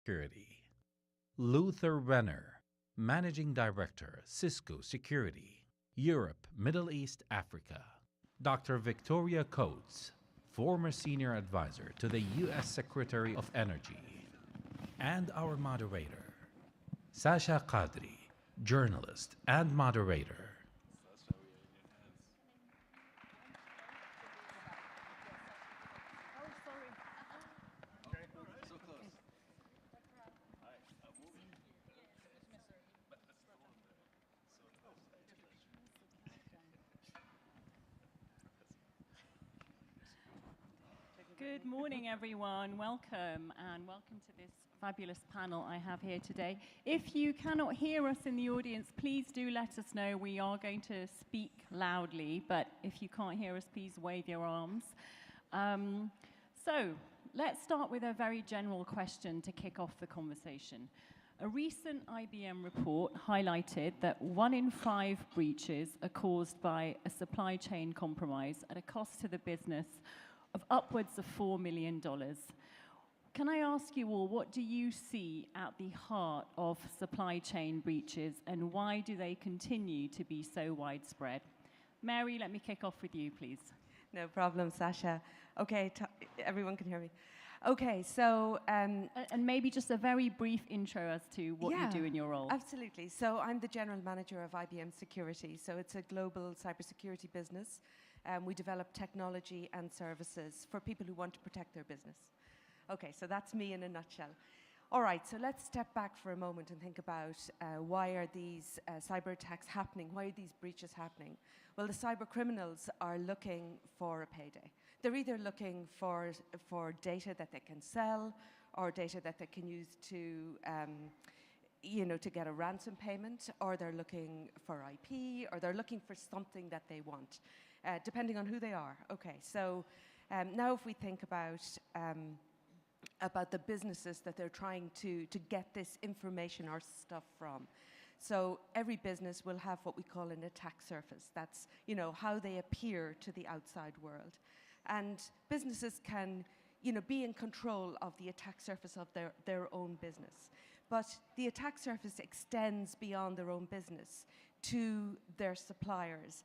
Cybersecurity. Luther Renner, Managing Director, Cisco Security, Europe, Middle East, Africa. Dr. Victoria Coates, former Senior Advisor to the U.S. Secretary of Energy. And our moderator, Sasha Qadri, journalist and moderator. Good morning, everyone. Welcome, and welcome to this fabulous panel I have here today. If you cannot hear us in the audience, please do let us know. We are going to speak loudly, but if you can't hear us, please wave your arms. So let's start with a very general question to kick off the conversation. A recent IBM report highlighted that 1 in 5 breaches are caused by a supply chain compromise at a cost to the business of upwards of $4 million. Can I ask you all, what do you see at the heart of supply chain breaches, and why do they continue to be so widespread? Mary, let me kick off with you, please. No problem, Sasha. Okay, everyone can hear me. Okay, so... and maybe just a very brief intro as to what you do in your role. Absolutely. So I'm the general manager of IBM Security. So it's a global cybersecurity business. We develop technology and services for people who want to protect their business. Okay, so that's me in a nutshell. All right, so let's step back for a moment and think about why are these cyber attacks happening? Why are these breaches happening? Well, the cyber criminals are looking for a payday. They're either looking for data that they can sell or data that they can use to to get a ransom payment, or they're looking for IP, or they're looking for something that they want, depending on who they are. Okay, so now if we think about the businesses that they're trying to get this information or stuff from. So every business will have what we call an attack surface. That's, how they appear to the outside world. And businesses can, be in control of the attack surface of their own business. But the attack surface extends beyond their own business to their suppliers,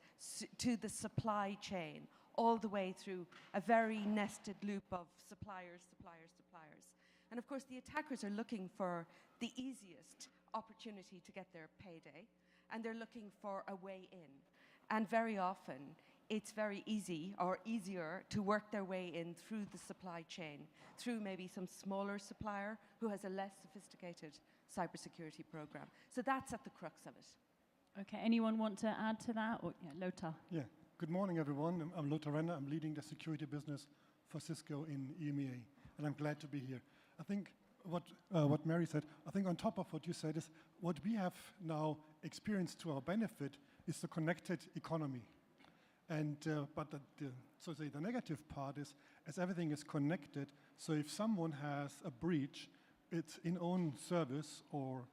to the supply chain, all the way through a very nested loop of suppliers. And of course, the attackers are looking for the easiest opportunity to get their payday, and they're looking for a way in. And very often, it's very easy or easier to work their way in through the supply chain, through maybe some smaller supplier who has a less sophisticated cybersecurity program. So that's at the crux of it. Okay, anyone want to add to that? Or, Lothar. Yeah, good morning, everyone. I'm Lothar Renner. I'm leading the security business for Cisco in EMEA, and I'm glad to be here. I think what Mary said, I think on top of what you said is what we have now experienced to our benefit is the connected economy. And but the negative part is, as everything is connected, so if someone has a breach, it's in own service or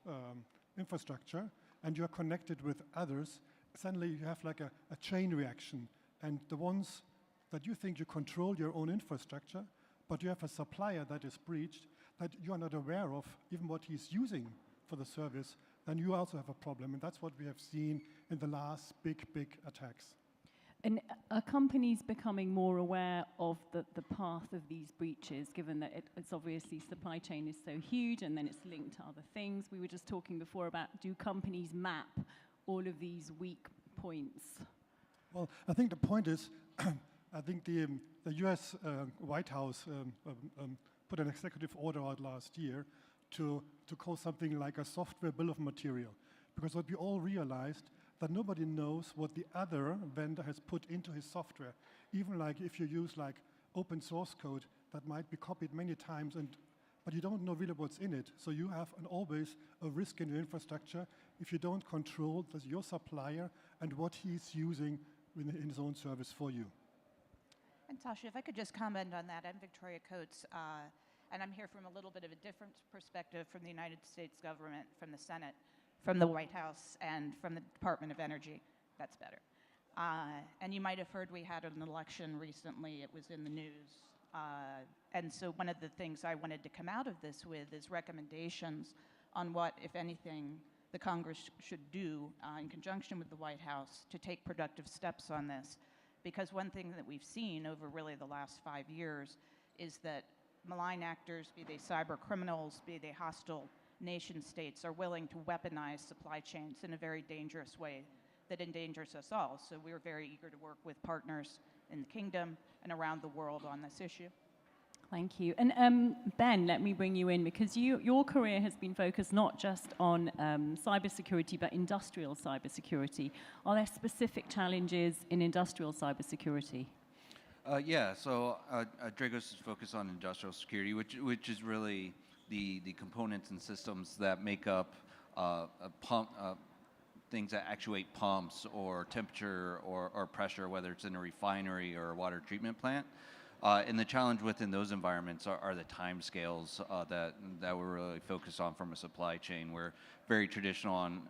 infrastructure, and you're connected with others, suddenly you have like a chain reaction. And the ones that you think you control your own infrastructure, but you have a supplier that is breached, that you are not aware of, even what he's using for the service, then you also have a problem. And that's what we have seen in the last big attacks. And are companies becoming more aware of the path of these breaches, given that it's obviously supply chain is so huge and then it's linked to other things? We were just talking before about, do companies map all of these weak points? Well, I think the point is, I think the US White House put an executive order out last year to call something like a software bill of material. Because what we all realized, that nobody knows what the other vendor has put into his software. Even like if you use like open source code that might be copied many times, but you don't know really what's in it. So you have always a risk in your infrastructure if you don't control your supplier and what he's using in his own service for you. And Tasha, if I could just comment on that, I'm Victoria Coates, and I'm here from a little bit of a different perspective from the United States government, from the Senate, from the White House, and from the Department of Energy. That's better. And you might have heard we had an election recently. It was in the news And so one of the things I wanted to come out of this with is recommendations on what, if anything, the Congress should do in conjunction with the White House to take productive steps on this. Because one thing that we've seen over really the last 5 years is that malign actors, be they cyber criminals, be they hostile nation states, are willing to weaponize supply chains in a very dangerous way that endangers us all. So we're very eager to work with partners in the kingdom and around the world on this issue. Thank you. And Ben, let me bring you in, because your career has been focused not just on cybersecurity, but industrial cybersecurity. Are there specific challenges in industrial cybersecurity? Yeah, so Dragos is focused on industrial security, which is really the components and systems that make up things that actuate pumps or temperature or pressure, whether it's in a refinery or a water treatment plant. And the challenge within those environments are the time scales that we're really focused on from a supply chain. We're very traditional on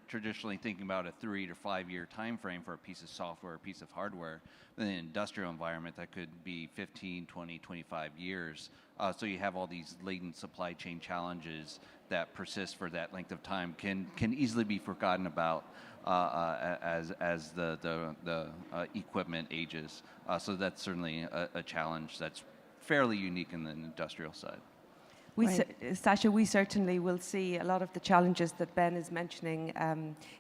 traditionally thinking about a 3 to 5 year time frame for a piece of software, a piece of hardware. In an industrial environment, that could be 15, 20, 25 years. So you have all these latent supply chain challenges that persist for that length of time, can easily be forgotten about as the equipment ages. So that's certainly a challenge that's fairly unique in the industrial side. Sasha, we certainly will see a lot of the challenges that Ben is mentioning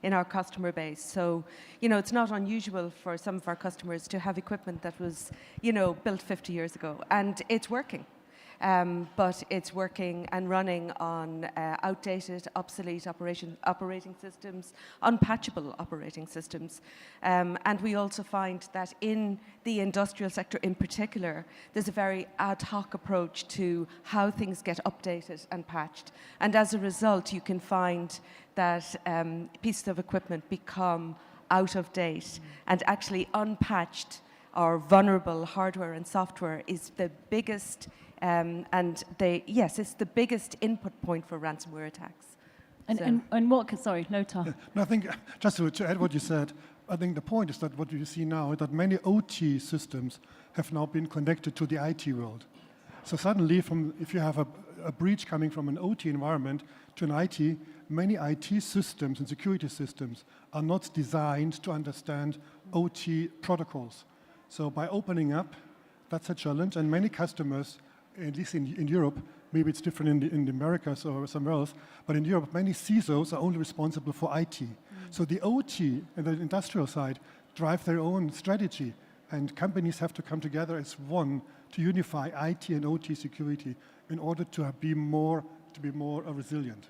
in our customer base. So, it's not unusual for some of our customers to have equipment that was, built 50 years ago, and it's working. But it's working and running on outdated, obsolete operating systems, unpatchable operating systems. And we also find that in the industrial sector in particular, there's a very ad hoc approach to how things get updated and patched. And as a result, you can find that pieces of equipment become out of date, and actually unpatched or vulnerable hardware and software is the biggest it's the biggest input point for ransomware attacks. And what, sorry, Lothar. No, I think, just to add what you said, I think the point is that what you see now is that many OT systems have now been connected to the IT world. So suddenly, if you have a breach coming from an OT environment to an IT, many IT systems and security systems are not designed to understand OT protocols. So by opening up, that's a challenge, and many customers, at least in Europe, maybe it's different in the Americas or somewhere else, but in Europe, many CISOs are only responsible for IT. So the OT and the industrial side drive their own strategy, and companies have to come together as one to unify IT and OT security in order to be more resilient.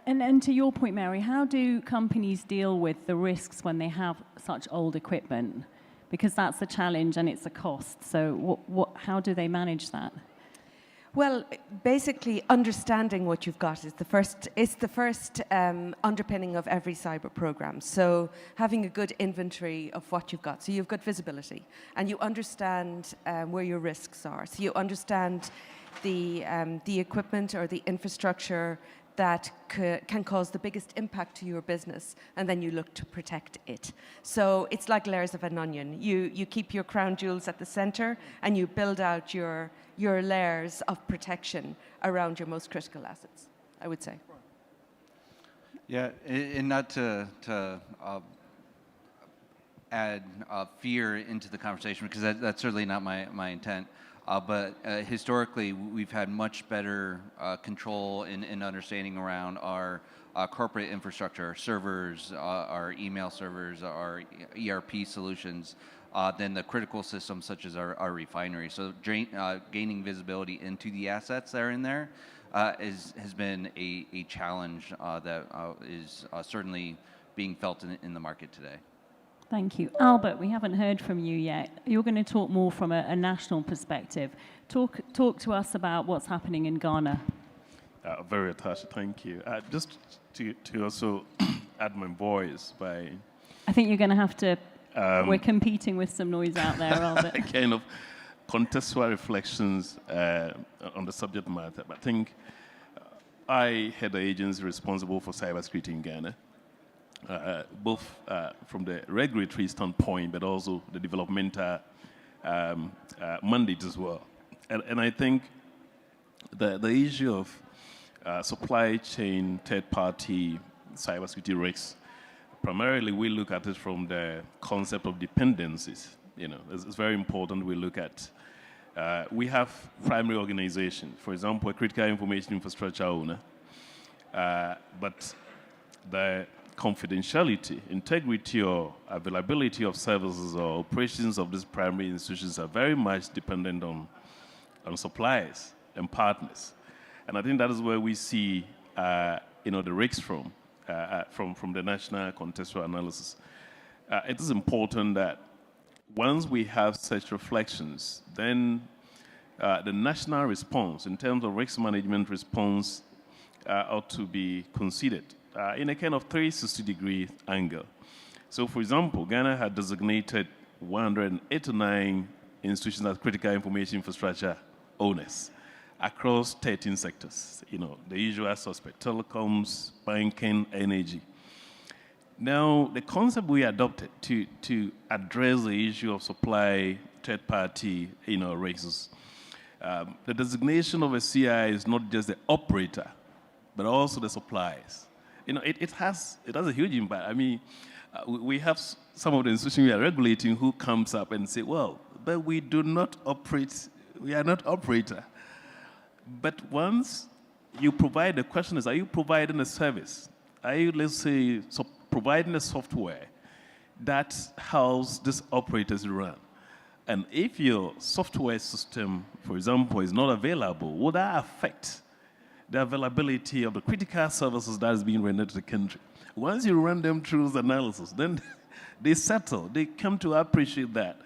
And to your point, Mary, how do companies deal with the risks when they have such old equipment? Because that's a challenge and it's a cost. So how do they manage that? Well, basically, understanding what you've got is the first underpinning of every cyber program. So having a good inventory of what you've got. So you've got visibility, and you understand where your risks are. So you understand the equipment or the infrastructure that can cause the biggest impact to your business, and then you look to protect it. So it's like layers of an onion. You keep your crown jewels at the center, and you build out your layers of protection around your most critical assets, I would say. Yeah, and not to add fear into the conversation, because that's certainly not my intent. But historically, we've had much better control and understanding around our corporate infrastructure, servers, our email servers, our ERP solutions, than the critical systems such as our refinery. So gaining visibility into the assets that are in there has been a challenge that is certainly being felt in the market today. Thank you. Albert, we haven't heard from you yet. You're going to talk more from a national perspective. Talk to us about what's happening in Ghana. Very attached, thank you. Just to also add my voice by... I think you're going to have to... we're competing with some noise out there, Albert. Kind of contextual reflections on the subject matter. I think I head the agency responsible for cybersecurity in Ghana. Both from the regulatory standpoint, but also the developmental mandate as well. And I think the issue of supply chain, third-party cybersecurity risks, primarily we look at it from the concept of dependencies. You know, it's very important we look at. We have primary organizations, for example, a critical information infrastructure owner, but the confidentiality, integrity, or availability of services or operations of these primary institutions are very much dependent on suppliers and partners. And I think that is where we see the risks from the national contextual analysis. It is important that once we have such reflections, then the national response in terms of risk management response ought to be considered in a kind of 360-degree angle. So, for example, Ghana had designated 189 institutions as critical information infrastructure owners across 13 sectors. You know, the usual suspect: telecoms, banking, energy. Now, the concept we adopted to address the issue of supply, third-party, risks, the designation of a CI is not just the operator, but also the suppliers. You know, it has a huge impact. I mean, we have some of the institutions we are regulating who comes up and say, well, but we do not operate, we are not operator. But once you provide, the question is, are you providing a service? Are you, let's say, providing a software that helps these operators run? And if your software system, for example, is not available, will that affect the availability of the critical services that is being rendered to the country? Once you run them through the analysis, then they settle. They come to appreciate that,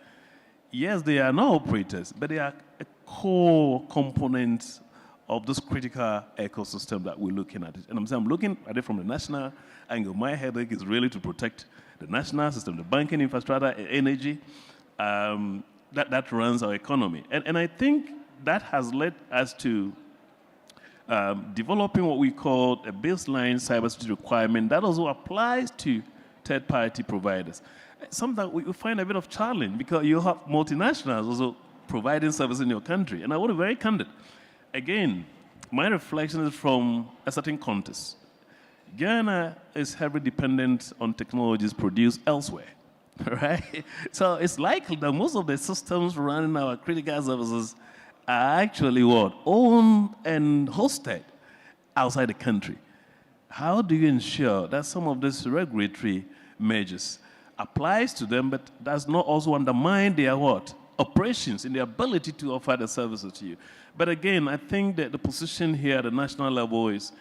yes, they are not operators, but they are a core component of this critical ecosystem that we're looking at. And I'm saying I'm looking at it from the national angle. My headache is really to protect the national system, the banking infrastructure, energy, that runs our economy. And I think that has led us to developing what we call a baseline cybersecurity requirement that also applies to third-party providers. Sometimes we find a bit of challenge because you have multinationals also providing services in your country. And I want to be very candid. Again, my reflection is from a certain context. Ghana is heavily dependent on technologies produced elsewhere, right? So it's likely that most of the systems running our critical services are actually what? Owned and hosted outside the country. How do you ensure that some of these regulatory measures applies to them, but does not also undermine their what? Operations in the ability to offer the services to you? But again, I think that the position here at the national level is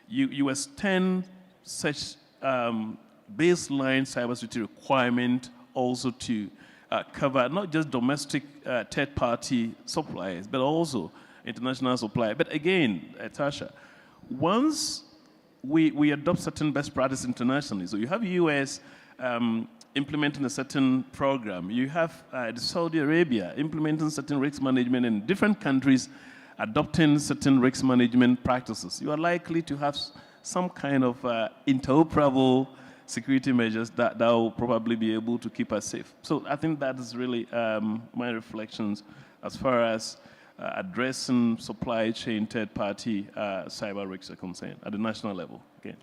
you extend such baseline cybersecurity requirement also to cover not just domestic third-party suppliers, but also international suppliers. But again, Tasha, once we adopt certain best practices internationally, so you have US implementing a certain program, you have Saudi Arabia implementing certain risk management, in different countries adopting certain risk management practices, you are likely to have some kind of interoperable security measures that will probably be able to keep us safe. So I think that is really my reflections as far as addressing supply chain third-party cyber risks are concerned at the national level. Okay.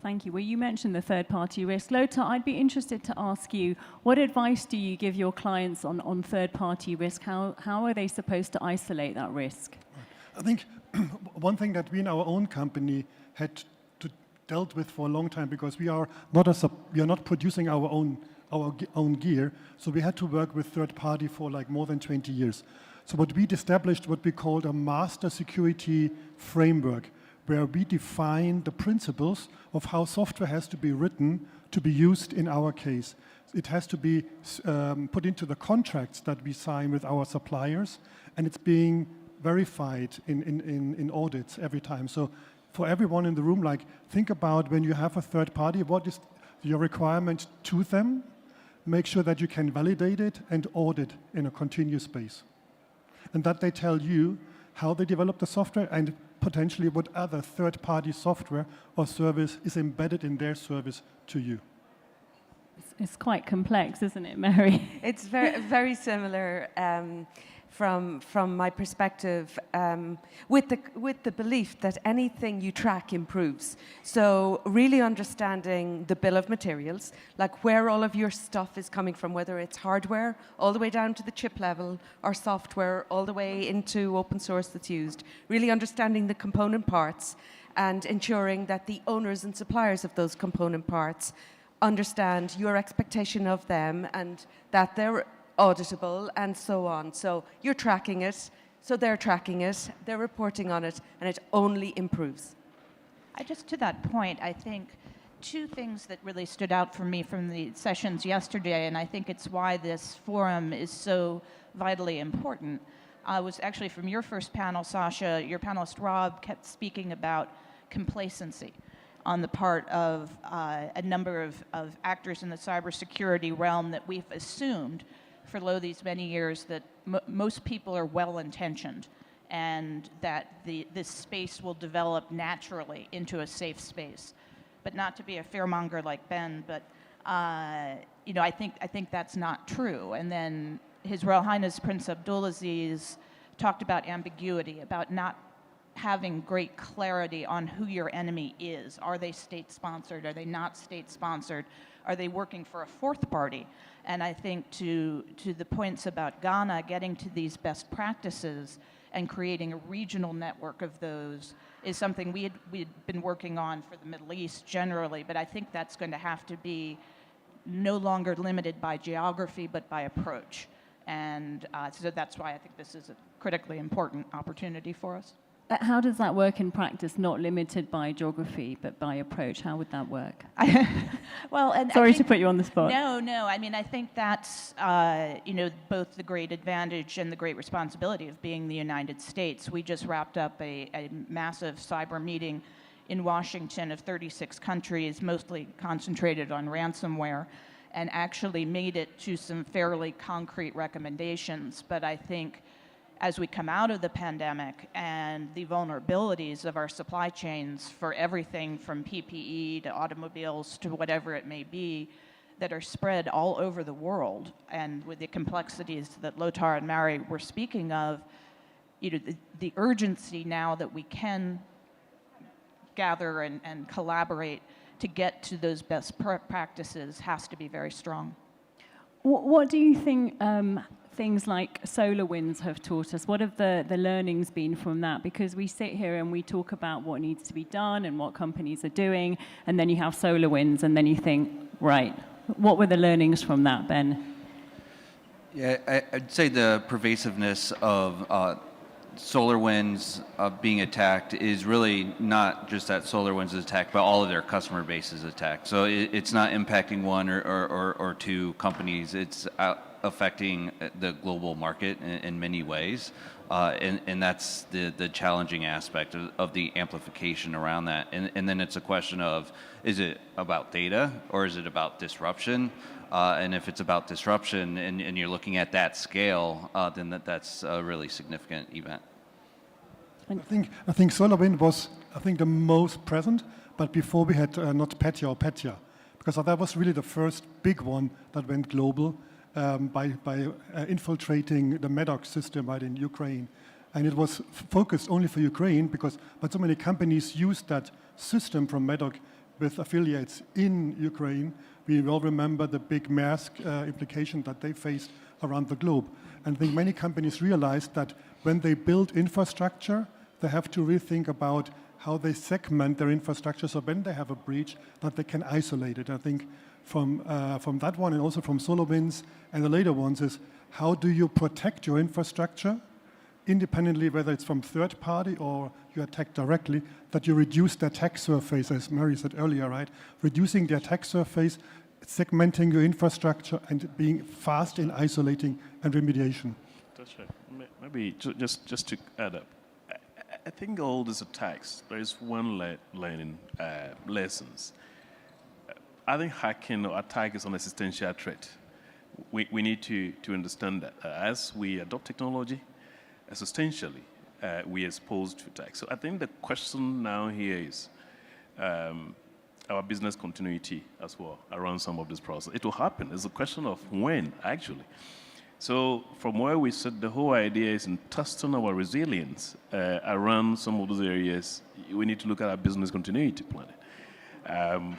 Thank you. Well, you mentioned the third-party risk. Lothar, I'd be interested to ask you, what advice do you give your clients on third-party risk? How are they supposed to isolate that risk? I think one thing that we in our own company had dealt with for a long time, because we are not producing our own gear, so we had to work with third party for like more than 20 years. So what we established, what we called a master security framework, where we define the principles of how software has to be written to be used in our case. It has to be put into the contracts that we sign with our suppliers, and it's being verified in audits every time. So for everyone in the room, like, think about when you have a third party, what is your requirement to them? Make sure that you can validate it and audit in a continuous basis. And that they tell you how they develop the software and potentially what other third-party software or service is embedded in their service to you. It's quite complex, isn't it, Mary? It's very, very similar. from my perspective, with the belief that anything you track improves. So really understanding the bill of materials, like where all of your stuff is coming from, whether it's hardware all the way down to the chip level, or software all the way into open source that's used. Really understanding the component parts and ensuring that the owners and suppliers of those component parts understand your expectation of them and that they're auditable and so on. So you're tracking it, so they're tracking it, they're reporting on it, and it only improves. Just to that point, I think two things that really stood out for me from the sessions yesterday, and I think it's why this forum is so vitally important, was actually from your first panel, Sasha. Your panelist, Rob, kept speaking about complacency on the part of a number of actors in the cybersecurity realm that we've assumed for these many years that most people are well-intentioned and that this space will develop naturally into a safe space. But not to be a fearmonger like Ben, but you know, I think that's not true. And then His Royal Highness Prince Abdulaziz talked about ambiguity, about not having great clarity on who your enemy is. Are they state-sponsored? Are they not state-sponsored? Are they working for a fourth party? And I think to the points about Ghana, getting to these best practices and creating a regional network of those is something we'd been working on for the Middle East generally, but I think that's going to have to be no longer limited by geography, but by approach. And so that's why I think this is a critically important opportunity for us. How does that work in practice, not limited by geography, but by approach? How would that work? Well, and Sorry to put you on the spot. No. I mean, I think that's, you know, both the great advantage and the great responsibility of being the United States. We just wrapped up a massive cyber meeting in Washington of 36 countries, mostly concentrated on ransomware, and actually made it to some fairly concrete recommendations. But I think as we come out of the pandemic and the vulnerabilities of our supply chains for everything from PPE to automobiles to whatever it may be that are spread all over the world, and with the complexities that Lothar and Mary were speaking of, you know, the urgency now that we can gather and collaborate to get to those best practices has to be very strong. What do you think things like SolarWinds have taught us? What have the learnings been from that? Because we sit here and we talk about what needs to be done and what companies are doing, and then you have SolarWinds, and then you think, right, what were the learnings from that, Ben? Yeah, I'd say the pervasiveness of SolarWinds being attacked is really not just that SolarWinds is attacked, but all of their customer base is attacked. So it's not impacting one or two companies. It's affecting the global market in many ways. And that's the challenging aspect of the amplification around that. And then it's a question of, is it about data or is it about disruption? And if it's about disruption and you're looking at that scale, then that's a really significant event. I think SolarWinds was, the most present, but before we had not Petya, because that was really the first big one that went global by infiltrating the Medoc system right in Ukraine. And it was focused only for Ukraine but so many companies used that system from Medoc with affiliates in Ukraine. We all remember the big Maersk implication that they faced around the globe. And I think many companies realized that when they build infrastructure, they have to rethink about how they segment their infrastructure so when they have a breach that they can isolate it. I think from that one and also from SolarWinds and the later ones is how do you protect your infrastructure independently, whether it's from third party or you attack directly, that you reduce the attack surface, as Mary said earlier, right? Reducing the attack surface, segmenting your infrastructure and being fast in isolating and remediation. That's right. Maybe just to add up, I think all these attacks, there is one learning lessons. I think hacking or attack is an existential threat. We need to understand that as we adopt technology, existentially, we are exposed to attacks. So I think the question now here is our business continuity as well around some of this process. It will happen. It's a question of when, actually. So from where we sit, the whole idea is in testing our resilience around some of those areas. We need to look at our business continuity planning.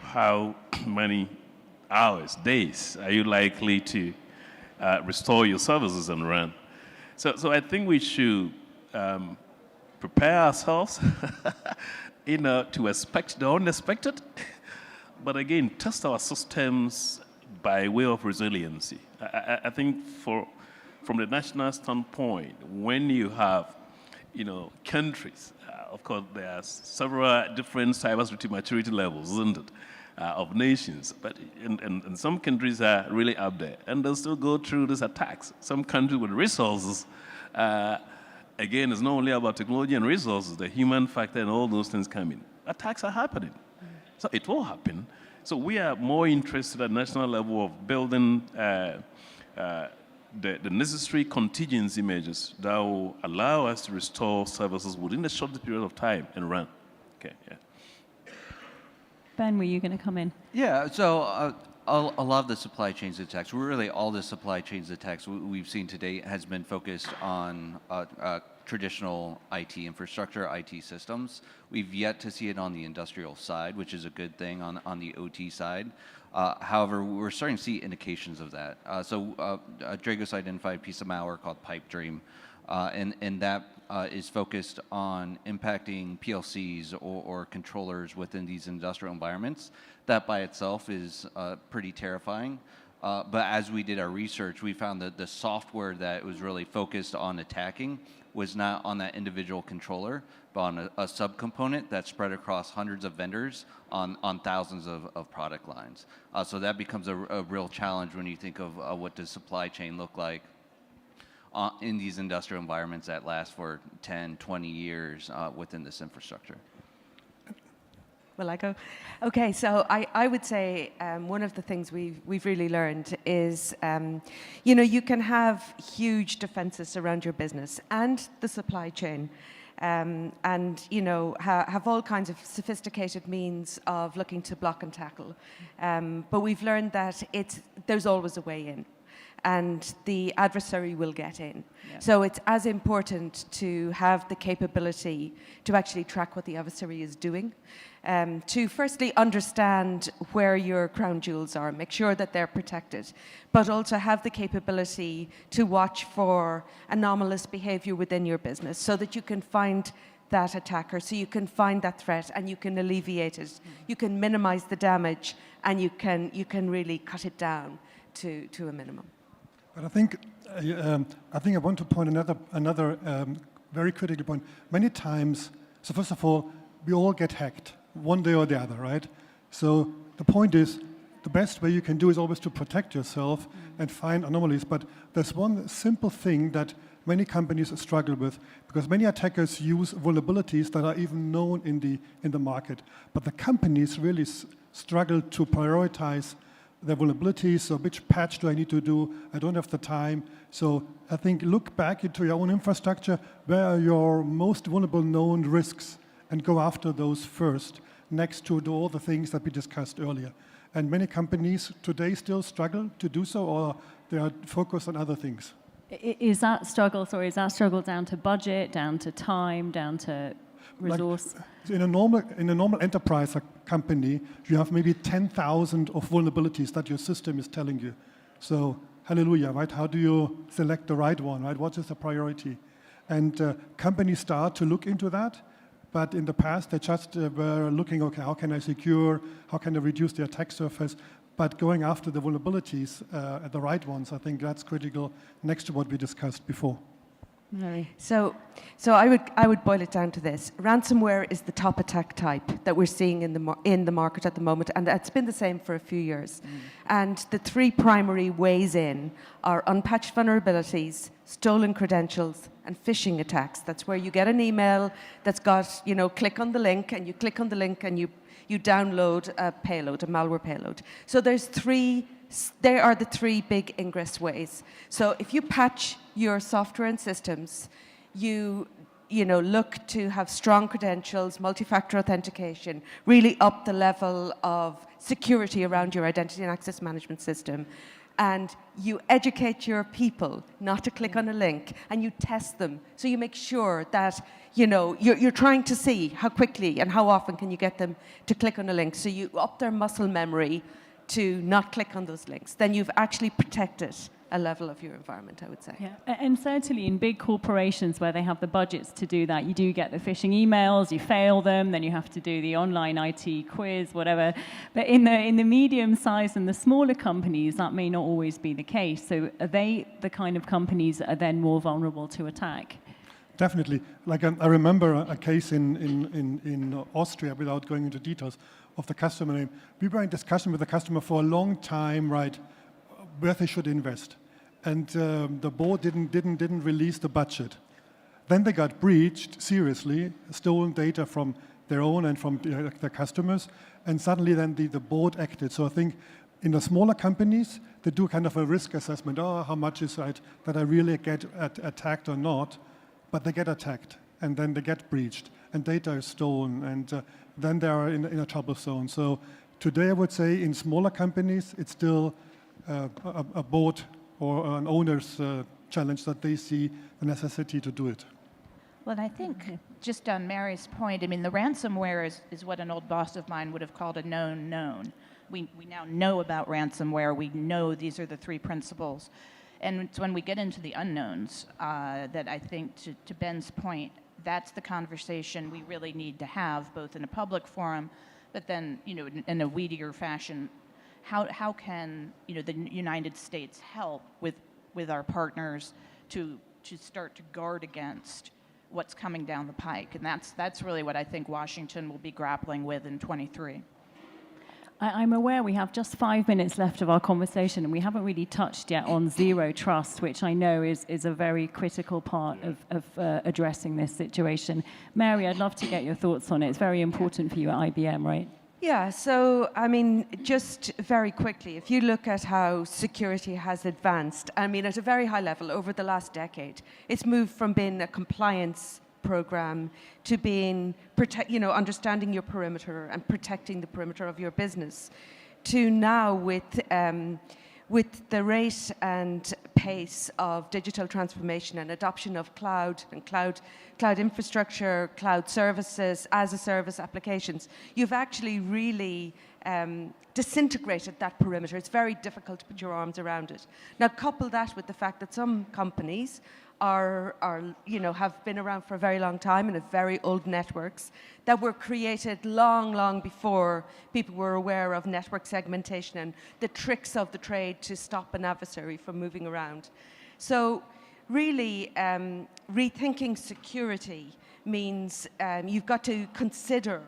How many hours, days are you likely to restore your services and run? So I think we should prepare ourselves, to expect the unexpected, but again, test our systems by way of resiliency. I think from the national standpoint, when you have, countries, of course, there are several different cybersecurity maturity levels, isn't it, of nations, but and some countries are really up there, and they'll still go through these attacks. Some countries with resources, again, it's not only about technology and resources, the human factor and all those things come in. Attacks are happening. So it will happen. So we are more interested at national level of building the necessary contingency measures that will allow us to restore services within a short period of time and run. Okay, yeah. Ben, were you going to come in? Yeah, so a lot of the supply chains attacks, really all the supply chains attacks we've seen to date has been focused on traditional IT infrastructure, IT systems. We've yet to see it on the industrial side, which is a good thing on the OT side. However, we're starting to see indications of that. Dragos identified a piece of malware called Pipe Dream, and that is focused on impacting PLCs or controllers within these industrial environments. That by itself is pretty terrifying. But as we did our research, we found that the software that was really focused on attacking was not on that individual controller, but on a subcomponent that's spread across hundreds of vendors on thousands of product lines. So that becomes a real challenge when you think of what does supply chain look like in these industrial environments that last for 10, 20 years within this infrastructure. Will I go? Okay, so I would say one of the things we've really learned is, you can have huge defenses around your business and the supply chain, and have all kinds of sophisticated means of looking to block and tackle. But we've learned that there's always a way in, and the adversary will get in. Yeah. So it's as important to have the capability to actually track what the adversary is doing, to firstly understand where your crown jewels are, make sure that they're protected, but also have the capability to watch for anomalous behavior within your business so that you can find that attacker, so you can find that threat and you can alleviate it. You can minimize the damage and you can really cut it down to a minimum. But I think I want to point another very critical point. Many times, so first of all, we all get hacked one day or the other, right? So the point is, the best way you can do is always to protect yourself and find anomalies. But there's one simple thing that many companies struggle with, because many attackers use vulnerabilities that are even known in the market. But the companies really struggle to prioritize their vulnerabilities. So which patch do I need to do? I don't have the time. So I think look back into your own infrastructure. Where are your most vulnerable known risks? And go after those first, next to all the things that we discussed earlier. And many companies today still struggle to do so, or they are focused on other things. Is that struggle down to budget, down to time, down to resource? Like in a normal enterprise company, you have maybe 10,000 of vulnerabilities that your system is telling you. So hallelujah, right? How do you select the right one, right? What is the priority? And companies start to look into that. But in the past, they just were looking, okay, how can I secure? How can I reduce the attack surface? But going after the vulnerabilities, the right ones, I think that's critical next to what we discussed before. Mary. So I would boil it down to this. Ransomware is the top attack type that we're seeing in the market at the moment, and it's been the same for a few years. And the three primary ways in are unpatched vulnerabilities, stolen credentials, and phishing attacks. That's where you get an email that's got, click on the link, and you click on the link and you download a payload, a malware payload. So they are the three big ingress ways. So if you patch your software and systems, you look to have strong credentials, multi-factor authentication, really up the level of security around your identity and access management system. and you educate your people not to click on a link, and you test them. So you make sure that, you know, you're trying to see how quickly and how often can you get them to click on a link. So you up their muscle memory to not click on those links. Then you've actually protected a level of your environment, I would say. Yeah, and certainly in big corporations where they have the budgets to do that, you do get the phishing emails, you fail them, then you have to do the online IT quiz, whatever. But in the medium size and the smaller companies, that may not always be the case. So are they the kind of companies that are then more vulnerable to attack? Definitely. Like I remember a case in Austria, without going into details of the customer name. We were in discussion with the customer for a long time, right, where they should invest. And the board didn't release the budget. Then they got breached seriously, stolen data from their own and from their customers, and suddenly then the board acted. So I think in the smaller companies, they do kind of a risk assessment. Oh, how much is it that I really get attacked or not? But they get attacked, and then they get breached, and data is stolen, and then they are in a trouble zone. So today I would say in smaller companies, it's still a board or an owner's challenge that they see the necessity to do it. Well, and I think just on Mary's point, I mean, the ransomware is what an old boss of mine would have called a known known. We now know about ransomware. We know these are the three principles. And it's when we get into the unknowns that I think, to Ben's point, that's the conversation we really need to have, both in a public forum, but then, you know, in a weedier fashion. How can, you know, the United States help with our partners to start to guard against what's coming down the pike? And that's really what I think Washington will be grappling with in 23. I'm aware we have just 5 minutes left of our conversation, and we haven't really touched yet on zero trust, which I know is a very critical part of addressing this situation. Mary, I'd love to get your thoughts on it. It's very important for you at IBM, right? Yeah, so I mean, just very quickly, if you look at how security has advanced, I mean, at a very high level over the last decade, it's moved from being a compliance program to being, understanding your perimeter and protecting the perimeter of your business, to now with the rate and pace of digital transformation and adoption of cloud and cloud infrastructure, cloud services, as a service applications, you've actually really disintegrated that perimeter. It's very difficult to put your arms around it. Now, couple that with the fact that some companies have been around for a very long time and have very old networks that were created long before people were aware of network segmentation and the tricks of the trade to stop an adversary from moving around. So really, rethinking security means you've got to consider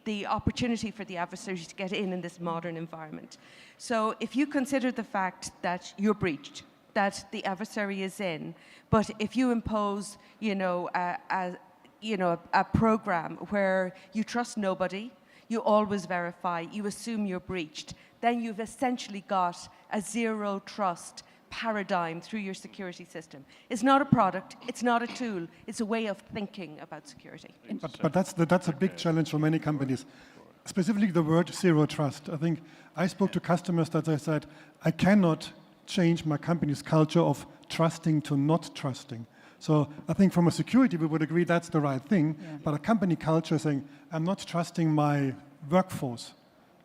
the opportunity for the adversary to get in this modern environment. So if you consider the fact that you're breached, that the adversary is in, but if you impose, a program where you trust nobody, you always verify, you assume you're breached, then you've essentially got a zero trust paradigm through your security system. It's not a product, it's not a tool, it's a way of thinking about security. But that's a big challenge for many companies. Specifically the word zero trust. I think I spoke to customers that they said, I cannot change my company's culture of trusting to not trusting. So I think from a security, we would agree that's the right thing, but a company culture saying, I'm not trusting my workforce,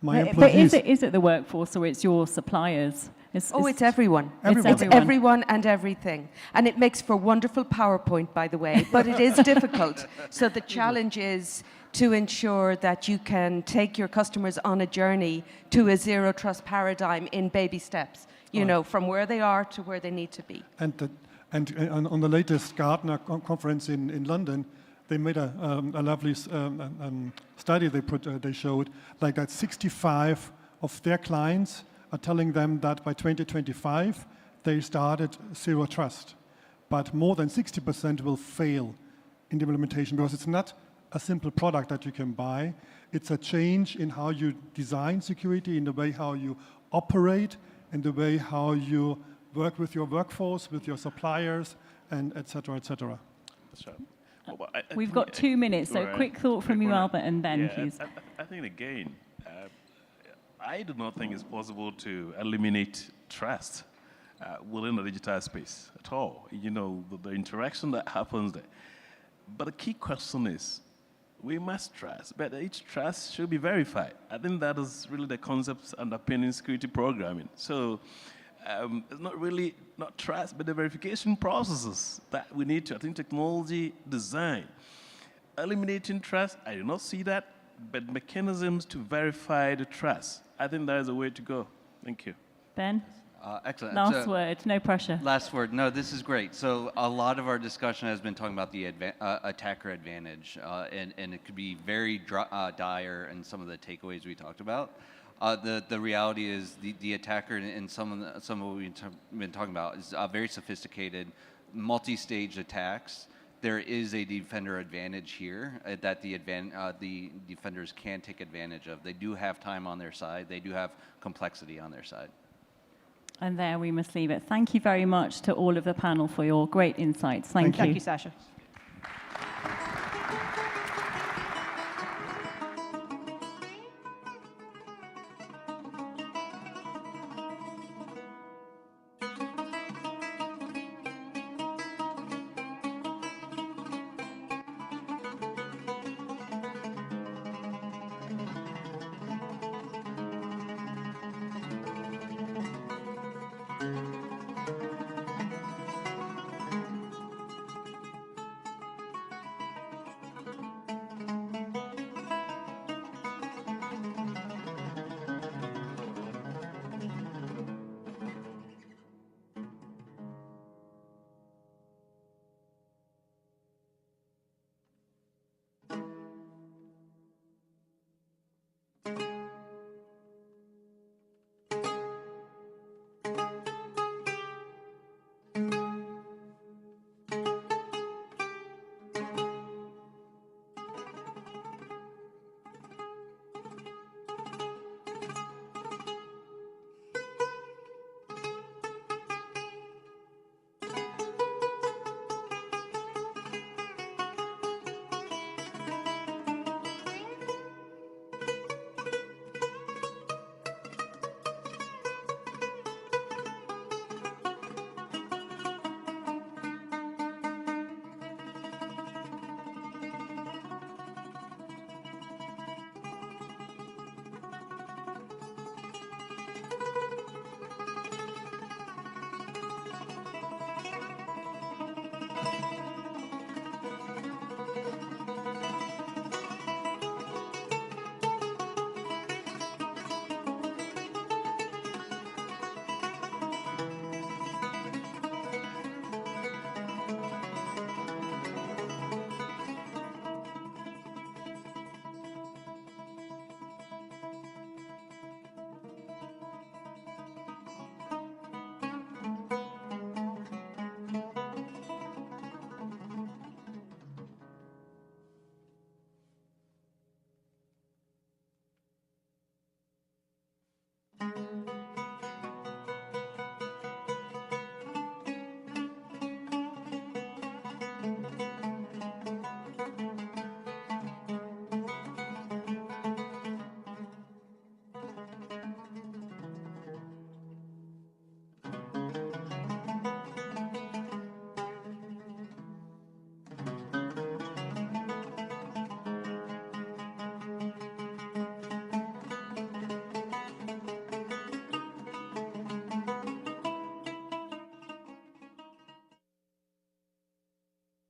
my employees. But is it the workforce or it's your suppliers? It's everyone. Everyone. It's everyone and everything. And it makes for wonderful PowerPoint, by the way, but it is difficult. So the challenge is to ensure that you can take your customers on a journey to a zero trust paradigm in baby steps, from where they are to where they need to be. And on the latest Gartner conference in London, they made a lovely study they showed, like that 65 of their clients are telling them that by 2025, they started zero trust. But more than 60% will fail in the implementation because it's not a simple product that you can buy. It's a change in how you design security, in the way how you operate, in the way how you work with your workforce, with your suppliers, and et cetera, et cetera. That's right. Well, We've got 2 minutes, so quick thought from you, Albert, and then, please. I think, again, I do not think it's possible to eliminate trust within the digital space at all. You know, the interaction that happens there. But the key question is, we must trust, but each trust should be verified. I think that is really the concept underpinning security programming. So it's not really not trust, but the verification processes that we need to. I think technology design. Eliminating trust, I do not see that, but mechanisms to verify the trust. I think that is the way to go. Thank you. Ben? Excellent. Last word, no pressure. Last word. No, this is great. So a lot of our discussion has been talking about the attacker advantage, and it could be very dire in some of the takeaways we talked about. The reality is the attacker in some of what we've been talking about is very sophisticated, multi-stage attacks. There is a defender advantage here that the defenders can take advantage of. They do have time on their side. They do have complexity on their side. And there we must leave it. Thank you very much to all of the panel for your great insights. Thank you. Thank you, Sasha.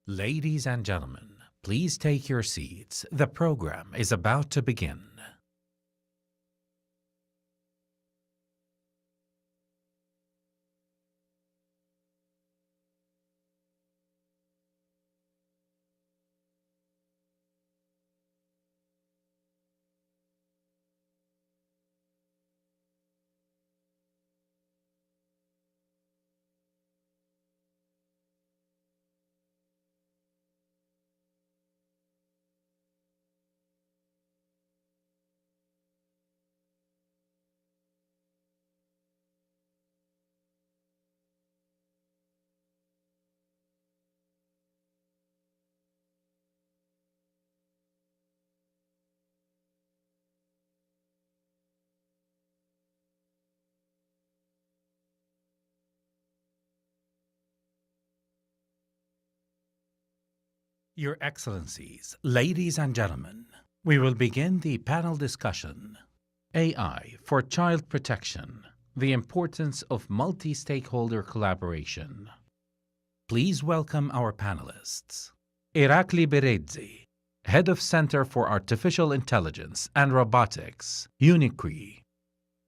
Ladies and gentlemen, please take your seats. The program is about to begin. Your Excellencies, ladies and gentlemen, we will begin the panel discussion. AI for Child Protection, the Importance of Multi-Stakeholder Collaboration. Please welcome our panelists. Irakli Berezzi, Head of Center for Artificial Intelligence and Robotics, UNICRI.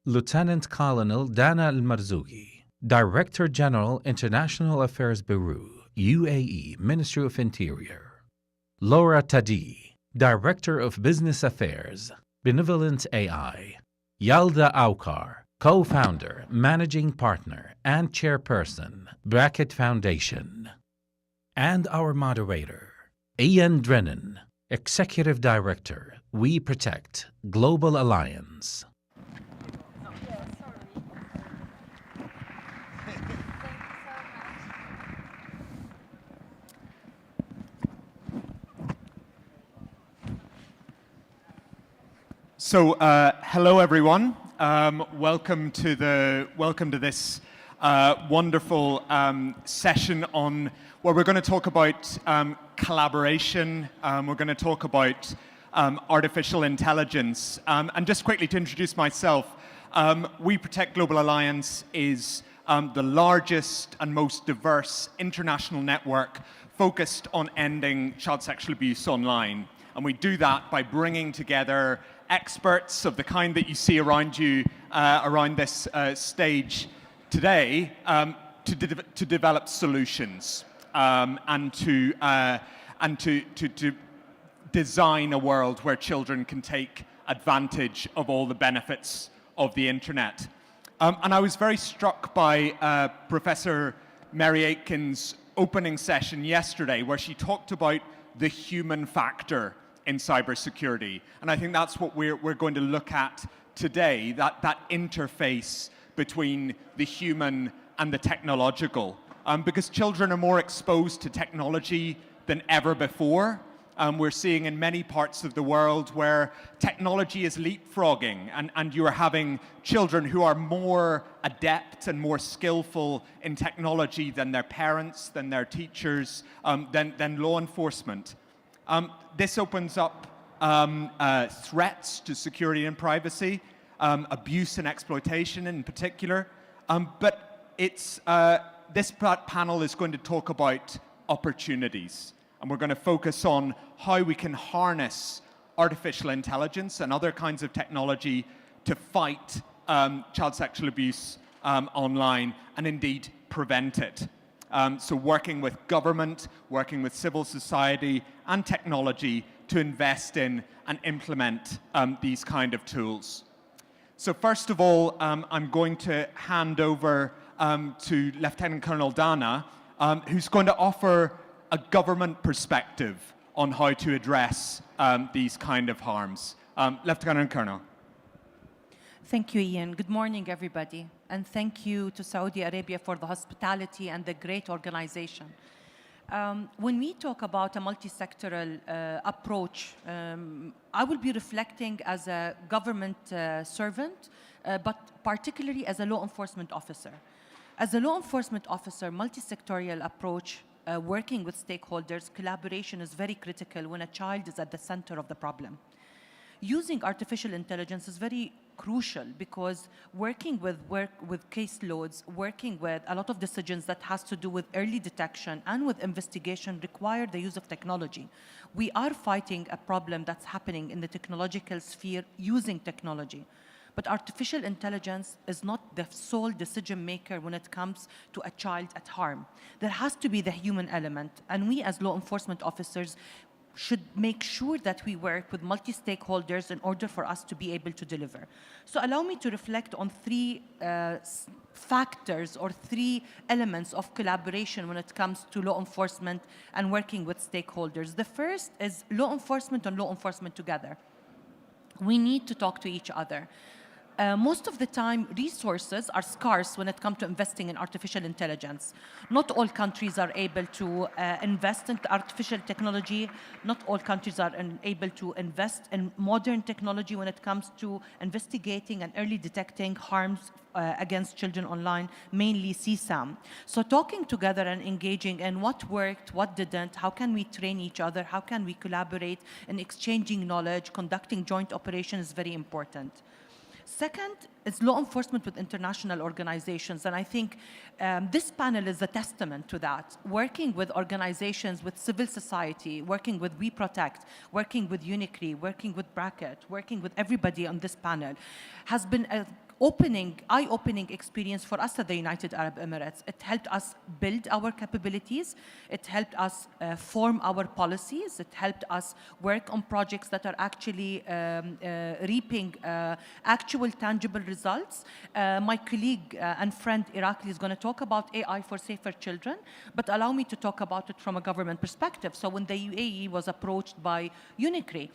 Lieutenant Colonel Dana Al-Marzougi, Director General International Affairs Bureau, UAE Ministry of Interior. Laura Tadi, Director of Business Affairs, Benevolent AI. Yalda Aukar, Co-founder, Managing Partner, and Chairperson, Bracket Foundation. And our moderator, Ian Drennan, Executive Director, We Protect, Global Alliance. So, hello everyone. Welcome to this wonderful session on where we're going to talk about collaboration. We're going to talk about artificial intelligence. And just quickly to introduce myself, We Protect Global Alliance is the largest and most diverse international network focused on ending child sexual abuse online. And we do that by bringing together experts of the kind that you see around you, around this stage today, to develop solutions and to design a world where children can take advantage of all the benefits of the internet. And I was very struck by Professor Mary Aitken's opening session yesterday, where she talked about the human factor in cybersecurity. And I think that's what we're going to look at today, that interface between the human and the technological. Because children are more exposed to technology than ever before. We're seeing in many parts of the world where technology is leapfrogging, and you are having children who are more adept and more skillful in technology than their parents, than their teachers, than law enforcement. This opens up threats to security and privacy, abuse and exploitation in particular. But this panel is going to talk about opportunities. And we're going to focus on how we can harness artificial intelligence and other kinds of technology to fight child sexual abuse online and indeed prevent it. So working with government, working with civil society and technology to invest in and implement these kind of tools. So first of all, I'm going to hand over to Lieutenant Colonel Dana, who's going to offer a government perspective on how to address these kind of harms. Lieutenant Colonel. Thank you, Ian. Good morning, everybody. And thank you to Saudi Arabia for the hospitality and the great organization. When we talk about a multi-sectoral approach, I will be reflecting as a government servant, but particularly as a law enforcement officer. As a law enforcement officer, multi-sectorial approach, working with stakeholders, collaboration is very critical when a child is at the center of the problem. Using artificial intelligence is very crucial because working with caseloads, working with a lot of decisions that has to do with early detection and with investigation require the use of technology. We are fighting a problem that's happening in the technological sphere using technology. But artificial intelligence is not the sole decision maker when it comes to a child at harm. There has to be the human element, and we as law enforcement officers should make sure that we work with multi-stakeholders in order for us to be able to deliver. So allow me to reflect on three factors or three elements of collaboration when it comes to law enforcement and working with stakeholders. The first is law enforcement and law enforcement together. We need to talk to each other. most of the time, resources are scarce when it comes to investing in artificial intelligence. Not all countries are able to invest in artificial technology. Not all countries are able to invest in modern technology when it comes to investigating and early detecting harms against children online, mainly CSAM. So talking together and engaging in what worked, what didn't, how can we train each other, how can we collaborate in exchanging knowledge, conducting joint operations is very important. Second is law enforcement with international organizations, and I think this panel is a testament to that. Working with organizations, with civil society, working with We Protect, working with Unicry, working with Bracket, working with everybody on this panel has been a eye-opening experience for us at the United Arab Emirates. It helped us build our capabilities. It helped us form our policies. It helped us work on projects that are actually reaping actual tangible results. My colleague and friend Irakli is going to talk about AI for safer children, but allow me to talk about it from a government perspective. So when the UAE was approached by Unicry,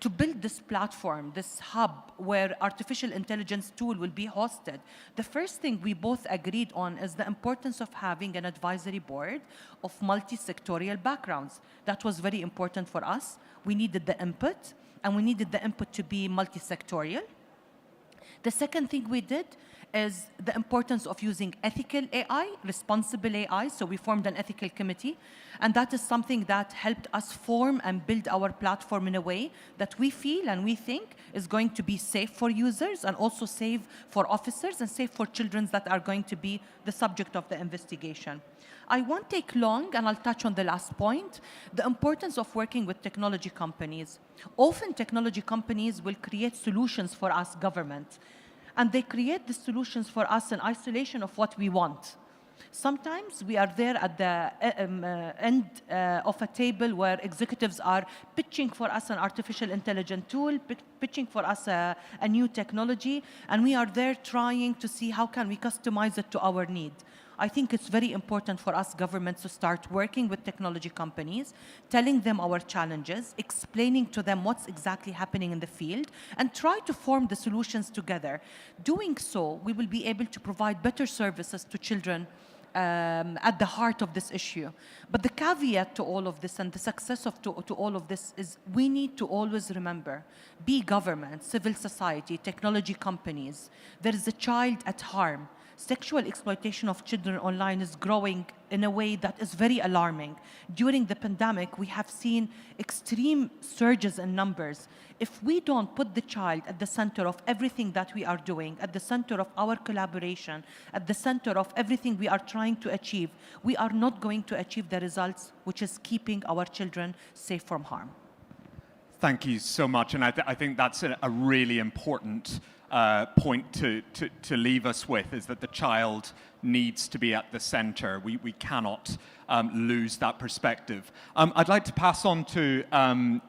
to build this platform, this hub where artificial intelligence tool will be hosted, the first thing we both agreed on is the importance of having an advisory board of multi-sectorial backgrounds. That was very important for us. We needed the input, and we needed the input to be multi-sectorial. The second thing we did is the importance of using ethical AI, responsible AI. So we formed an ethical committee, and that is something that helped us form and build our platform in a way that we feel and we think is going to be safe for users and also safe for officers and safe for children that are going to be the subject of the investigation. I won't take long, and I'll touch on the last point, the importance of working with technology companies. Often technology companies will create solutions for us, government, and they create the solutions for us in isolation of what we want. Sometimes we are there at the end of a table where executives are pitching for us an artificial intelligence tool, pitching for us a new technology, and we are there trying to see how can we customize it to our need. I think it's very important for us governments to start working with technology companies, telling them our challenges, explaining to them what's exactly happening in the field, and try to form the solutions together. Doing so, we will be able to provide better services to children at the heart of this issue. But the caveat to all of this and the success to all of this is we need to always remember, be government, civil society, technology companies, there is a child at harm. Sexual exploitation of children online is growing in a way that is very alarming. During the pandemic, we have seen extreme surges in numbers. If we don't put the child at the center of everything that we are doing, at the center of our collaboration, at the center of everything we are trying to achieve, we are not going to achieve the results, which is keeping our children safe from harm. Thank you so much, and I think that's a really important point to leave us with, is that the child needs to be at the center. We cannot lose that perspective. I'd like to pass on to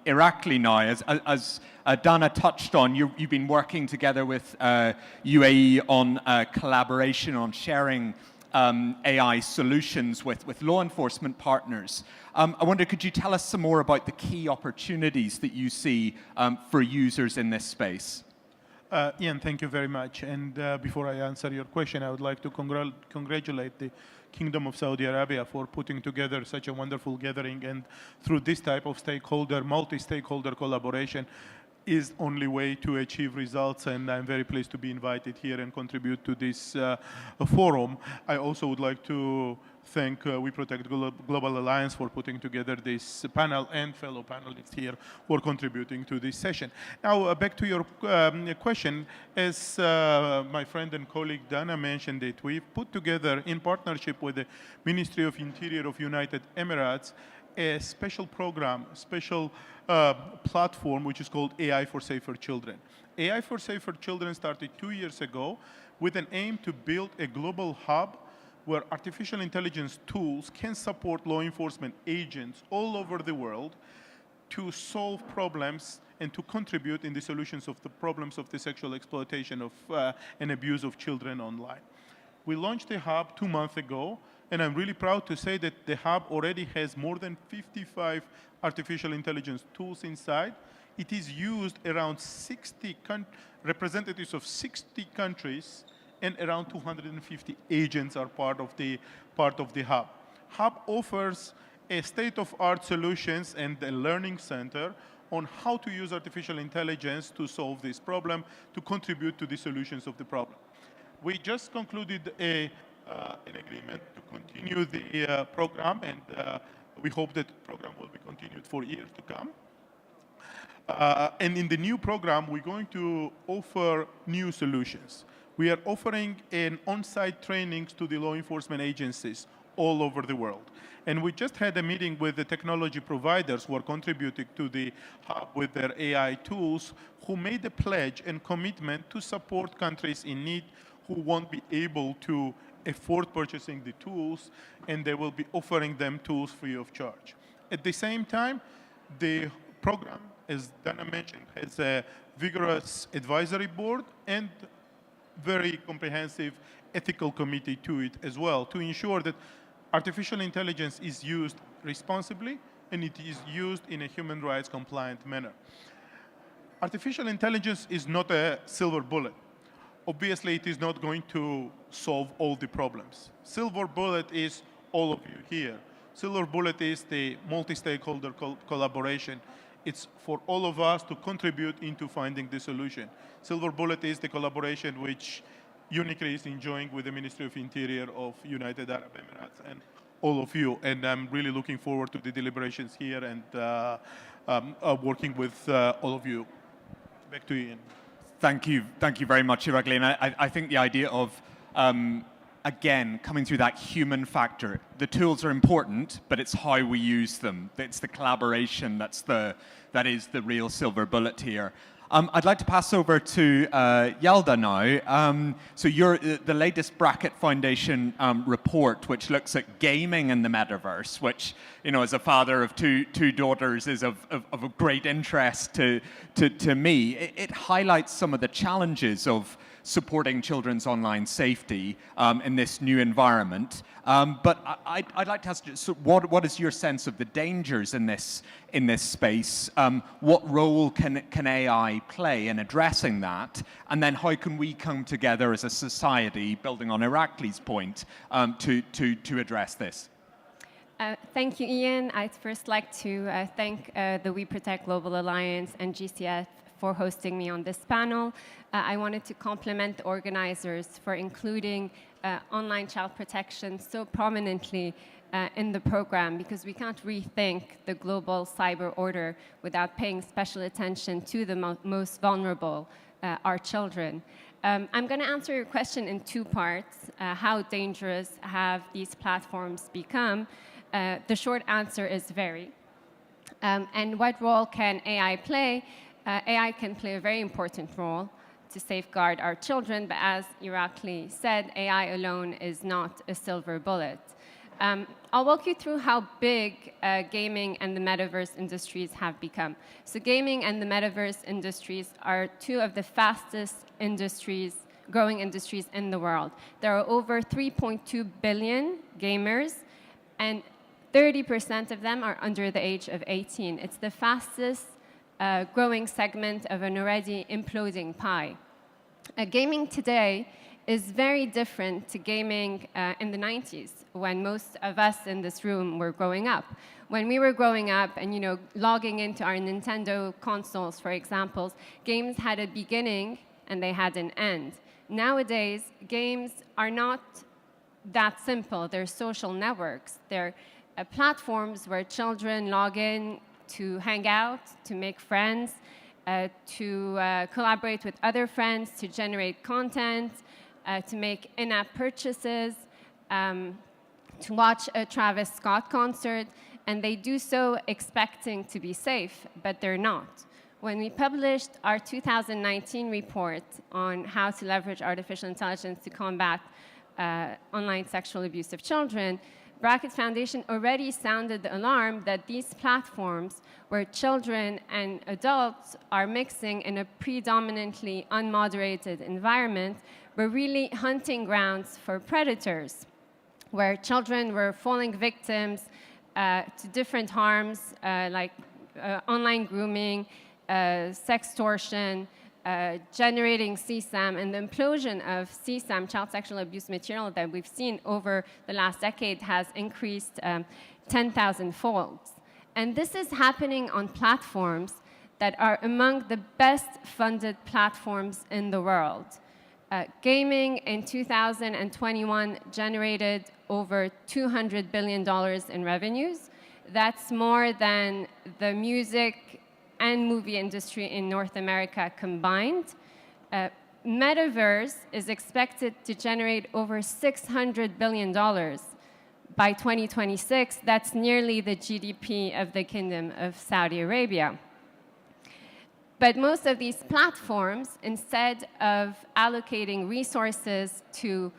Irakli now. As Dana touched on, you've been working together with UAE on collaboration on sharing AI solutions with law enforcement partners. I wonder, could you tell us some more about the key opportunities that you see for users in this space? Ian, thank you very much. And before I answer your question, I would like to congratulate the Kingdom of Saudi Arabia for putting together such a wonderful gathering. And through this type of multi-stakeholder collaboration is only way to achieve results. And I'm very pleased to be invited here and contribute to this forum. I also would like to thank We Protect Global Alliance for putting together this panel and fellow panelists here for contributing to this session. Now, back to your question. As my friend and colleague Dana mentioned it, we've put together, in partnership with the Ministry of Interior of United Emirates, a special program, special platform, which is called AI for Safer Children. AI for Safer Children started 2 years ago with an aim to build a global hub where artificial intelligence tools can support law enforcement agents all over the world to solve problems and to contribute in the solutions of the problems of the sexual exploitation of and abuse of children online. We launched the hub 2 months ago, and I'm really proud to say that the hub already has more than 55 artificial intelligence tools inside. it is used around 60 representatives of 60 countries, and around 250 agents are part of the hub. Hub offers a state-of-art solutions and a learning center on how to use artificial intelligence to solve this problem, to contribute to the solutions of the problem. We just concluded an agreement to continue the program, and we hope that the program will be continued for years to come. And in the new program, we're going to offer new solutions. We are offering an on-site trainings to the law enforcement agencies all over the world. And we just had a meeting with the technology providers who are contributing to the hub with their AI tools, who made a pledge and commitment to support countries in need who won't be able to afford purchasing the tools, and they will be offering them tools free of charge. At the same time, the program, as Dana mentioned, has a vigorous advisory board and very comprehensive ethical committee to it as well, to ensure that artificial intelligence is used responsibly and it is used in a human rights compliant manner. Artificial intelligence is not a silver bullet. Obviously, it is not going to solve all the problems. Silver bullet is all of you here. Silver bullet is the multi-stakeholder collaboration. It's for all of us to contribute into finding the solution. Silver bullet is the collaboration which UNICRE is enjoying with the Ministry of Interior of United Arab Emirates and all of you. And I'm really looking forward to the deliberations here and working with all of you. Back to Ian. Thank you very much, Irakli. And I think the idea of, again, coming through that human factor. The tools are important, but it's how we use them. It's the collaboration that is the real silver bullet here. I'd like to pass over to Yalda now. So you're the latest Bracket Foundation report, which looks at gaming in the metaverse, which, you know, as a father of two daughters, is of a great interest to me. It highlights some of the challenges of supporting children's online safety in this new environment. But I'd like to ask you, so what is your sense of the dangers in this space? What role can AI play in addressing that? And then how can we come together as a society, building on Irakli's point, to address this? Thank you, Ian. I'd first like to thank the We Protect Global Alliance and GCF for hosting me on this panel. I wanted to compliment the organizers for including online child protection so prominently in the program, because we can't rethink the global cyber order without paying special attention to the most vulnerable, our children. I'm going to answer your question in two parts. How dangerous have these platforms become? The short answer is very. And what role can AI play? AI can play a very important role to safeguard our children, but as Irakli said, AI alone is not a silver bullet. I'll walk you through how big gaming and the metaverse industries have become. So gaming and the metaverse industries are two of the fastest growing industries in the world. There are over 3.2 billion gamers, and 30% of them are under the age of 18. It's the fastest growing segment of an already imploding pie. Gaming today is very different to gaming in the 90s, when most of us in this room were growing up. When we were growing up and, you know, logging into our Nintendo consoles, for example, games had a beginning and they had an end. Nowadays, games are not that simple. They're social networks. They're platforms where children log in to hang out, to make friends, to collaborate with other friends, to generate content, to make in-app purchases, to watch a Travis Scott concert, and they do so expecting to be safe, but they're not. When we published our 2019 report on how to leverage artificial intelligence to combat online sexual abuse of children, Bracket Foundation already sounded the alarm that these platforms, where children and adults are mixing in a predominantly unmoderated environment, were really hunting grounds for predators, where children were falling victims to different harms like online grooming, sextortion, generating CSAM, and the implosion of CSAM, child sexual abuse material, that we've seen over the last decade has increased 10,000-fold. And this is happening on platforms that are among the best funded platforms in the world. Gaming in 2021 generated over $200 billion in revenues. That's more than the music and movie industry in North America combined. Metaverse is expected to generate over $600 billion by 2026. That's nearly the GDP of the Kingdom of Saudi Arabia. But most of these platforms, instead of allocating resources to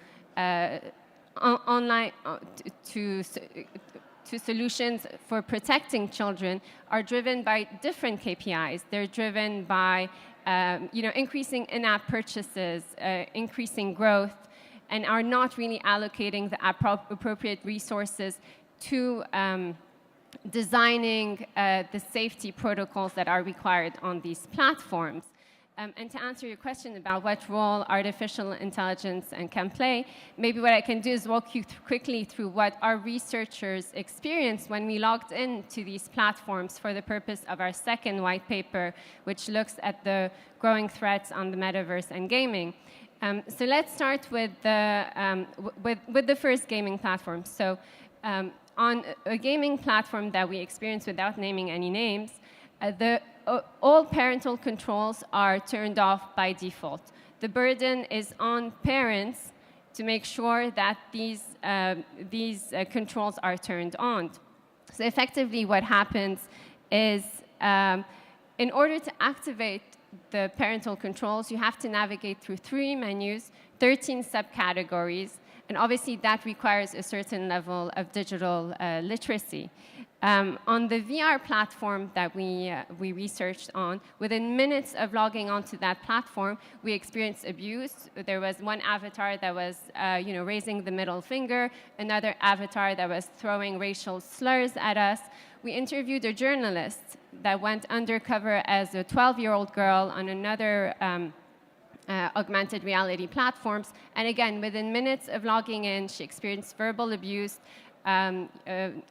to solutions for protecting children, are driven by different KPIs. They're driven by increasing in-app purchases, increasing growth, and are not really allocating the appropriate resources to designing the safety protocols that are required on these platforms. And to answer your question about what role artificial intelligence can play, maybe what I can do is walk you quickly through what our researchers experienced when we logged into these platforms for the purpose of our second white paper, which looks at the growing threats on the metaverse and gaming. So let's start with the first gaming platform. So on a gaming platform that we experienced without naming any names, all parental controls are turned off by default. The burden is on parents to make sure that these controls are turned on. So effectively what happens is in order to activate the parental controls, you have to navigate through 3 menus, 13 subcategories, and obviously that requires a certain level of digital literacy. On the VR platform that we researched on, within minutes of logging onto that platform, we experienced abuse. There was one avatar that was raising the middle finger, another avatar that was throwing racial slurs at us. We interviewed a journalist that went undercover as a 12-year-old girl on another augmented reality platforms. And again, within minutes of logging in, she experienced verbal abuse,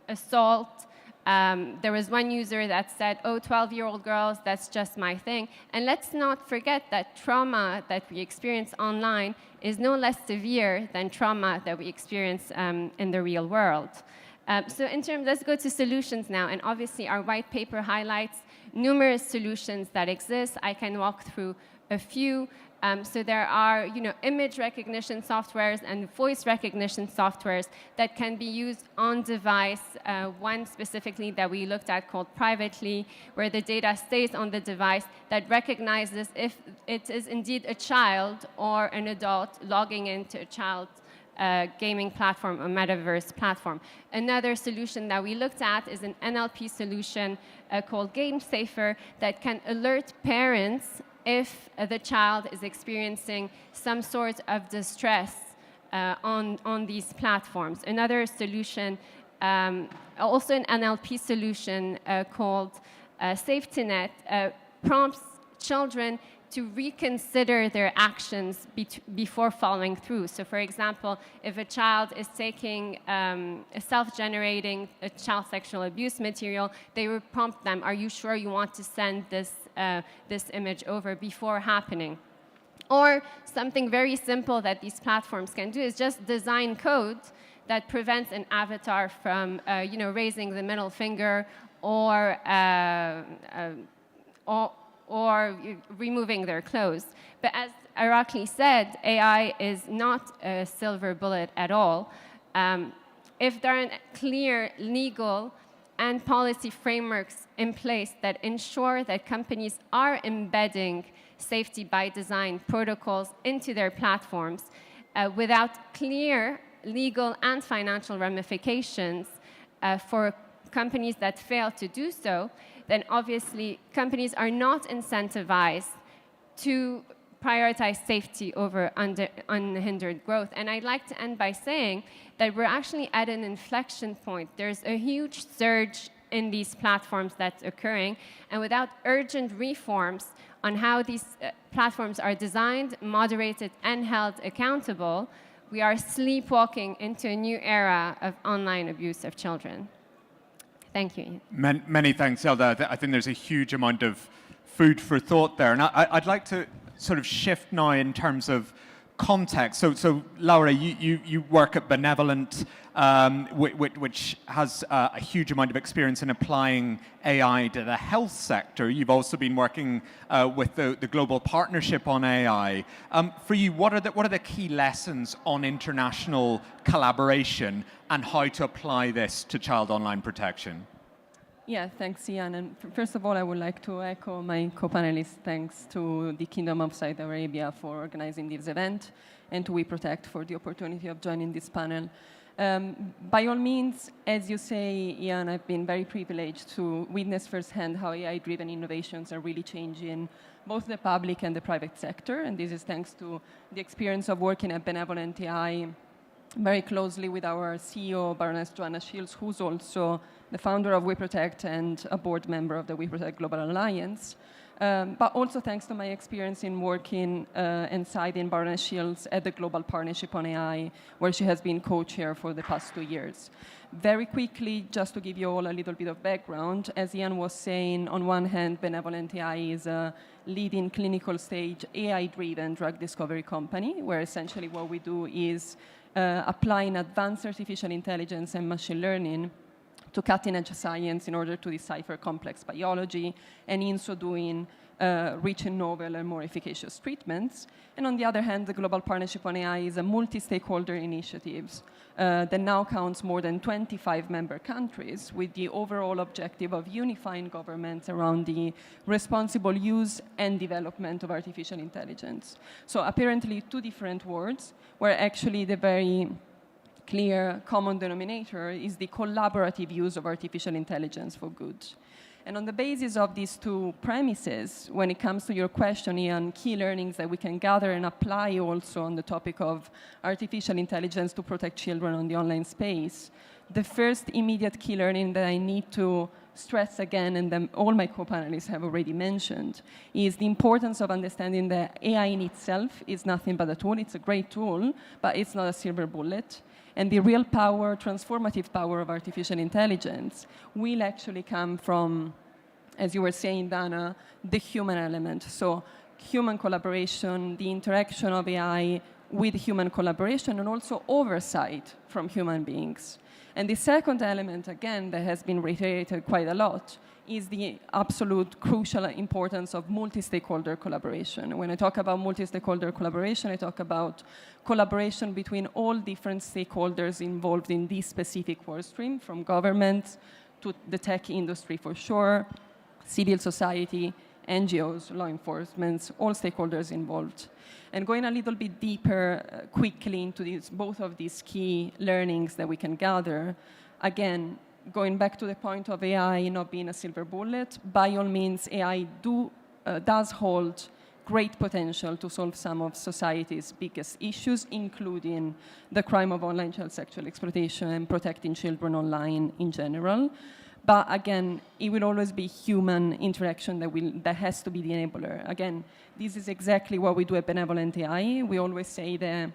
assault. There was one user that said, "Oh, 12-year-old girls, that's just my thing." And let's not forget that trauma that we experience online is no less severe than trauma that we experience in the real world. So let's go to solutions now. And obviously, our white paper highlights numerous solutions that exist. I can walk through a few. So there are, image recognition softwares and voice recognition softwares that can be used on device. One specifically that we looked at called Privately, where the data stays on the device that recognizes if it is indeed a child or an adult logging into a child's gaming platform or metaverse platform. Another solution that we looked at is an NLP solution called Game Safer that can alert parents if the child is experiencing some sort of distress on these platforms. Another solution, also an NLP solution called Safety Net, prompts children to reconsider their actions before following through. So for example, if a child is taking self-generating child sexual abuse material, they will prompt them, "Are you sure you want to send this image over?" before happening. Or something very simple that these platforms can do is just design code that prevents an avatar from raising the middle finger or removing their clothes. But as Irakli said, AI is not a silver bullet at all. If there are clear legal and policy frameworks in place that ensure that companies are embedding safety by design protocols into their platforms without clear legal and financial ramifications for companies that fail to do so, then obviously companies are not incentivized to prioritize safety over unhindered growth. And I'd like to end by saying that we're actually at an inflection point. There's a huge surge in these platforms that's occurring, and without urgent reforms on how these platforms are designed, moderated, and held accountable, we are sleepwalking into a new era of online abuse of children. Thank you. Many thanks, Zelda. I think there's a huge amount of food for thought there. And I'd like to sort of shift now in terms of context. So Laura, you work at Benevolent, which has a huge amount of experience in applying AI to the health sector. You've also been working with the Global Partnership on AI. For you, what are the key lessons on international collaboration and how to apply this to child online protection? Yeah, thanks, Ian. And first of all, I would like to echo my co-panelists' thanks to the Kingdom of Saudi Arabia for organizing this event and to We Protect for the opportunity of joining this panel. By all means, as you say, Ian, I've been very privileged to witness firsthand how AI-driven innovations are really changing both the public and the private sector. And this is thanks to the experience of working at Benevolent AI very closely with our CEO, Baroness Joanna Shields, who's also the founder of We Protect and a board member of the We Protect Global Alliance. But also thanks to my experience in working inside in Baroness Shields at the Global Partnership on AI, where she has been co-chair for the past 2 years. Very quickly, just to give you all a little bit of background, as Ian was saying, on one hand, Benevolent AI is a leading clinical stage AI-driven drug discovery company, where essentially what we do is applying advanced artificial intelligence and machine learning to cutting-edge science in order to decipher complex biology, and in so doing, reach novel and more efficacious treatments. And on the other hand, the Global Partnership on AI is a multi-stakeholder initiative that now counts more than 25 member countries with the overall objective of unifying governments around the responsible use and development of artificial intelligence. So apparently 2 different words, where actually the very clear common denominator is the collaborative use of artificial intelligence for good. And on the basis of these 2 premises, when it comes to your question, Ian, key learnings that we can gather and apply also on the topic of artificial intelligence to protect children on the online space, the first immediate key learning that I need to stress again, and then all my co-panelists have already mentioned, is the importance of understanding that AI in itself is nothing but a tool. It's a great tool, but it's not a silver bullet. And the real power, transformative power of artificial intelligence will actually come from, as you were saying, Dana, the human element. So human collaboration, the interaction of AI with human collaboration, and also oversight from human beings. And the second element, again, that has been reiterated quite a lot, is the absolute crucial importance of multi-stakeholder collaboration. When I talk about multi-stakeholder collaboration, I talk about collaboration between all different stakeholders involved in this specific work stream, from government to the tech industry for sure, civil society, NGOs, law enforcement, all stakeholders involved. And going a little bit deeper quickly into both of these key learnings that we can gather, again, going back to the point of AI not being a silver bullet, by all means, AI does hold great potential to solve some of society's biggest issues, including the crime of online child sexual exploitation and protecting children online in general. But again, it will always be human interaction that has to be the enabler. Again, this is exactly what we do at Benevolent AI. We always say that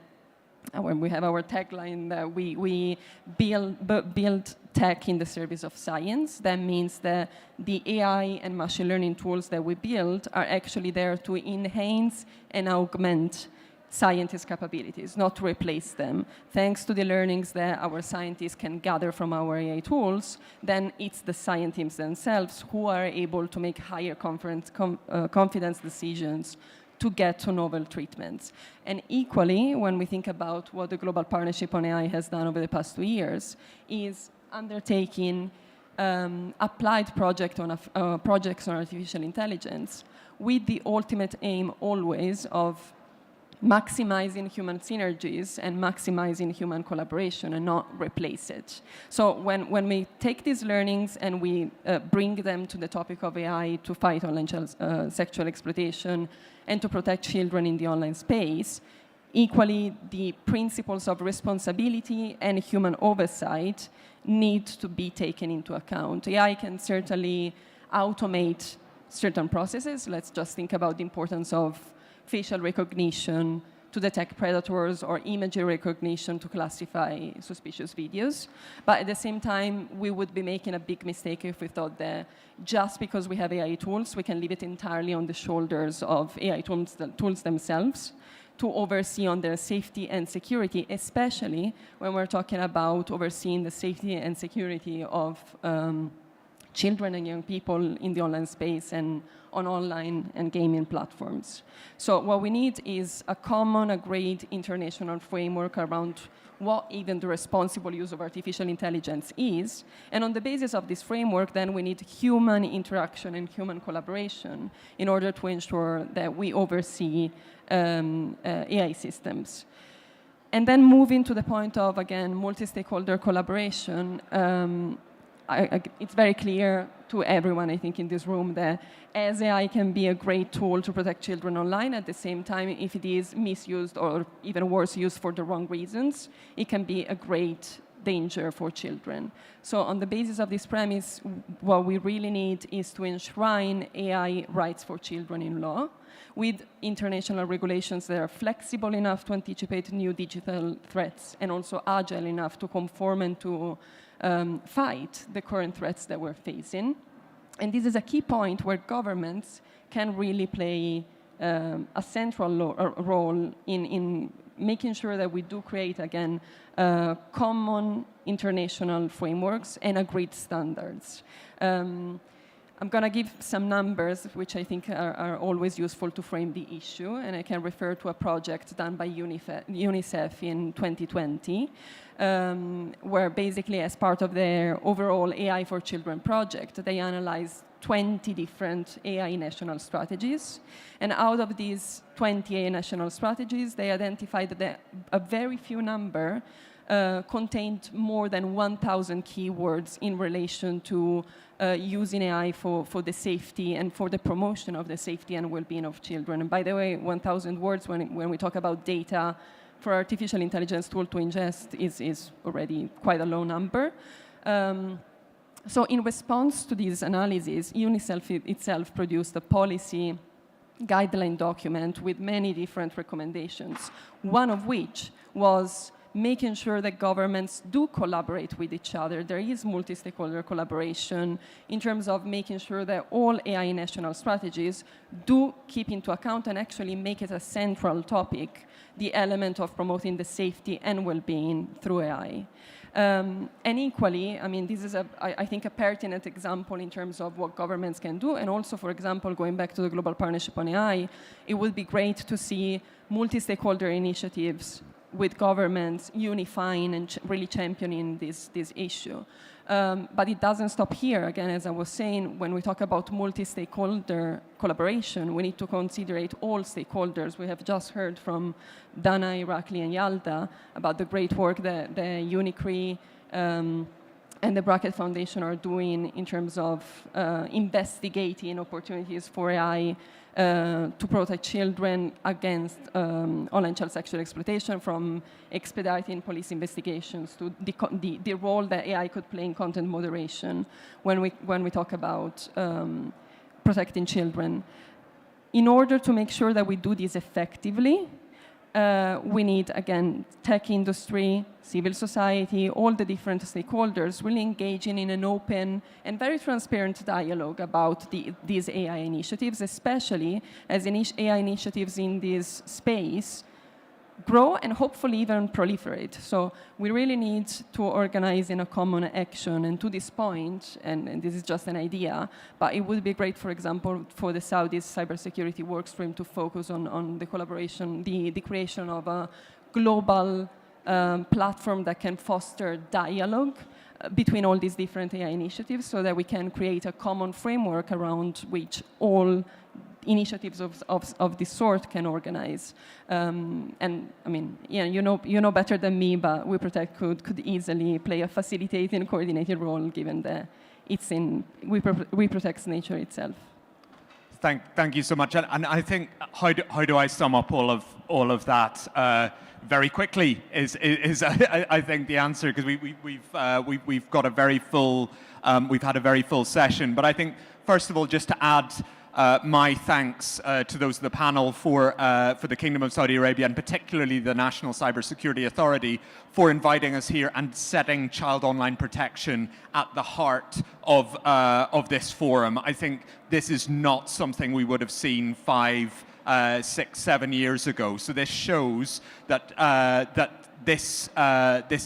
when we have our tagline that we build tech in the service of science. That means that the AI and machine learning tools that we build are actually there to enhance and augment scientists' capabilities, not to replace them. Thanks to the learnings that our scientists can gather from our AI tools, then it's the scientists themselves who are able to make higher confidence decisions to get to novel treatments. And equally, when we think about what the Global Partnership on AI has done over the past 2 years, is undertaking applied projects on artificial intelligence with the ultimate aim always of maximizing human synergies and maximizing human collaboration and not replace it. So when we take these learnings and we bring them to the topic of AI to fight online child sexual exploitation and to protect children in the online space, equally, the principles of responsibility and human oversight need to be taken into account. AI can certainly automate certain processes. Let's just think about the importance of facial recognition to detect predators or imagery recognition to classify suspicious videos. But at the same time, we would be making a big mistake if we thought that just because we have AI tools, we can leave it entirely on the shoulders of AI tools themselves to oversee on their safety and security, especially when we're talking about overseeing the safety and security of children and young people in the online space and on online and gaming platforms. So what we need is a common, agreed international framework around what even the responsible use of artificial intelligence is. And on the basis of this framework, then we need human interaction and human collaboration in order to ensure that we oversee AI systems. And then moving to the point of, again, multi-stakeholder collaboration, it's very clear to everyone, I think, in this room that as AI can be a great tool to protect children online, at the same time, if it is misused or even worse, used for the wrong reasons, it can be a great danger for children. So on the basis of this premise, what we really need is to enshrine AI rights for children in law with international regulations that are flexible enough to anticipate new digital threats and also agile enough to conform and to fight the current threats that we're facing. And this is a key point where governments can really play a central role in making sure that we do create, again, common international frameworks and agreed standards. I'm going to give some numbers, which I think are always useful to frame the issue, and I can refer to a project done by UNICEF in 2020, where basically as part of their overall AI for Children project, they analyzed 20 different AI national strategies. And out of these 20 AI national strategies, they identified that a very few number contained more than 1,000 keywords in relation to using AI for the safety and for the promotion of the safety and well-being of children. And by the way, 1,000 words when we talk about data for artificial intelligence tool to ingest is already quite a low number. So in response to these analyses, UNICEF itself produced a policy guideline document with many different recommendations, one of which was making sure that governments do collaborate with each other. There is multi-stakeholder collaboration in terms of making sure that all AI national strategies do keep into account and actually make it a central topic, the element of promoting the safety and well-being through AI. And equally, I mean, this is, I think, a pertinent example in terms of what governments can do. And also, for example, going back to the Global Partnership on AI, it would be great to see multi-stakeholder initiatives with governments unifying and really championing this issue. But it doesn't stop here. Again, as I was saying, when we talk about multi-stakeholder collaboration, we need to consider all stakeholders. We have just heard from Dana, Irakli, and Yalda about the great work that the UNICRI and the Bracket Foundation are doing in terms of investigating opportunities for AI to protect children against online child sexual exploitation, from expediting police investigations to the role that AI could play in content moderation when we talk about protecting children. In order to make sure that we do this effectively, we need, again, tech industry, civil society, all the different stakeholders really engaging in an open and very transparent dialogue about these AI initiatives, especially as AI initiatives in this space grow and hopefully even proliferate. So we really need to organize in a common action. And to this point, and this is just an idea, but it would be great, for example, for the Saudi's cybersecurity workstream to focus on the collaboration, the creation of a global platform that can foster dialogue between all these different AI initiatives so that we can create a common framework around which all initiatives of this sort can organize. And I mean, yeah, you know better than me, but We Protect could easily play a facilitating, coordinated role given that it's in We Protect's nature itself. Thank you so much. And I think how do I sum up all of that? Very quickly is I think the answer, because we've got a very full we've had a very full session. But I think first of all, just to add my thanks to those of the panel for the Kingdom of Saudi Arabia, and particularly the National Cybersecurity Authority, for inviting us here and setting child online protection at the heart of this forum. I think this is not something we would have seen 5, 6, 7 years ago. So this shows that this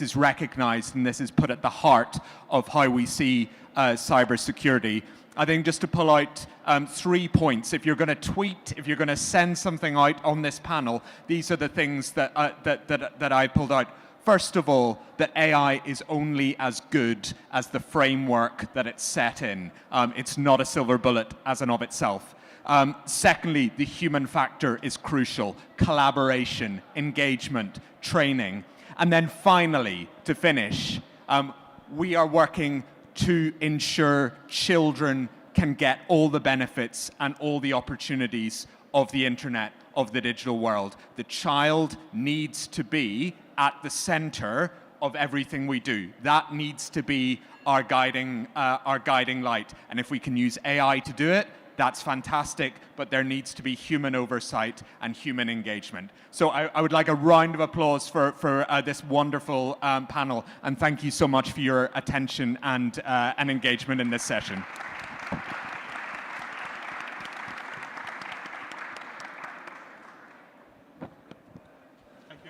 is recognized and this is put at the heart of how we see cybersecurity. I think just to pull out 3 points, if you're going to tweet, if you're going to send something out on this panel, these are the things that I pulled out. First of all, that AI is only as good as the framework that it's set in. It's not a silver bullet as and of itself. Secondly, the human factor is crucial. Collaboration, engagement, training. And then finally, to finish, we are working to ensure children can get all the benefits and all the opportunities of the internet, of the digital world. The child needs to be at the center of everything we do. That needs to be our guiding light. And if we can use AI to do it, that's fantastic, but there needs to be human oversight and human engagement. So I would like a round of applause for this wonderful panel, and thank you so much for your attention and engagement in this session. Thank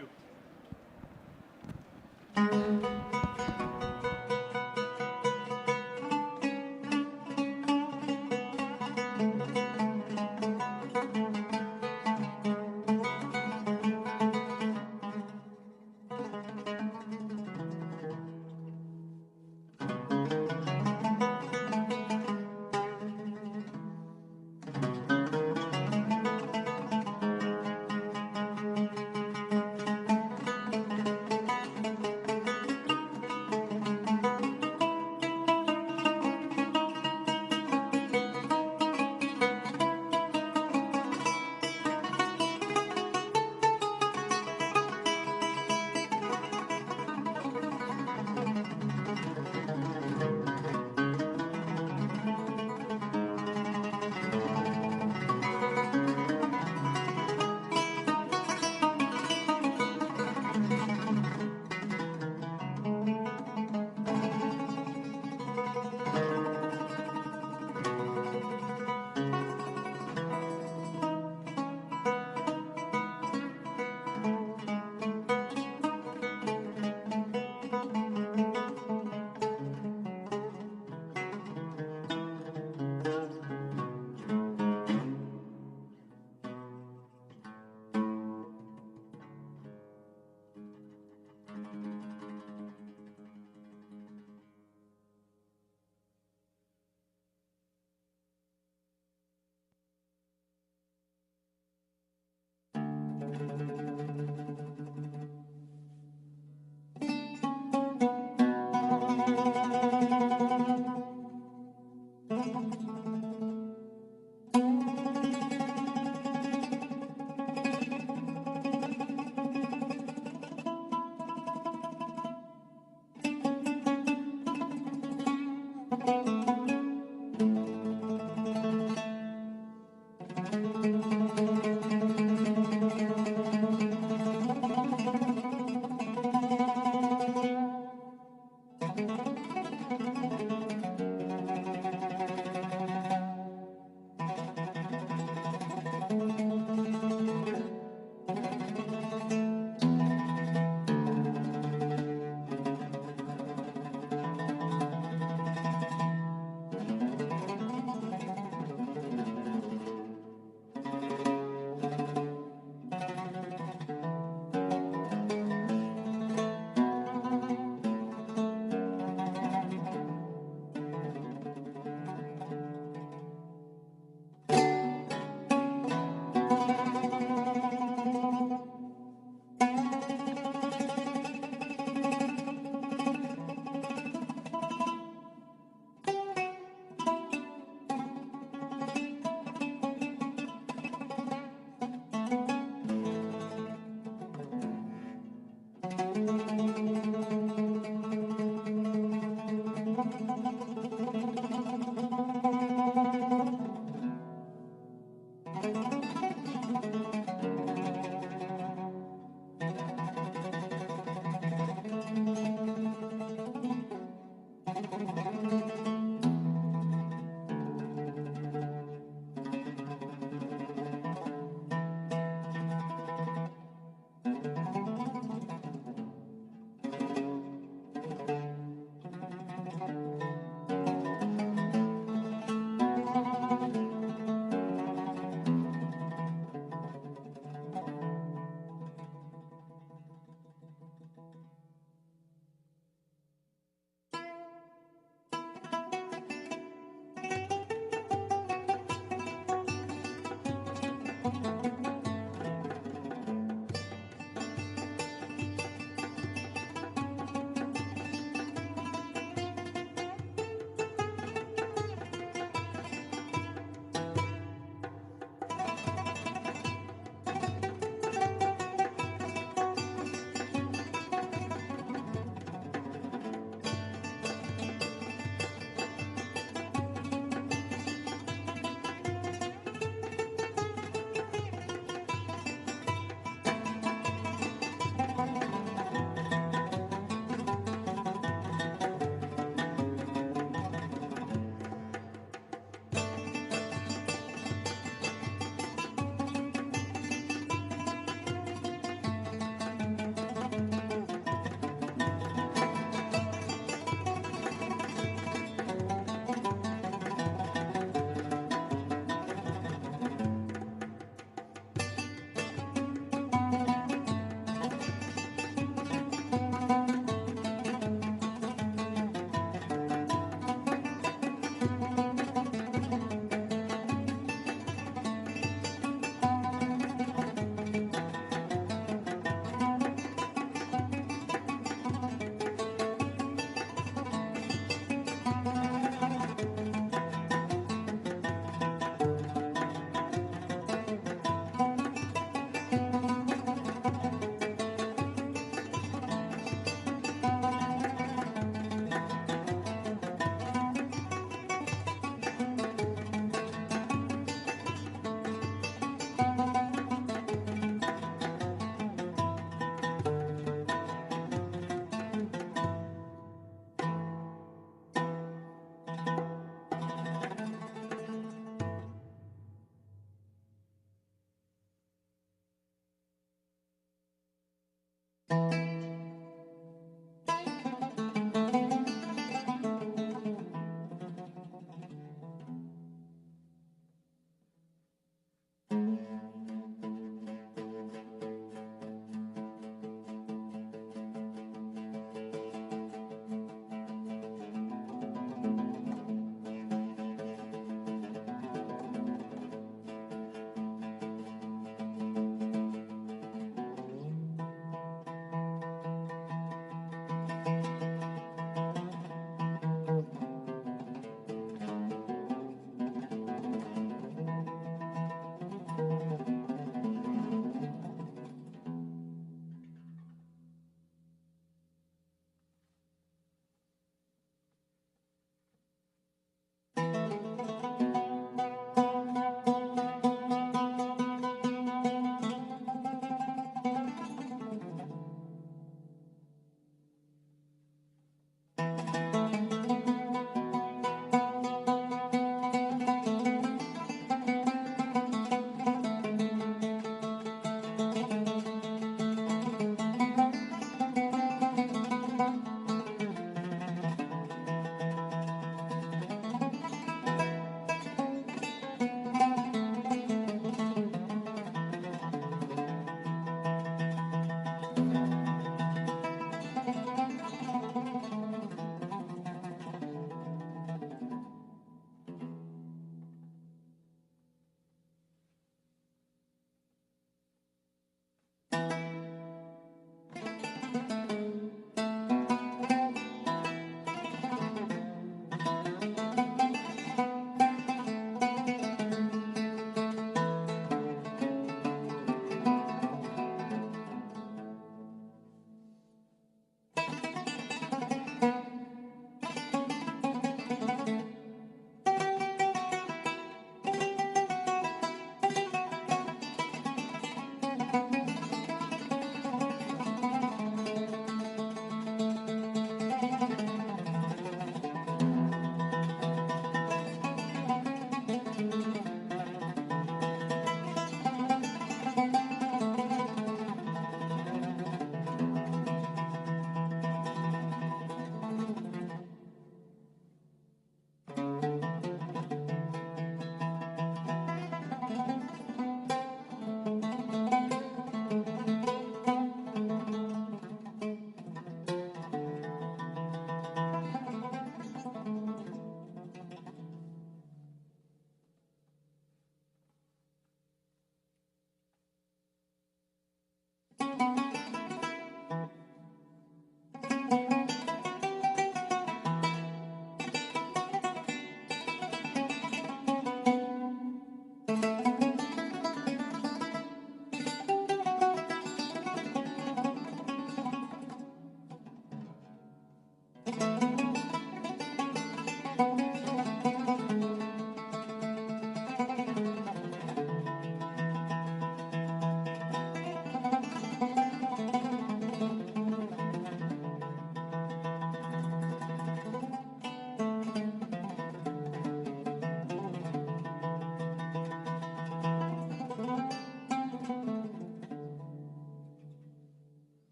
you.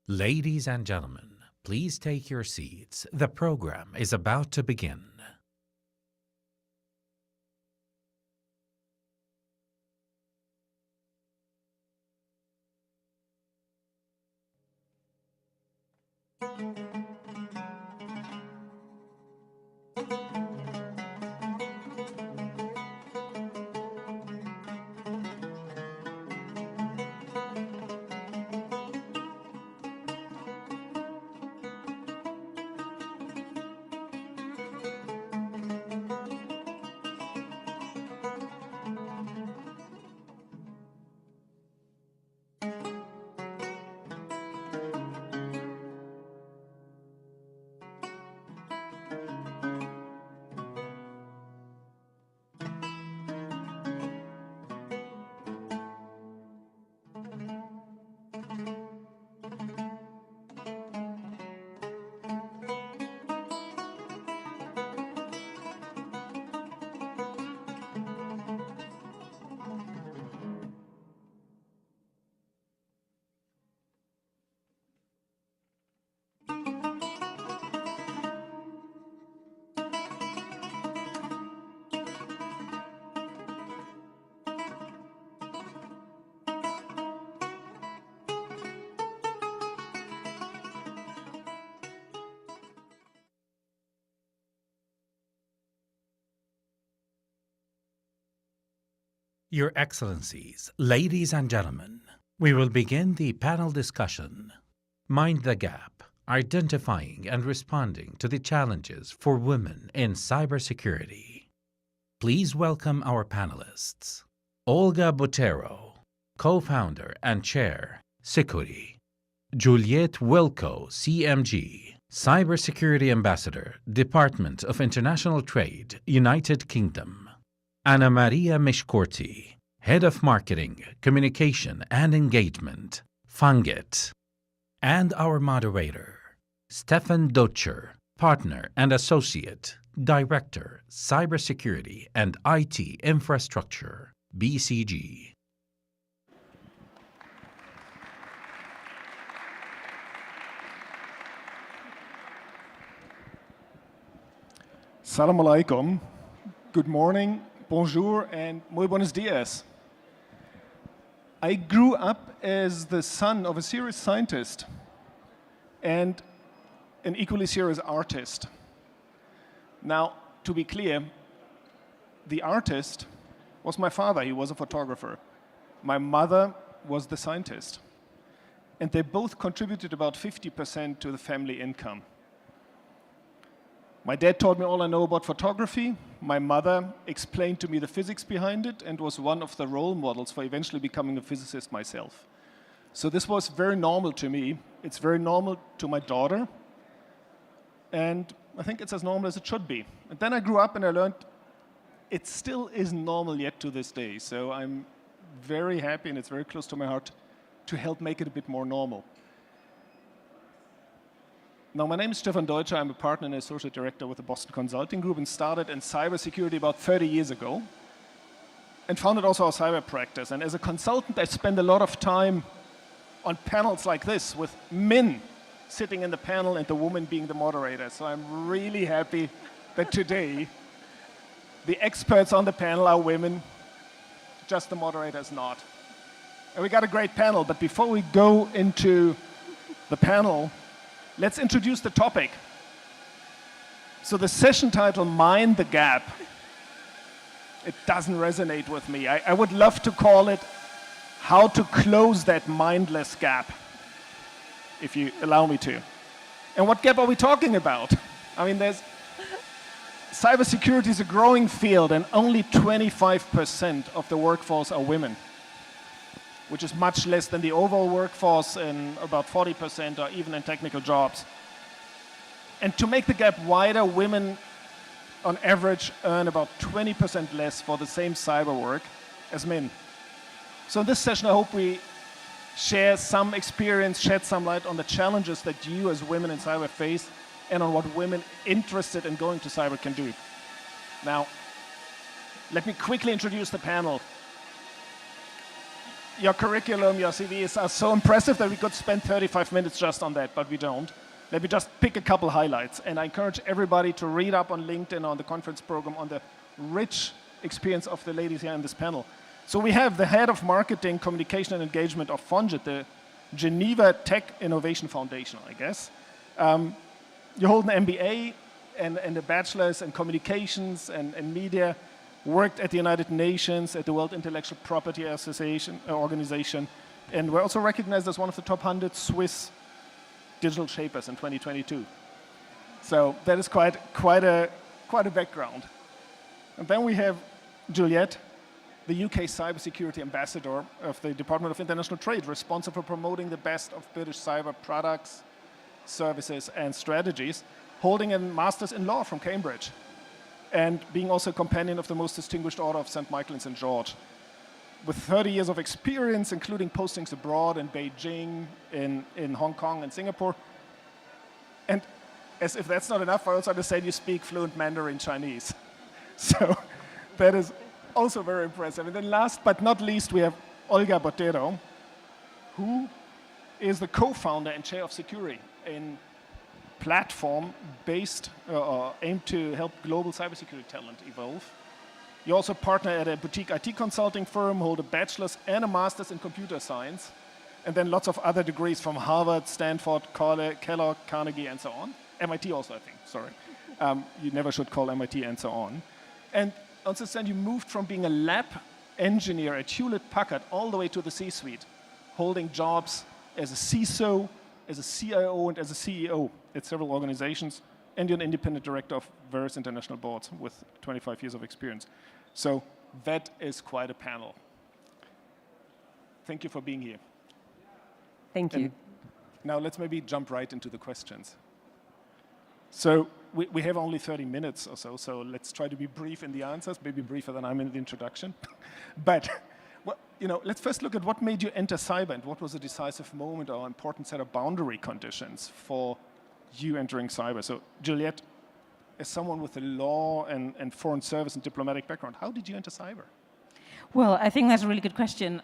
Ladies and gentlemen, please take your seats. The program is about to begin. Your Excellencies, ladies and gentlemen, we will begin the panel discussion. Mind the Gap, identifying and responding to the challenges for women in cybersecurity. Please welcome our panelists. Olga Botero, co-founder and chair, Security. Juliette Wilco, CMG, Cybersecurity Ambassador, Department of International Trade, United Kingdom. Anna Maria Mishkorti, Head of Marketing, Communication and Engagement, Fangit. And our moderator, Stefan Dutcher, Partner and Associate, Director, Cybersecurity and IT Infrastructure, BCG. Salam alaikum. Good morning, bonjour, and muy buenos dias. I grew up as the son of a serious scientist and an equally serious artist. Now, to be clear, the artist was my father. He was a photographer. My mother was the scientist. And they both contributed about 50% to the family income. My dad taught me all I know about photography. My mother explained to me the physics behind it and was one of the role models for eventually becoming a physicist myself. So this was very normal to me. It's very normal to my daughter. And I think it's as normal as it should be. And then I grew up and I learned it still isn't normal yet to this day. So I'm very happy, and it's very close to my heart, to help make it a bit more normal. Now, my name is Stefan Deutscher. I'm a partner and associate director with the Boston Consulting Group and started in cybersecurity about 30 years ago and founded also our cyber practice. And as a consultant, I spend a lot of time on panels like this with men sitting in the panel and the woman being the moderator. So I'm really happy that today the experts on the panel are women, just the moderator is not. And we got a great panel, but before we go into the panel, let's introduce the topic. So the session title, Mind the Gap, it doesn't resonate with me. I would love to call it How to Close That Mindless Gap, if you allow me to. And what gap are we talking about? I mean, cybersecurity is a growing field and only 25% of the workforce are women, which is much less than the overall workforce, and about 40% are even in technical jobs. And to make the gap wider, women on average earn about 20% less for the same cyber work as men. So in this session, I hope we share some experience, shed some light on the challenges that you as women in cyber face and on what women interested in going to cyber can do. Now, let me quickly introduce the panel. Your curriculum, your CVs are so impressive that we could spend 35 minutes just on that, but we don't. Let me just pick a couple highlights. And I encourage everybody to read up on LinkedIn, on the conference program, on the rich experience of the ladies here in this panel. So we have the head of marketing, communication, and engagement of FONGIT, the Geneva Tech Innovation Foundation, I guess. You hold an MBA and a bachelor's in communications and media, worked at the United Nations, at the World Intellectual Property Association organization, and we're also recognized as one of the top 100 Swiss digital shapers in 2022. So that is quite a background. And then we have Juliette, the UK Cybersecurity Ambassador of the Department of International Trade, responsible for promoting the best of British cyber products, services, and strategies, holding a master's in law from Cambridge, and being also a companion of the most distinguished order of St. Michael and St. George. With 30 years of experience, including postings abroad in Beijing, in Hong Kong, and Singapore. And as if that's not enough, I also understand you speak fluent Mandarin Chinese. So that is also very impressive. And then last but not least, we have Olga Botero, who is the co-founder and chair of Security, a platform based aimed to help global cybersecurity talent evolve. You also partner at a boutique IT consulting firm, hold a bachelor's and a master's in computer science, and then lots of other degrees from Harvard, Stanford, Kellogg, Carnegie, and so on. MIT also, I think, sorry. You never should call MIT and so on. And on this end, you moved from being a lab engineer at Hewlett-Packard all the way to the C-suite, holding jobs as a CISO, as a CIO, and as a CEO at several organizations, and you're an independent director of various international boards with 25 years of experience. So that is quite a panel. Thank you for being here. Thank you. Now let's maybe jump right into the questions. So we have only 30 minutes or so let's try to be brief in the answers, maybe briefer than I'm in the introduction. But well, let's first look at what made you enter cyber and what was a decisive moment or important set of boundary conditions for you entering cyber. So Juliette, as someone with a law and foreign service and diplomatic background, how did you enter cyber? Well, I think that's a really good question.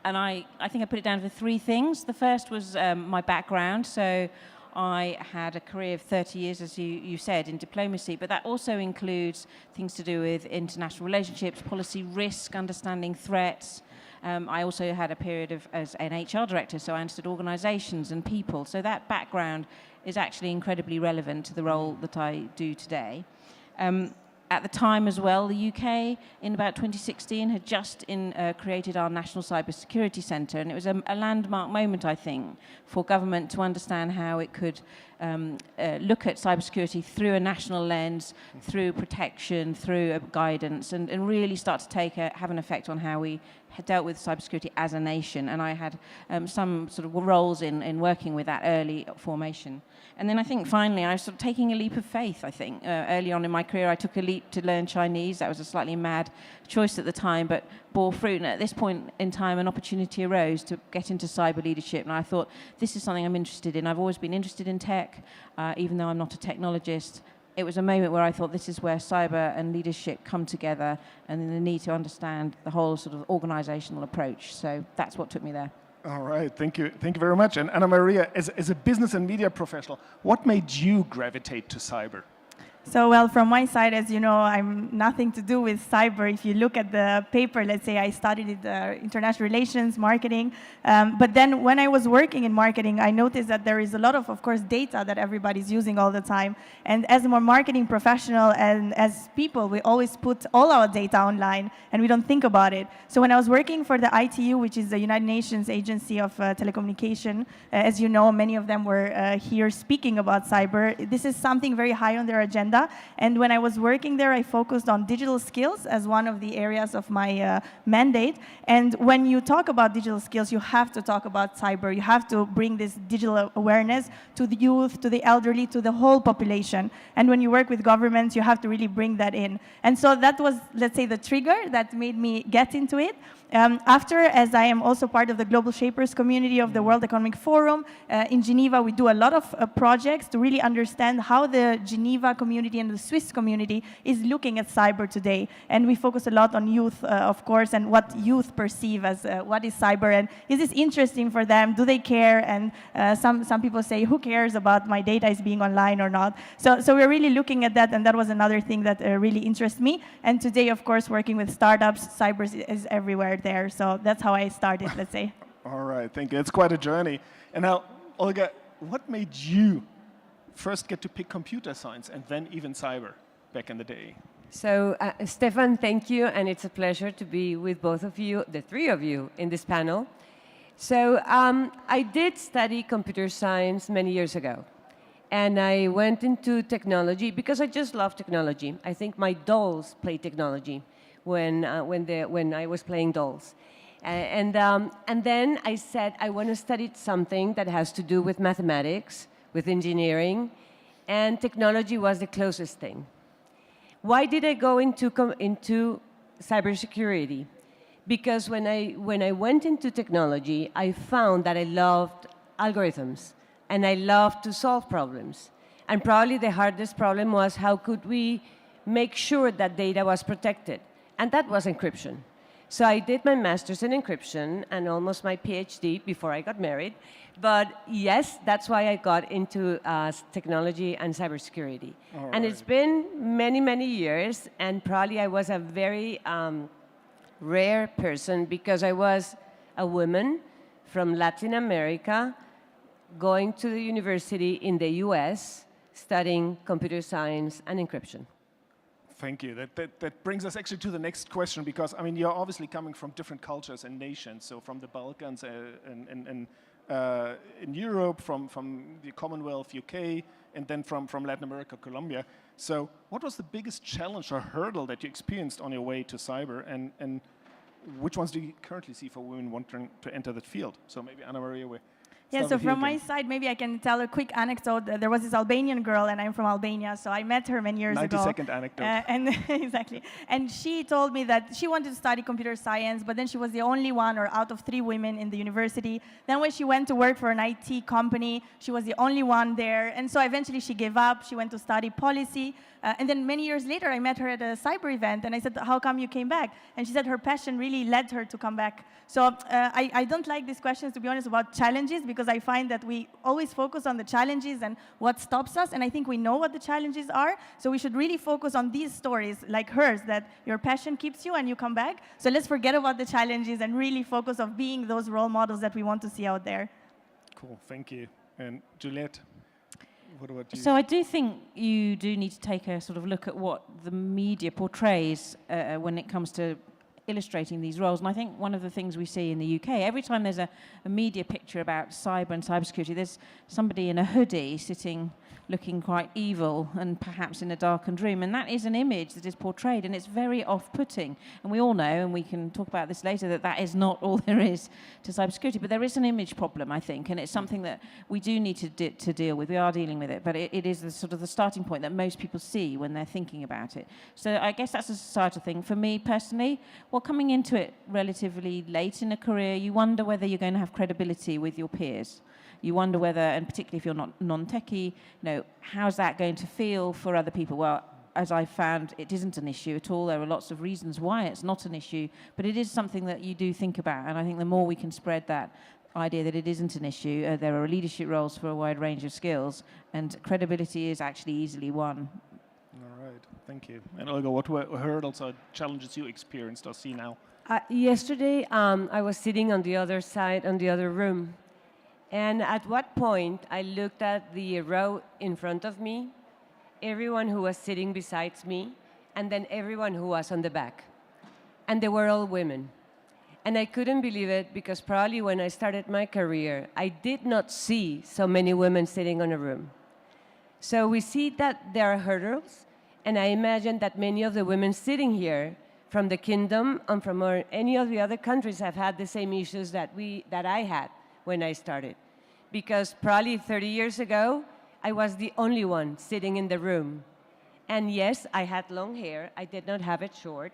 And I think I put it down to 3 things. The first was my background. So I had a career of 30 years, as you said, in diplomacy, but that also includes things to do with international relationships, policy risk, understanding threats. I also had a period as an HR director, so I understood organizations and people. So that background is actually incredibly relevant to the role that I do today. At the time as well, the UK, in about 2016, had just created our National Cybersecurity Centre, and it was a landmark moment, I think, for government to understand how it could look at cybersecurity through a national lens, through protection, through guidance, and really start to have an effect on how we had dealt with cybersecurity as a nation. And I had some sort of roles in working with that early formation. And then I think finally I was sort of taking a leap of faith, I think. Early on in my career I took a leap to learn Chinese. That was a slightly mad choice at the time, but bore fruit. And at this point in time an opportunity arose to get into cyber leadership. And I thought, this is something I'm interested in. I've always been interested in tech, even though I'm not a technologist. It was a moment where I thought this is where cyber and leadership come together, and then the need to understand the whole sort of organizational approach. So that's what took me there. All right, thank you very much. And Anna Maria, as a business and media professional, what made you gravitate to cyber? So, well, from my side, as you know, I'm nothing to do with cyber. If you look at the paper, let's say I studied international relations, marketing. But then when I was working in marketing, I noticed that there is a lot of course, data that everybody's using all the time. And as a more marketing professional and as people, we always put all our data online and we don't think about it. So when I was working for the ITU, which is the United Nations Agency of Telecommunication, as you know, many of them were here speaking about cyber. This is something very high on their agenda. And when I was working there, I focused on digital skills as one of the areas of my mandate. And when you talk about digital skills, you have to talk about cyber. You have to bring this digital awareness to the youth, to the elderly, to the whole population. And when you work with governments, you have to really bring that in. And so that was, let's say, the trigger that made me get into it. After, as I am also part of the Global Shapers community of the World Economic Forum, in Geneva, we do a lot of projects to really understand how the Geneva community and the Swiss community is looking at cyber today. And we focus a lot on youth, of course, and what youth perceive as what is cyber, and is this interesting for them? Do they care? And some people say, who cares about my data is being online or not? So we're really looking at that, and that was another thing that really interests me. And today, of course, working with startups, cyber is everywhere there. So that's how I started, let's say. All right, thank you. It's quite a journey. And now, Olga, what made you first get to pick computer science and then even cyber back in the day? So, Stefan, thank you. And it's a pleasure to be with both of you, the 3 of you, in this panel. So I did study computer science many years ago. And I went into technology because I just love technology. I think my dolls play technology when I was playing dolls. And then I said, I want to study something that has to do with mathematics, with engineering, and technology was the closest thing. Why did I go into cybersecurity? Because when I went into technology, I found that I loved algorithms, and I loved to solve problems. And probably the hardest problem was how could we make sure that data was protected? And that was encryption. So I did my master's in encryption and almost my PhD before I got married. But yes, that's why I got into technology and cybersecurity. All and right. it's been many, many years, and probably I was a very rare person because I was a woman from Latin America going to the university in the US studying computer science and encryption. Thank you. That brings us actually to the next question, because I mean, you're obviously coming from different cultures and nations. So from the Balkans in Europe, from the Commonwealth, UK, and then from Latin America, Colombia. So what was the biggest challenge or hurdle that you experienced on your way to cyber, and which ones do you currently see for women wanting to enter that field? So maybe Anna Maria, yeah, so from my side, maybe I can tell a quick anecdote. There was this Albanian girl, and I'm from Albania, so I met her many years ago. 90-second anecdote. And exactly. And she told me that she wanted to study computer science, but then she was the only one or out of 3 women in the university. Then when she went to work for an IT company, she was the only one there. And so eventually she gave up. She went to study policy. And then many years later, I met her at a cyber event, and I said, how come you came back? And she said her passion really led her to come back. So I don't like these questions, to be honest, about challenges, because I find that we always focus on the challenges and what stops us, and I think we know what the challenges are, so we should really focus on these stories like hers, that your passion keeps you and you come back. So let's forget about the challenges and really focus on being those role models that we want to see out there. Cool, thank you. And Juliette? What about you? So I do think you do need to take a sort of look at what the media portrays when it comes to illustrating these roles. And I think one of the things we see in the UK, every time there's a media picture about cyber and cybersecurity, there's somebody in a hoodie sitting looking quite evil and perhaps in a darkened room. And that is an image that is portrayed, and it's very off-putting. And we all know, and we can talk about this later, that that is not all there is to cybersecurity. But there is an image problem, I think, and it's something that we do need to deal with. We are dealing with it, but it is the sort of the starting point that most people see when they're thinking about it. So I guess that's a societal thing. For me personally, well, coming into it relatively late in a career, you wonder whether you're going to have credibility with your peers. You wonder whether, and particularly if you're not non-techie, how's that going to feel for other people? Well, as I found, it isn't an issue at all. There are lots of reasons why it's not an issue, but it is something that you do think about. And I think the more we can spread that idea that it isn't an issue, there are leadership roles for a wide range of skills, and credibility is actually easily won. All right, thank you. And Olga, what were hurdles or challenges you experienced or see now? Yesterday, I was sitting on the other side, on the other room. And at what point I looked at the row in front of me, everyone who was sitting besides me, and then everyone who was on the back. And they were all women. And I couldn't believe it, because probably when I started my career, I did not see so many women sitting on a room. So we see that there are hurdles, and I imagine that many of the women sitting here from the kingdom and from any of the other countries have had the same issues that I had when I started. Because probably 30 years ago, I was the only one sitting in the room. And yes, I had long hair. I did not have it short.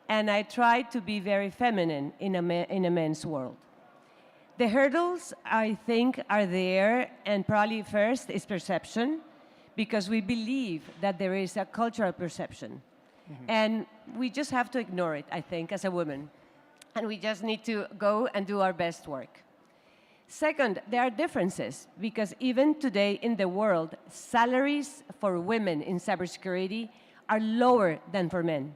And I tried to be very feminine in a men's world. The hurdles, I think, are there, and probably first is perception, because we believe that there is a cultural perception. Mm-hmm. And we just have to ignore it, I think, as a woman. And we just need to go and do our best work. Second, there are differences, because even today in the world, salaries for women in cybersecurity are lower than for men.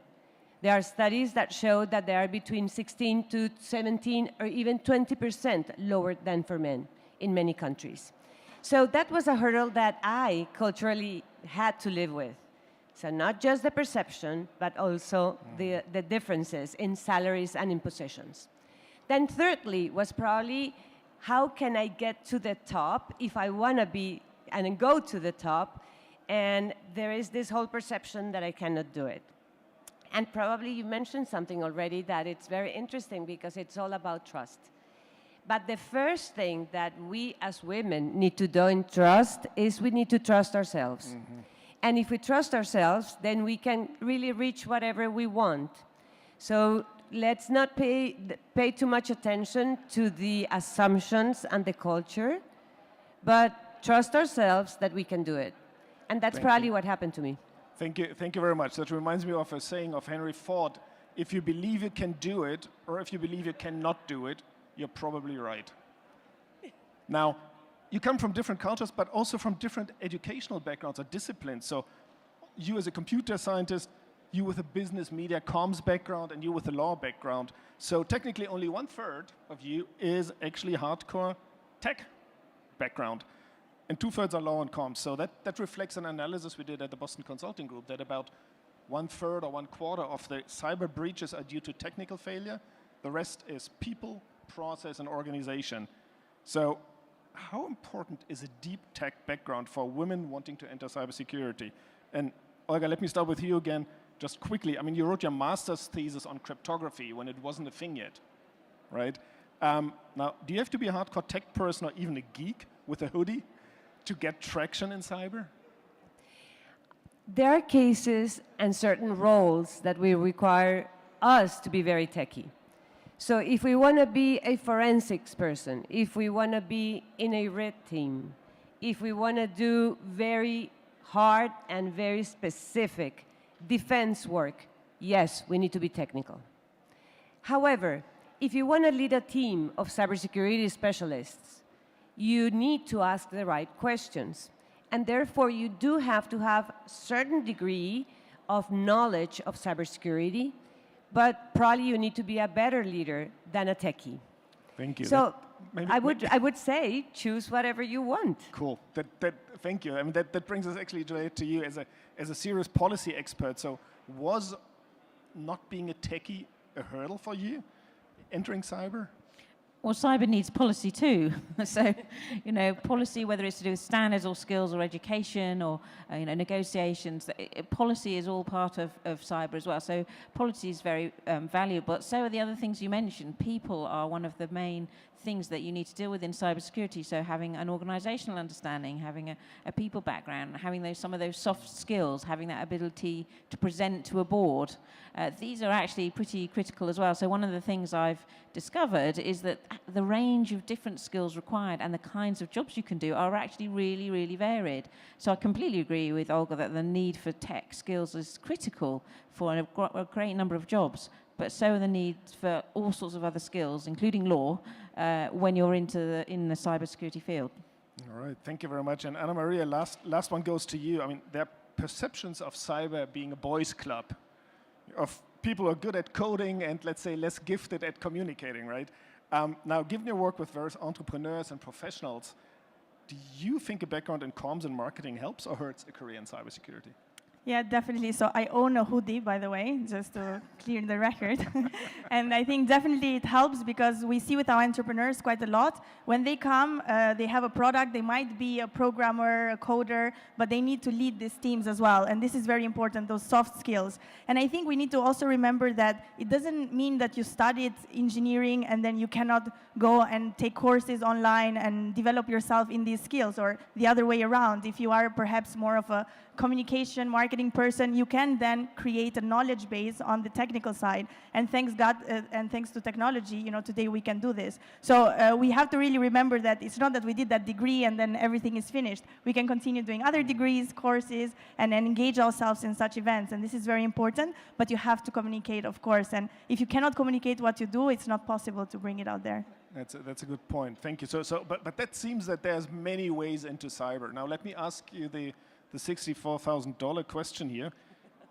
There are studies that show that they are between 16 to 17 or even 20% lower than for men in many countries. So that was a hurdle that I culturally had to live with. So not just the perception, but also the differences in salaries and in positions. Then thirdly was probably, how can I get to the top if I want to be and go to the top? And there is this whole perception that I cannot do it. And probably you mentioned something already that it's very interesting, because it's all about trust. But the first thing that we as women need to do in trust is we need to trust ourselves. Mm-hmm. And if we trust ourselves, then we can really reach whatever we want. So let's not pay too much attention to the assumptions and the culture, but trust ourselves that we can do it. And that's probably what happened to me. Thank you very much. That reminds me of a saying of Henry Ford: if you believe you can do it, or if you believe you cannot do it, you're probably right. Now, you come from different cultures, but also from different educational backgrounds or disciplines. So you as a computer scientist, you with a business, media, comms background, and you with a law background. So technically only 1/3 of you is actually hardcore tech background. And 2/3 are law and comms. So that reflects an analysis we did at the Boston Consulting Group, that about 1/3 or 1/4 of the cyber breaches are due to technical failure. The rest is people, process, and organization. So how important is a deep tech background for women wanting to enter cybersecurity? And Olga, let me start with you again, just quickly. I mean, you wrote your master's thesis on cryptography when it wasn't a thing yet, right? Now, do you have to be a hardcore tech person or even a geek with a hoodie to get traction in cyber? There are cases and certain roles that will require us to be very techy. So if we want to be a forensics person, if we want to be in a red team, if we want to do very hard and very specific defense work, yes, we need to be technical. However, if you want to lead a team of cybersecurity specialists, you need to ask the right questions. And therefore, you do have to have a certain degree of knowledge of cybersecurity, but probably you need to be a better leader than a techie. Thank you. So I would say choose whatever you want. Cool. Thank you. I mean, that brings us actually to you as a serious policy expert. So was not being a techie a hurdle for you entering cyber? Well, cyber needs policy too. So, policy, whether it's to do with standards or skills or education or, negotiations, policy is all part of cyber as well. So policy is very valuable. But so are the other things you mentioned. People are one of the main things that you need to deal with in cybersecurity. So having an organizational understanding, having a people background, having some of those soft skills, having that ability to present to a board, these are actually pretty critical as well. So one of the things I've discovered is that the range of different skills required and the kinds of jobs you can do are actually really, really varied. So I completely agree with Olga that the need for tech skills is critical for a great number of jobs, but so are the needs for all sorts of other skills, including law, when you're in the cybersecurity field. All right, thank you very much. And Anna Maria, last one goes to you. I mean, there are perceptions of cyber being a boys' club, of people who are good at coding and, let's say, less gifted at communicating, right? Now, given your work with various entrepreneurs and professionals, do you think a background in comms and marketing helps or hurts a career in cybersecurity? Yeah, definitely. So I own a hoodie, by the way, just to clear the record. And I think definitely it helps because we see with our entrepreneurs quite a lot. When they come, they have a product, they might be a programmer, a coder, but they need to lead these teams as well. And this is very important, those soft skills. And I think we need to also remember that it doesn't mean that you studied engineering and then you cannot go and take courses online and develop yourself in these skills, or the other way around. If you are perhaps more of a communication, marketing person, you can then create a knowledge base on the technical side. And thanks God, and thanks to technology, today we can do this. So we have to really remember that it's not that we did that degree and then everything is finished. We can continue doing other degrees, courses, and then engage ourselves in such events. And this is very important, but you have to communicate, of course. And if you cannot communicate what you do, it's not possible to bring it out there. That's a good point. Thank you. But that seems that there's many ways into cyber. Now let me ask you the $64,000 question here.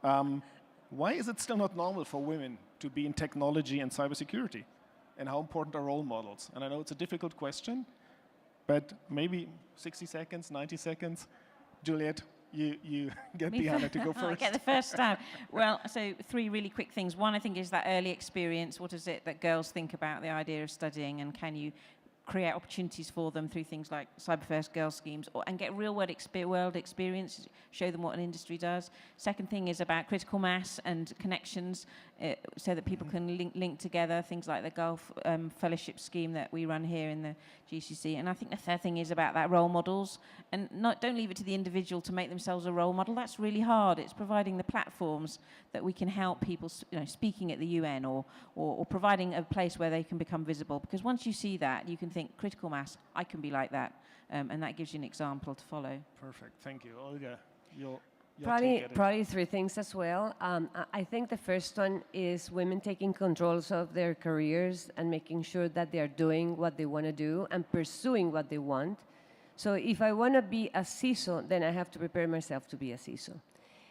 Why is it still not normal for women to be in technology and cybersecurity? And how important are role models? And I know it's a difficult question, but maybe 60 seconds, 90 seconds. Juliet, you get the honor to go first. I get the first stab. Well, so 3 really quick things. One, I think, is that early experience. What is it that girls think about the idea of studying, and can you create opportunities for them through things like Cyber First Girl schemes, and get real-world experience, show them what an industry does. Second thing is about critical mass and connections, so that people can link together, things like the Gulf Fellowship scheme that we run here in the GCC. And I think the third thing is about that role models, and don't leave it to the individual to make themselves a role model. That's really hard. It's providing the platforms that we can help people, speaking at the UN or providing a place where they can become visible. Because once you see that, you can think, critical mass, I can be like that. And that gives you an example to follow. Perfect. Thank you. Olga, your Probably 3 things as well. I think the first one is women taking controls of their careers and making sure that they are doing what they want to do and pursuing what they want. So if I want to be a CISO, then I have to prepare myself to be a CISO.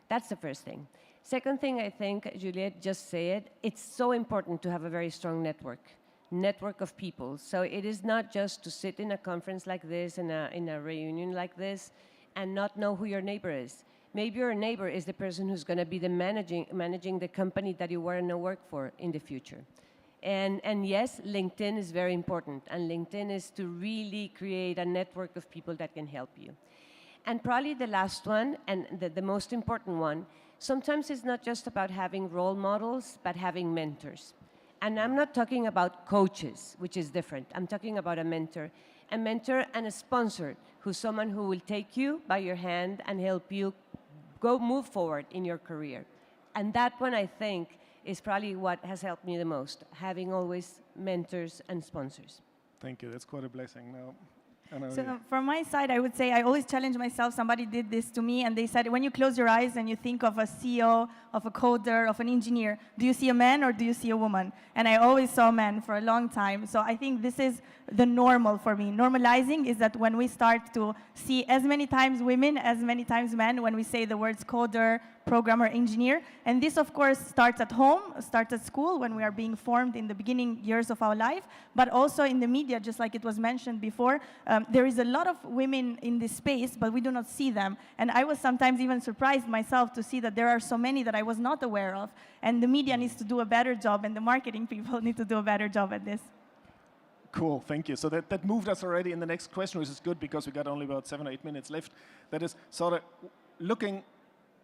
That's the first thing. Second thing, I think, Juliet just said, it's so important to have a very strong network of people. So it is not just to sit in a conference like this, in a reunion like this, and not know who your neighbor is. Maybe your neighbor is the person who's going to be the managing the company that you want to work for in the future. And yes, LinkedIn is very important. And LinkedIn is to really create a network of people that can help you. And probably the last one, and the most important one, sometimes it's not just about having role models, but having mentors. And I'm not talking about coaches, which is different. I'm talking about a mentor and a sponsor, who's someone who will take you by your hand and help you move forward in your career. And that one, I think, is probably what has helped me the most, having always mentors and sponsors. Thank you. That's quite a blessing. Now, so from my side, I would say I always challenge myself. Somebody did this to me, and they said, when you close your eyes and you think of a CEO, of a coder, of an engineer, do you see a man or do you see a woman? And I always saw men for a long time. So I think this is the normal for me. Normalizing is that when we start to see as many times women, as many times men, when we say the words coder, programmer, engineer. And this, of course, starts at home, starts at school when we are being formed in the beginning years of our life, but also in the media, just like it was mentioned before. There is a lot of women in this space, but we do not see them. And I was sometimes even surprised myself to see that there are so many that I was not aware of. And the media needs to do a better job, and the marketing people need to do a better job at this. Cool, thank you. So that moved us already in the next question, which is good because we got only about 7 or 8 minutes left. That is sort of looking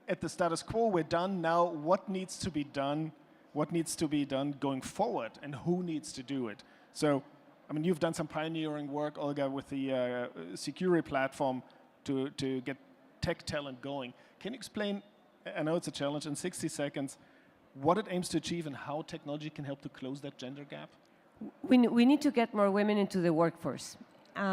at the status quo. We're done now. What needs to be done? What needs to be done going forward, and who needs to do it? So, I mean, you've done some pioneering work, Olga, with the security platform to get tech talent going. Can you explain, I know it's a challenge, in 60 seconds, what it aims to achieve and how technology can help to close that gender gap? We need to get more women into the workforce.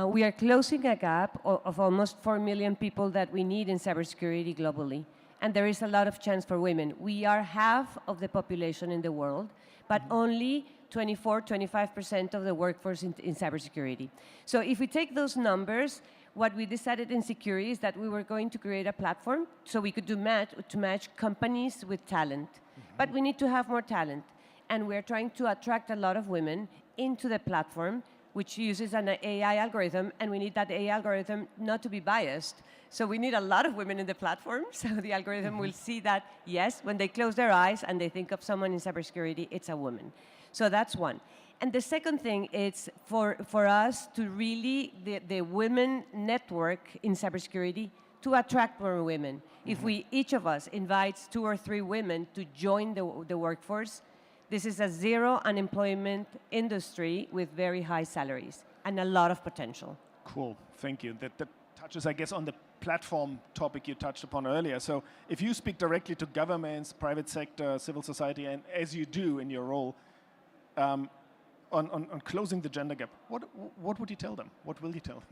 We are closing a gap of almost 4 million people that we need in cybersecurity globally. And there is a lot of chance for women. We are half of the population in the world, but only 24-25% of the workforce in cybersecurity. So if we take those numbers, what we decided in security is that we were going to create a platform so we could do match companies with talent. But we need to have more talent. And we're trying to attract a lot of women into the platform, which uses an AI algorithm, and we need that AI algorithm not to be biased. So we need a lot of women in the platform, so the algorithm will see that, yes, when they close their eyes and they think of someone in cybersecurity, it's a woman. So that's one. And the second thing is for us to really, the women network in cybersecurity, to attract more women. If each of us invites 2 or 3 women to join the workforce, this is a zero unemployment industry with very high salaries and a lot of potential. Cool, thank you. That touches, I guess, on the platform topic you touched upon earlier. So if you speak directly to governments, private sector, civil society, and as you do in your role, on closing the gender gap, what would you tell them? What will you tell them?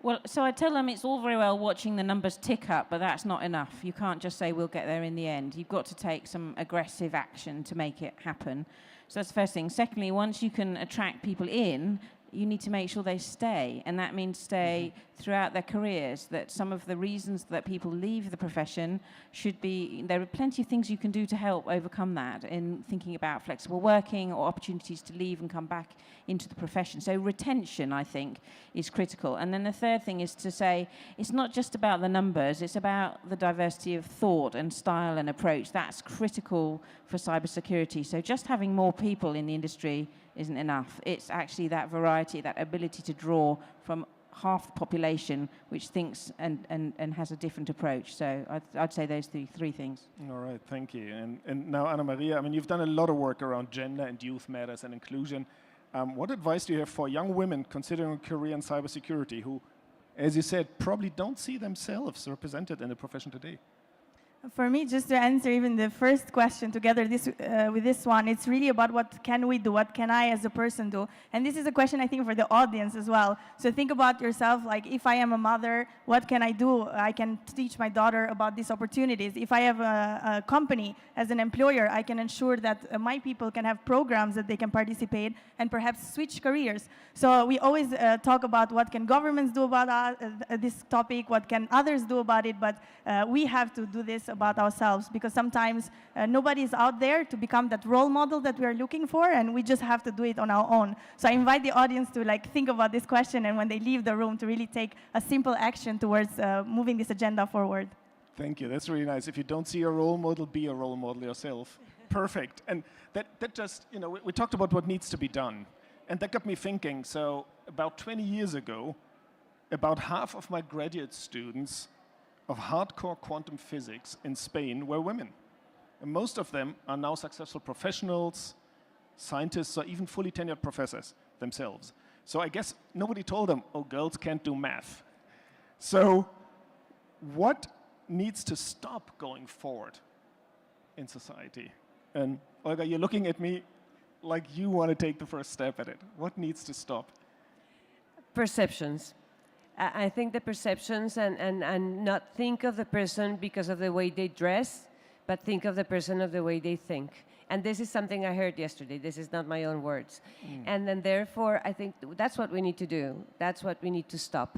Well, so I tell them it's all very well watching the numbers tick up, but that's not enough. You can't just say we'll get there in the end. You've got to take some aggressive action to make it happen. So that's the first thing. Secondly, once you can attract people in, you need to make sure they stay, and that means stay throughout their careers, that some of the reasons that people leave the profession should be, there are plenty of things you can do to help overcome that in thinking about flexible working or opportunities to leave and come back into the profession. So retention, I think, is critical. And then the third thing is to say, it's not just about the numbers, it's about the diversity of thought and style and approach. That's critical for cybersecurity. So just having more people in the industry isn't enough. It's actually that variety, that ability to draw from half the population which thinks and has a different approach. So I'd say those three things. All right, thank you. And now, Anna Maria, I mean, you've done a lot of work around gender and youth matters and inclusion. What advice do you have for young women considering a career in cybersecurity who, as you said, probably don't see themselves represented in the profession today? For me, just to answer even the first question together with this one, it's really about what can we do, what can I as a person do? And this is a question, I think, for the audience as well. So think about yourself, like, if I am a mother, what can I do? I can teach my daughter about these opportunities. If I have a company as an employer, I can ensure that my people can have programs that they can participate and perhaps switch careers. So we always talk about what can governments do about this topic, what can others do about it, but we have to do this about ourselves, because sometimes nobody is out there to become that role model that we are looking for, and we just have to do it on our own. So I invite the audience to think about this question, and when they leave the room, to really take a simple action towards moving this agenda forward. Thank you. That's really nice. If you don't see a role model, be a role model yourself. Perfect. And that just, you know, we talked about what needs to be done. And that got me thinking. So about 20 years ago, about half of my graduate students of hardcore quantum physics in Spain were women. And most of them are now successful professionals, scientists, or even fully tenured professors themselves. So I guess nobody told them, oh, girls can't do math. So what needs to stop going forward in society? And Olga, you're looking at me like you want to take the first step at it. What needs to stop? Perceptions. I think the perceptions and not think of the person because of the way they dress, but think of the person of the way they think. And this is something I heard yesterday. This is not my own words. And then therefore, I think that's what we need to do. That's what we need to stop.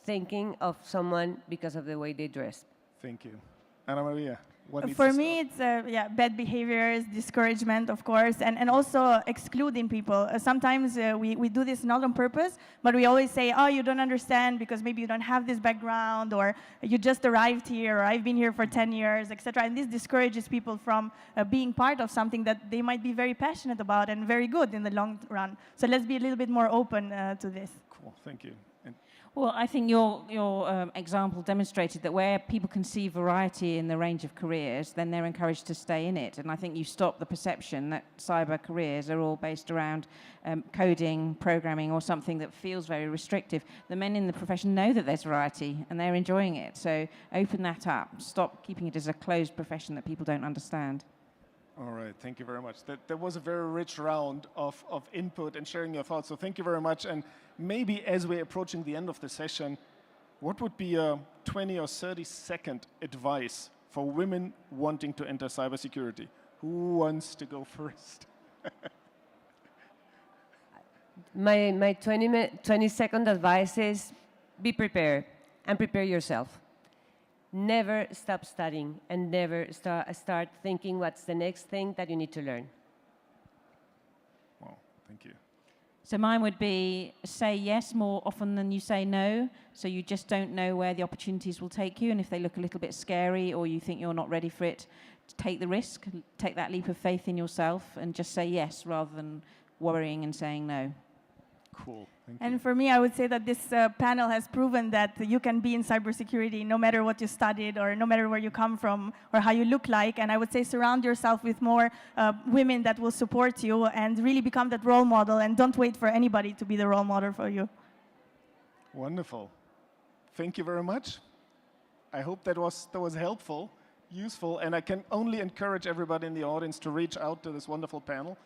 Thinking of someone because of the way they dress. Thank you. Ana Maria, what needs For to me, it's bad behaviors, discouragement, of course, and also excluding people. Sometimes we do this not on purpose, but we always say, oh, you don't understand because maybe you don't have this background, or you just arrived here, or I've been here for 10 years, etc. And this discourages people from being part of something that they might be very passionate about and very good in the long run. So let's be a little bit more open to this. Cool, thank you. Well, I think your example demonstrated that where people can see variety in the range of careers, then they're encouraged to stay in it. And I think you stop the perception that cyber careers are all based around coding, programming, or something that feels very restrictive. The men in the profession know that there's variety, and they're enjoying it. So open that up. Stop keeping it as a closed profession that people don't understand. All right, thank you very much. That was a very rich round of input and sharing your thoughts, so thank you very much. And maybe as we're approaching the end of the session, what would be a 20 or 30-second advice for women wanting to enter cybersecurity? Who wants to go first? My 20-second advice is be prepared and prepare yourself. Never stop studying and never start thinking what's the next thing that you need to learn. Well, thank you. So mine would be say yes more often than you say no. So you just don't know where the opportunities will take you. And if they look a little bit scary or you think you're not ready for it, take the risk, take that leap of faith in yourself and just say yes rather than worrying and saying no. Cool. And for me, I would say that this panel has proven that you can be in cybersecurity no matter what you studied or no matter where you come from or how you look like. And I would say surround yourself with more women that will support you and really become that role model, and don't wait for anybody to be the role model for you. Wonderful. Thank you very much. I hope that was helpful, useful, and I can only encourage everybody in the audience to reach out to this wonderful panel.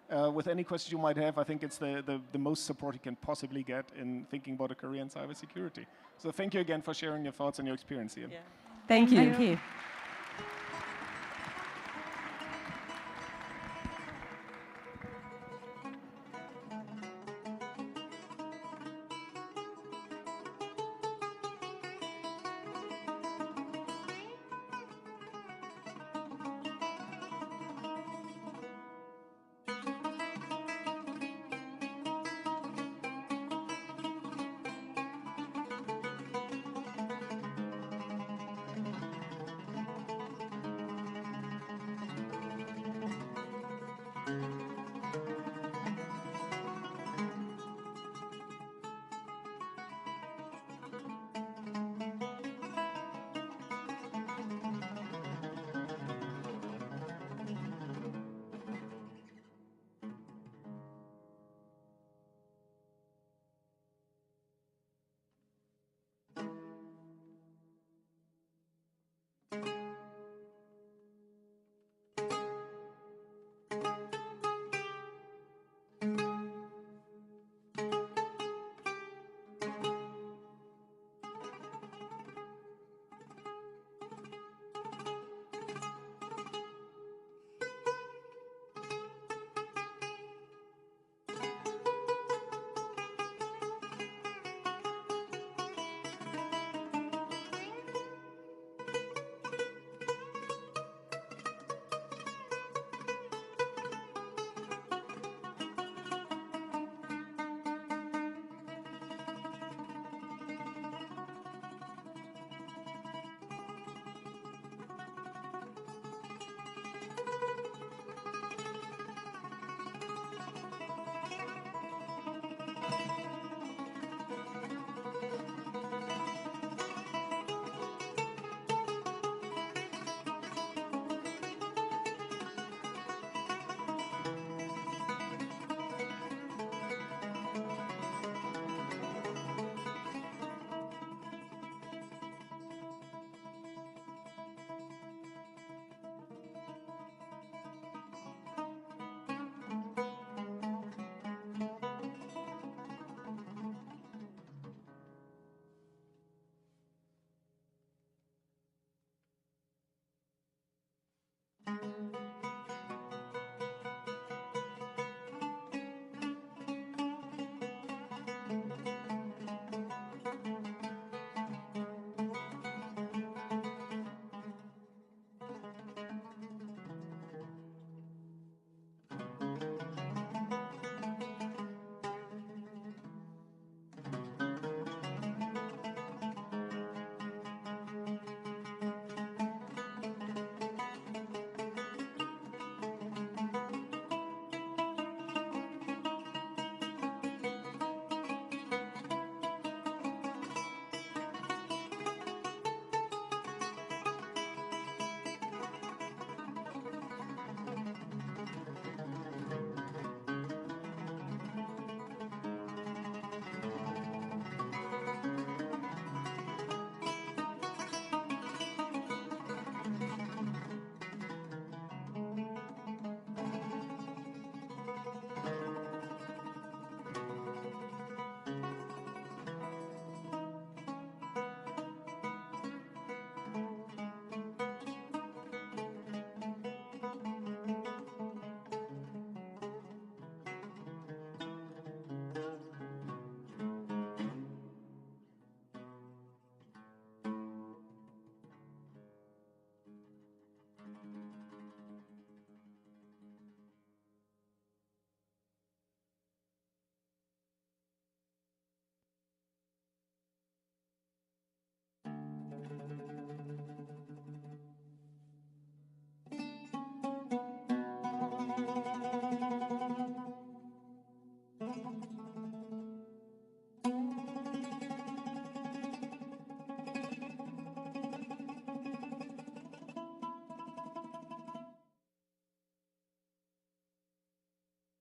With any questions you might have, I think it's the most support you can possibly get in thinking about a career in cybersecurity. So thank you again for sharing your thoughts and your experience here. Yeah. Thank you. Thank you.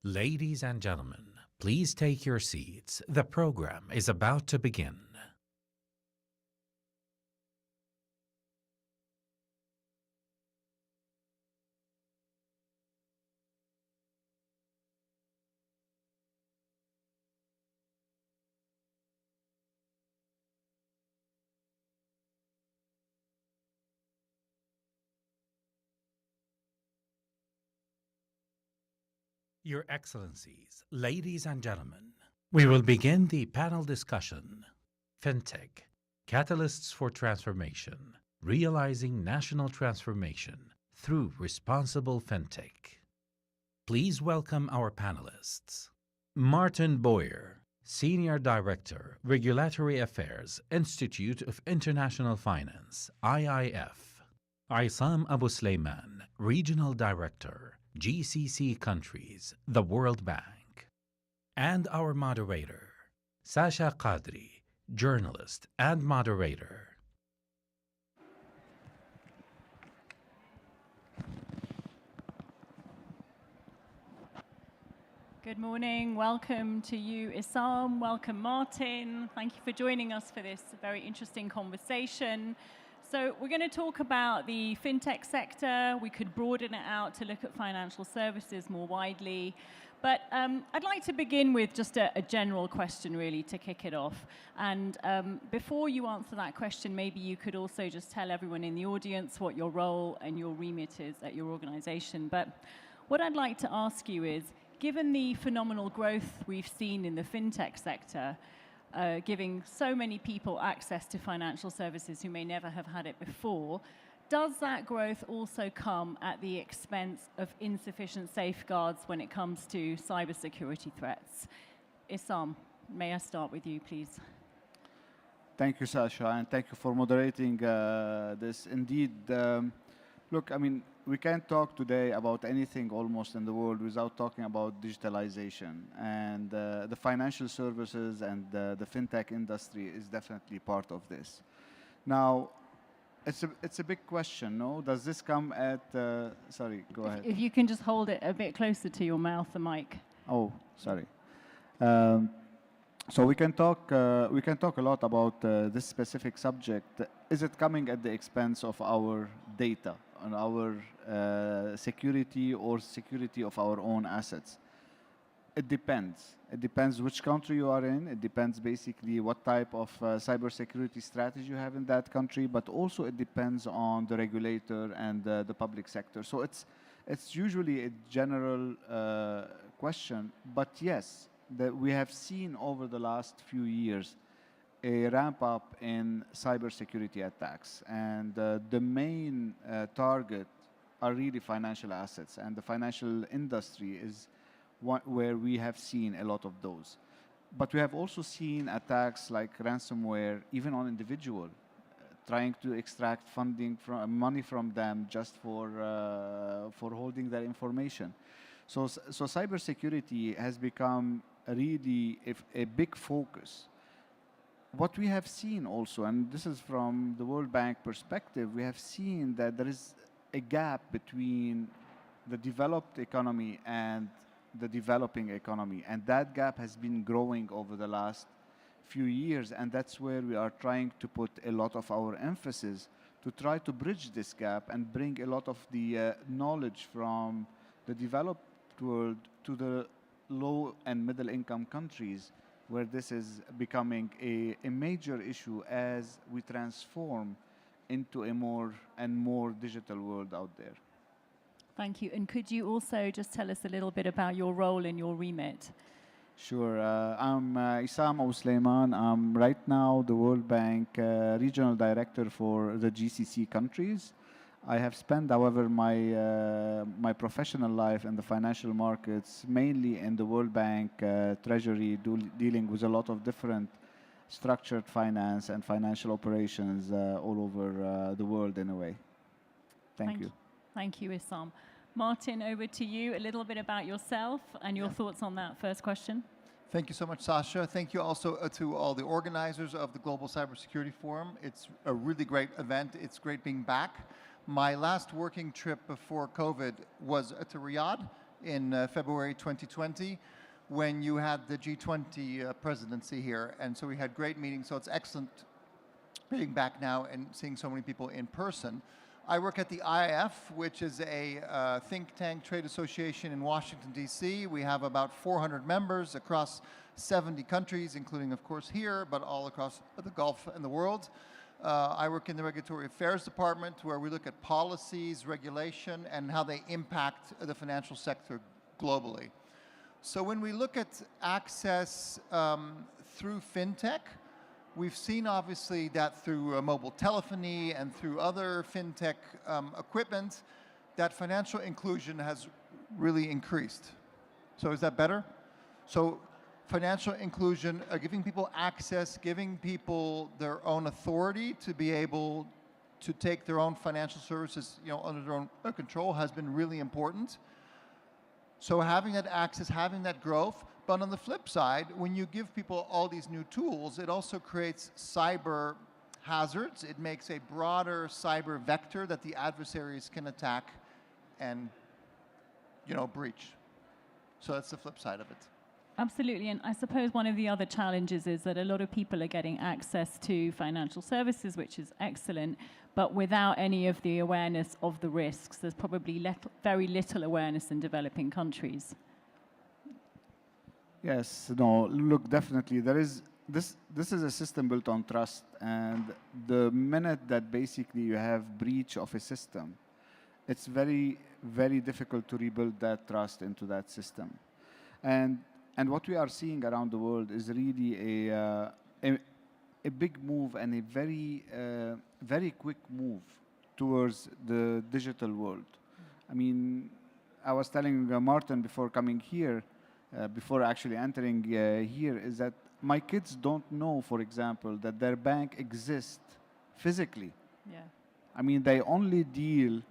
Ladies and gentlemen, please take your seats. The program is about to begin. Your Excellencies, ladies and gentlemen, we will begin the panel discussion, FinTech, Catalysts for Transformation, Realizing National Transformation through Responsible FinTech. Please welcome our panelists. Martin Boyer, Senior Director, Regulatory Affairs, Institute of International Finance, IIF. Isam Abu Sulaiman, Regional Director, GCC Countries, the World Bank. And our moderator, Sasha Qadri, journalist and moderator. Good morning. Welcome to you, Isam. Welcome, Martin. Thank you for joining us for this very interesting conversation. So we're going to talk about the fintech sector. We could broaden it out to look at financial services more widely. But I'd like to begin with just a general question, really, to kick it off. And before you answer that question, maybe you could also just tell everyone in the audience what your role and your remit is at your organization. But what I'd like to ask you is, given the phenomenal growth we've seen in the fintech sector, giving so many people access to financial services who may never have had it before, does that growth also come at the expense of insufficient safeguards when it comes to cybersecurity threats? Isam, may I start with you, please? Thank you, Sasha, and thank you for moderating this. Indeed, look, I mean, we can't talk today about anything almost in the world without talking about digitalization. And the financial services and the fintech industry is definitely part of this. Now, it's a big question, no? Does this come at, sorry, go ahead. If you can just hold it a bit closer to your mouth, the mic. Oh, sorry. So we can talk a lot about this specific subject. Is it coming at the expense of our data, on our security or security of our own assets? It depends. It depends which country you are in. It depends basically what type of cybersecurity strategy you have in that country, but also it depends on the regulator and the public sector. So it's usually a general question, but yes, we have seen over the last few years a ramp up in cybersecurity attacks, and the main target are really financial assets, and the financial industry is where we have seen a lot of those. But we have also seen attacks like ransomware, even on individual, trying to extract money from them just for holding their information. So cybersecurity has become really a big focus. What we have seen also, and this is from the World Bank perspective, we have seen that there is a gap between the developed economy and the developing economy, and that gap has been growing over the last few years, and that's where we are trying to put a lot of our emphasis to try to bridge this gap and bring a lot of the knowledge from the developed world to the low and middle income countries, where this is becoming a major issue as we transform into a more and more digital world out there. Thank you. And could you also just tell us a little bit about your role and your remit? Sure. I'm Isam Abu Sulaiman. I'm right now the World Bank Regional Director for the GCC countries. I have spent, however, my professional life in the financial markets, mainly in the World Bank Treasury, dealing with a lot of different structured finance and financial operations all over the world in a way. Thank you. Thank you, Isam. Martin, over to you. A little bit about yourself and your thoughts on that first question. Thank you so much, Sasha. Thank you also to all the organizers of the Global Cybersecurity Forum. It's a really great event. It's great being back. My last working trip before COVID was to Riyadh in February 2020 when you had the G20 presidency here. And so we had great meetings. So it's excellent being back now and seeing so many people in person. I work at the IIF, which is a think tank trade association in Washington, D.C. We have about 400 members across 70 countries, including, of course, here, but all across the Gulf and the world. I work in the Regulatory Affairs Department, where we look at policies, regulation, and how they impact the financial sector globally. So when we look at access through fintech, we've seen obviously that through mobile telephony and through other fintech equipment, that financial inclusion has really increased. So is that better? So financial inclusion, giving people access, giving people their own authority to be able to take their own financial services, under their own control has been really important. So having that access, having that growth, but on the flip side, when you give people all these new tools, it also creates cyber hazards. It makes a broader cyber vector that the adversaries can attack and, breach. So that's the flip side of it. Absolutely, and I suppose one of the other challenges is that a lot of people are getting access to financial services, which is excellent, but without any of the awareness of the risks. There's probably very little awareness in developing countries. Yes, no, look, definitely. There is, this is a system built on trust, and the minute that basically you have breach of a system, it's very, very difficult to rebuild that trust into that system. And what we are seeing around the world is really a big move and a very, very quick move towards the digital world. I mean, I was telling Martin before coming here, before actually entering here, is that my kids don't know, for example, that their bank exists physically. Yeah. I mean, they only deal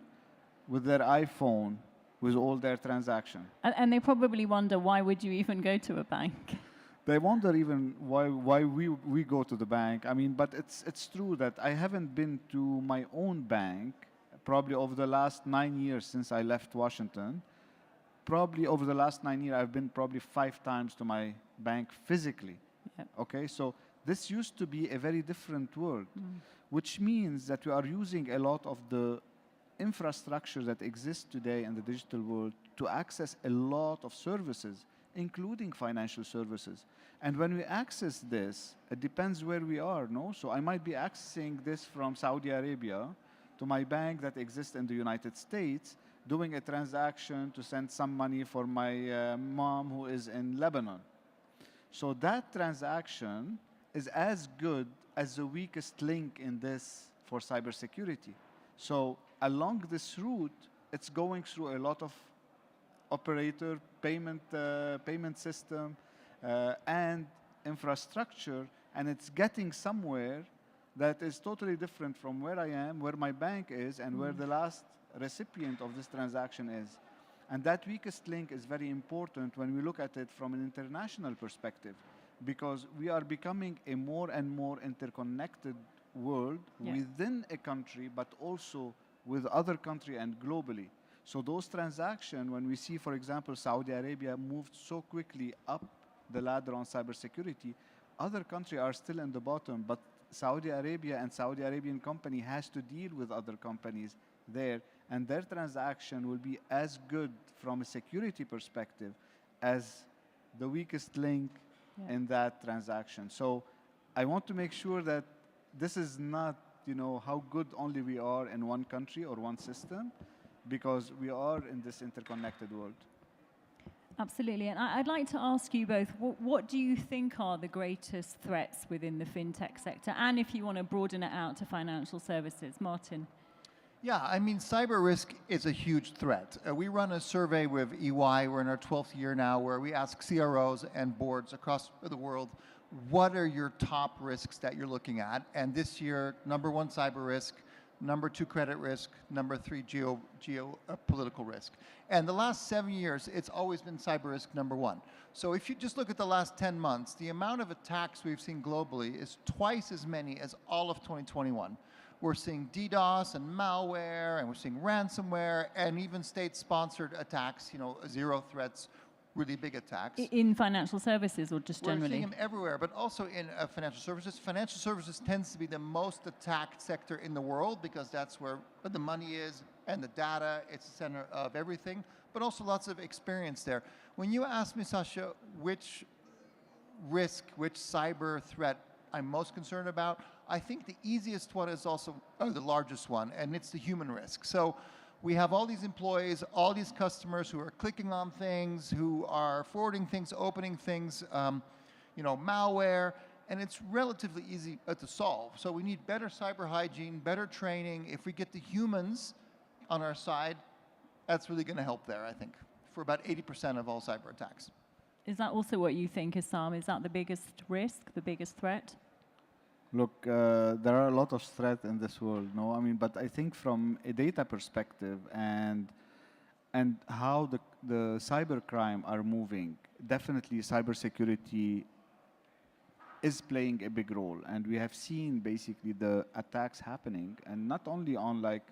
with their iPhone with all their transactions. And they probably wonder, why would you even go to a bank? They wonder even why we go to the bank. I mean, but it's true that I haven't been to my own bank probably over the last 9 years since I left Washington. Probably over the last 9 years, I've been probably 5 times to my bank physically. Yep. Okay, so this used to be a very different world, which means that we are using a lot of the infrastructure that exists today in the digital world to access a lot of services, including financial services. And when we access this, it depends where we are, no? So I might be accessing this from Saudi Arabia to my bank that exists in the United States, doing a transaction to send some money for my mom who is in Lebanon. So that transaction is as good as the weakest link in this for cybersecurity. So along this route, it's going through a lot of operator, payment system, and infrastructure, and it's getting somewhere that is totally different from where I am, where my bank is, and where the last recipient of this transaction is. And that weakest link is very important when we look at it from an international perspective, because we are becoming a more and more interconnected world within a country, but also with other countries and globally. So those transactions, when we see, for example, Saudi Arabia moved so quickly up the ladder on cybersecurity, other countries are still in the bottom, but Saudi Arabia and Saudi Arabian company has to deal with other companies there, and their transaction will be as good from a security perspective as the weakest link in that transaction. So I want to make sure that this is not, how good only we are in one country or one system, because we are in this interconnected world. Absolutely, and I'd like to ask you both, what do you think are the greatest threats within the fintech sector? And if you want to broaden it out to financial services, Martin. Yeah, I mean, cyber risk is a huge threat. We run a survey with EY, we're in our 12th year now, where we ask CROs and boards across the world, what are your top risks that you're looking at? And this year, #1, cyber risk, #2, credit risk, #3, geopolitical risk. And the last 7 years, it's always been cyber risk #1. So if you just look at the last 10 months, the amount of attacks we've seen globally is twice as many as all of 2021. we're seeing DDoS and malware, and we're seeing ransomware, and even state-sponsored attacks, zero threats, really big attacks. In financial services or just generally? We're seeing them everywhere, but also in financial services. Financial services tends to be the most attacked sector in the world because that's where the money is and the data. It's the center of everything, but also lots of experience there. When you ask me, Sasha, which risk, which cyber threat I'm most concerned about, I think the easiest one is also the largest one, and it's the human risk. So we have all these employees, all these customers who are clicking on things, who are forwarding things, opening things, malware, and it's relatively easy to solve. So we need better cyber hygiene, better training. If we get the humans on our side, that's really going to help there, I think, for about 80% of all cyber attacks. Is that also what you think, Issam? Is that the biggest risk, the biggest threat? Look, there are a lot of threats in this world, no? I mean, but I think from a data perspective and how the cybercrime are moving, definitely cybersecurity is playing a big role. And we have seen basically the attacks happening, and not only on like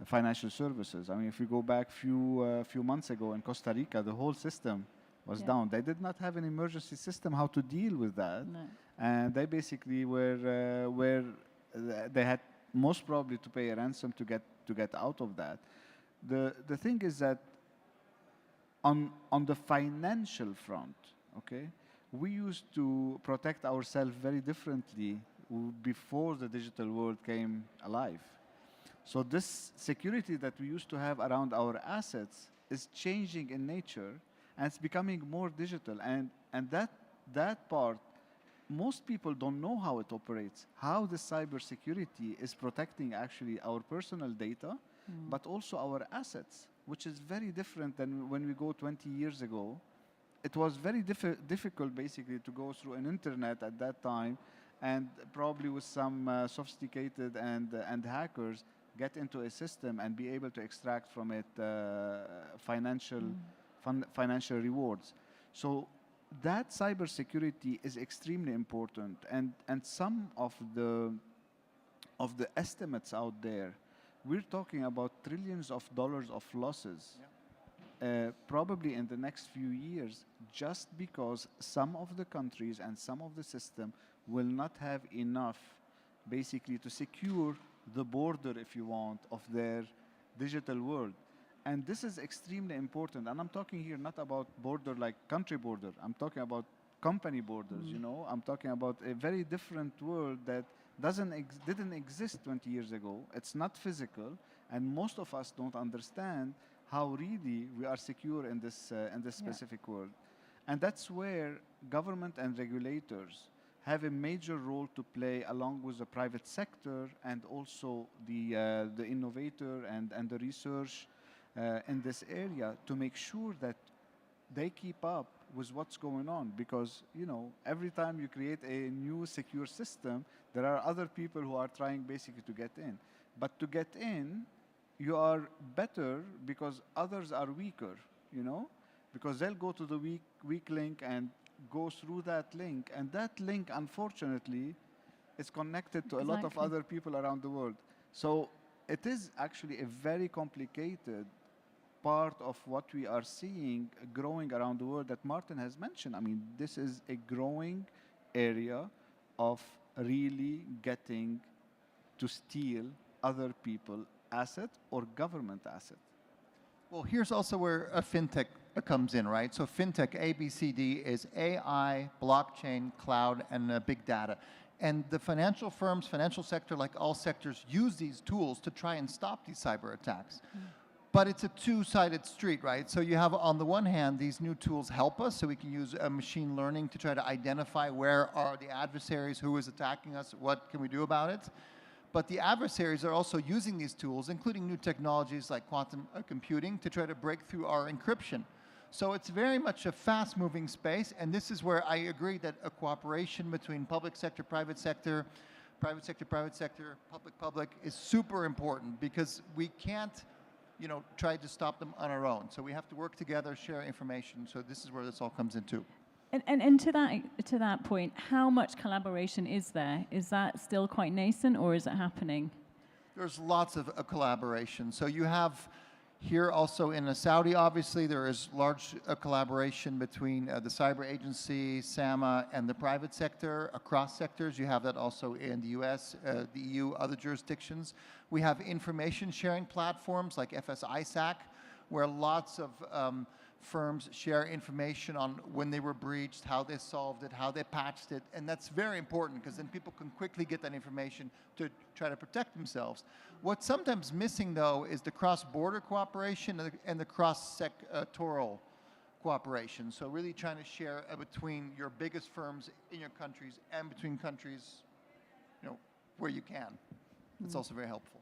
financial services. I mean, if we go back few months ago in Costa Rica, the whole system was down. They did not have an emergency system how to deal with that. No. And they basically they had most probably to pay a ransom to get out of that. The thing is that on the financial front, okay, we used to protect ourselves very differently before the digital world came alive. So this security that we used to have around our assets is changing in nature, and it's becoming more digital. And that part, most people don't know how it operates, how the cybersecurity is protecting actually our personal data, but also our assets, which is very different than when we go 20 years ago. It was very difficult basically to go through an internet at that time, and probably with some sophisticated and hackers get into a system and be able to extract from it financial rewards. So that cybersecurity is extremely important, and some of the estimates out there, we're talking about trillions of dollars of losses, probably in the next few years, just because some of the countries and some of the system will not have enough basically to secure the border, if you want, of their digital world. And this is extremely important. And I'm talking here not about border like country border. I'm talking about company borders, you know. I'm talking about a very different world that didn't exist 20 years ago. It's not physical, and most of us don't understand how really we are secure in this specific world. And that's where government and regulators have a major role to play, along with the private sector and also the innovator and the research in this area, to make sure that they keep up with what's going on. Because, you know, every time you create a new secure system, there are other people who are trying basically to get in. But to get in, you are better because others are weaker, you know? Because they'll go to the weak link and go through that link. And that link, unfortunately, is connected to a lot of other people around the world. So it is actually a very complicated part of what we are seeing growing around the world that Martin has mentioned. I mean, this is a growing area of really getting to steal other people's assets or government assets. Well, here's also where a fintech comes in, right? So fintech, ABCD, is AI, blockchain, cloud, and big data. And the financial firms, financial sector, like all sectors, use these tools to try and stop these cyber attacks. But it's a two-sided street, right? So you have, on the one hand, these new tools help us, so we can use machine learning to try to identify where are the adversaries, who is attacking us, what can we do about it. But the adversaries are also using these tools, including new technologies like quantum computing, to try to break through our encryption. So it's very much a fast-moving space, and this is where I agree that a cooperation between public sector, private sector, private sector, private sector, public is super important, because we can't, you know, try to stop them on our own. So we have to work together, share information. So this is where this all comes into. And to that point, how much collaboration is there? Is that still quite nascent, or is it happening? There's lots of collaboration. So you have here also in Saudi, obviously, there is large collaboration between the cyber agency, SAMA, and the private sector across sectors. You have that also in the US, the EU, other jurisdictions. We have information sharing platforms like FS-ISAC, where lots of firms share information on when they were breached, how they solved it, how they patched it, and that's very important because then people can quickly get that information to try to protect themselves. What's sometimes missing, though, is the cross-border cooperation and the cross-sectoral cooperation. So really trying to share between your biggest firms in your countries and between countries, where you can. It's also very helpful.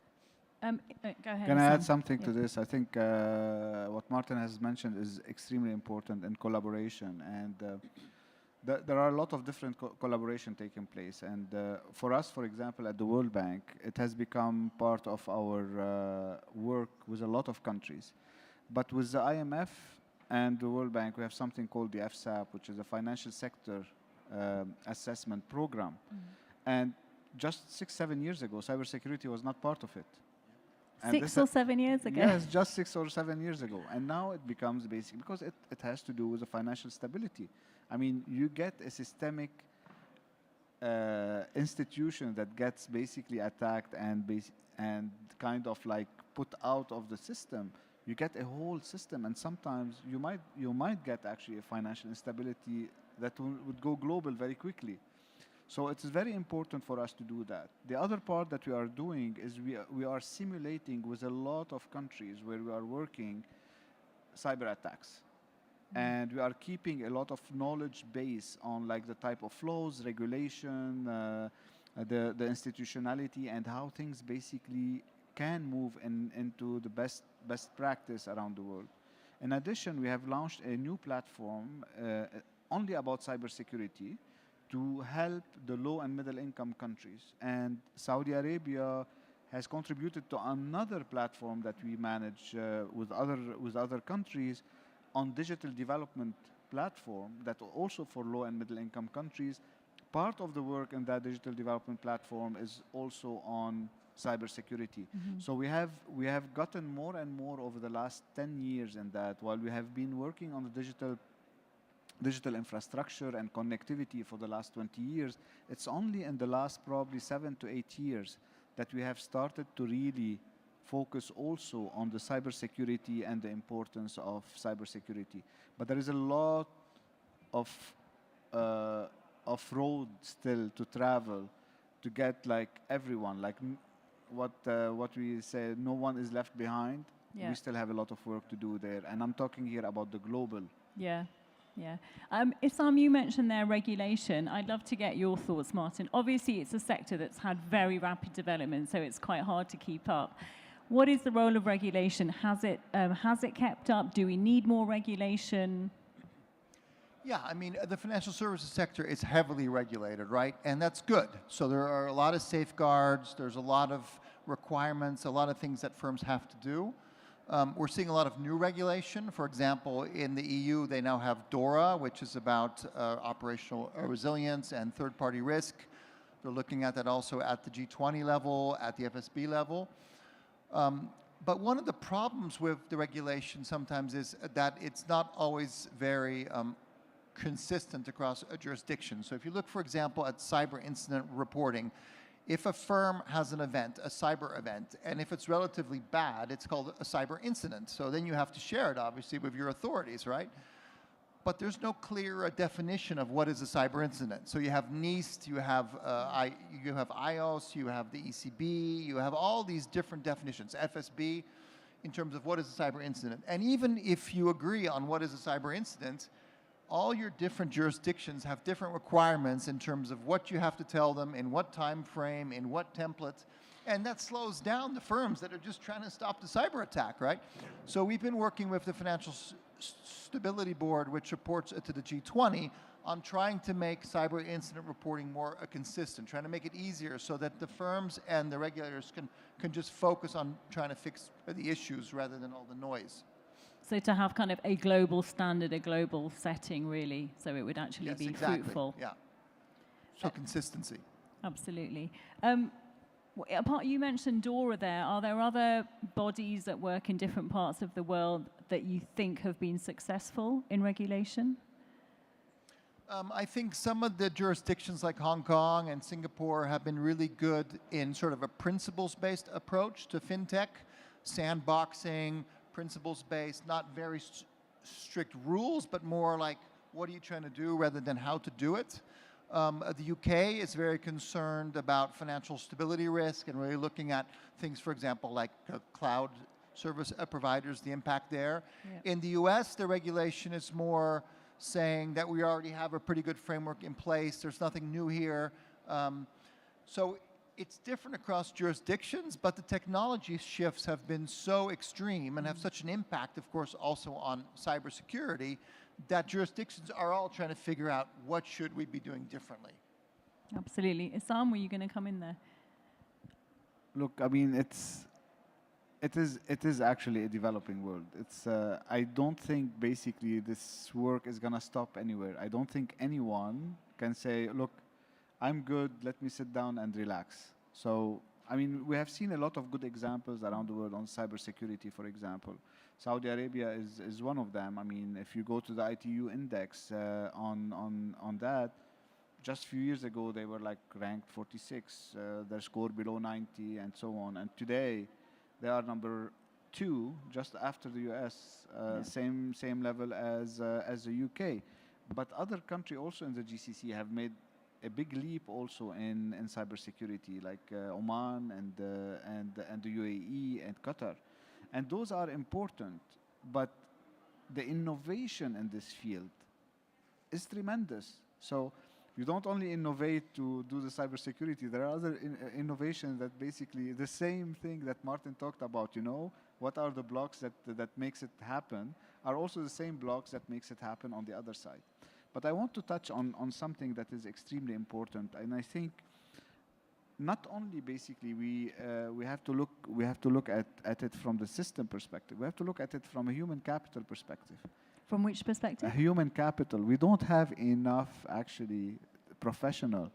Go ahead. Can I add something to this? I think what Martin has mentioned is extremely important in collaboration, and there are a lot of different collaboration taking place. And for us, for example, at the World Bank, it has become part of our work with a lot of countries. But with the IMF and the World Bank, we have something called the FSAP, which is a financial sector assessment program. And just 6-7 years ago, cybersecurity was not part of it. And 6 or 7 years ago? Yes, just 6 or 7 years ago. And now it becomes basic because it has to do with the financial stability. I mean, you get a systemic institution that gets basically attacked and kind of like put out of the system. You get a whole system, and sometimes you might get actually a financial instability that would go global very quickly. So it's very important for us to do that. The other part that we are doing is we are simulating with a lot of countries where we are working cyber attacks. And we are keeping a lot of knowledge base on like the type of laws, regulation, the institutionality, and how things basically can move into the best practice around the world. In addition, we have launched a new platform only about cybersecurity, to help the low and middle income countries. And Saudi Arabia has contributed to another platform that we manage with other countries on digital development platform that also for low and middle income countries. Part of the work in that digital development platform is also on cybersecurity. So we have gotten more and more over the last 10 years in that, while we have been working on the digital infrastructure and connectivity for the last 20 years, it's only in the last probably 7 to 8 years that we have started to really focus also on the cybersecurity and the importance of cybersecurity. But there is a lot of road still to travel to get like everyone, like what we say, no one is left behind. Yeah. We still have a lot of work to do there. And I'm talking here about the global. Yeah. Yeah. Issam, you mentioned their regulation. I'd love to get your thoughts, Martin. Obviously, it's a sector that's had very rapid development, so it's quite hard to keep up. What is the role of regulation? Has it kept up? Do we need more regulation? Yeah, I mean, the financial services sector is heavily regulated, right? And that's good. So there are a lot of safeguards. There's a lot of requirements, a lot of things that firms have to do. We're seeing a lot of new regulation. For example, in the EU, they now have DORA, which is about operational resilience and third-party risk. They're looking at that also at the G20 level, at the FSB level. But one of the problems with the regulation sometimes is that it's not always very consistent across a jurisdiction. So if you look, for example, at cyber incident reporting, if a firm has an event, a cyber event, and if it's relatively bad, it's called a cyber incident. So then you have to share it, obviously, with your authorities, right? But there's no clear definition of what is a cyber incident. So you have NIST, you have IOS, you have the ECB, you have all these different definitions, FSB, in terms of what is a cyber incident. And even if you agree on what is a cyber incident, all your different jurisdictions have different requirements in terms of what you have to tell them, in what time frame, in what template, and that slows down the firms that are just trying to stop the cyber attack, right? So we've been working with the Financial Stability Board, which reports to the G20, on trying to make cyber incident reporting more consistent, trying to make it easier so that the firms and the regulators can just focus on trying to fix the issues rather than all the noise. So to have kind of a global standard, a global setting, really, so it would actually be fruitful. Yeah. So consistency. Absolutely. You mentioned DORA there. Are there other bodies that work in different parts of the world that you think have been successful in regulation? I think some of the jurisdictions like Hong Kong and Singapore have been really good in sort of a principles-based approach to fintech, sandboxing, principles-based, not very strict rules, but more like what are you trying to do rather than how to do it. The UK is very concerned about financial stability risk and really looking at things, for example, like cloud service providers, the impact there. Yeah. In the US, the regulation is more saying that we already have a pretty good framework in place. There's nothing new here. So it's different across jurisdictions, but the technology shifts have been so extreme and have such an impact, of course, also on cybersecurity, that jurisdictions are all trying to figure out what should we be doing differently. Absolutely. Isam, were you going to come in there? Look, I mean, it is actually a developing world. I don't think basically this work is going to stop anywhere. I don't think anyone can say, look, I'm good, let me sit down and relax. So, I mean, we have seen a lot of good examples around the world on cybersecurity, for example. Saudi Arabia is one of them. I mean, if you go to the ITU index on that, just a few years ago, they were like ranked 46, their score below 90 and so on. And today, they are number 2, just after the US, same level as the UK. But other countries also in the GCC have made a big leap also in cybersecurity, like Oman and the UAE and Qatar. And those are important, but the innovation in this field is tremendous. So you don't only innovate to do the cybersecurity, there are other innovations that basically the same thing that Martin talked about, you know, what are the blocks that makes it happen, are also the same blocks that makes it happen on the other side. But I want to touch on something that is extremely important, and I think not only basically we have to look at it from the system perspective, we have to look at it from a human capital perspective. From which perspective? Human capital. We don't have enough actually professionals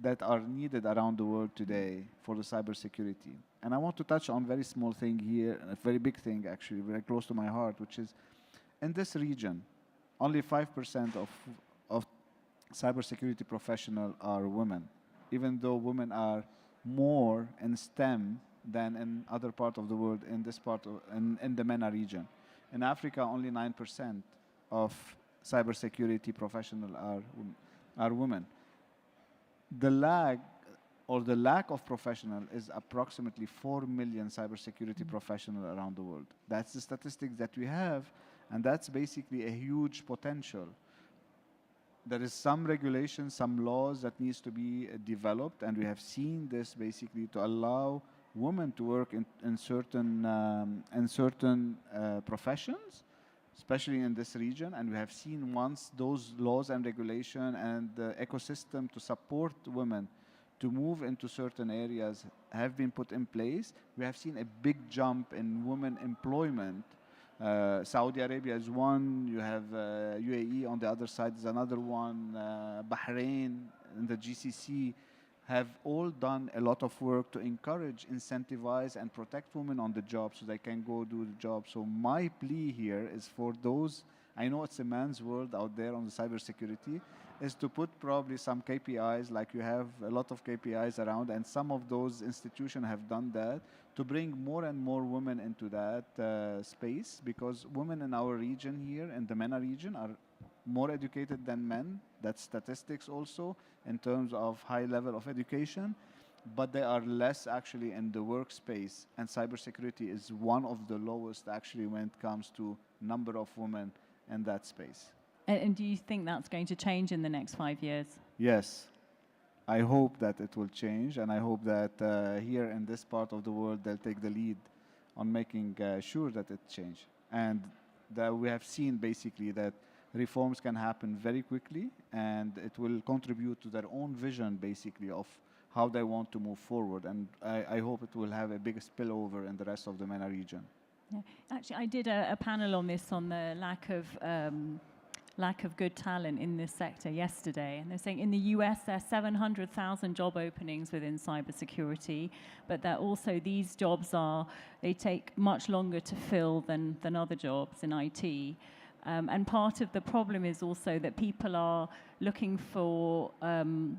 that are needed around the world today for the cybersecurity. And I want to touch on a very small thing here, a very big thing actually, very close to my heart, which is in this region, only 5% of cybersecurity professionals are women, even though women are more in STEM than in other parts of the world in this part of, in the MENA region. In Africa, only 9% of cybersecurity professionals are women. The lag or the lack of professional is approximately 4 million cybersecurity professionals around the world. That's the statistics that we have, and that's basically a huge potential. There is some regulation, some laws that needs to be developed, and we have seen this basically to allow women to work in certain professions, especially in this region. And we have seen once those laws and regulation and the ecosystem to support women to move into certain areas have been put in place, we have seen a big jump in women employment. Saudi Arabia is one, you have UAE on the other side is another one, Bahrain and the GCC have all done a lot of work to encourage, incentivize, and protect women on the job so they can go do the job. So my plea here is for those, I know it's a man's world out there on the cybersecurity, is to put probably some KPIs, like you have a lot of KPIs around, and some of those institutions have done that, to bring more and more women into that space, because women in our region here, in the MENA region, are more educated than men. That's statistics also in terms of high level of education, but they are less actually in the workspace, and cybersecurity is one of the lowest actually when it comes to number of women in that space. And do you think that's going to change in the next 5 years? Yes. I hope that it will change, and I hope that here in this part of the world they'll take the lead on making sure that it changes. And that we have seen basically that reforms can happen very quickly, and it will contribute to their own vision basically of how they want to move forward. And I hope it will have a big spillover in the rest of the MENA region. Yeah. Actually, I did a panel on this, on the lack of good talent in this sector yesterday. And they're saying in the US, there are 700,000 job openings within cybersecurity, but that also these jobs they take much longer to fill than other jobs in IT. And part of the problem is also that people are looking for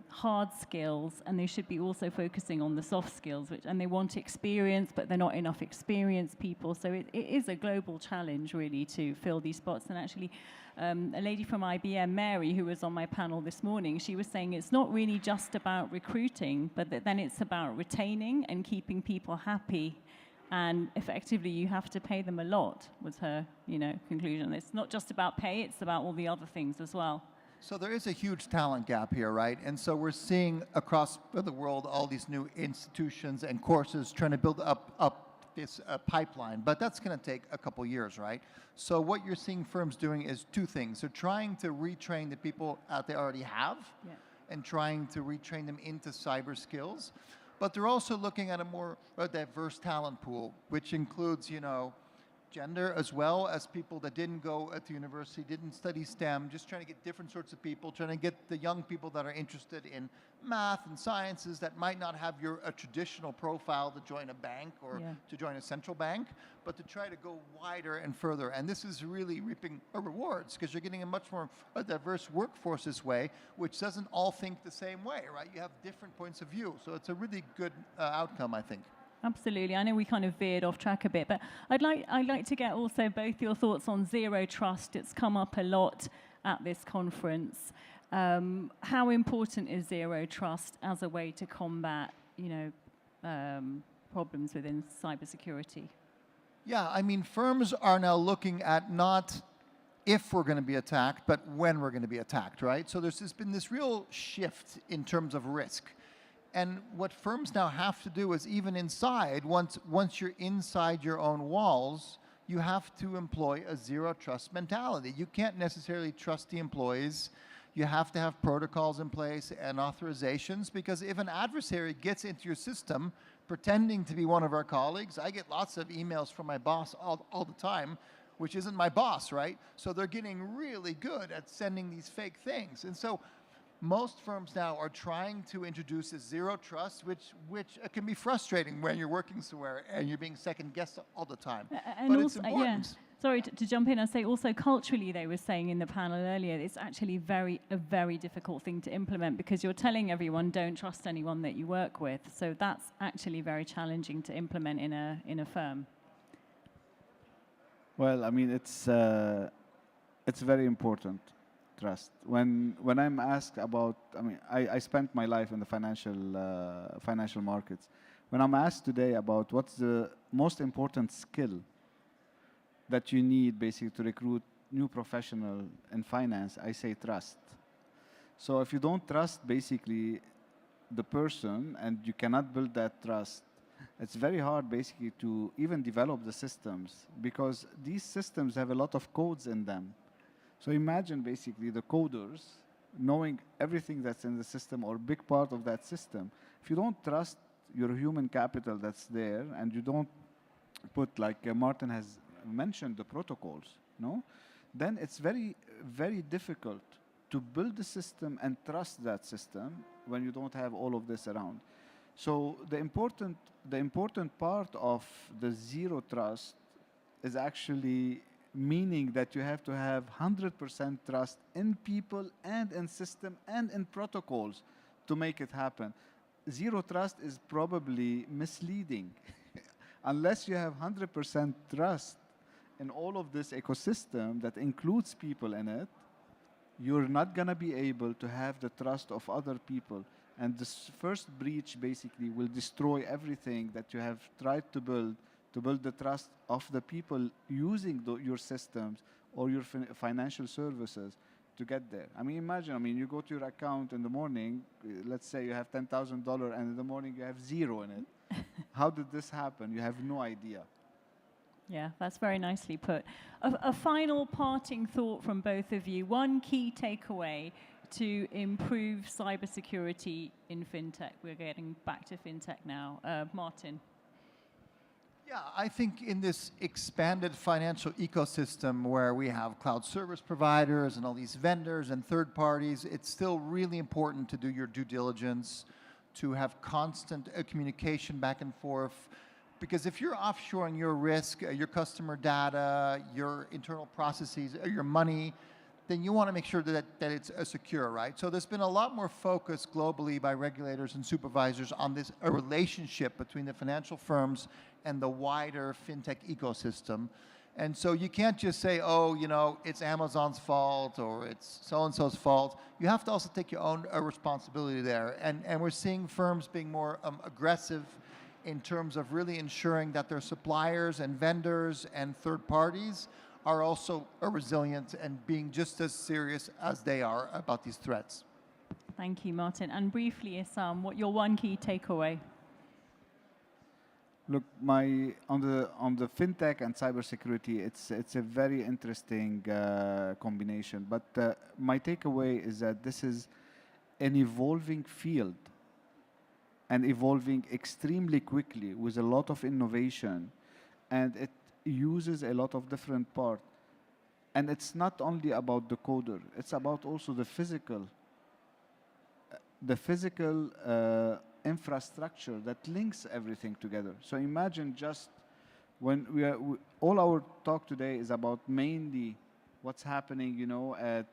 hard skills, and they should be also focusing on the soft skills, and they want experience, but they're not enough experienced people. So it is a global challenge, really, to fill these spots. And actually, a lady from IBM, Mary, who was on my panel this morning, she was saying it's not really just about recruiting, but then it's about retaining and keeping people happy. And effectively, you have to pay them a lot, was her, conclusion. It's not just about pay, it's about all the other things as well. So there is a huge talent gap here, right? And so we're seeing across the world all these new institutions and courses trying to build up this pipeline. But that's going to take a couple years, right? So what you're seeing firms doing is two things. They're trying to retrain the people that they already have and trying to retrain them into cyber skills. But they're also looking at a more diverse talent pool, which includes, gender as well as people that didn't go to university, didn't study STEM, just trying to get different sorts of people, trying to get the young people that are interested in math and sciences that might not have a traditional profile to join a bank or to join a central bank, but to try to go wider and further. And this is really reaping rewards because you're getting a much more diverse workforce this way, which doesn't all think the same way, right? You have different points of view. So it's a really good outcome, I think. Absolutely. I know we kind of veered off track a bit, but I'd like to get also both your thoughts on zero trust. It's come up a lot at this conference. How important is zero trust as a way to combat, problems within cybersecurity? Yeah, I mean, firms are now looking at not if we're going to be attacked, but when we're going to be attacked, right? So there's been this real shift in terms of risk. And what firms now have to do is even inside, once you're inside your own walls, you have to employ a zero trust mentality. You can't necessarily trust the employees. You have to have protocols in place and authorizations, because if an adversary gets into your system pretending to be one of our colleagues, I get lots of emails from my boss all the time, which isn't my boss, right? So they're getting really good at sending these fake things. And so most firms now are trying to introduce a zero trust, which can be frustrating when you're working somewhere and you're being second guessed all the time. And but also, it's important. Sorry to jump in and say also culturally, they were saying in the panel earlier, it's actually a very difficult thing to implement because you're telling everyone don't trust anyone that you work with. So that's actually very challenging to implement in a firm. Well, I mean, it's very important. Trust. When I'm asked about, I spent my life in the financial markets. When I'm asked today about what's the most important skill that you need basically to recruit new professional in finance, I say trust. So if you don't trust basically the person and you cannot build that trust, it's very hard basically to even develop the systems because these systems have a lot of codes in them. So imagine basically the coders knowing everything that's in the system or a big part of that system. If you don't trust your human capital that's there and you don't put, like Martin has mentioned, the protocols, then it's very, very difficult to build the system and trust that system when you don't have all of this around. So the important part of the zero trust is actually meaning that you have to have 100% trust in people and in system and in protocols to make it happen. Zero trust is probably misleading. Unless you have 100% trust in all of this ecosystem that includes people in it, you're not going to be able to have the trust of other people. And this first breach basically will destroy everything that you have tried to build the trust of the people using your systems or your financial services to get there. Imagine, you go to your account in the morning, let's say you have $10,000 and in the morning you have zero in it. How did this happen? You have no idea. Yeah, that's very nicely put. A final parting thought from both of you. One key takeaway to improve cybersecurity in fintech. We're getting back to fintech now. Martin. Yeah, I think in this expanded financial ecosystem where we have cloud service providers and all these vendors and third parties, it's still really important to do your due diligence, to have constant communication back and forth. Because if you're offshoring your risk, your customer data, your internal processes, your money, then you want to make sure that it's secure, right? So there's been a lot more focus globally by regulators and supervisors on this a relationship between the financial firms and the wider fintech ecosystem. And so you can't just say, oh, you know, it's Amazon's fault or it's so-and-so's fault. You have to also take your own responsibility there. And we're seeing firms being more aggressive in terms of really ensuring that their suppliers and vendors and third parties are also resilient and being just as serious as they are about these threats. Thank you, Martin. And briefly, Issam, what your one key takeaway? Look, on the fintech and cybersecurity, it's a very interesting combination. But my takeaway is that this is an evolving field and evolving extremely quickly with a lot of innovation, and it uses a lot of different parts. And it's not only about the coder; it's about also the physical infrastructure that links everything together. So imagine just when all our talk today is about mainly what's happening, you know, at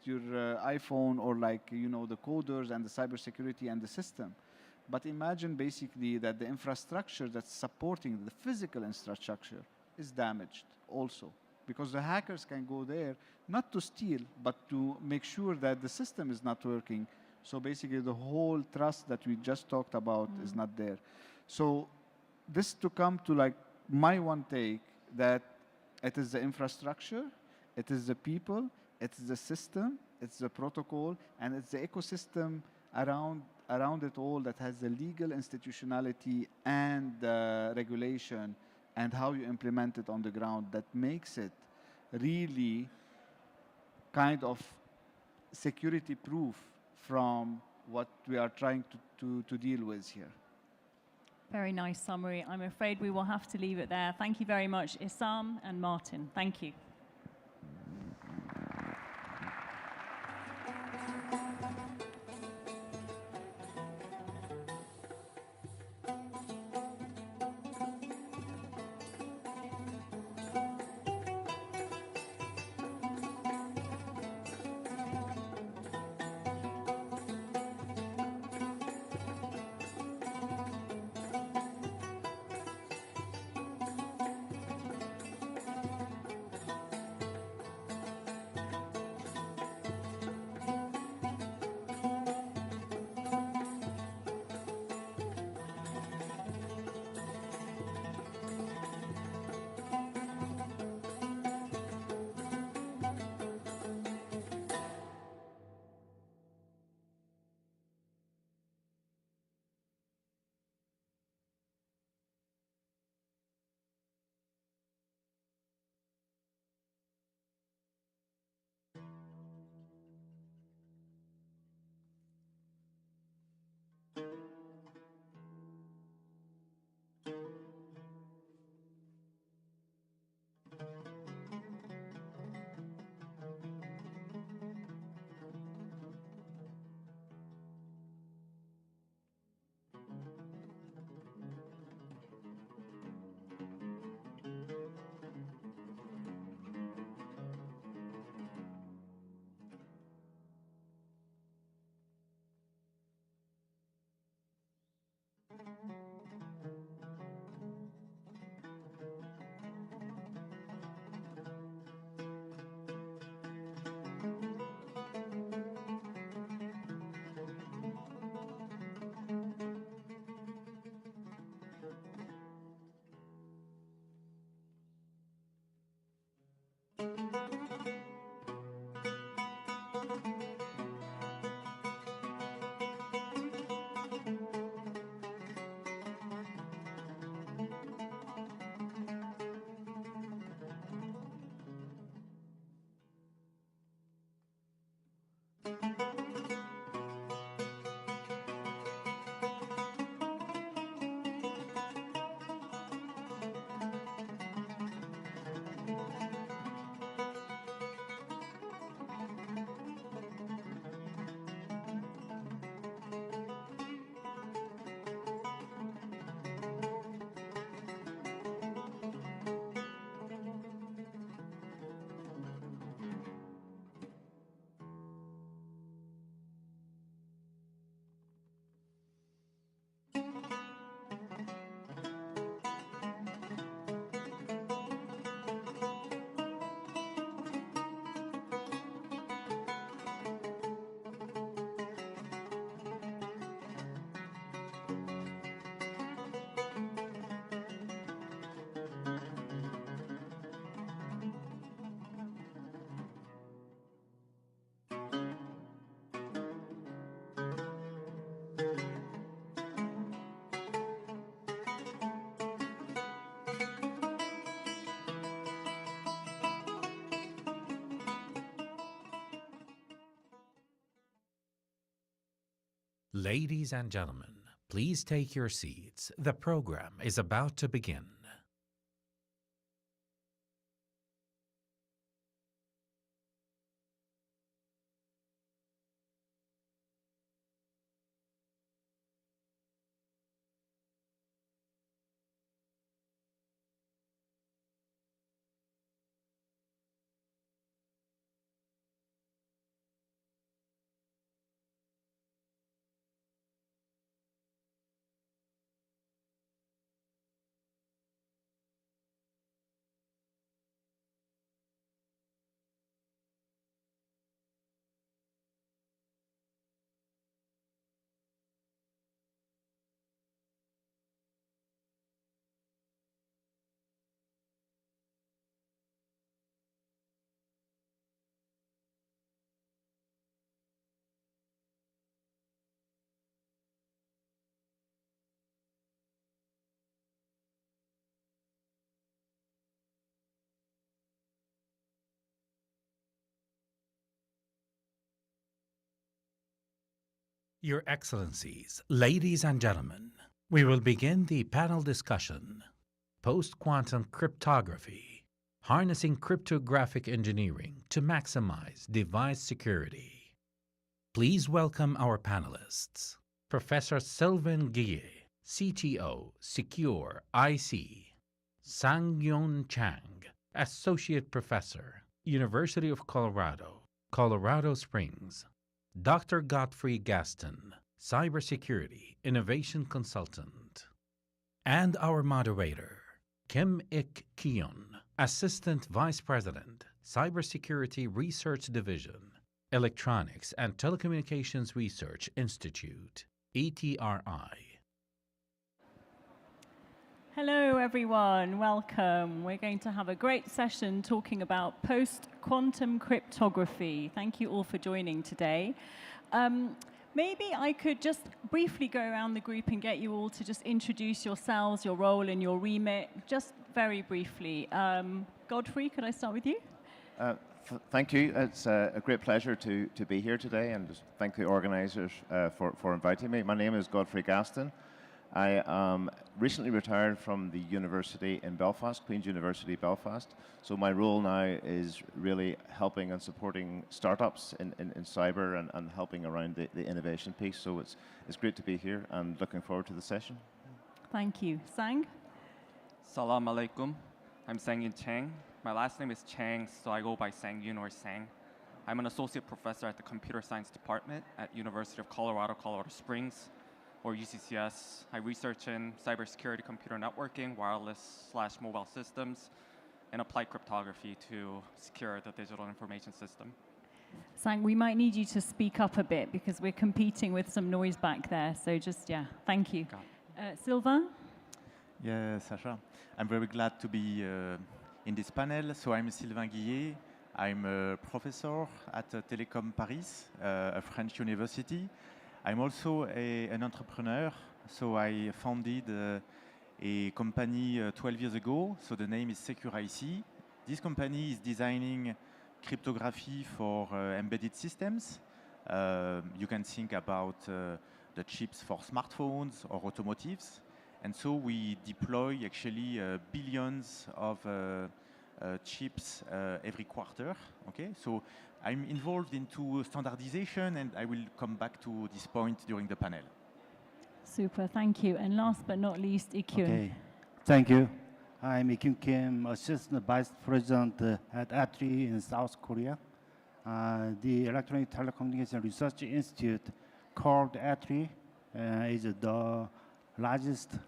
your iPhone or like, you know, the coders and the cybersecurity and the system. But imagine basically that the infrastructure that's supporting the physical infrastructure is damaged also, because the hackers can go there not to steal, but to make sure that the system is not working. So basically the whole trust that we just talked about is not there. So this to come to like my one take, that it is the infrastructure, it is the people, it is the system, it's the protocol, and it's the ecosystem around it all that has the legal institutionality and regulation and how you implement it on the ground that makes it really kind of security proof from what we are trying to deal with here. Very nice summary. I'm afraid we will have to leave it there. Thank you very much, Issam and Martin. Thank you. Ladies and gentlemen, please take your seats. The program is about to begin. Your Excellencies, ladies and gentlemen, we will begin the panel discussion, Post-Quantum Cryptography, Harnessing Cryptographic Engineering to Maximize Device Security. Please welcome our panelists, Professor Sylvain Guillet, CTO, Secure IC, Sang-Yun Chang, Associate Professor, University of Colorado, Colorado Springs, Dr. Godfrey Gaston, Cybersecurity Innovation Consultant, and our moderator, Kim Ik Kyun, Assistant Vice President, Cybersecurity Research Division, Electronics and Telecommunications Research Institute, ETRI. Hello, everyone. Welcome. We're going to have a great session talking about post-quantum cryptography. Thank you all for joining today. Maybe I could just briefly go around the group and get you all to just introduce yourselves, your role and your remit, just very briefly. Godfrey, could I start with you? Thank you. It's a great pleasure to be here today, and thank the organizers for inviting me. My name is Godfrey Gaston. I recently retired from the university in Belfast, Queen's University Belfast. So my role now is really helping and supporting startups in cyber and helping around the innovation piece. So it's great to be here and looking forward to the session. Thank you. Sang? Salam alaikum. I'm Sang-Yun Chang. My last name is Chang, so I go by Sang-Yun or Sang. I'm an associate professor at the Computer Science Department at University of Colorado, Colorado Springs, or UCCS. I research in cybersecurity, computer networking, wireless/mobile systems, and applied cryptography to secure the digital information system. Sang, we might need you to speak up a bit because we're competing with some noise back there. So just, yeah, thank you. Sylvain? Yeah, Sasha. I'm very glad to be in this panel. So I'm Sylvain Guillet. I'm a professor at Télécom Paris, a French university. I'm also an entrepreneur, so I founded a company 12 years ago, so the name is Secure IC. This company is designing cryptography for embedded systems. You can think about the chips for smartphones or automotives. And so we deploy actually billions of chips every quarter, okay? So I'm involved into standardization, and I will come back to this point during the panel. Super, thank you. And last but not least, Ikyun. Okay, thank you. I'm Ikyun Kim, Assistant Vice President at ATRI in South Korea. The Electronic Telecommunication Research Institute, called ATRI, is the largest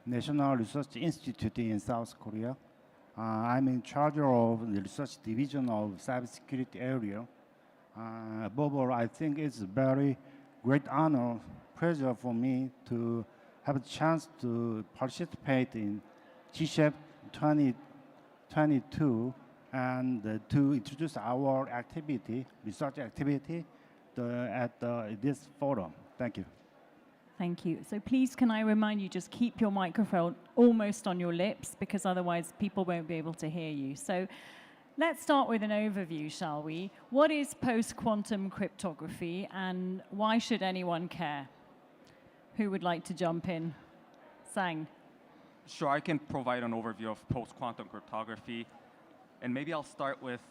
national research institute in South Korea. I'm in charge of the research division of cybersecurity area. Above all, I think it's a very great honor, pleasure for me to have a chance to participate in GSHEP 2022 and to introduce our activity, research activity at this forum. Thank you. Thank you. So please, can I remind you, just keep your microphone almost on your lips, because otherwise people won't be able to hear you. So let's start with an overview, shall we? What is post-quantum cryptography, and why should anyone care? Who would like to jump in? Sang. Sure, I can provide an overview of post-quantum cryptography. And maybe I'll start with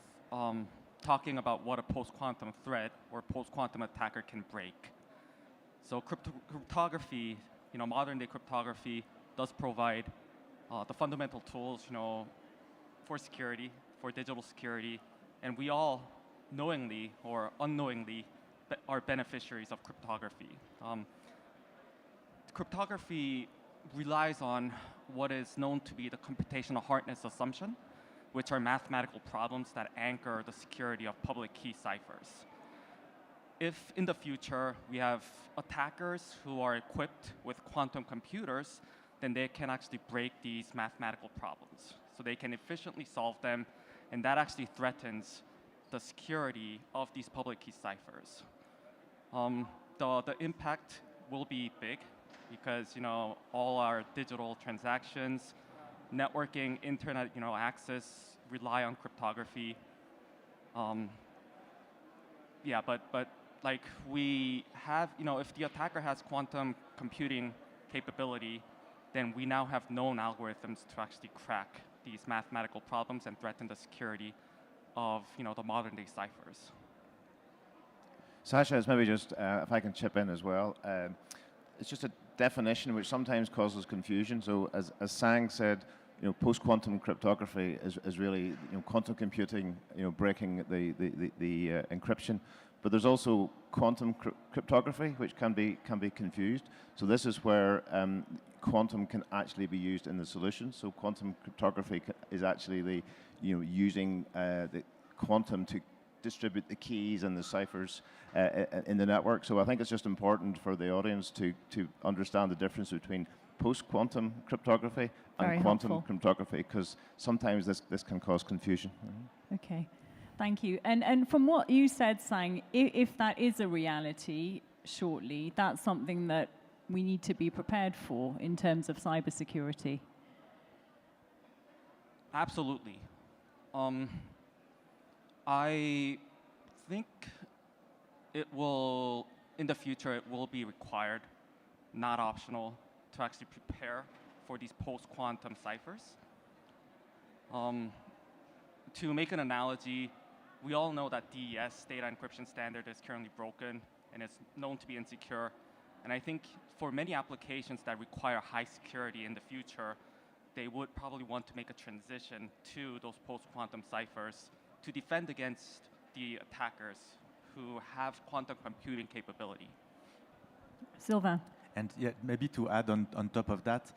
talking about what a post-quantum threat or post-quantum attacker can break. So cryptography, modern-day cryptography does provide the fundamental tools, for security, for digital security, and we all knowingly or unknowingly are beneficiaries of cryptography. Cryptography relies on what is known to be the computational hardness assumption, which are mathematical problems that anchor the security of public key ciphers. If in the future we have attackers who are equipped with quantum computers, then they can actually break these mathematical problems. So they can efficiently solve them, and that actually threatens the security of these public key ciphers. The impact will be big because all our digital transactions, networking, internet access rely on cryptography. Yeah, but like we have, if the attacker has quantum computing capability, then we now have known algorithms to actually crack these mathematical problems and threaten the security of the modern day ciphers. Sasha, it's maybe just, if I can chip in as well, it's just a definition which sometimes causes confusion. So as Sang said, post-quantum cryptography is really quantum computing, breaking the encryption. But there's also quantum cryptography, which can be confused. So this is where quantum can actually be used in the solution. So quantum cryptography is actually using the quantum to distribute the keys and the ciphers in the network. So I think it's just important for the audience to understand the difference between post-quantum cryptography and quantum cryptography, because sometimes this can cause confusion. Okay, thank you. And from what you said, Sang, if that is a reality shortly, that's something that we need to be prepared for in terms of cybersecurity. Absolutely. I think in the future, it will be required, not optional, to actually prepare for these post-quantum ciphers. To make an analogy, we all know that DES, data encryption standard, is currently broken and is known to be insecure. And I think for many applications that require high security in the future, they would probably want to make a transition to those post-quantum ciphers to defend against the attackers who have quantum computing capability. Sylvain. And yeah, maybe to add on top of that,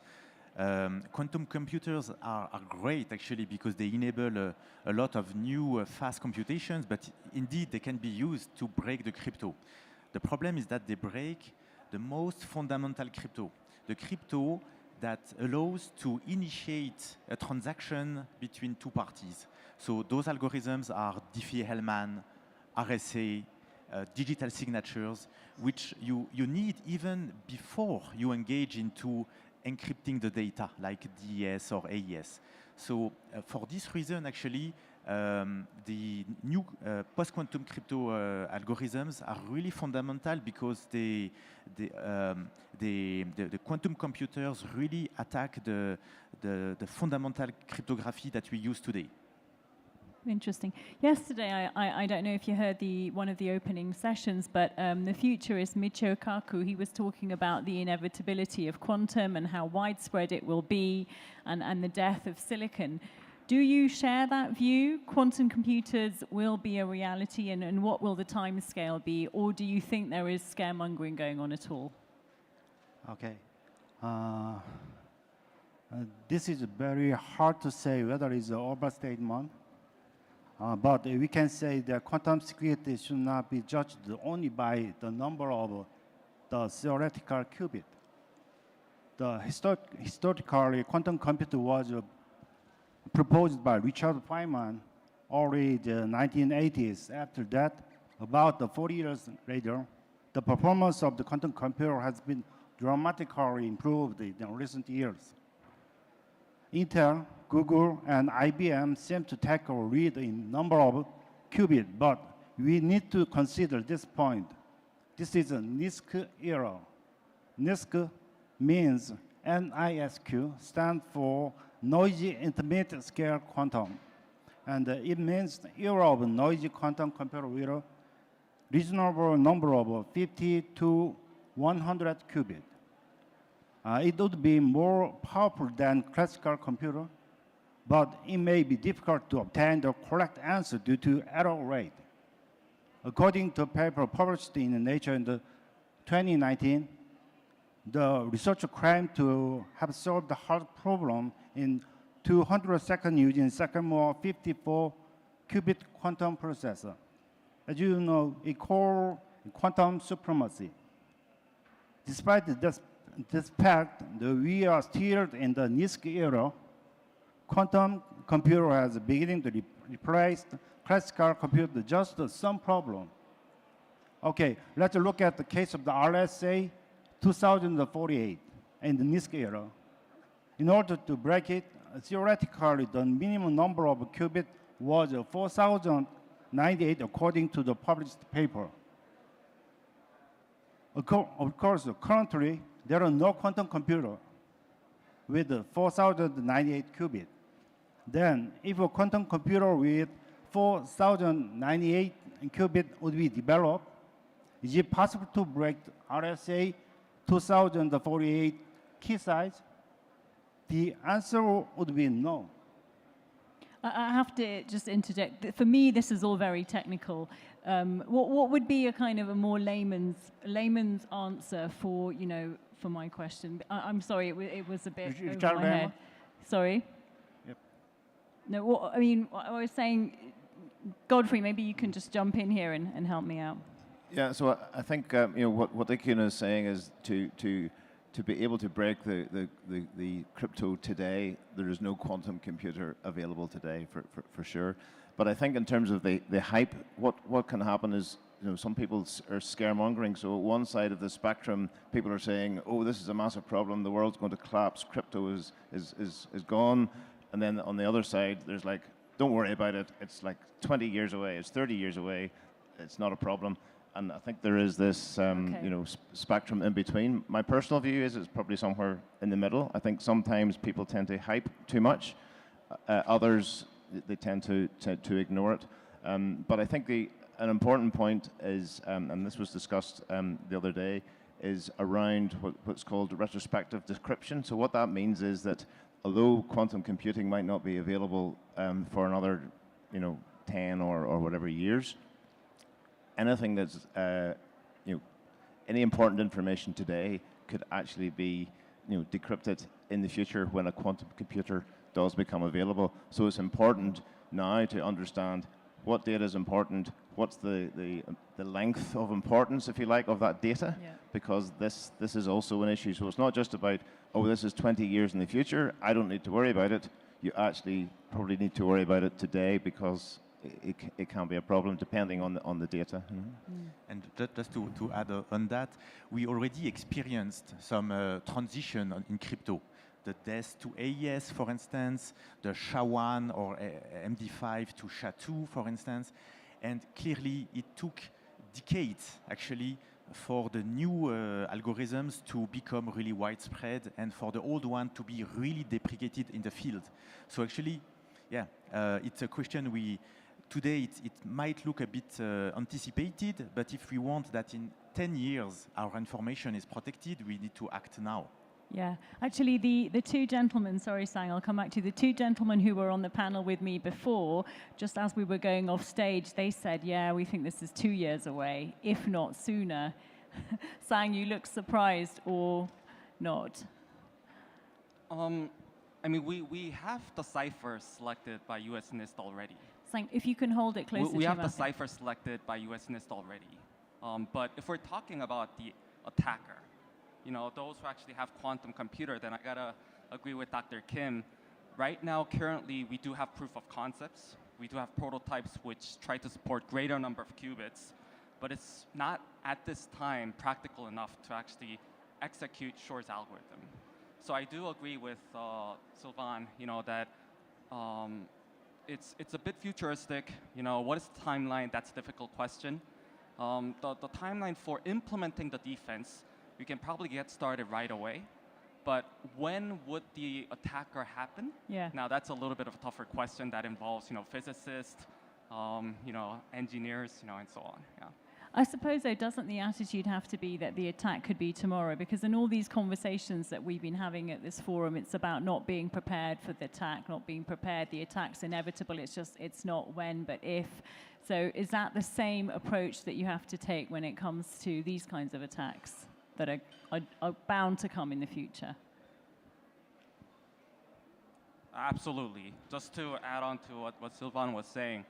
quantum computers are great actually because they enable a lot of new fast computations, but indeed they can be used to break the crypto. The problem is that they break the most fundamental crypto, the crypto that allows to initiate a transaction between two parties. So those algorithms are Diffie-Hellman, RSA, digital signatures, which you need even before you engage into encrypting the data, like DES or AES. So for this reason, actually, the new post-quantum crypto algorithms are really fundamental because the quantum computers really attack the fundamental cryptography that we use today. Interesting. Yesterday, I don't know if you heard one of the opening sessions, but the futurist Michio Kaku, he was talking about the inevitability of quantum and how widespread it will be and the death of silicon. Do you share that view? Quantum computers will be a reality, and what will the time scale be? Or do you think there is scaremongering going on at all? Okay. This is very hard to say whether it's an overstatement. But we can say that quantum security should not be judged only by the number of the theoretical qubit. The historically, quantum computer was proposed by Richard Feynman already in the 1980s. After that, about 40 years later, the performance of the quantum computer has been dramatically improved in recent years. Intel, Google, and IBM seem to take a lead in number of qubits, but we need to consider this point. This is a NISQ era. NISQ means NISQ stands for Noisy Intermediate Scale Quantum. And it means the era of noisy quantum computer with a reasonable number of 50 to 100 qubits. It would be more powerful than classical computer, but it may be difficult to obtain the correct answer due to error rate. According to a paper published in Nature in 2019, the researcher claimed to have solved the hard problem in 200 seconds using Sycamore 54 qubit quantum processor. As you know, it called quantum supremacy. Despite this fact, we are still in the NISQ era. Quantum computer has beginning to replace classical computer, just some problem. Okay, let's look at the case of the RSA 2048 in the NISQ era. In order to break it, theoretically, the minimum number of qubits was 4,098 according to the published paper. Of course, currently, there are no quantum computer with 4,098 qubits. Then, if a quantum computer with 4,098 qubits would be developed, is it possible to break RSA 2048 key size? The answer would be no. I have to just interject. For me, this is all very technical. What would be a kind of a more layman's answer for, you know, for my question? I'm sorry, it was a bit over my head. Sorry? Yep. No, I mean, I was saying, Godfrey, maybe you can just jump in here and help me out. Yeah, so I think you know what Ikuna is saying is to be able to break the crypto today, there is no quantum computer available today for sure. But I think in terms of the hype, what can happen is, you know, some people are scaremongering. So at one side of the spectrum, people are saying, oh, this is a massive problem, the world's going to collapse, crypto is gone. And then on the other side, there's like, don't worry about it, it's like 20 years away, it's 30 years away, it's not a problem. And I think there is this you know, spectrum in between. My personal view is it's probably somewhere in the middle. I think sometimes people tend to hype too much. Others, they tend to ignore it. But I think an important point is, and this was discussed the other day, is around what's called retrospective decryption. So what that means is that although quantum computing might not be available for another, you know, 10 or whatever years, anything that's, you know, any important information today could actually be, you know, decrypted in the future when a quantum computer does become available. So it's important now to understand what data is important, what's the length of importance, if you like, of that data, because this is also an issue. So it's not just about, oh, this is 20 years in the future, I don't need to worry about it. You actually probably need to worry about it today because it can be a problem depending on the data. And just to add on that, we already experienced some transition in crypto. The DES to AES, for instance, the SHA-1 or MD5 to SHA-2, for instance. And clearly, it took decades, actually, for the new algorithms to become really widespread and for the old one to be really deprecated in the field. So actually, yeah, it's a question today it might look a bit anticipated, but if we want that in 10 years our information is protected, we need to act now. Yeah, actually the two gentlemen, sorry Sang, I'll come back to you. The two gentlemen who were on the panel with me before, just as we were going off stage, they said, yeah, we think this is 2 years away, if not sooner. Sang, you look surprised or not? I mean, we have the cipher selected by US NIST already. Sang, if you can hold it closer to We have the cipher selected by US NIST already. But if we're talking about the attacker, you know, those who actually have quantum computer, then I gotta agree with Dr. Kim. Right now, currently, we do have proof of concepts. We do have prototypes which try to support greater number of qubits, but it's not at this time practical enough to actually execute Shor's algorithm. So I do agree with Sylvain, you know, that it's a bit futuristic. You know, what is the timeline? That's a difficult question. The timeline for implementing the defense we can probably get started right away. But when would the attacker happen? Yeah. Now that's a little bit of a tougher question that involves, physicists, engineers, and so on. Yeah. I suppose, though, doesn't the attitude have to be that the attack could be tomorrow? Because in all these conversations that we've been having at this forum, it's about not being prepared for the attack, not being prepared. The attack's inevitable. It's not when, but if. So is that the same approach that you have to take when it comes to these kinds of attacks that are bound to come in the future? Absolutely. Just to add on to what Sylvain was saying,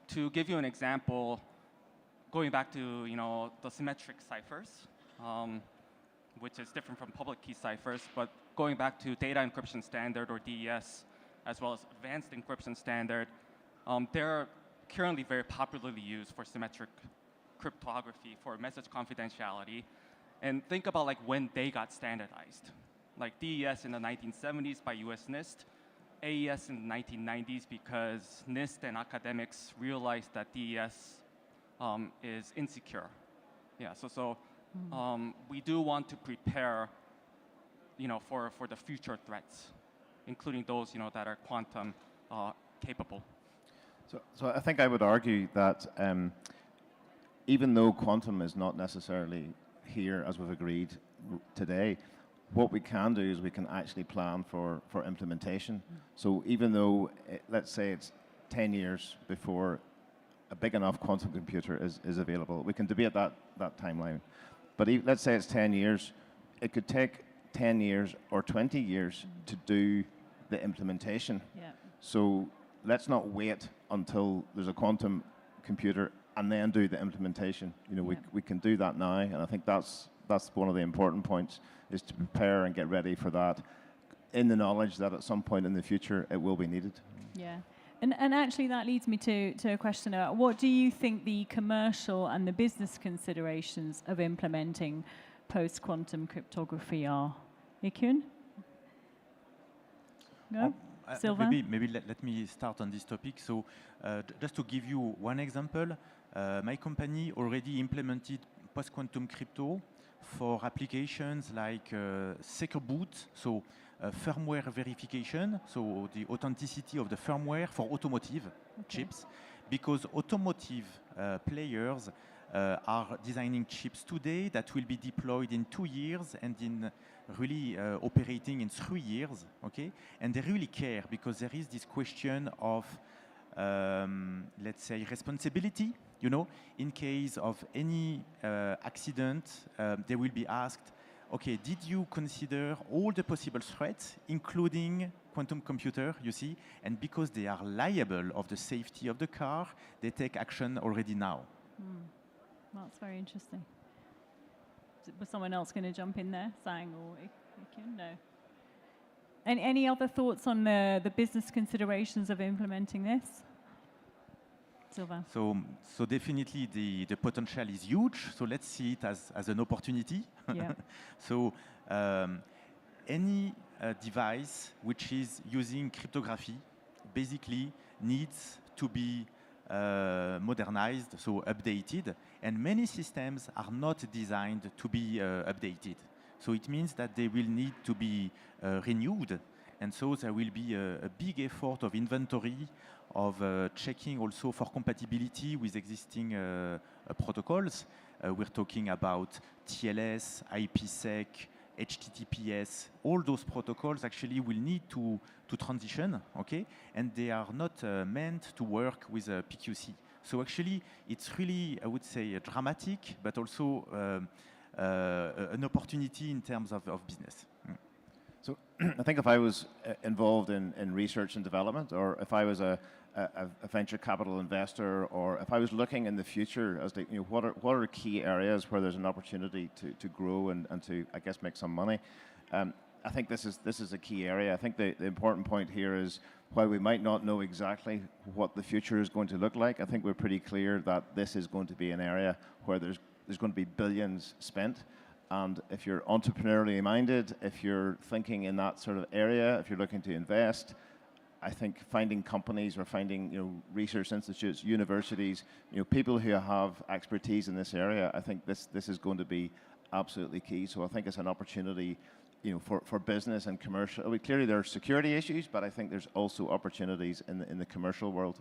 to give you an example, going back to the symmetric ciphers, which is different from public key ciphers, but going back to data encryption standard or DES, as well as advanced encryption standard, they're currently very popularly used for symmetric cryptography for message confidentiality. And think about when they got standardized. Like DES in the 1970s by US NIST, AES in the 1990s because NIST and academics realized that DES is insecure. Yeah, so we do want to prepare, for the future threats, including those, that are quantum capable. So I think I would argue that even though quantum is not necessarily here, as we've agreed today, what we can do is we can actually plan for implementation. So even though, let's say it's 10 years before a big enough quantum computer is available, we can debate that timeline. But let's say it's 10 years, it could take 10 years or 20 years to do the implementation. Yeah. So let's not wait until there's a quantum computer and then do the implementation. We can do that now, and I think that's one of the important points, is to prepare and get ready for that in the knowledge that at some point in the future it will be needed. Yeah. And actually that leads me to a question about what do you think the commercial and the business considerations of implementing post-quantum cryptography are? Ikun? No? Sylvain? Maybe let me start on this topic. So just to give you one example, my company already implemented post-quantum crypto for applications like secure boot, so firmware verification, so the authenticity of the firmware for automotive chips, because automotive players are designing chips today that will be deployed in 2 years and in really operating in 3 years, okay? And they really care because there is this question of, let's say, responsibility. In case of any accident, they will be asked, okay, did you consider all the possible threats, including quantum computer, you see? And because they are liable of the safety of the car, they take action already now. That's very interesting. Was someone else going to jump in there, Sang or Ikun? No. Any other thoughts on the business considerations of implementing this? Sylvain. So definitely the potential is huge. So let's see it as an opportunity. Yeah. So any device which is using cryptography basically needs to be modernized, so updated. And many systems are not designed to be updated. So it means that they will need to be renewed. And so there will be a big effort of inventory, of checking also for compatibility with existing protocols. We're talking about TLS, IPsec, HTTPS. All those protocols actually will need to transition, okay? And they are not meant to work with PQC. So actually, it's really, I would say, dramatic, but also an opportunity in terms of business. So I think if I was involved in research and development, or if I was a venture capital investor, or if I was looking in the future as to what are key areas where there's an opportunity to grow and to, I guess, make some money, I think this is a key area. I think the important point here is, while we might not know exactly what the future is going to look like, I think we're pretty clear that this is going to be an area where there's going to be billions spent. And if you're entrepreneurially minded, if you're thinking in that sort of area, if you're looking to invest, I think finding companies or finding research institutes, universities, people who have expertise in this area, I think this is going to be absolutely key. So I think it's an opportunity, for business and commercial. I mean, clearly there are security issues, but I think there's also opportunities in the commercial world.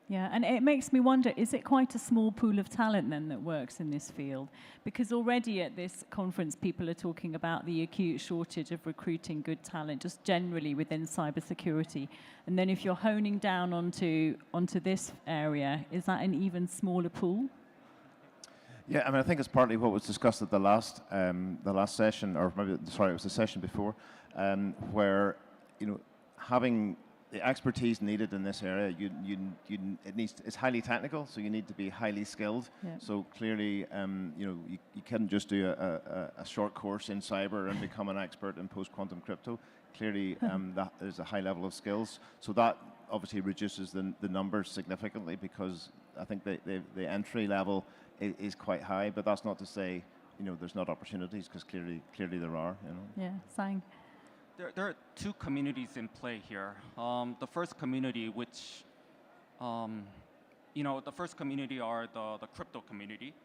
Yeah, and it makes me wonder, is it quite a small pool of talent then that works in this field? Because already at this conference, people are talking about the acute shortage of recruiting good talent, just generally within cybersecurity. And then if you're honing down onto this area, is that an even smaller pool? Yeah, I mean, I think it's partly what was discussed at the last session, or maybe, sorry, it was the session before, where, having the expertise needed in this area, it's highly technical, so you need to be highly skilled. Yeah. So clearly, you can't just do a short course in cyber and become an expert in post-quantum crypto. Clearly, that there's a high level of skills. So that obviously reduces the numbers significantly, because I think the entry level is quite high, but that's not to say, there's not opportunities, because clearly there are. Yeah, Sang. There are two communities in play here. The first community, which, the first community are the crypto community.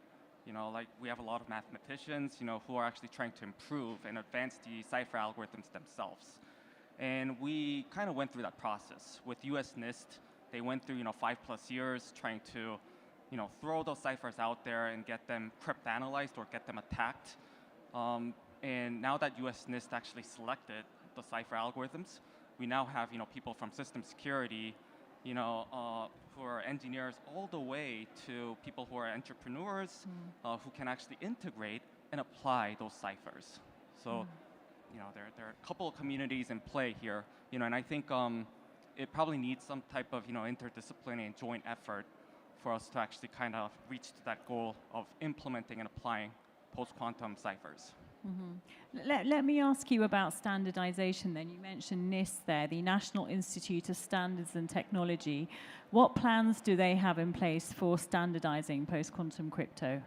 Like we have a lot of mathematicians, who are actually trying to improve and advance the cipher algorithms themselves. And we kind of went through that process. With US NIST, they went through, 5+ years trying to, throw those ciphers out there and get them cryptanalyzed or get them attacked. And now that US NIST actually selected the cipher algorithms, we now have people from system security, who are engineers, all the way to people who are entrepreneurs, who can actually integrate and apply those ciphers. So, there are a couple of communities in play here, and I think it probably needs some type of interdisciplinary and joint effort for us to actually kind of reach to that goal of implementing and applying post-quantum ciphers. Mm-hmm. Let me ask you about standardization then. You mentioned NIST there, the National Institute of Standards and Technology. What plans do they have in place for standardizing post-quantum crypto?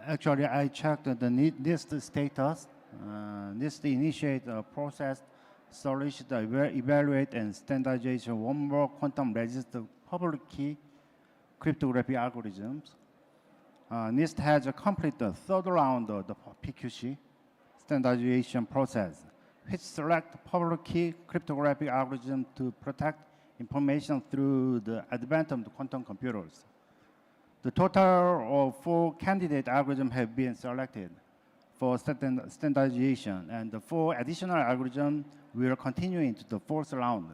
Actually, I checked the NIST status. NIST initiate a process solicit, evaluate, and standardization one more quantum registered public key cryptography algorithms. NIST has completed the third round of the PQC standardization process, which select public key cryptography algorithm to protect information through the advent of the quantum computers. The total of 4 candidate algorithms have been selected for standardization, and the 4 additional algorithms will continue into the 4th round.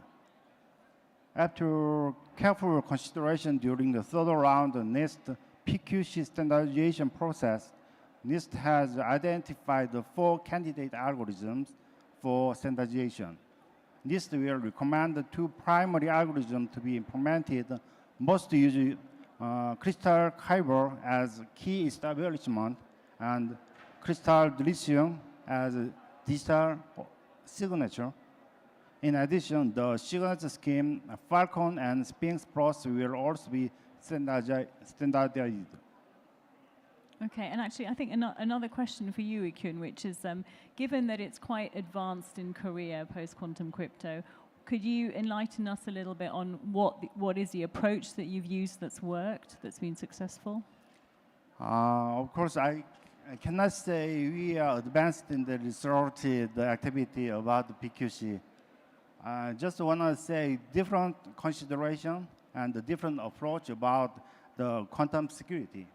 After careful consideration during the third round of NIST PQC standardization process, NIST has identified the 4 candidate algorithms for standardization. NIST will recommend the 2 primary algorithms to be implemented, most use crystal Kyber as key establishment and crystal dilithium as digital signature. In addition, the signature scheme Falcon and Sphinx Plus will also be standardized. Okay, and actually I think another question for you, Ikun, which is, given that it's quite advanced in Korea post-quantum crypto, could you enlighten us a little bit on what is the approach that you've used that's worked, that's been successful? Of course, I cannot say we are advanced in the research, the activity about the PQC. Just want to say different consideration and the different approach about the quantum security.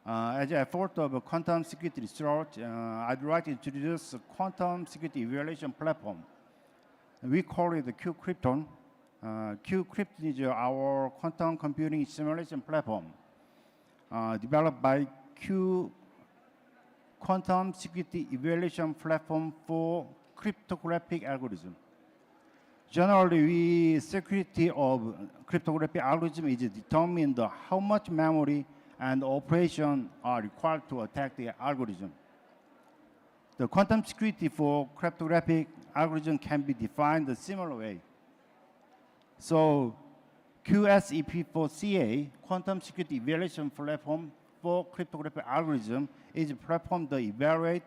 As an effort of quantum security research, I'd like to introduce a quantum security evaluation platform. We call it the QCrypton. QCrypton is our quantum computing simulation platform developed by Q Quantum Security Evaluation Platform for Cryptographic Algorithm. Generally, security of cryptographic algorithm is determined how much memory and operation are required to attack the algorithm. The quantum security for cryptographic algorithm can be defined a similar way. So QSEP4CA, Quantum Security Evaluation Platform for Cryptographic Algorithm, is a platform to evaluate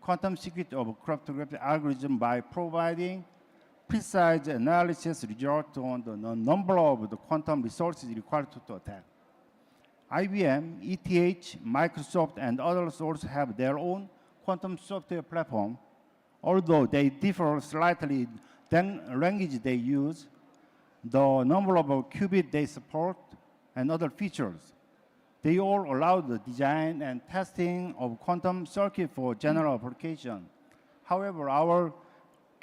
quantum security of cryptography algorithm by providing precise analysis result on the number of the quantum resources required to attack. IBM, ETH, Microsoft, and others also have their own quantum software platform. Although they differ slightly than language they use, the number of qubits they support, and other features. They all allow the design and testing of quantum circuit for general application. However, our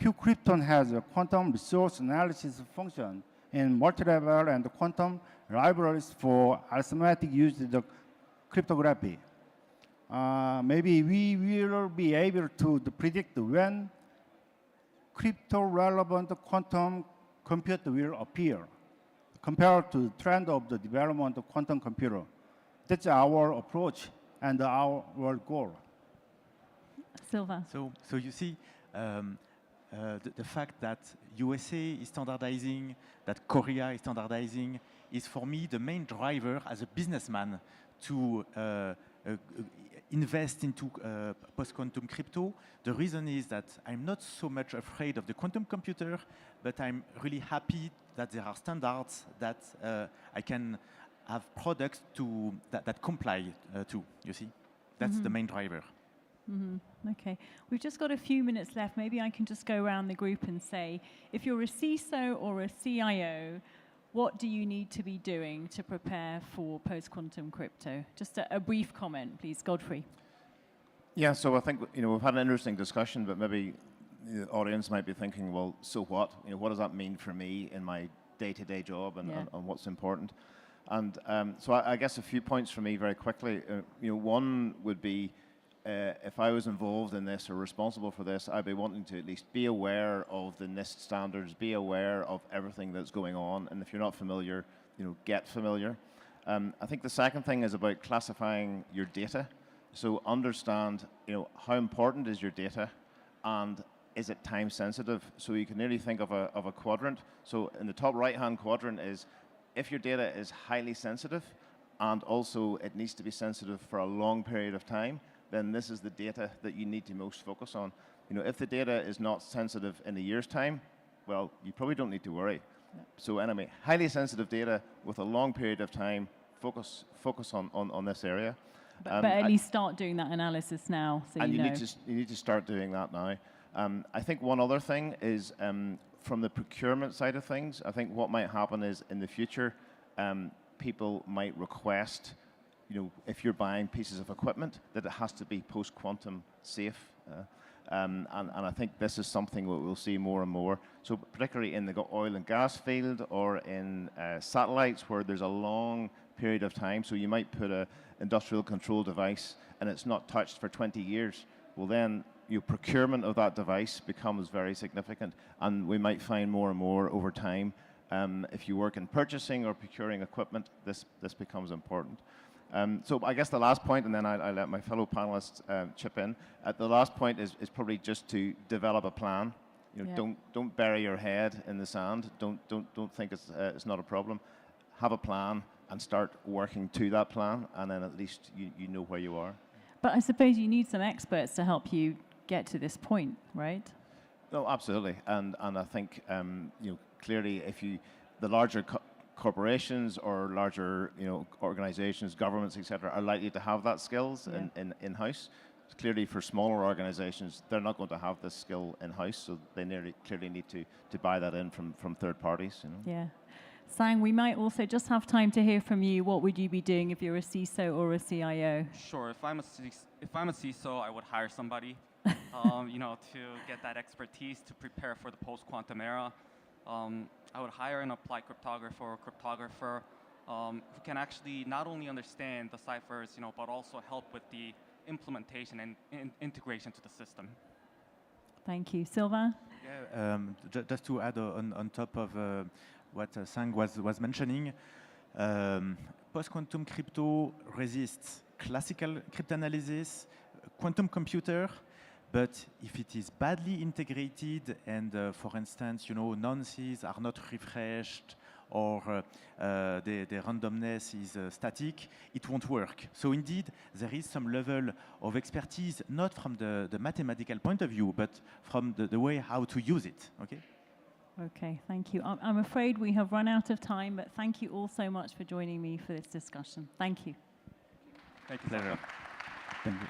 QCrypton has a quantum resource analysis function in multi-level and quantum libraries for arithmetic use in the cryptography. Maybe we will be able to predict when crypto-relevant quantum computer will appear compared to the trend of the development of quantum computer. That's our approach and our goal. Silva. So you see, the fact that USA is standardizing, that Korea is standardizing, is for me the main driver as a businessman to invest into post-quantum crypto. The reason is that I'm not so much afraid of the quantum computer, but I'm really happy that there are standards that I can have products that comply to, you see. That's the main driver. Okay, we've just got a few minutes left. Maybe I can just go around the group and say, if you're a CISO or a CIO, what do you need to be doing to prepare for post-quantum crypto? Just a brief comment, please. Godfrey. Yeah, so I think we've had an interesting discussion, but maybe the audience might be thinking, well, so what? What does that mean for me in my day-to-day job and what's important? And so I guess a few points for me very quickly. One would be, if I was involved in this or responsible for this, I'd be wanting to at least be aware of the NIST standards, be aware of everything that's going on, and if you're not familiar, get familiar. I think the second thing is about classifying your data. So understand, how important is your data, and is it time sensitive? So you can nearly think of a quadrant. So in the top right-hand quadrant is, if your data is highly sensitive, and also it needs to be sensitive for a long period of time, then this is the data that you need to most focus on. If the data is not sensitive in a year's time, well, you probably don't need to worry. No. So anyway, highly sensitive data with a long period of time, focus on this area. But at least start doing that analysis now, so you need to start doing that now. I think one other thing is, from the procurement side of things, I think what might happen is in the future, people might request, if you're buying pieces of equipment, that it has to be post-quantum safe. And I think this is something that we'll see more and more. So particularly in the oil and gas field or in satellites where there's a long period of time. So you might put an industrial control device and it's not touched for 20 years. Well then, your procurement of that device becomes very significant, and we might find more and more over time. If you work in purchasing or procuring equipment, this becomes important. So I guess the last point, and then I'll let my fellow panelists chip in. The last point is probably just to develop a plan. Don't bury your head in the sand. Don't think it's not a problem. Have a plan and start working to that plan, and then at least you know where you are. But I suppose you need some experts to help you get to this point, right? No, absolutely, and I think clearly the larger corporations or larger organizations, governments, etc., are likely to have that skills in-house. Clearly, for smaller organizations, they're not going to have this skill in-house, so they clearly need to buy that in from third parties. Yeah. Sang, we might also just have time to hear from you. What would you be doing if you're a CISO or a CIO? Sure. If I'm a CISO, I would hire somebody, to get that expertise to prepare for the post-quantum era. I would hire an applied cryptographer or cryptographer who can actually not only understand the ciphers, but also help with the implementation and integration to the system. Thank you. Sylvain? Yeah, just to add on top of what Sang was mentioning, post-quantum crypto resists classical cryptanalysis, quantum computer, but if it is badly integrated and, for instance, nonces are not refreshed or the randomness is static, it won't work. So indeed, there is some level of expertise, not from the mathematical point of view, but from the way how to use it, okay? Okay, thank you. I'm afraid we have run out of time, but thank you all so much for joining me for this discussion. Thank you. Thank you. Pleasure. Thank you.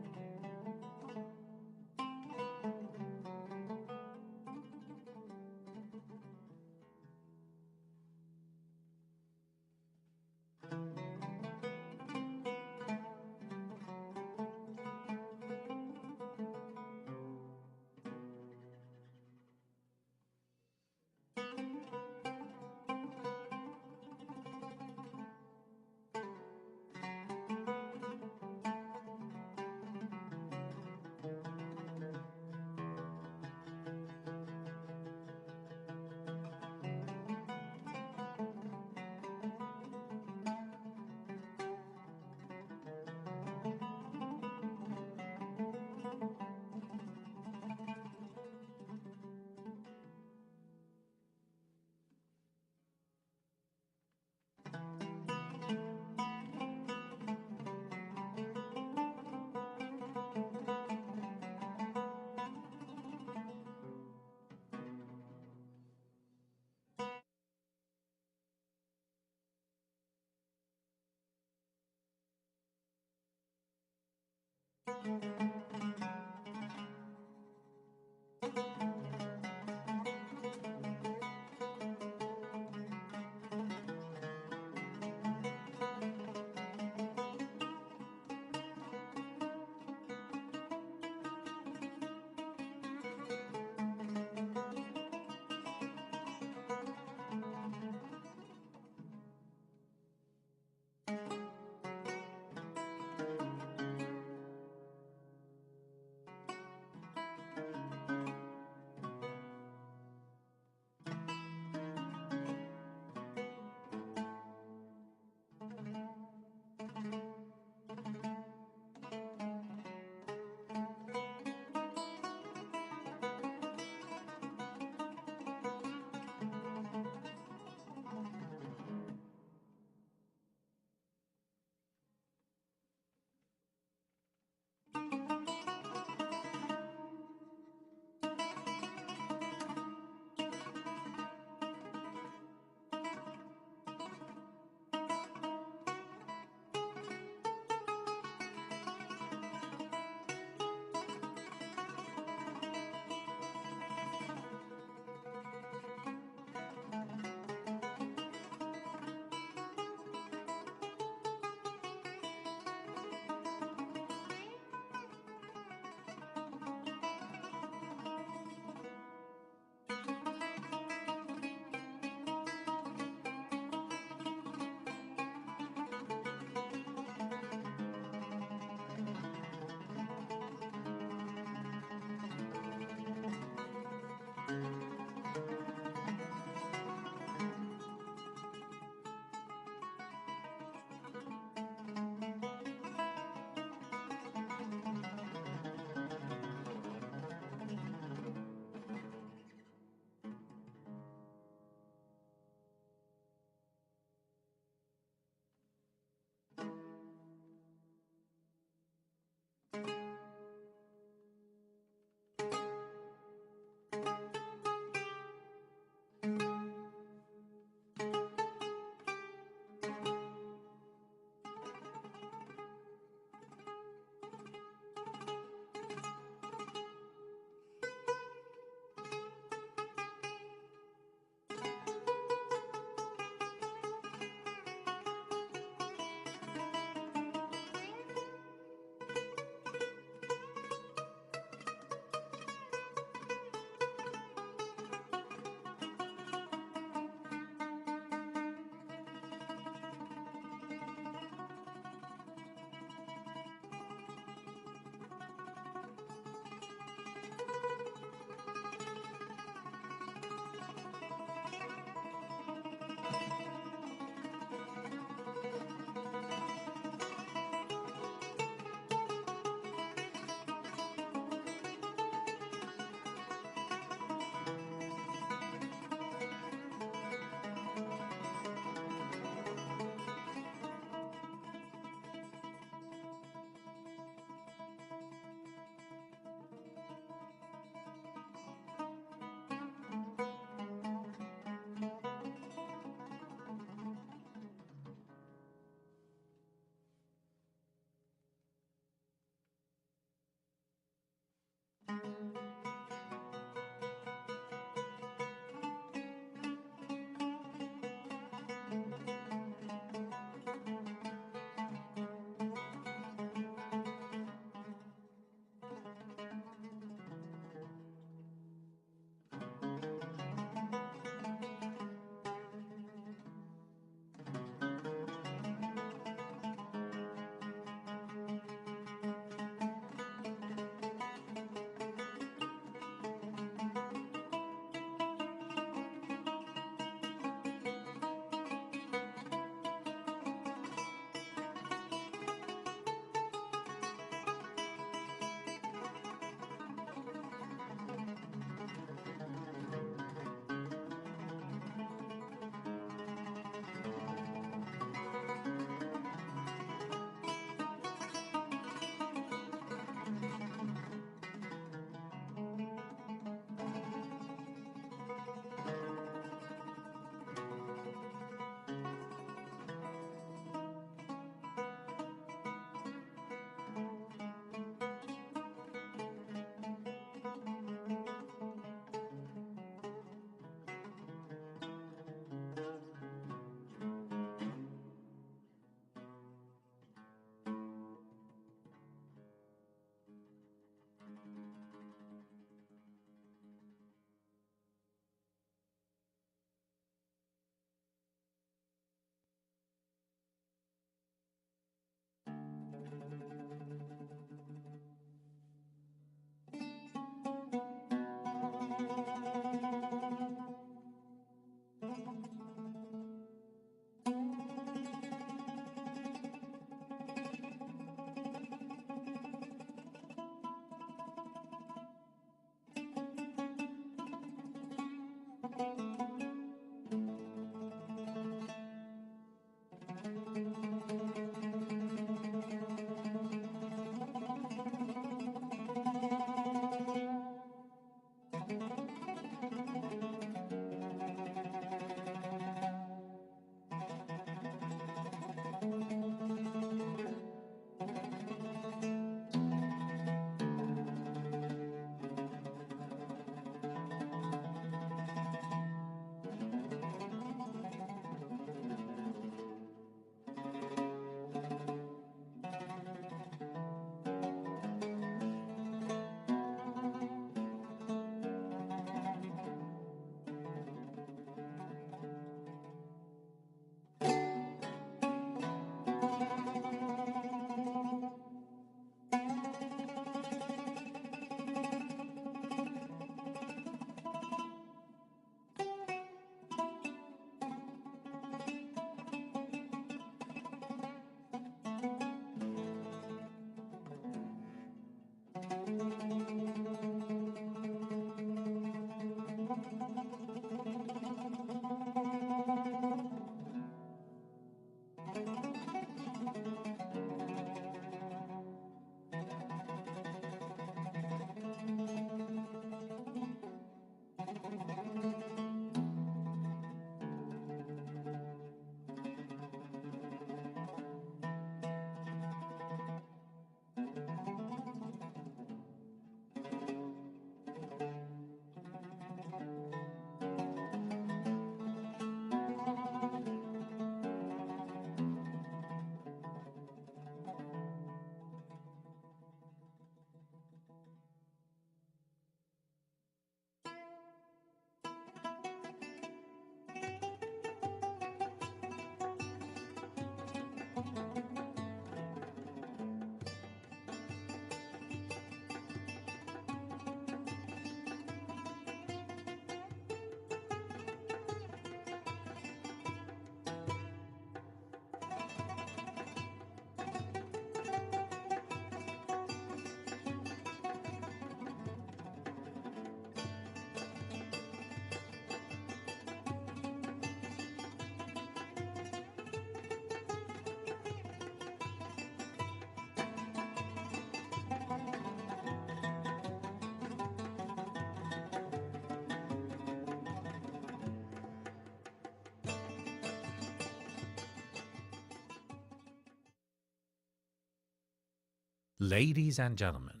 Ladies and gentlemen,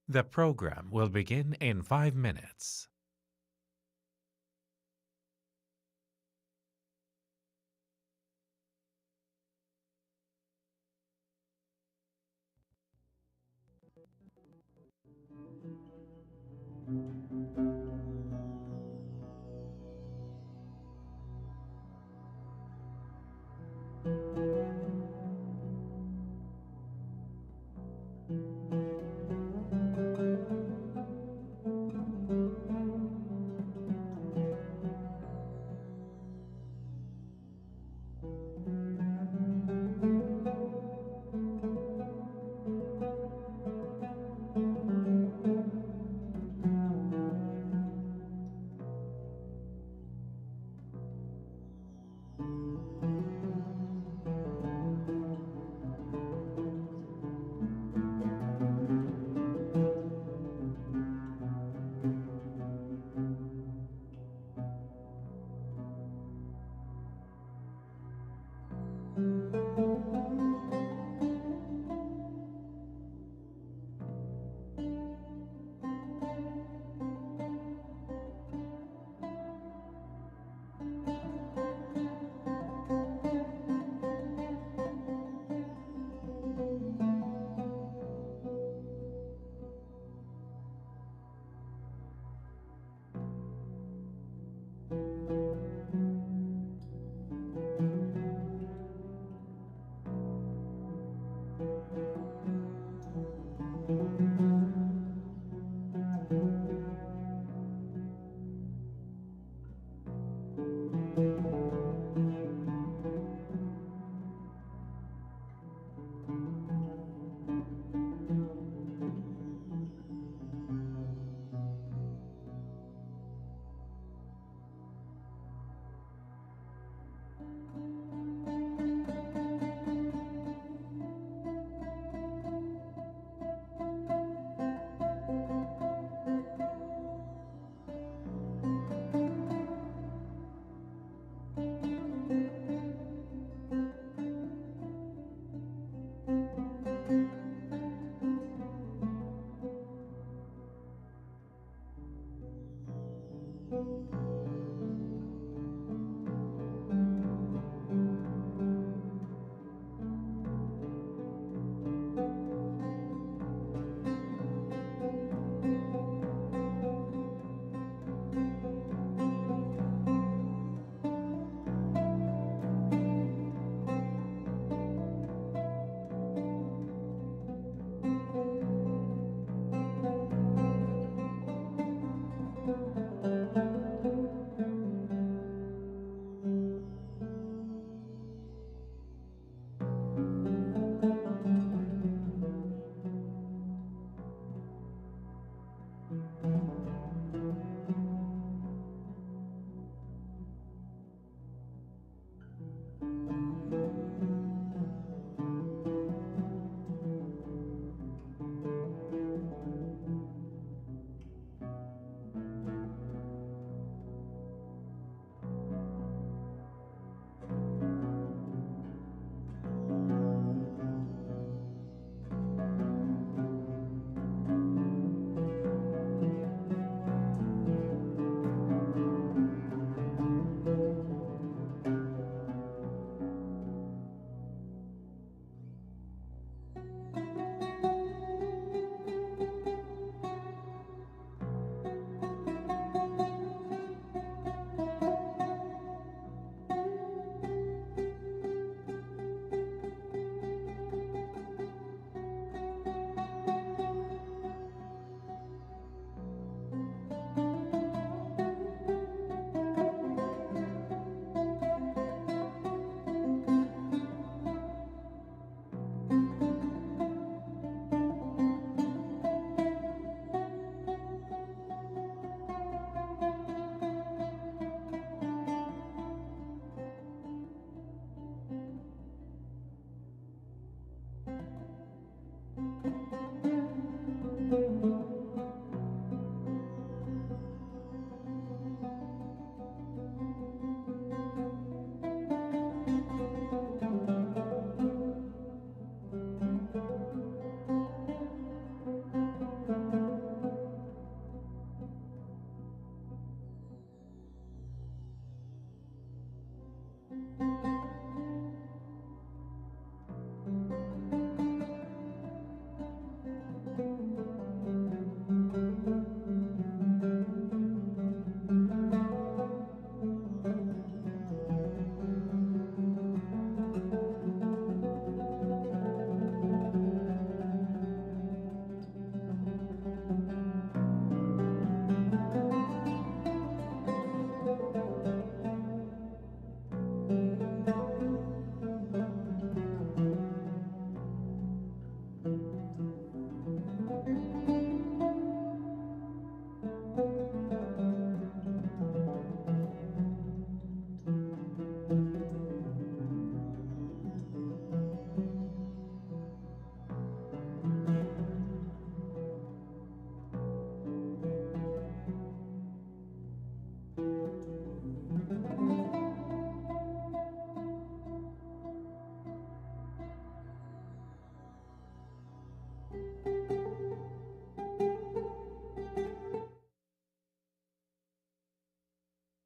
the program will begin in 5 minutes.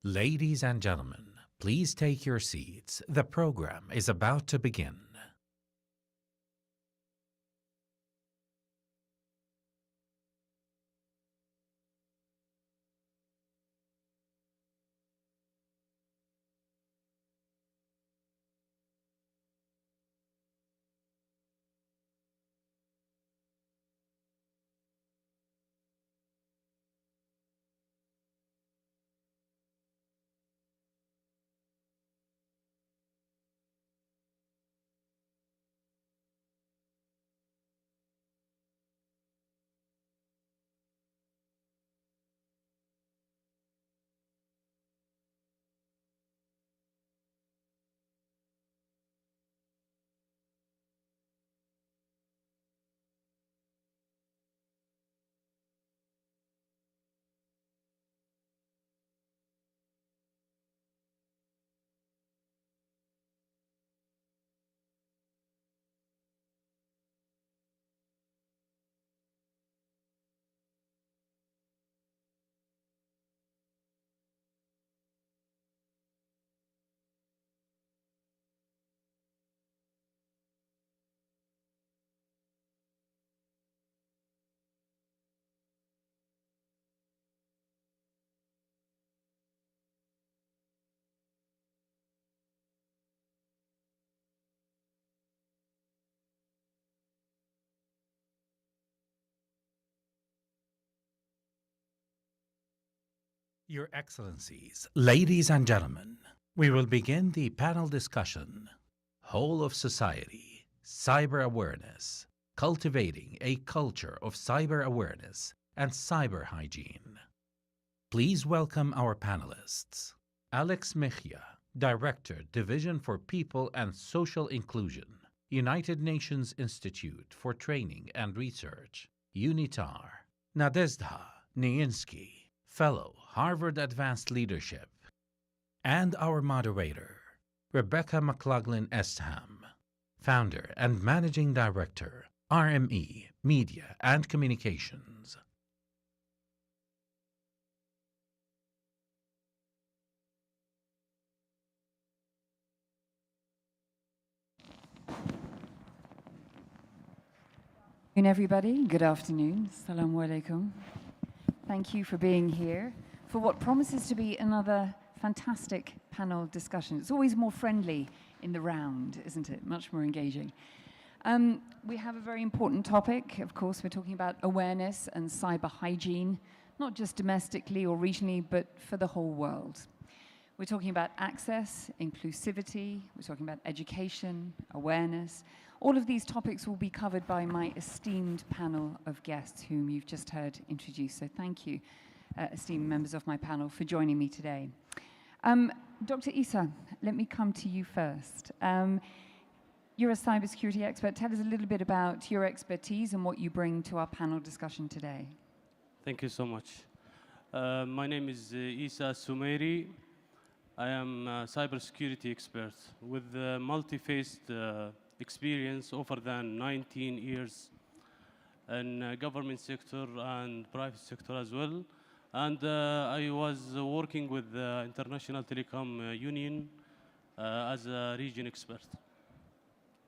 Ladies and gentlemen, please take your seats. The program is about to begin. Your Excellencies, ladies and gentlemen, we will begin the panel discussion, Whole of Society, Cyber Awareness, Cultivating a Culture of Cyber Awareness and Cyber Hygiene. Please welcome our panelists. Alex Mejia, Director, Division for People and Social Inclusion, United Nations Institute for Training and Research, UNITAR. Nadezhda Nijinsky, Fellow, Harvard Advanced Leadership. And our moderator, Rebecca McLaughlin-Estham, Founder and Managing Director, RME, Media and Communications. Everybody, good afternoon. Assalamu alaikum. Thank you for being here for what promises to be another fantastic panel discussion. It's always more friendly in the round, isn't it? Much more engaging. We have a very important topic. Of course, we're talking about awareness and cyber hygiene, not just domestically or regionally, but for the whole world. We're talking about access, inclusivity, we're talking about education, awareness. All of these topics will be covered by my esteemed panel of guests whom you've just heard introduced. So thank you, esteemed members of my panel, for joining me today. Dr. Issa, let me come to you first. You're a cybersecurity expert. Tell us a little bit about your expertise and what you bring to our panel discussion today. Thank you so much. My name is Issa Sumairi. I am a cybersecurity expert with a multi-faced experience over than 19 years in government sector and private sector as well. And I was working with the International Telecom Union as a region expert.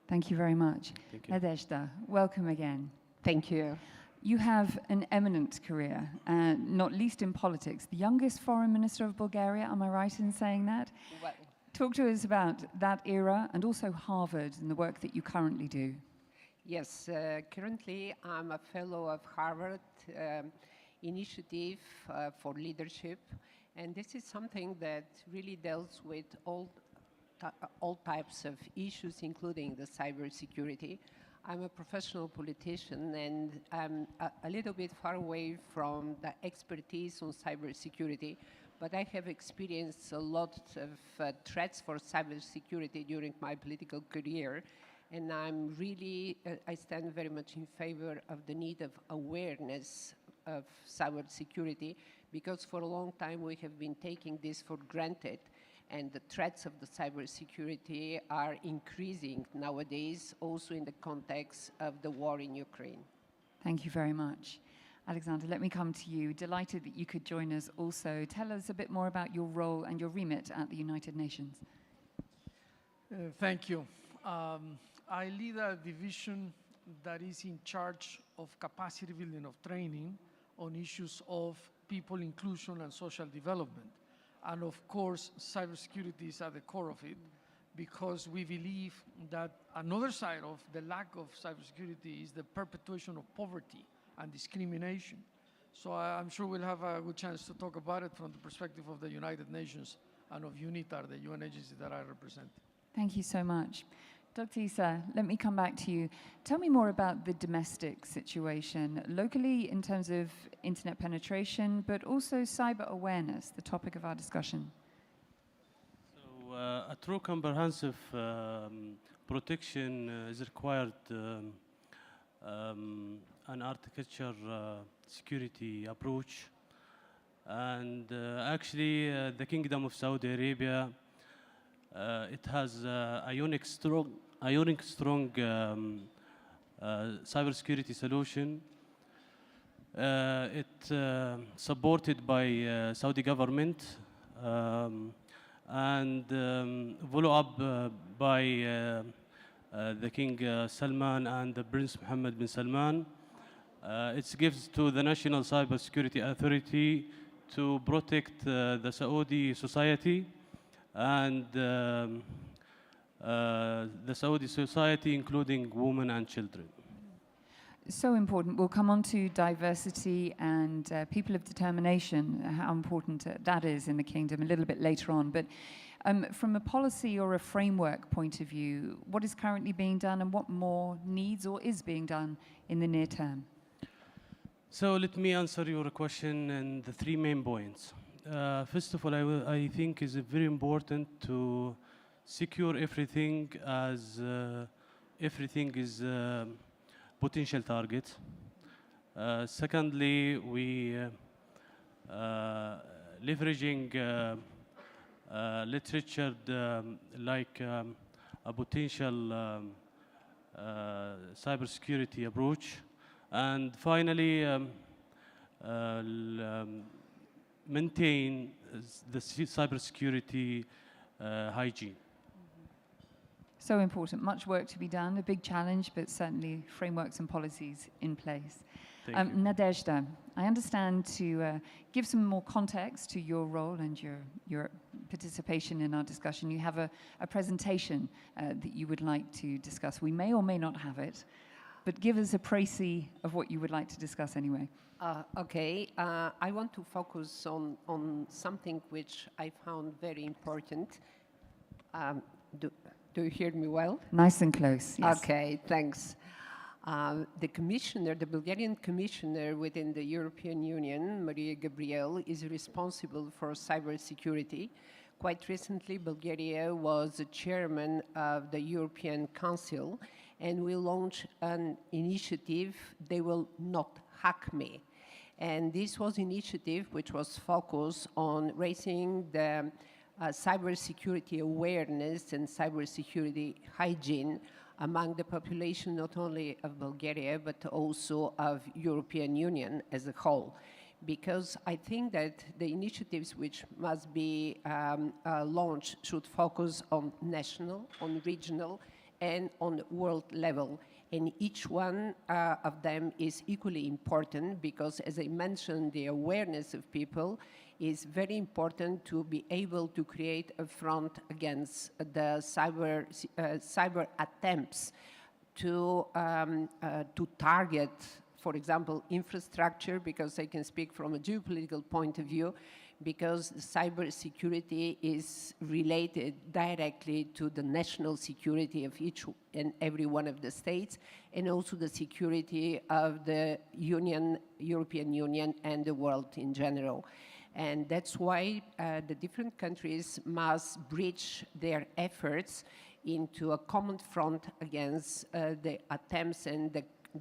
Thank you very much. Thank you. Nadezhda, welcome again. Thank you. You have an eminent career, not least in politics. The youngest foreign minister of Bulgaria, am I right in saying that? Well, talk to us about that era and also Harvard and the work that you currently do. Yes, currently I'm a fellow of Harvard Initiative for Leadership, and this is something that really deals with all types of issues, including the cybersecurity. I'm a professional politician, and I'm a little bit far away from the expertise on cybersecurity, but I have experienced a lot of threats for cybersecurity during my political career, and I'm really, I stand very much in favor of the need of awareness of cybersecurity, because for a long time we have been taking this for granted, and the threats of the cybersecurity are increasing nowadays, also in the context of the war in Ukraine. Thank you very much. Alexander, let me come to you. Delighted that you could join us also. Tell us a bit more about your role and your remit at the United Nations. Thank you. I lead a division that is in charge of capacity building of training on issues of people inclusion and social development. And of course, cybersecurity is at the core of it, because we believe that another side of the lack of cybersecurity is the perpetuation of poverty and discrimination. So I'm sure we'll have a good chance to talk about it from the perspective of the United Nations and of UNITAR, the UN agency that I represent. Thank you so much. Dr. Issa, let me come back to you. Tell me more about the domestic situation, locally in terms of internet penetration, but also cyber awareness, the topic of our discussion. So a true comprehensive protection is required, an architecture security approach. And actually, the Kingdom of Saudi Arabia, it has a unique strong cybersecurity solution. It supported by Saudi government and followed up by the King Salman and the Prince Mohammed bin Salman. It gives to the National Cybersecurity Authority to protect the Saudi society and the Saudi society, including women and children. So important. We'll come on to diversity and people of determination, how important that is in the kingdom a little bit later on. But from a policy or a framework point of view, what is currently being done and what more needs or is being done in the near term? So let me answer your question in the three main points. First of all, I think it's very important to secure everything as everything is potential target. Secondly, we leveraging literature like a potential cybersecurity approach. And finally, maintain the cybersecurity hygiene. So important. Much work to be done, a big challenge, but certainly frameworks and policies in place. Nadezhda, I understand to give some more context to your role and your participation in our discussion, you have a presentation that you would like to discuss. We may or may not have it, but give us a précis of what you would like to discuss anyway. Okay, I want to focus on something which I found very important. Do you hear me well? Nice and close, yes. Okay, thanks. The commissioner, the Bulgarian commissioner within the European Union, Maria Gabriel, is responsible for cybersecurity. Quite recently, Bulgaria was the chairman of the European Council, and we launched an initiative, They Will Not Hack Me. And this was an initiative which was focused on raising the cybersecurity awareness and cybersecurity hygiene among the population not only of Bulgaria but also of European Union as a whole. Because I think that the initiatives which must be launched should focus on national, on regional, and on world level. And each one of them is equally important because, as I mentioned, the awareness of people is very important to be able to create a front against the cyber attempts to target, for example, infrastructure, because I can speak from a geopolitical point of view, because cybersecurity is related directly to the national security of each and every one of the states, and also the security of the European Union and the world in general. And that's why the different countries must bridge their efforts into a common front against the attempts and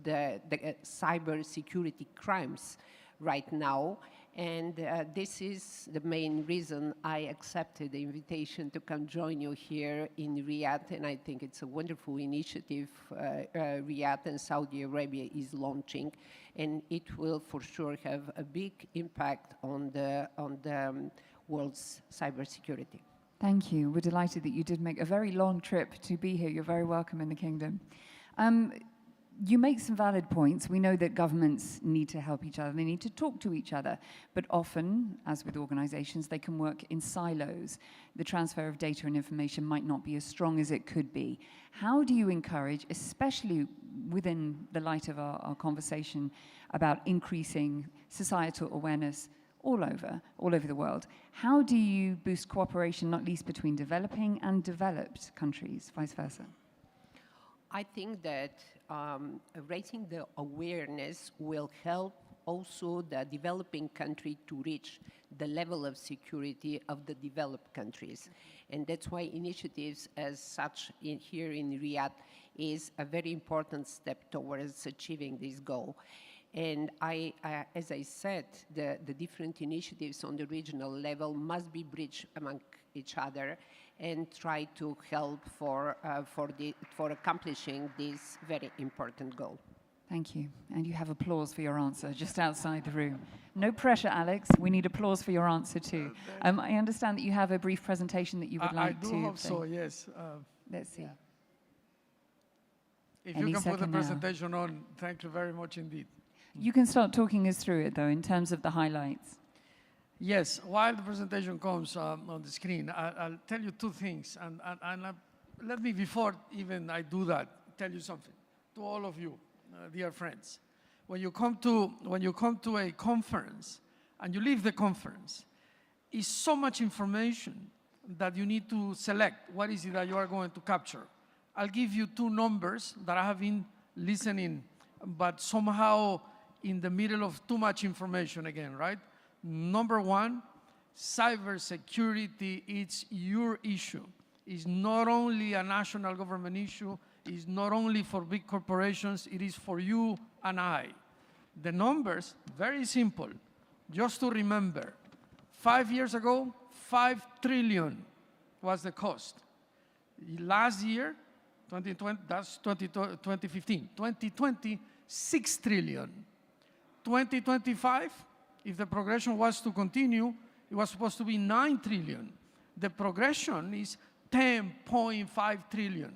the cyber security crimes right now. And this is the main reason I accepted the invitation to come join you here in Riyadh, and I think it's a wonderful initiative Riyadh and Saudi Arabia is launching, and it will for sure have a big impact on the world's cybersecurity. Thank you. We're delighted that you did make a very long trip to be here. You're very welcome in the kingdom. You make some valid points. We know that governments need to help each other. They need to talk to each other. But often, as with organizations, they can work in silos. The transfer of data and information might not be as strong as it could be. How do you encourage, especially within the light of our conversation about increasing societal awareness all over the world, how do you boost cooperation, not least between developing and developed countries, vice versa? I think that raising the awareness will help also the developing country to reach the level of security of the developed countries. And that's why initiatives as such here in Riyadh is a very important step towards achieving this goal. And as I said, the different initiatives on the regional level must be bridged among each other and try to help for accomplishing this very important goal. Thank you. And you have applause for your answer just outside the room. No pressure, Alex. We need applause for your answer too. I understand that you have a brief presentation that you would like to. I do hope so, yes. Let's see. Yeah. If you can put the presentation on, thank you very much indeed. You can start talking us through it, though, in terms of the highlights. Yes, while the presentation comes on the screen, I'll tell you two things. And let me, before even I do that, tell you something to all of you. dear friends. When you come to a conference and you leave the conference, it's so much information that you need to select what is it that you are going to capture. I'll give you two numbers that I have been listening, but somehow in the middle of too much information again, right? Number one, cybersecurity, it's your issue. It's not only a national government issue, it's not only for big corporations, it is for you and I. The numbers, very simple, just to remember. 5 years ago, 5 trillion was the cost. Last year, 2020, that's 2015, 2020, 6 trillion. 2025, if the progression was to continue, it was supposed to be 9 trillion. The progression is 10.5 trillion.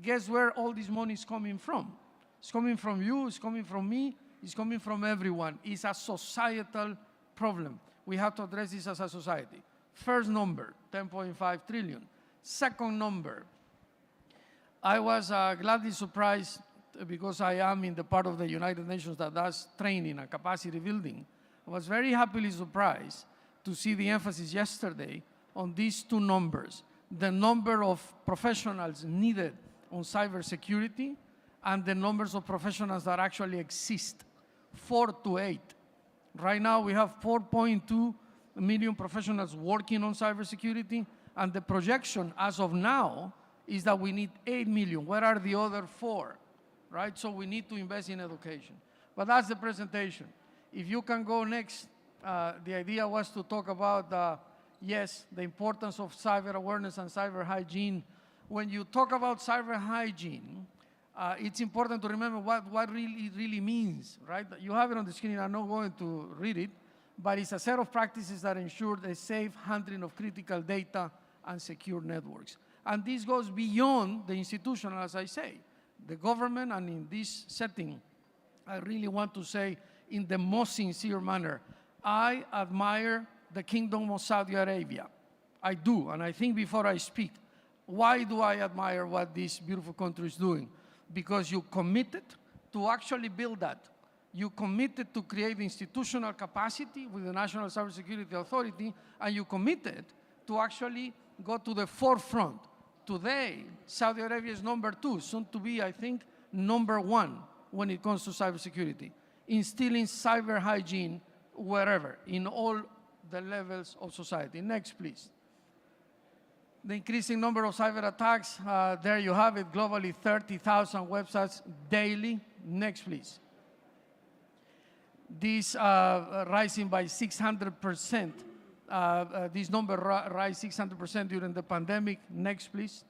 Guess where all this money is coming from? It's coming from you, it's coming from me, it's coming from everyone. It's a societal problem. We have to address this as a society. First number, 10.5 trillion. Second number, I was gladly surprised because I am in the part of the United Nations that does training and capacity building. I was very happily surprised to see the emphasis yesterday on these two numbers, the number of professionals needed on cybersecurity and the numbers of professionals that actually exist, 4 to 8. Right now, we have 4.2 million professionals working on cybersecurity, and the projection as of now is that we need 8 million. Where are the other 4? Right? So we need to invest in education. But that's the presentation. If you can go next, the idea was to talk about, yes, the importance of cyber awareness and cyber hygiene. When you talk about cyber hygiene, it's important to remember what it really means, right? You have it on the screen. I'm not going to read it, but it's a set of practices that ensure the safe handling of critical data and secure networks. And this goes beyond the institutional, as I say. The government, and in this setting, I really want to say in the most sincere manner, I admire the Kingdom of Saudi Arabia. I do, and I think before I speak, why do I admire what this beautiful country is doing? Because you committed to actually build that. You committed to create institutional capacity with the National Cybersecurity Authority, and you committed to actually go to the forefront. Today, Saudi Arabia is number 2, soon to be, I think, number 1 when it comes to cybersecurity, instilling cyber hygiene wherever, in all the levels of society. Next, please. The increasing number of cyber attacks, there you have it, globally 30,000 websites daily. Next, please. This rising by 600%. This number rise 600% during the pandemic. Next, please.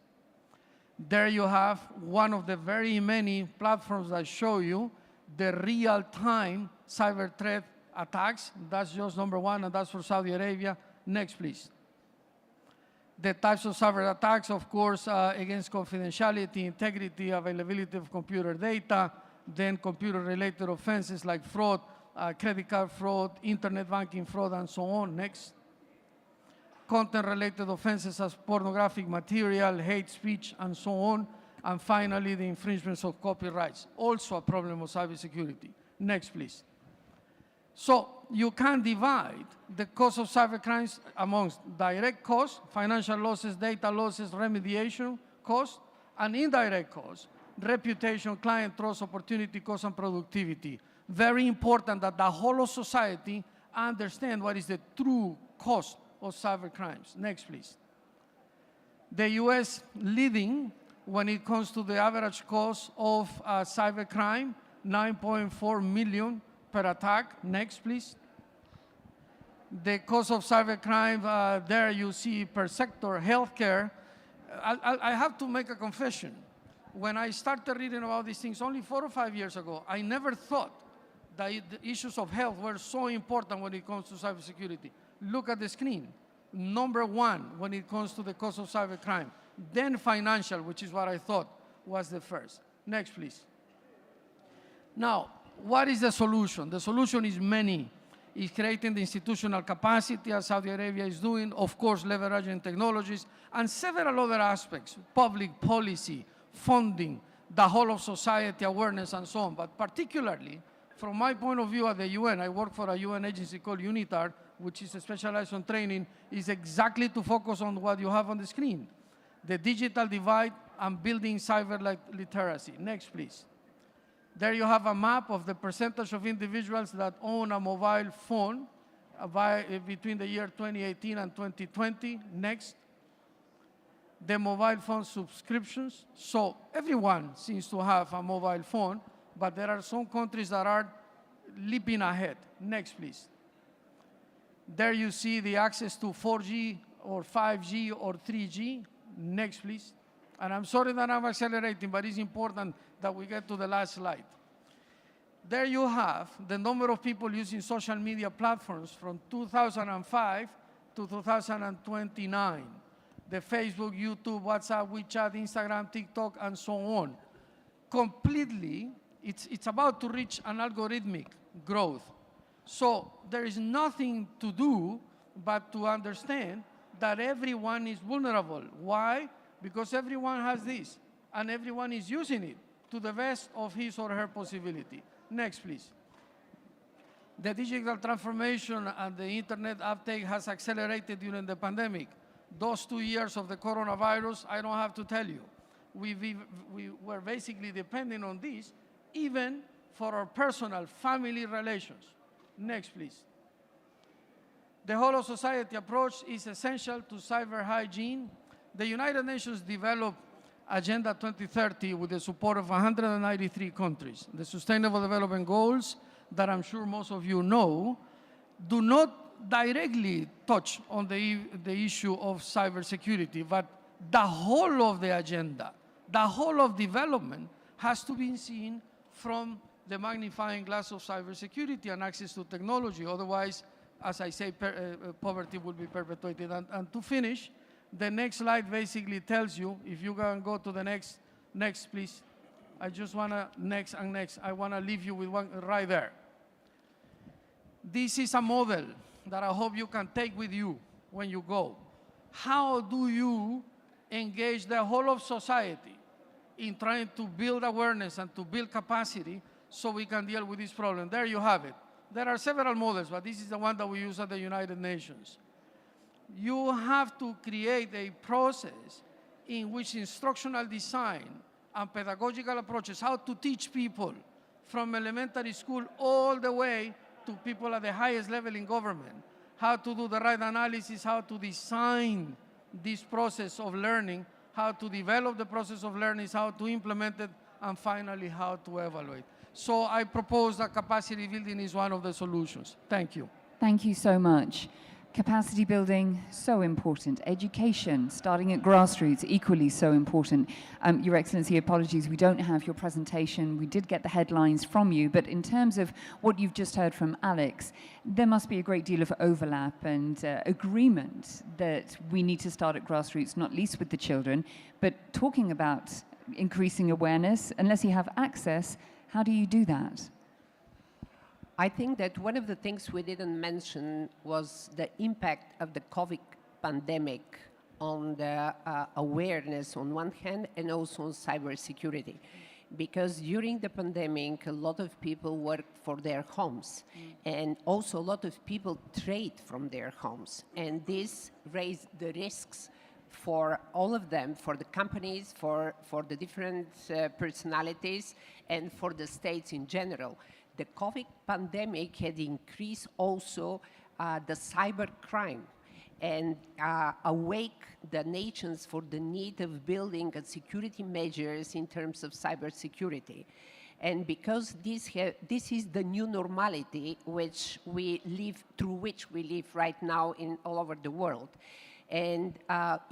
There you have one of the very many platforms that show you the real-time cyber threat attacks. That's just number 1, and that's for Saudi Arabia. Next, please. The types of cyber attacks, of course, against confidentiality, integrity, availability of computer data, then computer-related offenses like fraud, credit card fraud, internet banking fraud, and so on. Next. Content-related offenses as pornographic material, hate speech, and so on. And finally, the infringements of copyrights, also a problem of cybersecurity. Next, please. So you can divide the cost of cybercrimes amongst direct costs, financial losses, data losses, remediation costs, and indirect costs, reputation, client trust, opportunity cost, and productivity. Very important that the whole of society understand what is the true cost of cybercrimes. Next, please. The US leading when it comes to the average cost of cybercrime, 9.4 million per attack. Next, please. The cost of cybercrime, there you see per sector, healthcare. I have to make a confession. When I started reading about these things only 4 or 5 years ago, I never thought that the issues of health were so important when it comes to cybersecurity. Look at the screen. Number 1 when it comes to the cost of cybercrime. Then financial, which is what I thought was the first. Next, please. Now, what is the solution? The solution is many. It's creating the institutional capacity, as Saudi Arabia is doing, of course, leveraging technologies, and several other aspects, public policy, funding, the whole of society awareness and so on. But particularly, from my point of view at the UN, I work for a UN agency called UNITAR, which is specialized on training, is exactly to focus on what you have on the screen, the digital divide and building cyber literacy. Next, please. There you have a map of the percentage of individuals that own a mobile phone between the year 2018 and 2020. Next. The mobile phone subscriptions. So everyone seems to have a mobile phone, but there are some countries that are leaping ahead. Next, please. There you see the access to 4G or 5G or 3G. Next, please. And I'm sorry that I'm accelerating, but it's important that we get to the last slide. There you have the number of people using social media platforms from 2005 to 2029. The Facebook, YouTube, WhatsApp, WeChat, Instagram, TikTok, and so on. Completely, it's about to reach an algorithmic growth. So there is nothing to do but to understand that everyone is vulnerable. Why? Because everyone has this, and everyone is using it to the best of his or her possibility. Next, please. The digital transformation and the internet uptake has accelerated during the pandemic. Those 2 years of the coronavirus, I don't have to tell you. We were basically depending on this, even for our personal family relations. Next, please. The whole of society approach is essential to cyber hygiene. The United Nations developed Agenda 2030 with the support of 193 countries. The Sustainable Development Goals, that I'm sure most of you know, do not directly touch on the issue of cybersecurity, but the whole of the agenda, the whole of development has to be seen from the magnifying glass of cybersecurity and access to technology. Otherwise, as I say, poverty will be perpetuated. And to finish, the next slide basically tells you, if you can go to the next please. I just want to, next. I want to leave you with one right there. This is a model that I hope you can take with you when you go. How do you engage the whole of society in trying to build awareness and to build capacity so we can deal with this problem? There you have it. There are several models, but this is the one that we use at the United Nations. You have to create a process in which instructional design and pedagogical approaches, how to teach people from elementary school all the way to people at the highest level in government, how to do the right analysis, how to design this process of learning, how to develop the process of learning, how to implement it, and finally, how to evaluate. So I propose that capacity building is one of the solutions. Thank you. Thank you so much. Capacity building, so important. Education, starting at grassroots, equally so important. Your Excellency, apologies, we don't have your presentation. We did get the headlines from you, but in terms of what you've just heard from Alex, there must be a great deal of overlap and agreement that we need to start at grassroots, not least with the children, but talking about increasing awareness, unless you have access, how do you do that? I think that one of the things we didn't mention was the impact of the COVID pandemic on the awareness on one hand and also on cybersecurity. Because during the pandemic, a lot of people worked for their homes and also a lot of people trade from their homes. And this raised the risks for all of them, for the companies, for the different personalities, and for the states in general. The COVID pandemic had increased also the cyber crime and awake the nations for the need of building security measures in terms of cybersecurity. And because this is the new normality through which we live right now in all over the world. And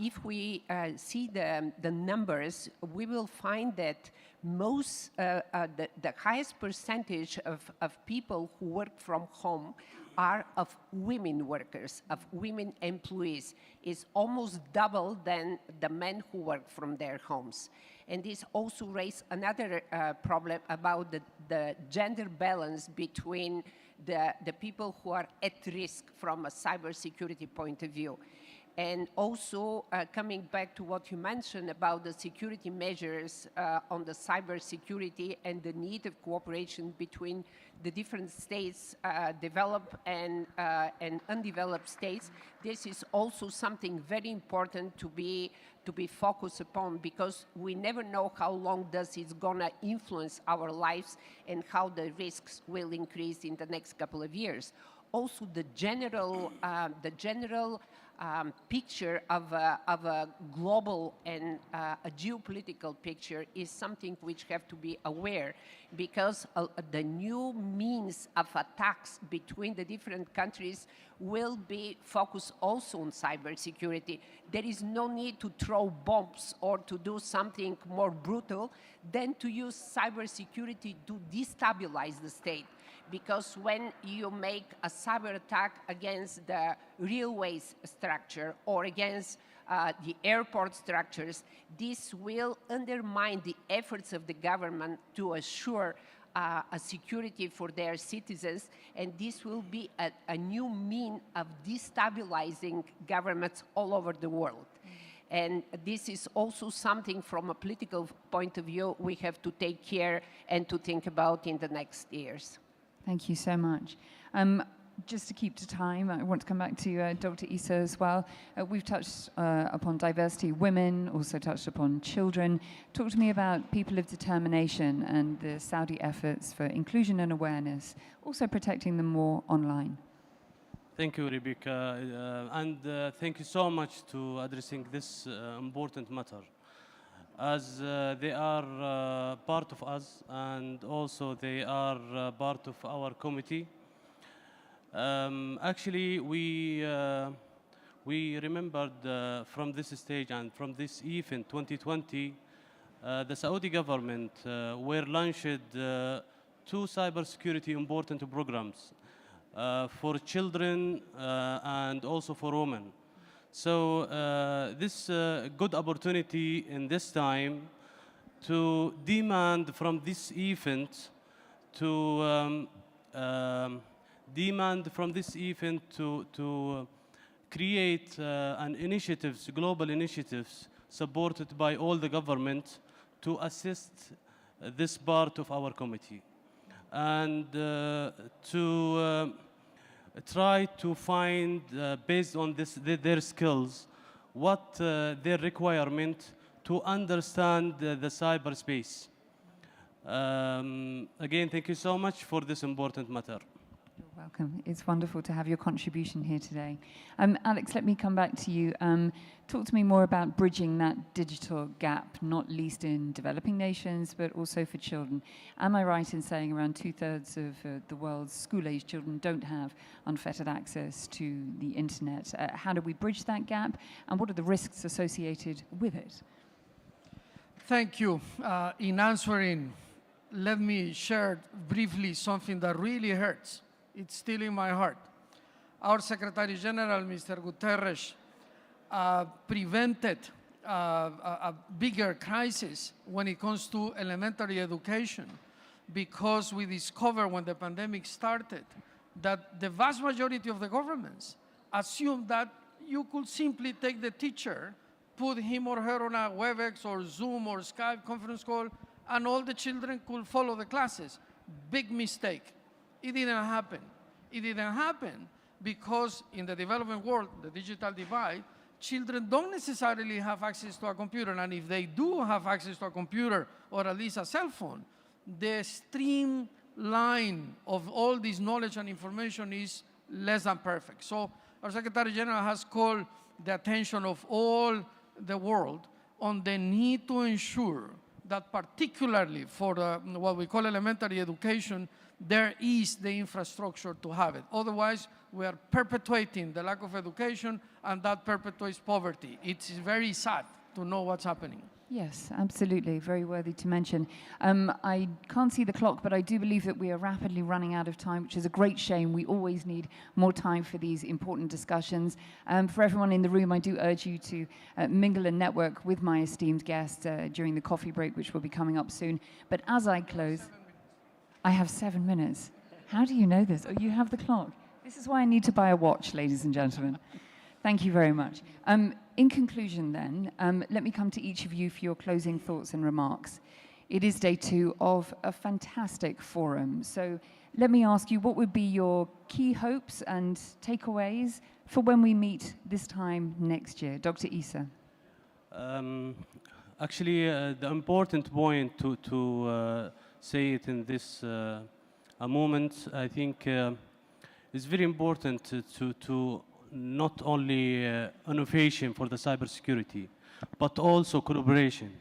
if we see the numbers, we will find that the highest percentage of people who work from home are of women workers, of women employees. It's almost double than the men who work from their homes. And this also raised another problem about the gender balance between the people who are at risk from a cybersecurity point of view. And also, coming back to what you mentioned about the security measures on the cybersecurity and the need of cooperation between the different states, developed and undeveloped states, this is also something very important to be focused upon, because we never know how long it's gonna influence our lives and how the risks will increase in the next couple of years. Also, the general picture of a global and a geopolitical picture is something which have to be aware, because the new means of attacks between the different countries will be focused also on cybersecurity. There is no need to throw bombs or to do something more brutal than to use cybersecurity to destabilize the state. Because when you make a cyber attack against the railways structure or against the airport structures, this will undermine the efforts of the government to assure a security for their citizens, and this will be a new mean of destabilizing governments all over the world. And this is also something from a political point of view we have to take care and to think about in the next years. Thank you so much. Just to keep to time, I want to come back to Dr. Issa as well. We've touched upon diversity, women, also touched upon children. Talk to me about people of determination and the Saudi efforts for inclusion and awareness, also protecting them more online. Thank you, Rebecca, and thank you so much to addressing this important matter, as they are part of us, and also they are part of our committee. Actually, we remembered from this stage and from this event 2020, the Saudi government were launched two cybersecurity important programs for children and also for women. So this good opportunity in this time to demand from this event to create global initiatives supported by all the government to assist this part of our committee, and to try to find, based on their skills, what their requirement to understand the cyberspace. Again, thank you so much for this important matter. You're welcome. It's wonderful to have your contribution here today. Alex, let me come back to you. Talk to me more about bridging that digital gap, not least in developing nations, but also for children. Am I right in saying around 2/3 of the world's school-age children don't have unfettered access to the internet? How do we bridge that gap, and what are the risks associated with it? Thank you. In answering, let me share briefly something that really hurts. It's still in my heart. Our Secretary General, Mr. Guterres, prevented a bigger crisis when it comes to elementary education, because we discovered when the pandemic started that the vast majority of the governments assumed that you could simply take the teacher, put him or her on a WebEx or Zoom or Skype conference call, and all the children could follow the classes. Big mistake. It didn't happen. It didn't happen because in the developing world, the digital divide, children don't necessarily have access to a computer, and if they do have access to a computer or at least a cell phone, the streamline of all this knowledge and information is less than perfect. So our Secretary General has called the attention of all the world on the need to ensure that particularly for what we call elementary education, there is the infrastructure to have it. Otherwise, we are perpetuating the lack of education, and that perpetuates poverty. It's very sad to know what's happening. Yes, absolutely. Very worthy to mention. I can't see the clock, but I do believe that we are rapidly running out of time, which is a great shame. We always need more time for these important discussions. For everyone in the room, I do urge you to mingle and network with my esteemed guests during the coffee break, which will be coming up soon. But as I close, I have 7 minutes. How do you know this? Oh, you have the clock. This is why I need to buy a watch, ladies and gentlemen. Thank you very much. In conclusion then, let me come to each of you for your closing thoughts and remarks. It is day 2 of a fantastic forum. So let me ask you, what would be your key hopes and takeaways for when we meet this time next year? Dr. Issa. Actually, the important point to say it in this a moment, I think it's very important to not only innovation for the cybersecurity, but also collaboration.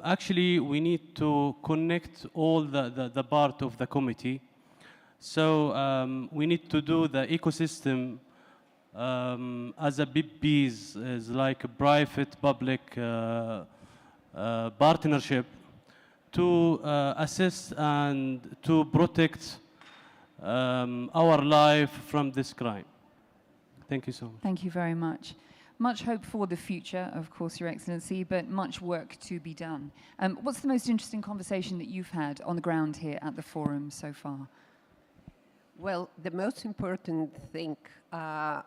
Actually, we need to connect all the part of the committee. So we need to do the ecosystem as a big piece, is like a private-public partnership to assist and to protect our life from this crime. Thank you so much. Thank you very much. Much hope for the future, of course, Your Excellency, but much work to be done. What's the most interesting conversation that you've had on the ground here at the forum so far? Well, the most important thing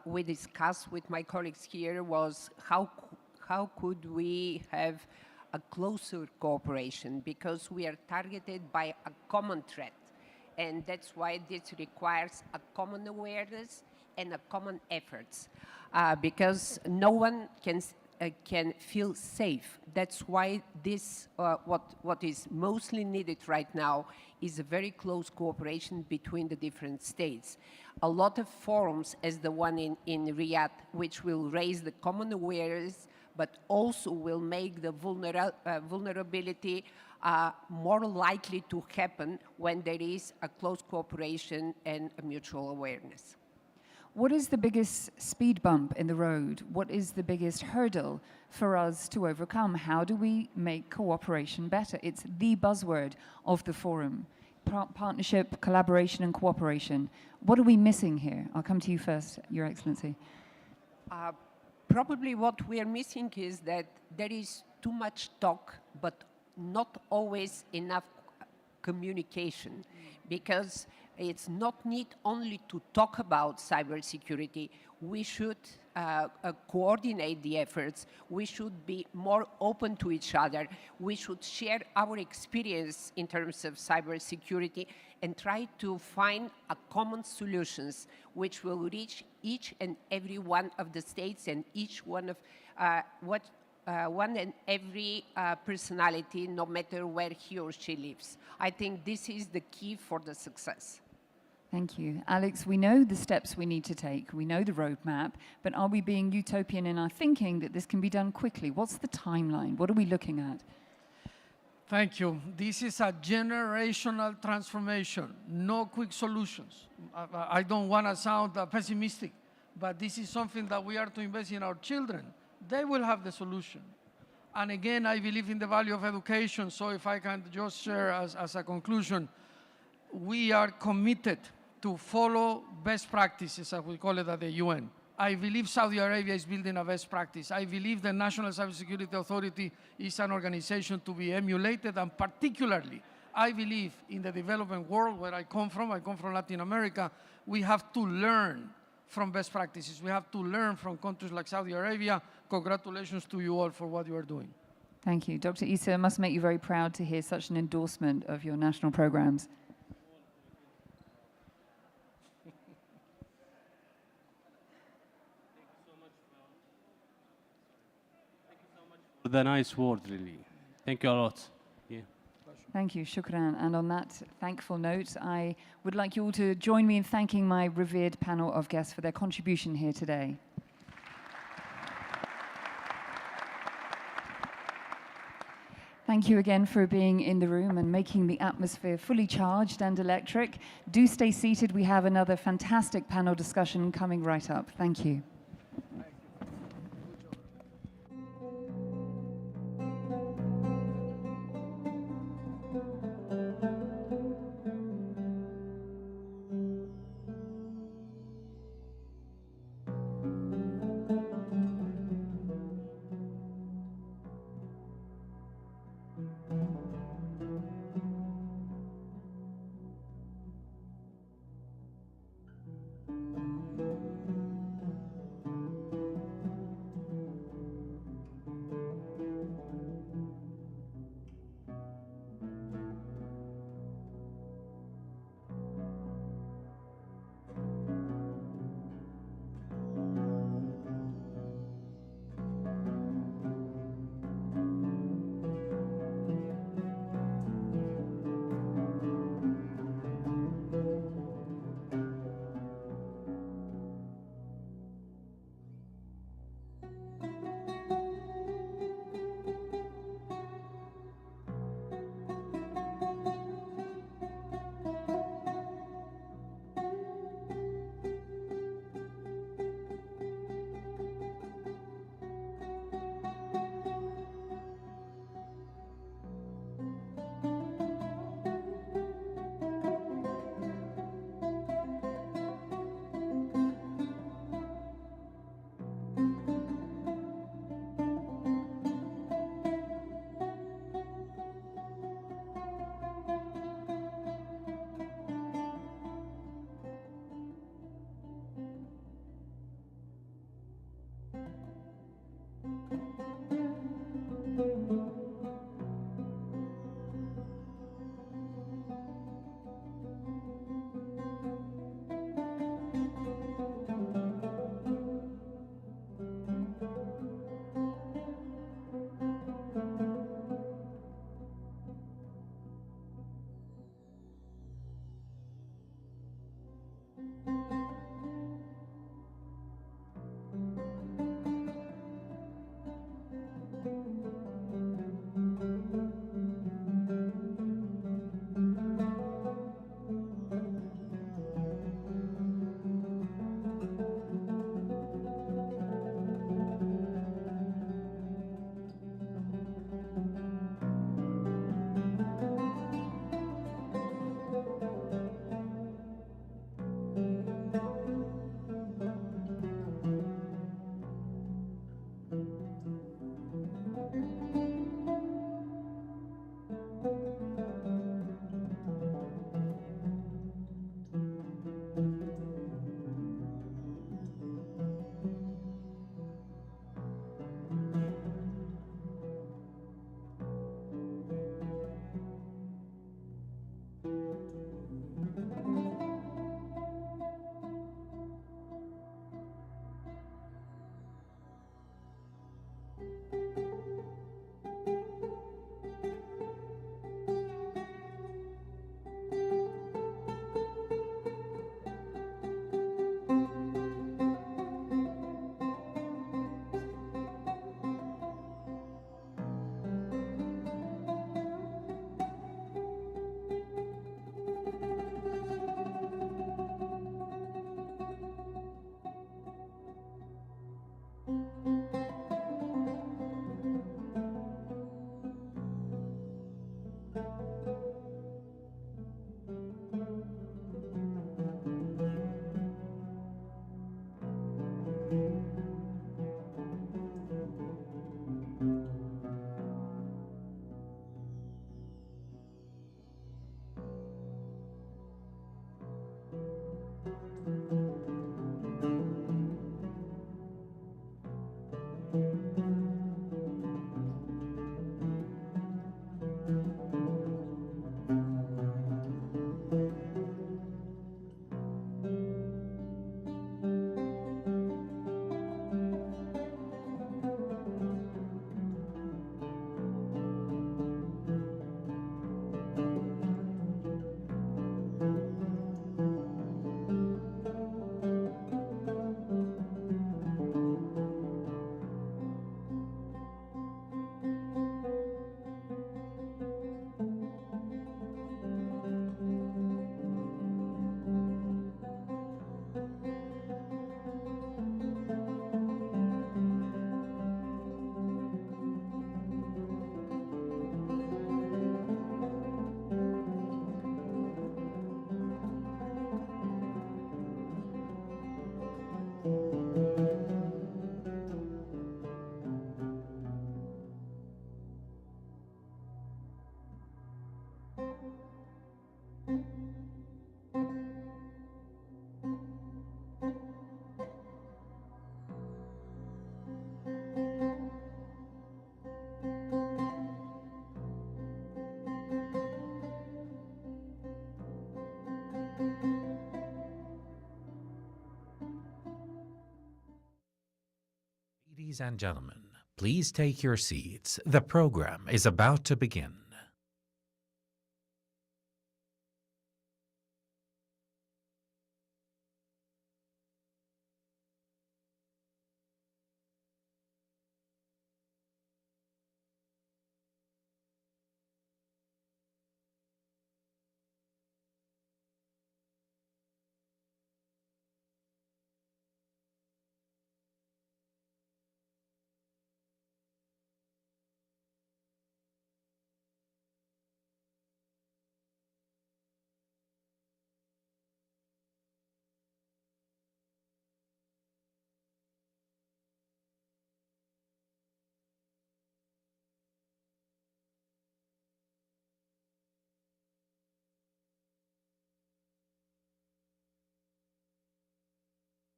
we discussed with my colleagues here was how could we have a closer cooperation, because we are targeted by a common threat. And that's why this requires a common awareness and a common efforts, because no one can feel safe. That's why this, what is mostly needed right now is a very close cooperation between the different states. A lot of forums, as the one in Riyadh, which will raise the common awareness, but also will make the vulnerability more likely to happen when there is a close cooperation and a mutual awareness. What is the biggest speed bump in the road? What is the biggest hurdle for us to overcome? How do we make cooperation better? It's the buzzword of the forum. Partnership, collaboration, and cooperation. What are we missing here? I'll come to you first, Your Excellency. Probably what we are missing is that there is too much talk, but not always enough communication, because it's not need only to talk about cybersecurity. We should coordinate the efforts. We should be more open to each other. We should share our experience in terms of cybersecurity and try to find a common solutions which will reach each and every one of the states and each one of one and every personality, no matter where he or she lives. I think this is the key for the success. Thank you. Alex, we know the steps we need to take. We know the roadmap, but are we being utopian in our thinking that this can be done quickly? What's the timeline? What are we looking at? Thank you. This is a generational transformation, no quick solutions. I don't want to sound pessimistic, but this is something that we are to invest in our children. They will have the solution. And again, I believe in the value of education, so if I can just share as a conclusion, we are committed to follow best practices, as we call it at the UN. I believe Saudi Arabia is building a best practice. I believe the National Cybersecurity Authority is an organization to be emulated, and particularly, I believe in the developing world where I come from Latin America, we have to learn from best practices. We have to learn from countries like Saudi Arabia. Congratulations to you all for what you are doing. Thank you. Dr. Issa, it must make you very proud to hear such an endorsement of your national programs. The nice word, really. Thank you a lot. Yeah. Thank you, shukran. And on that thankful note, I would like you all to join me in thanking my revered panel of guests for their contribution here today. Thank you again for being in the room and making the atmosphere fully charged and electric. Do stay seated. We have another fantastic panel discussion coming right up. Thank you. Ladies and gentlemen, please take your seats. The program is about to begin.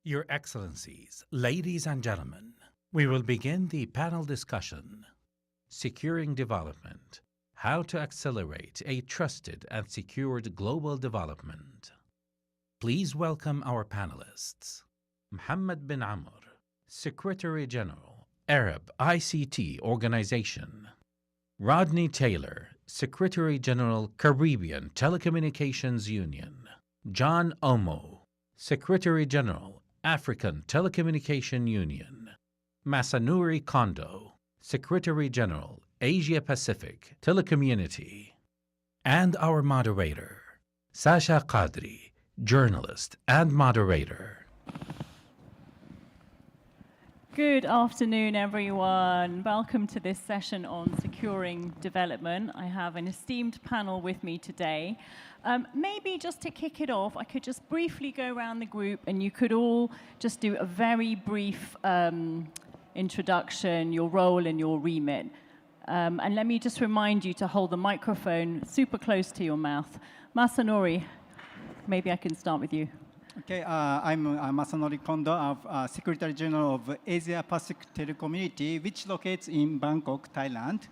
Your Excellencies, ladies and gentlemen, we will begin the panel discussion, Securing Development, How to Accelerate a Trusted and Secured Global Development. Please welcome our panelists, Mohammed bin Amr, Secretary General, Arab ICT Organization, Rodney Taylor, Secretary General, Caribbean Telecommunications Union, John Omo, Secretary General, African Telecommunication Union, Masanuri Kondo, Secretary General, Asia Pacific Telecommunity, and our moderator, Sasha Qadri, journalist and moderator. Good afternoon, everyone. Welcome to this session on securing development. I have an esteemed panel with me today. Maybe just to kick it off, I could just briefly go around the group and you could all just do a very brief introduction, your role and your remit. And let me just remind you to hold the microphone super close to your mouth. Masanori, maybe I can start with you. Okay, I'm Masanori Kondo, Secretary General of Asia Pacific Telecommunity, which locates in Bangkok, Thailand,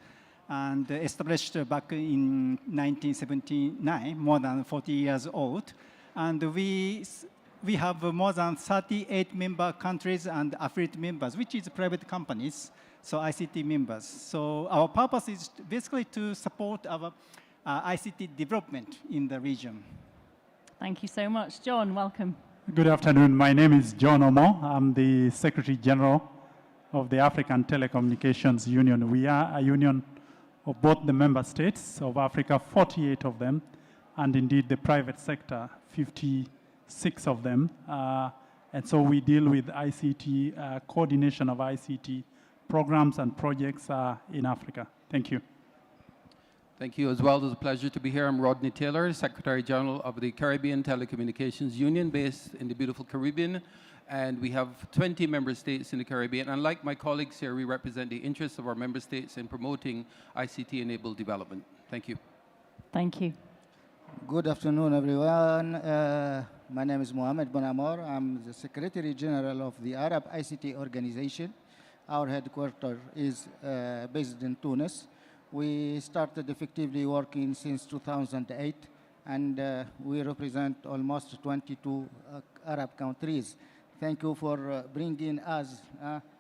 and established back in 1979, more than 40 years old. And we have more than 38 member countries and affiliate members, which is private companies, so ICT members. So our purpose is basically to support our ICT development in the region. Thank you so much. John, welcome. Good afternoon. My name is John Omo. I'm the Secretary General of the African Telecommunications Union. We are a union of both the member states of Africa, 48 of them, and indeed the private sector, 56 of them. And so we deal with ICT, coordination of ICT programs and projects in Africa. Thank you. Thank you as well. It's a pleasure to be here. I'm Rodney Taylor, Secretary General of the Caribbean Telecommunications Union based in the beautiful Caribbean. And we have 20 member states in the Caribbean. And like my colleagues here, we represent the interests of our member states in promoting ICT-enabled development. Thank you. Thank you. Good afternoon, everyone. My name is Mohammed bin Amr. I'm the Secretary General of the Arab ICT Organization. Our headquarters is based in Tunis. We started effectively working since 2008, and we represent almost 22 Arab countries. Thank you for bringing us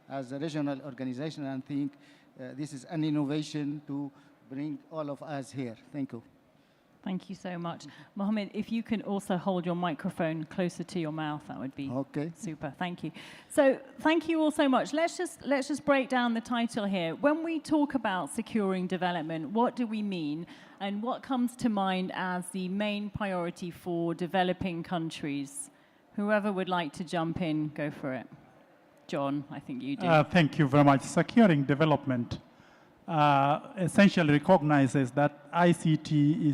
as a regional organization, and I think this is an innovation to bring all of us here. Thank you. Thank you so much. Mohammed, if you can also hold your microphone closer to your mouth, that would be super. Thank you. So thank you all so much. Let's just break down the title here. When we talk about securing development, what do we mean? And what comes to mind as the main priority for developing countries? Whoever would like to jump in, go for it. John, I think you do. Thank you very much. Securing development essentially recognizes that ICT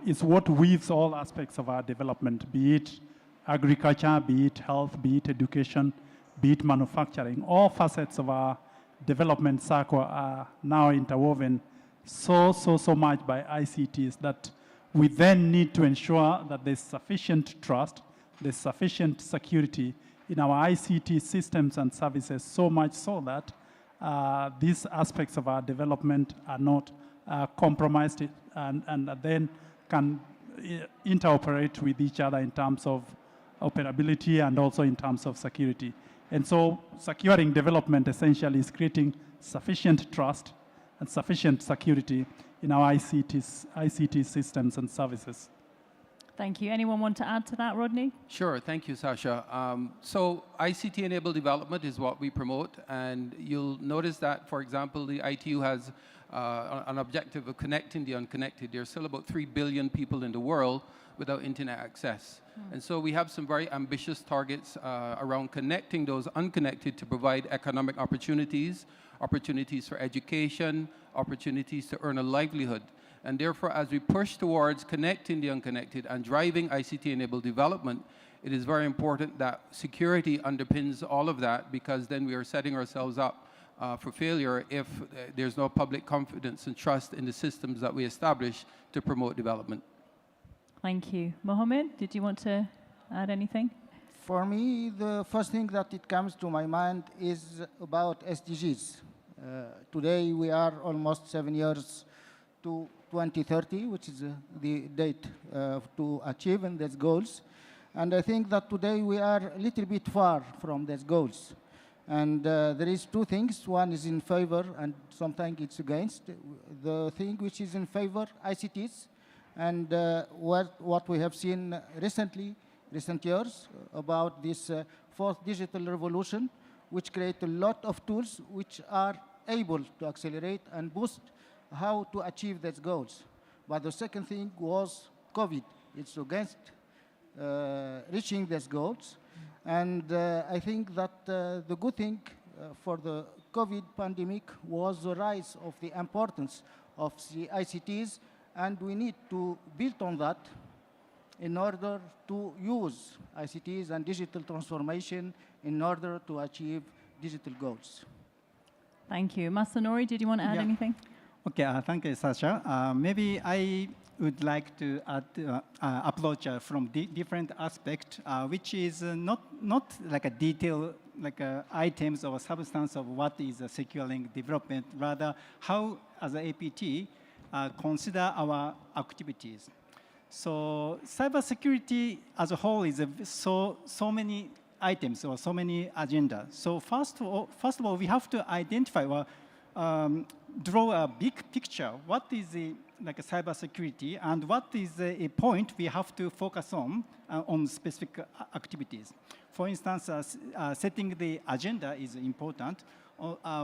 is what weaves all aspects of our development, be it agriculture, be it health, be it education, be it manufacturing. All facets of our development cycle are now interwoven so much by ICTs that we then need to ensure that there's sufficient trust, there's sufficient security in our ICT systems and services, so much so that these aspects of our development are not compromised and then can interoperate with each other in terms of operability and also in terms of security. And so securing development essentially is creating sufficient trust and sufficient security in our ICT systems and services. Thank you. Anyone want to add to that, Rodney? Sure, thank you, Sasha. So ICT-enabled development is what we promote, and you'll notice that, for example, the ITU has an objective of connecting the unconnected. There's still about 3 billion people in the world without internet access. And so we have some very ambitious targets around connecting those unconnected to provide economic opportunities, opportunities for education, opportunities to earn a livelihood. And therefore, as we push towards connecting the unconnected and driving ICT-enabled development, it is very important that security underpins all of that, because then we are setting ourselves up for failure if there's no public confidence and trust in the systems that we establish to promote development. Thank you. Mohammed, did you want to add anything? For me, the first thing that it comes to my mind is about SDGs. Today, we are almost 7 years to 2030, which is the date to achieve in these goals. And I think that today we are a little bit far from these goals. And there is two things. One is in favor and sometimes it's against. The thing which is in favor, ICTs, and what we have seen recent years about this fourth digital revolution, which create a lot of tools which are able to accelerate and boost how to achieve these goals. But the second thing was COVID. It's against reaching these goals. And I think that the good thing for the COVID pandemic was the rise of the importance of the ICTs, and we need to build on that in order to use ICTs and digital transformation in order to achieve digital goals. Thank you. Masanori, did you want to add anything? Okay, thank you, Sasha. Maybe I would like to add approach from different aspect, which is not like a detail, like items or substance of what is securing development, rather how, as an APT, consider our activities. So cybersecurity as a whole is so many items or so many agendas. So first of all, we have to identify or draw a big picture. What is like a cybersecurity, and what is a point we have to focus on specific activities. For instance, setting the agenda is important.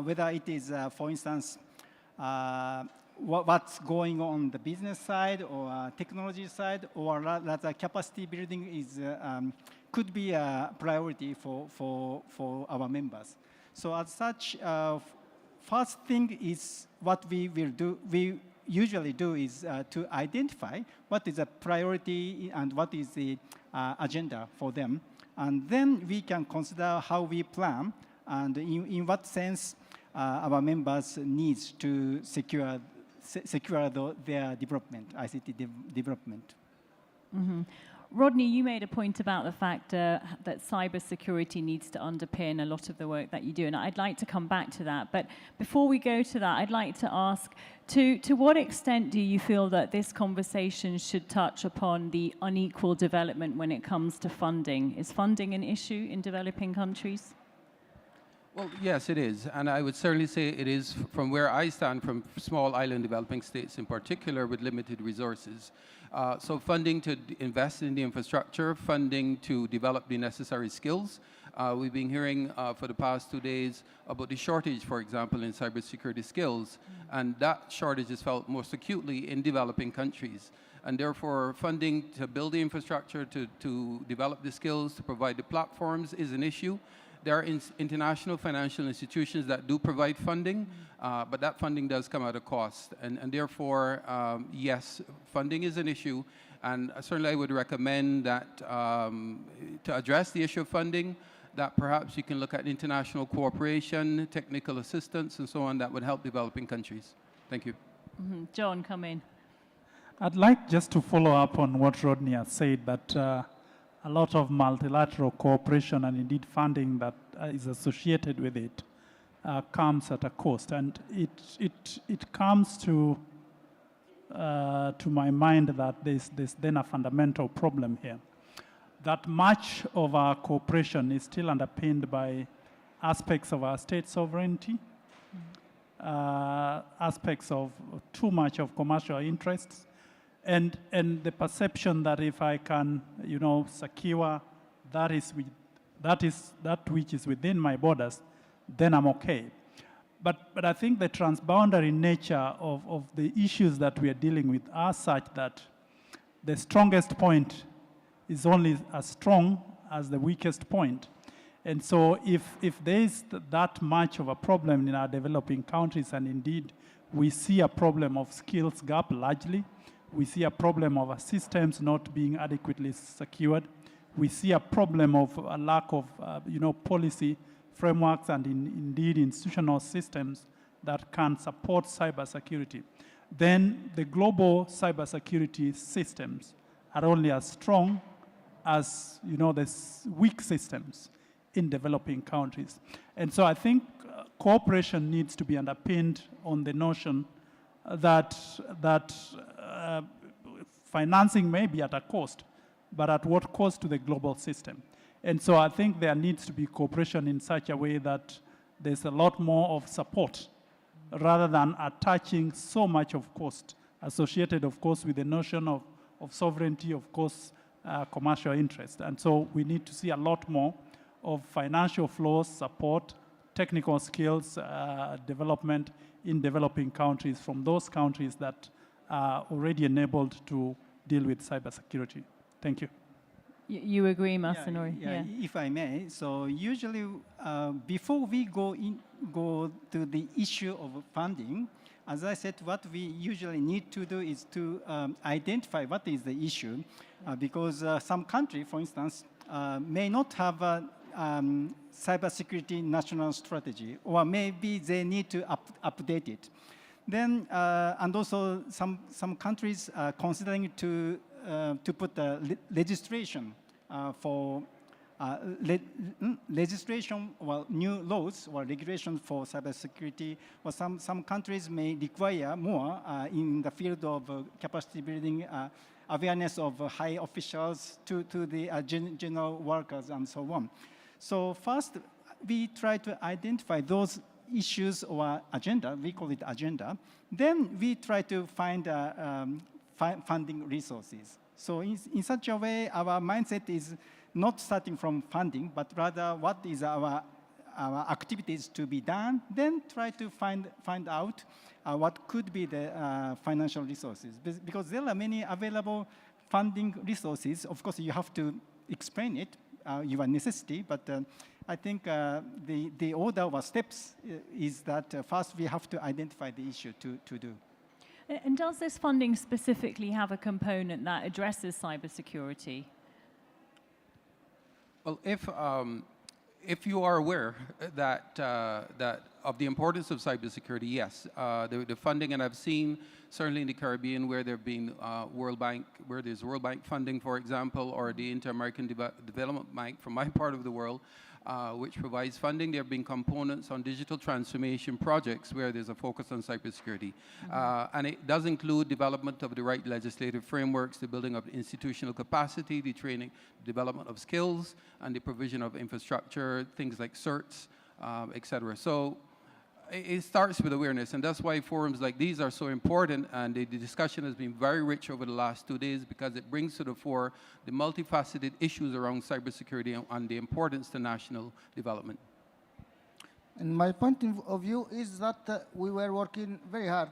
Whether it is, for instance, what's going on the business side or technology side, or rather capacity building is could be a priority for our members. So as such, first thing is what we will do. We usually do is to identify what is a priority and what is the agenda for them, and then we can consider how we plan and in what sense our members needs to secure their development, ICT development. Mm-hmm. Rodney, you made a point about the fact that cybersecurity needs to underpin a lot of the work that you do, and I'd like to come back to that. But before we go to that, I'd like to ask, to what extent do you feel that this conversation should touch upon the unequal development when it comes to funding? Is funding an issue in developing countries? Well, yes, it is. And I would certainly say it is from where I stand, from small island developing states in particular with limited resources. So funding to invest in the infrastructure, funding to develop the necessary skills. We've been hearing for the past 2 days about the shortage, for example, in cybersecurity skills. And that shortage is felt most acutely in developing countries. And therefore, funding to build the infrastructure, to develop the skills, to provide the platforms is an issue. There are international financial institutions that do provide funding, but that funding does come at a cost. And therefore, yes, funding is an issue. And certainly I would recommend that to address the issue of funding, that perhaps you can look at international cooperation, technical assistance, and so on that would help developing countries. Thank you. Mm-hmm. John, come in. I'd like just to follow up on what Rodney has said, that a lot of multilateral cooperation and indeed funding that is associated with it comes at a cost, and it comes to my mind that there's then a fundamental problem here, that much of our cooperation is still underpinned by aspects of our state sovereignty, aspects of too much of commercial interests, and the perception that if I can, secure that which is within my borders, then I'm okay. But I think the transboundary nature of the issues that we are dealing with are such that the strongest point is only as strong as the weakest point. And so if there is that much of a problem in our developing countries, and indeed we see a problem of skills gap largely, we see a problem of systems not being adequately secured, we see a problem of a lack of policy frameworks and indeed institutional systems that can support cybersecurity, then the global cybersecurity systems are only as strong as the weak systems in developing countries. And so I think cooperation needs to be underpinned on the notion that financing may be at a cost, but at what cost to the global system? And so I think there needs to be cooperation in such a way that there's a lot more of support rather than attaching so much of cost associated, of course, with the notion of sovereignty, of course, commercial interest. And so we need to see a lot more of financial flows, support, technical skills, development in developing countries from those countries that are already enabled to deal with cybersecurity. Thank you. You agree, Masanori? Yeah, if I may. So usually, before we go to the issue of funding, as I said, what we usually need to do is to identify what is the issue, because some country, for instance, may not have a cybersecurity national strategy, or maybe they need to update it. Then, and also some countries are considering to put legislation for legislation, well, new laws or regulations for cybersecurity, or some countries may require more in the field of capacity building, awareness of high officials to the general workers and so on. So first, we try to identify those issues or agenda, we call it agenda. Then we try to find funding resources. So in such a way, our mindset is not starting from funding, but rather what is our activities to be done, then try to find out what could be the financial resources. Because there are many available funding resources. Of course, you have to explain it, your necessity, but I think the order of steps is that first we have to identify the issue to do. And does this funding specifically have a component that addresses cybersecurity? Well, if you are aware that of the importance of cybersecurity, yes, the funding, and I've seen certainly in the Caribbean where there've been World Bank, where there's World Bank funding, for example, or the Inter-American Development Bank from my part of the world, which provides funding. There have been components on digital transformation projects where there's a focus on cybersecurity. And it does include development of the right legislative frameworks, the building of institutional capacity, the training, development of skills, and the provision of infrastructure, things like certs, et cetera. So it starts with awareness, and that's why forums like these are so important, and the discussion has been very rich over the last 2 days because it brings to the fore the multifaceted issues around cybersecurity and the importance to national development. And my point of view is that we were working very hard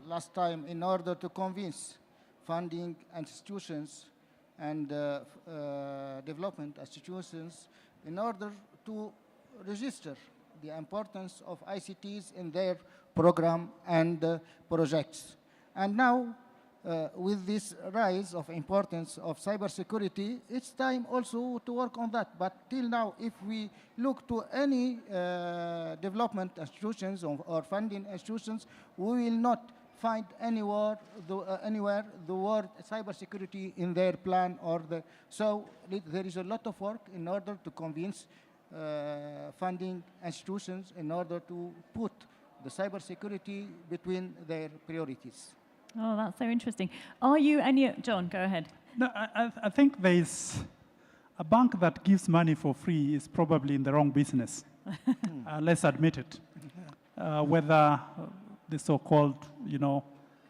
last time in order to convince funding institutions and development institutions in order to register the importance of ICTs in their program and projects. And now, with this rise of importance of cybersecurity, it's time also to work on that. But till now, if we look to any development institutions or funding institutions, we will not find anywhere the word cybersecurity in their plan so there is a lot of work in order to convince funding institutions in order to put the cybersecurity between their priorities. Oh, that's so interesting. Are you any... John, go ahead. No, I think there's a bank that gives money for free is probably in the wrong business. Let's admit it. Whether the so-called,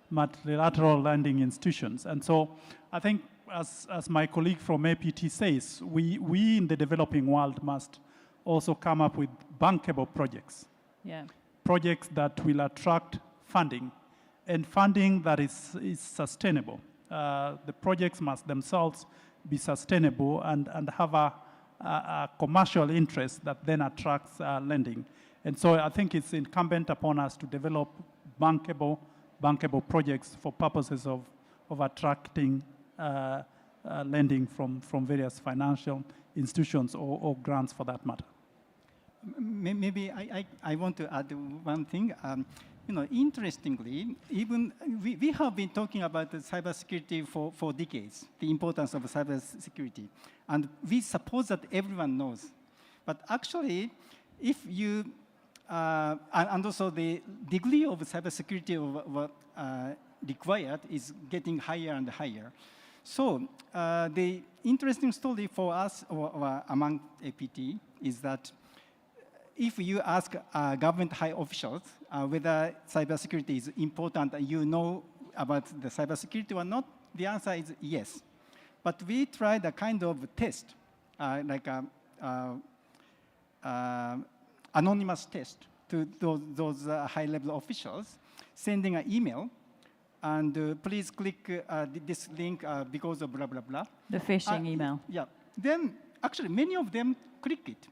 multilateral lending institutions. And so I think, as my colleague from APT says, we in the developing world must also come up with bankable projects. Yeah. Projects that will attract funding, and funding that is sustainable. The projects must themselves be sustainable and have a commercial interest that then attracts lending. And so I think it's incumbent upon us to develop bankable projects for purposes of attracting lending from various financial institutions or grants for that matter. Maybe I want to add one thing. Interestingly, even we have been talking about the cybersecurity for decades, the importance of cybersecurity. And we suppose that everyone knows. But actually, if you, and also the degree of cybersecurity required is getting higher and higher. So the interesting story for us or among APT is that if you ask government high officials whether cybersecurity is important and you know about the cybersecurity or not, the answer is yes. But we tried a kind of test, like anonymous test to those high-level officials, sending an email, and please click this link because of blah, blah, blah. The phishing email. Yeah. Then, actually, many of them click it.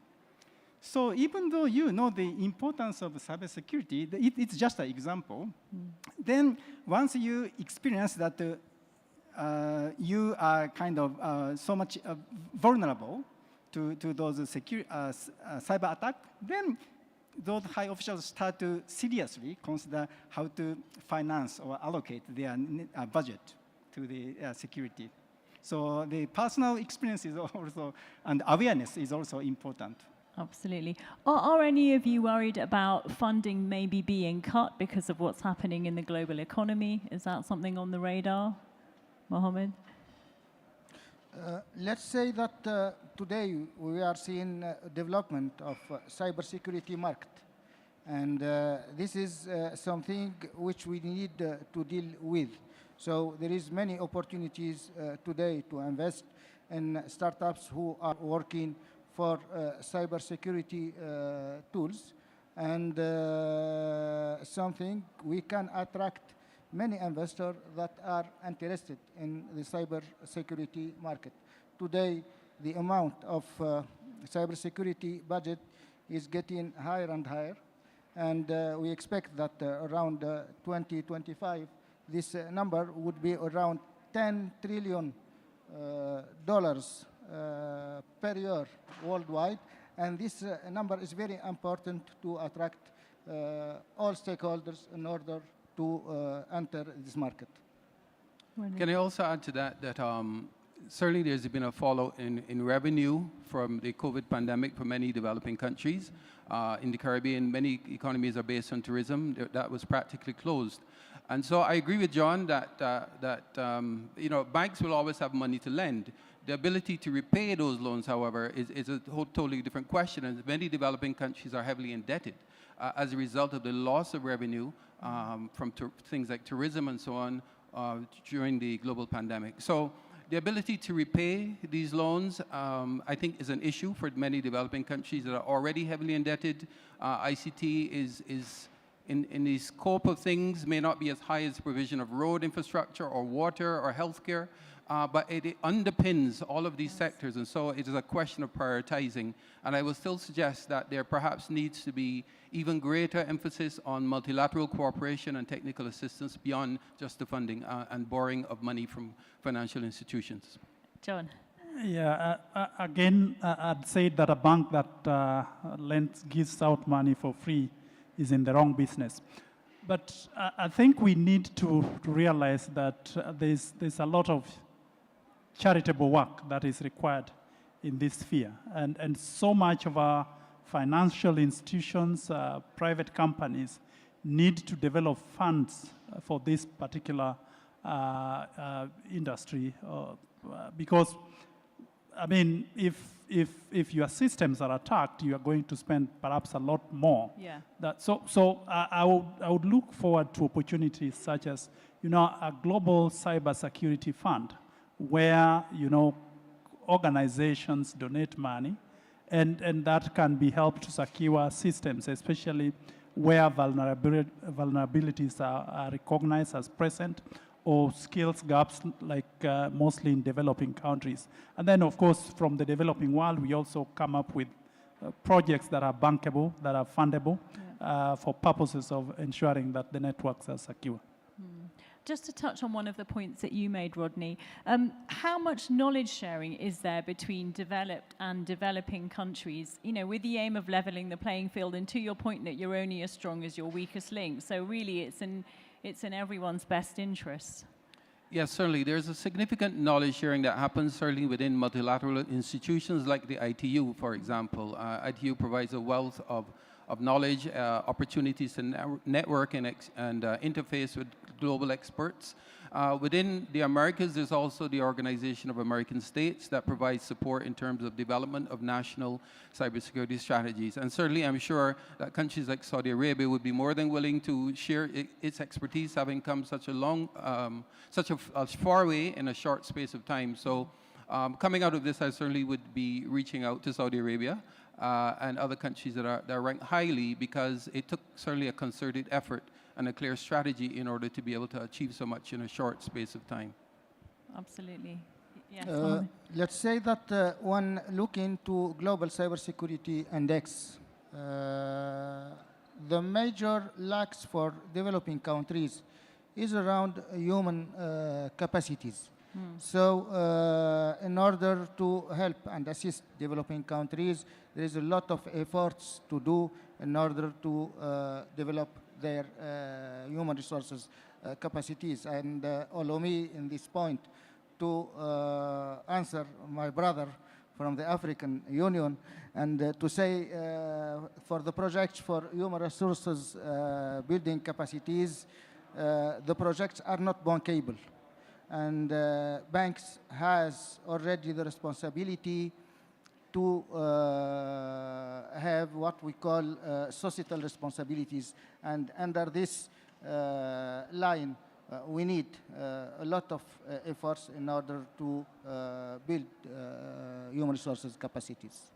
So even though you know the importance of cybersecurity, it's just an example. Then once you experience that you are kind of so much vulnerable to those cyber attacks, then those high officials start to seriously consider how to finance or allocate their budget to the security. So the personal experience is also, and awareness is also important. Absolutely. Are any of you worried about funding maybe being cut because of what's happening in the global economy? Is that something on the radar, Mohammed? Let's say that today we are seeing development of cybersecurity market. And this is something which we need to deal with. So there is many opportunities today to invest in startups who are working for cybersecurity tools, and something we can attract many investors that are interested in the cybersecurity market. Today, the amount of cybersecurity budget is getting higher and higher, and we expect that around 2025, this number would be around $10 trillion per year worldwide, and this number is very important to attract all stakeholders in order to enter this market. Can I also add to that certainly there's been a fallout in revenue from the COVID pandemic for many developing countries. In the Caribbean, many economies are based on tourism. That was practically closed. And so I agree with John that banks will always have money to lend. The ability to repay those loans, however, is a totally different question, and many developing countries are heavily indebted as a result of the loss of revenue from things like tourism and so on during the global pandemic. So the ability to repay these loans, I think, is an issue for many developing countries that are already heavily indebted. ICT is in the scope of things may not be as high as the provision of road infrastructure or water or healthcare, but it underpins all of these sectors, and so it is a question of prioritizing. And I will still suggest that there perhaps needs to be even greater emphasis on multilateral cooperation and technical assistance beyond just the funding and borrowing of money from financial institutions. John. Yeah, again, I'd say that a bank that gives out money for free is in the wrong business. But I think we need to realize that there's a lot of charitable work that is required in this sphere. And so much of our financial institutions, private companies, need to develop funds for this particular industry because I mean, if your systems are attacked, you are going to spend perhaps a lot more. Yeah. I would look forward to opportunities such as, a global cybersecurity fund where, organizations donate money and that can be helped to secure systems, especially where vulnerabilities are recognized as present, or skills gaps, like mostly in developing countries. And then, of course, from the developing world, we also come up with projects that are bankable, that are fundable, for purposes of ensuring that the networks are secure. Just to touch on one of the points that you made, Rodney, how much knowledge sharing is there between developed and developing countries, with the aim of leveling the playing field? And to your point that you're only as strong as your weakest link. So really, it's in everyone's best interest. Yes, certainly. There's a significant knowledge sharing that happens certainly within multilateral institutions like the ITU, for example. ITU provides a wealth of knowledge, opportunities to network and interface with global experts. Within the Americas, there's also the Organization of American States that provides support in terms of development of national cybersecurity strategies. And certainly, I'm sure that countries like Saudi Arabia would be more than willing to share its expertise, having come such a far way in a short space of time. So coming out of this, I certainly would be reaching out to Saudi Arabia and other countries that are ranked highly, because it took certainly a concerted effort and a clear strategy in order to be able to achieve so much in a short space of time. Absolutely. Yes. Let's say that when looking to global cybersecurity index, the major lacks for developing countries is around human capacities. So in order to help and assist developing countries, there is a lot of efforts to do in order to develop their human resources capacities. And allow me in this point to answer my brother from the African Union and to say for the projects for human resources building capacities, the projects are not bankable. And banks has already the responsibility to have what we call societal responsibilities. And under this line, we need a lot of efforts in order to build human resources capacities.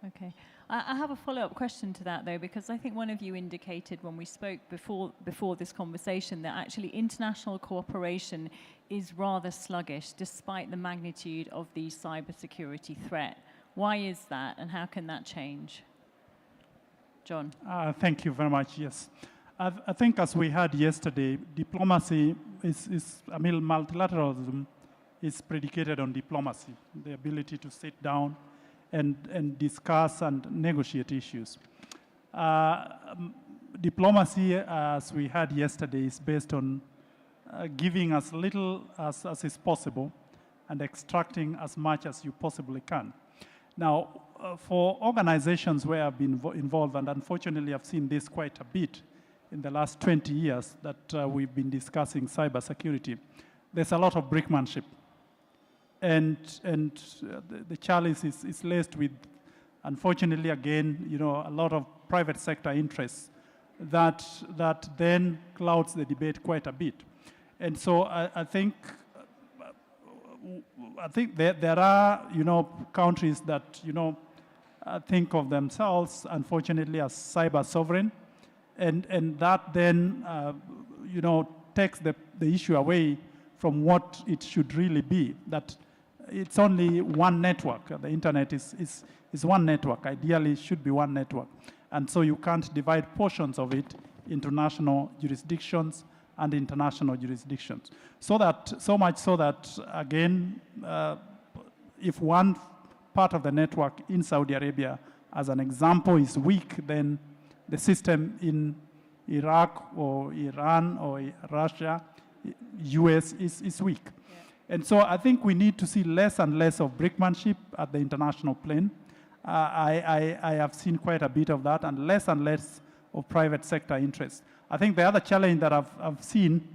Okay. I have a follow-up question to that, though, because I think one of you indicated when we spoke before this conversation that actually international cooperation is rather sluggish despite the magnitude of the cybersecurity threat. Why is that, and how can that change? John. Thank you very much. Yes. I think as we heard yesterday, diplomacy multilateralism is predicated on diplomacy, the ability to sit down and discuss and negotiate issues. Diplomacy, as we had yesterday, is based on giving as little as is possible and extracting as much as you possibly can. Now, for organizations where I've been involved, and unfortunately I've seen this quite a bit in the last 20 years that we've been discussing cybersecurity, there's a lot of brinkmanship. And the challenge is laced with, unfortunately, again, a lot of private sector interests that then clouds the debate quite a bit. And so I think there are, countries that, think of themselves, unfortunately, as cyber sovereign, and that then, takes the issue away from what it should really be, that it's only one network. The internet is one network. Ideally, it should be one network. And so you can't divide portions of it into national jurisdictions and international jurisdictions. So much so that, again, if one part of the network in Saudi Arabia, as an example, is weak, then the system in Iraq or Iran or Russia, US is weak. And so I think we need to see less and less of brinkmanship at the international plane. I have seen quite a bit of that, and less of private sector interest. I think the other challenge that I've seen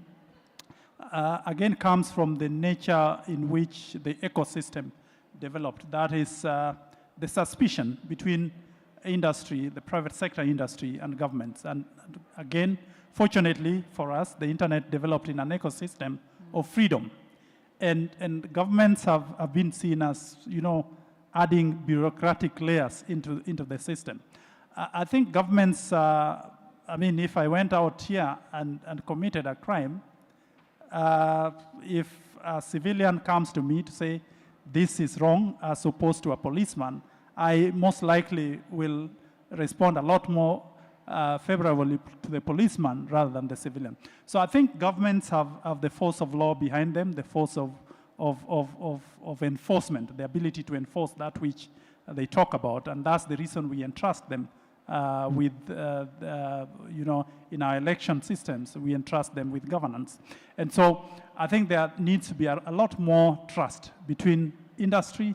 again comes from the nature in which the ecosystem developed. That is the suspicion between industry, the private sector industry, and governments. And again, fortunately for us, the internet developed in an ecosystem of freedom. And governments have been seen as, adding bureaucratic layers into the system. I think governments, if I went out here and committed a crime, if a civilian comes to me to say, this is wrong, as opposed to a policeman, I most likely will respond a lot more favorably to the policeman rather than the civilian. So I think governments have the force of law behind them, the force of enforcement, the ability to enforce that which they talk about, and that's the reason we entrust them with, in our election systems, we entrust them with governance. And so I think there needs to be a lot more trust between industry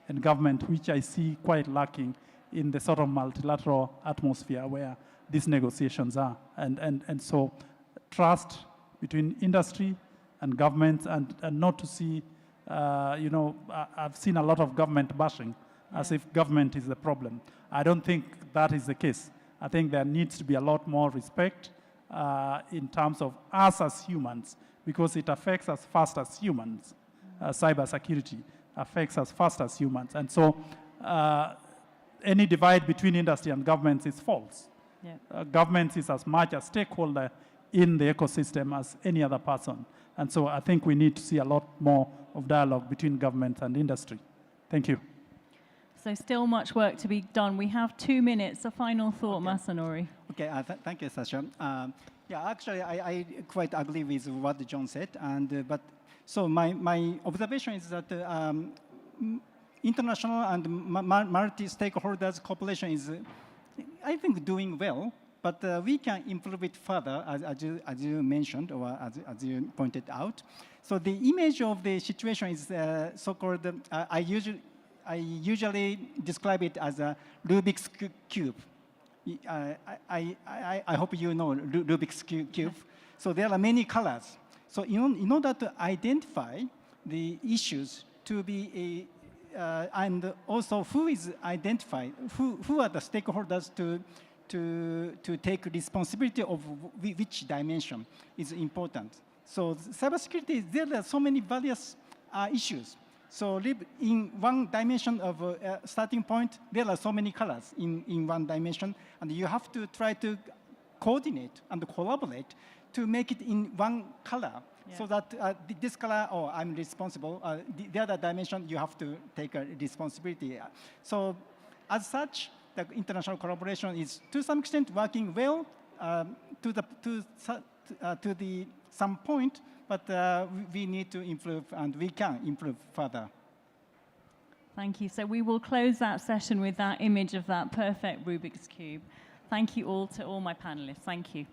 and government, which I see quite lacking in the sort of multilateral atmosphere where these negotiations are. And so trust between industry and government, and not to see, I've seen a lot of government bashing as if government is the problem. I don't think that is the case. I think there needs to be a lot more respect in terms of us as humans, because it affects us first as humans. Cybersecurity affects us first as humans. And so any divide between industry and governments is false. Yeah. Governments is as much a stakeholder in the ecosystem as any other person. And so I think we need to see a lot more of dialogue between government and industry. Thank you. So still much work to be done. We have 2 minutes. A final thought, okay. Masanori. Okay, thank you, Sasha. Yeah, actually, I quite agree with what John said. And so my observation is that international and multi-stakeholders cooperation is, I think, doing well. But we can improve it further, as you mentioned, or as you pointed out. So the image of the situation is so-called, I usually describe it as a Rubik's Cube. I hope you know Rubik's Cube. So there are many colors. So in order to identify the issues to be and also who is identified, who are the stakeholders to take responsibility of which dimension is important. So cybersecurity, there are so many various issues. So in one dimension of starting point, there are so many colors in one dimension, and you have to try to coordinate and collaborate to make it in one color. Yeah. So that this color, oh, I'm responsible. The other dimension, you have to take a responsibility. So as such, the international collaboration is to some extent working well to some point, but we need to improve, and we can improve further. Thank you. So we will close that session with that image of that perfect Rubik's Cube. Thank you all to all my panelists. Thank you.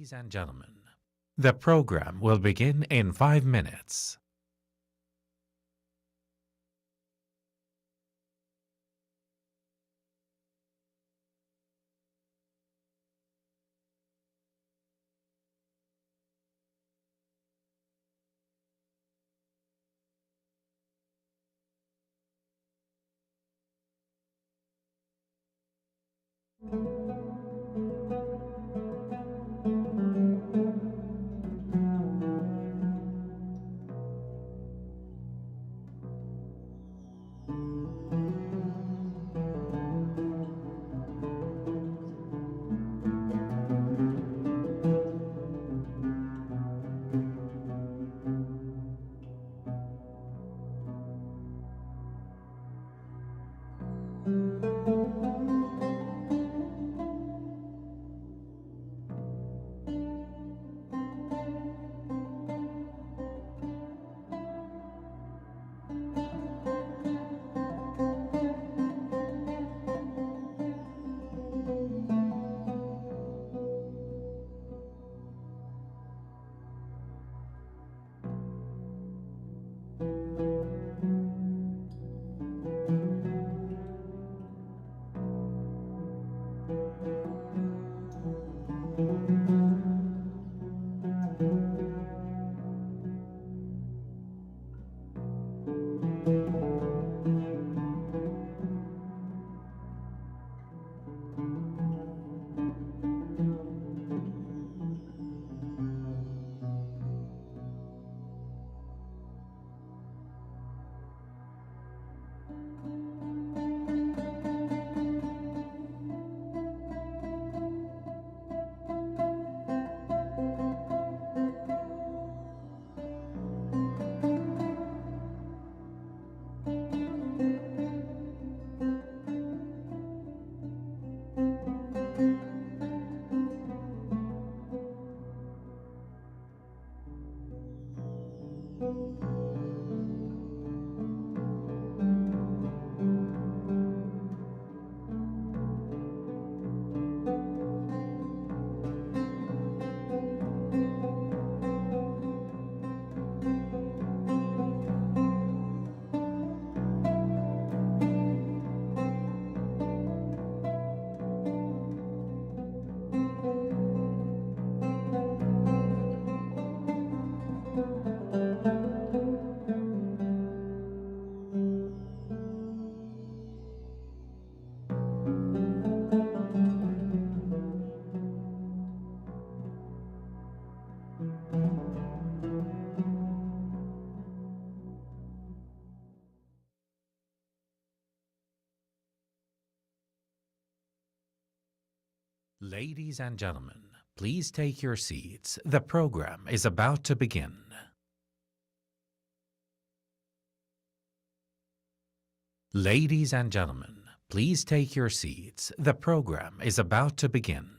Ladies and gentlemen, the program will begin in 5 minutes. Ladies and gentlemen, please take your seats. The program is about to begin. Ladies and gentlemen, please take your seats. The program is about to begin.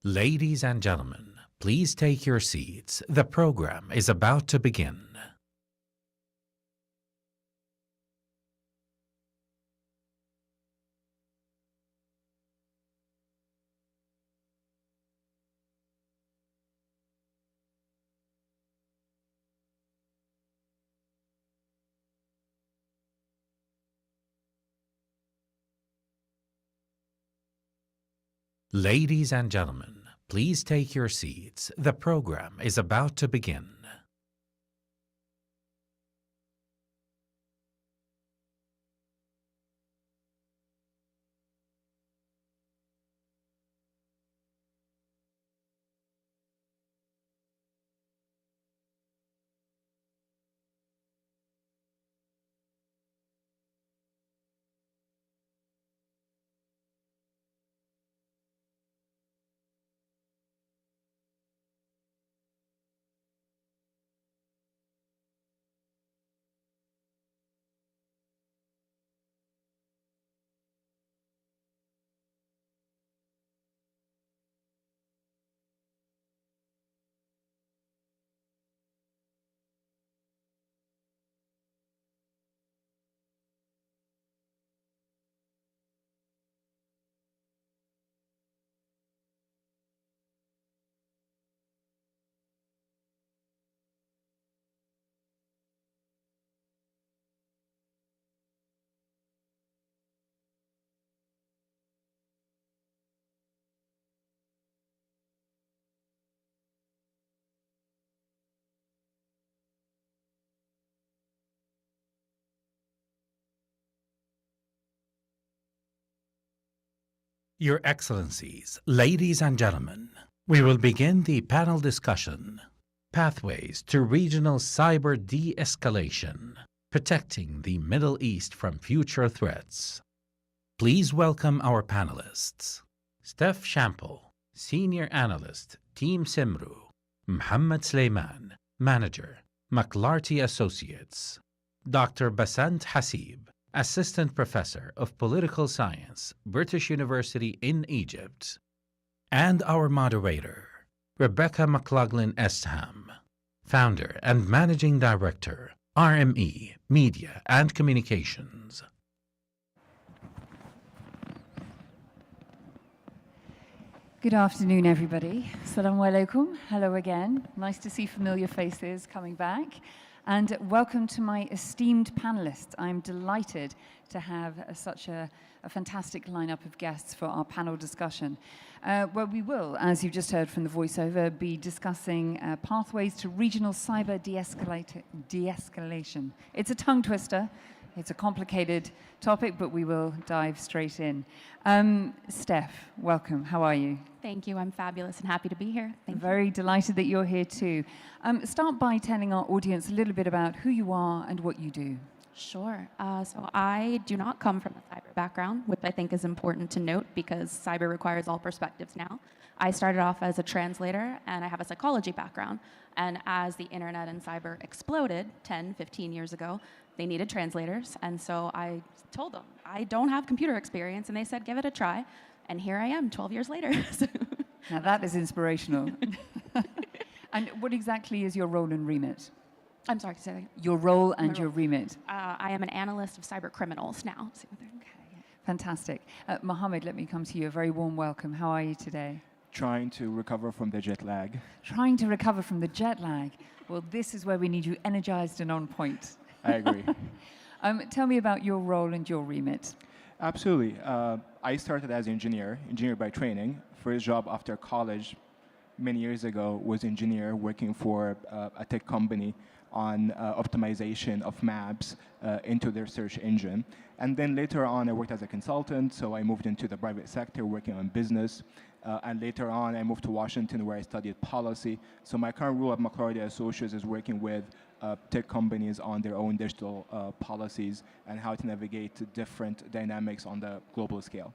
Ladies and gentlemen, please take your seats. The program is about to begin. Ladies and gentlemen, please take your seats. The program is about to begin. Your Excellencies, ladies and gentlemen, we will begin the panel discussion, Pathways to Regional Cyber De-escalation, Protecting the Middle East from Future Threats. Please welcome our panelists. Steph Shampel, Senior Analyst, Team Simru. Mohammed Sleiman, Manager, McLarty Associates. Dr. Basant Hasib, Assistant Professor of Political Science, British University in Egypt. And our moderator, Rebecca McLaughlin Estham, Founder and Managing Director, RME, Media and Communications. Good afternoon, everybody. Assalamu alaikum. Hello again. Nice to see familiar faces coming back. And welcome to my esteemed panelists. I'm delighted to have such a fantastic lineup of guests for our panel discussion, where we will, as you just heard from the voiceover, be discussing pathways to regional cyber de-escalation. It's a tongue twister. It's a complicated topic, but we will dive straight in. Steph, welcome. How are you? Thank you. I'm fabulous and happy to be here. Thank you. Very delighted that you're here too. Start by telling our audience a little bit about who you are and what you do. Sure. So I do not come from a cyber background, which I think is important to note because cyber requires all perspectives now. I started off as a translator and I have a psychology background. And as the internet and cyber exploded 10, 15 years ago, they needed translators. And so I told them, I don't have computer experience. And they said, give it a try. And here I am 12 years later. Now that is inspirational. And what exactly is your role and remit? I'm sorry, say that again. Your role and your remit. I am an analyst of cyber criminals now. Fantastic. Mohammed, let me come to you. A very warm welcome. How are you today? Trying to recover from the jet lag. Trying to recover from the jet lag. Well, this is where we need you energized and on point. I agree. Tell me about your role and your remit. Absolutely. I started as engineer by training. First job after college many years ago was engineer working for a tech company on optimization of maps into their search engine. And then later on, I worked as a consultant, so I moved into the private sector working on business. And later on, I moved to Washington where I studied policy. So my current role at McClarty Associates is working with tech companies on their own digital policies and how to navigate different dynamics on the global scale.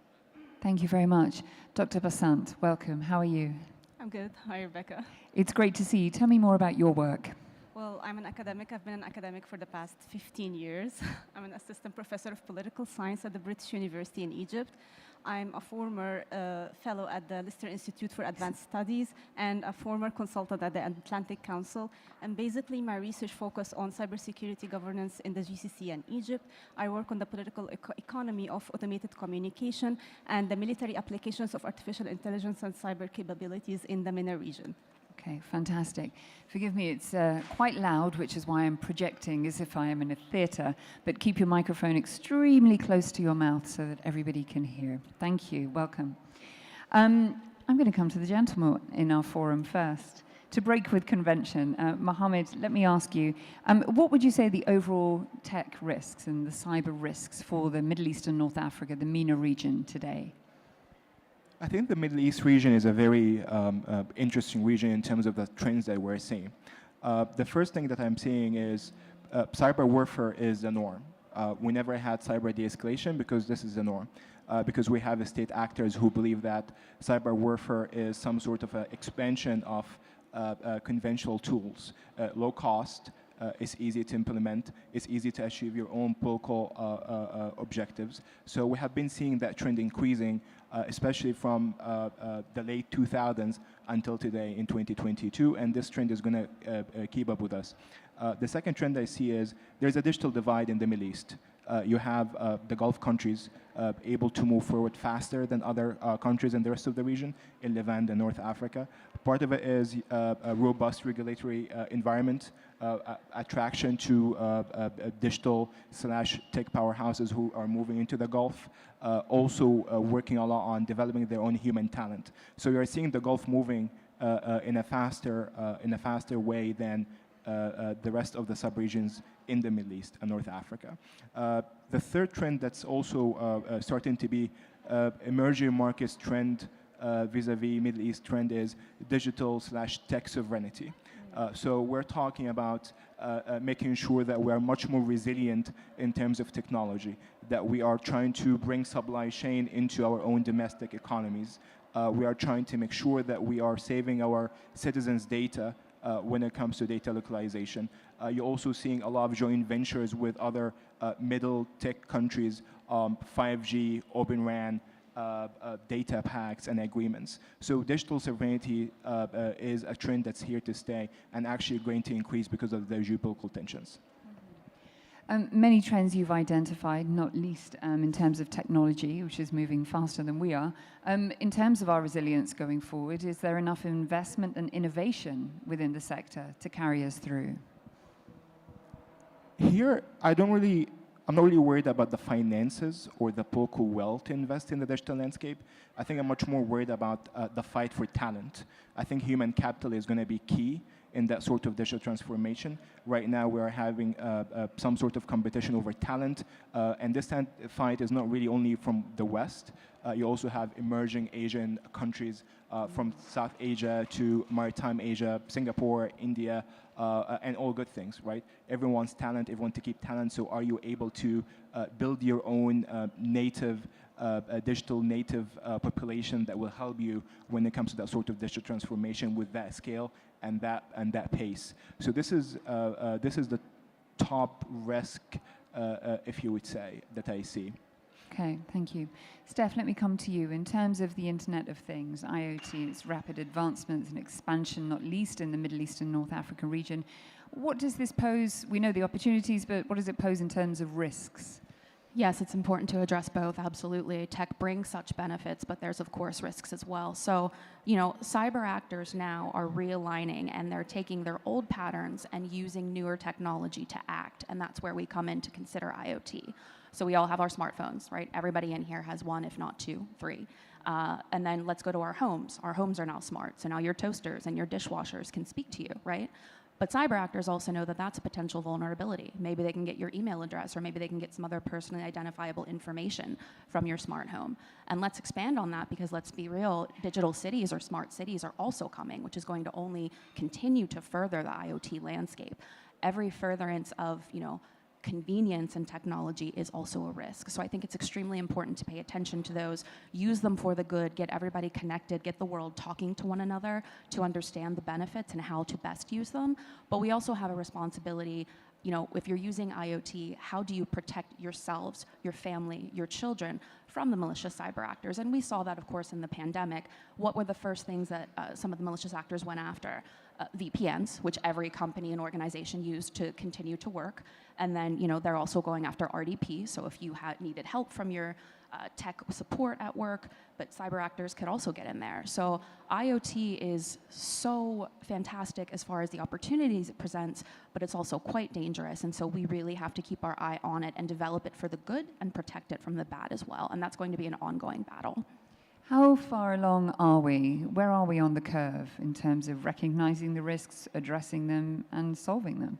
Thank you very much. Dr. Basant, welcome. How are you? I'm good. Hi, Rebecca. It's great to see you. Tell me more about your work. Well, I'm an academic. I've been an academic for the past 15 years. I'm an assistant professor of political science at the British University in Egypt. I'm a former fellow at the Lister Institute for Advanced Studies and a former consultant at the Atlantic Council. And basically, my research focused on cybersecurity governance in the GCC and Egypt. I work on the political economy of automated communication and the military applications of artificial intelligence and cyber capabilities in the MENA region. Okay, fantastic. Forgive me, it's quite loud, which is why I'm projecting as if I am in a theatre, but keep your microphone extremely close to your mouth so that everybody can hear. Thank you, welcome. I'm going to come to the gentleman in our forum first. To break with convention, Mohammed, let me ask you, what would you say the overall tech risks and the cyber risks for the Middle East and North Africa, the MENA region today? I think the Middle East region is a very interesting region in terms of the trends that we're seeing. The first thing that I'm seeing is cyber warfare is the norm. We never had cyber de-escalation because this is the norm. Because we have state actors who believe that cyber warfare is some sort of an expansion of conventional tools, low cost, it's easy to implement, it's easy to achieve your own political objectives. So we have been seeing that trend increasing, especially from the late 2000s until today in 2022, and this trend is going to keep up with us. The second trend I see is there's a digital divide in the Middle East. You have the Gulf countries able to move forward faster than other countries in the rest of the region, in Levant and North Africa. Part of it is a robust regulatory environment, attraction to digital/tech powerhouses who are moving into the Gulf, also working a lot on developing their own human talent. So you're seeing the Gulf moving in a faster way than the rest of the sub-regions in the Middle East and North Africa. The third trend that's also starting to be emerging markets trend vis-a-vis Middle East trend is digital/tech sovereignty. So we're talking about making sure that we are much more resilient in terms of technology, that we are trying to bring supply chain into our own domestic economies. We are trying to make sure that we are saving our citizens' data when it comes to data localization. You're also seeing a lot of joint ventures with other middle tech countries, 5G, Open RAN, data pacts and agreements. So digital sovereignty is a trend that's here to stay and actually going to increase because of the geopolitical tensions. Many trends you've identified, not least in terms of technology, which is moving faster than we are. In terms of our resilience going forward, is there enough investment and innovation within the sector to carry us through? Here, I'm not really worried about the finances or the political will to invest in the digital landscape. I think I'm much more worried about the fight for talent. I think human capital is going to be key in that sort of digital transformation. Right now, we are having some sort of competition over talent, and this fight is not really only from the West. You also have emerging Asian countries from South Asia to Maritime Asia, Singapore, India, and all good things, right? Everyone wants talent, everyone to keep talent, so are you able to build your own native, digital native population that will help you when it comes to that sort of digital transformation with that scale and that pace? So this is the top risk, if you would say, that I see. Okay, thank you. Steph, let me come to you. In terms of the Internet of Things, IoT, its rapid advancements and expansion, not least in the Middle East and North African region, what does this pose? We know the opportunities, but what does it pose in terms of risks? Yes, it's important to address both, absolutely. Tech brings such benefits, but there's, of course, risks as well. So, cyber actors now are realigning, and they're taking their old patterns and using newer technology to act, and that's where we come in to consider IoT. So we all have our smartphones, right? Everybody in here has one, if not two, three. And then let's go to our homes. Our homes are now smart, so now your toasters and your dishwashers can speak to you, right? But cyber actors also know that that's a potential vulnerability. Maybe they can get your email address, or maybe they can get some other personally identifiable information from your smart home. And let's expand on that, because let's be real, digital cities or smart cities are also coming, which is going to only continue to further the IoT landscape. Every furtherance of, convenience and technology is also a risk. So I think it's extremely important to pay attention to those, use them for the good, get everybody connected, get the world talking to one another to understand the benefits and how to best use them. But we also have a responsibility, if you're using IoT, how do you protect yourselves, your family, your children from the malicious cyber actors? And we saw that, of course, in the pandemic. What were the first things that some of the malicious actors went after? VPNs, which every company and organization used to continue to work. And then, they're also going after RDP. So if you needed help from your tech support at work, but cyber actors could also get in there. So IoT is so fantastic as far as the opportunities it presents, but it's also quite dangerous. And so we really have to keep our eye on it and develop it for the good and protect it from the bad as well. And that's going to be an ongoing battle. How far along are we? Where are we on the curve in terms of recognizing the risks, addressing them, and solving them?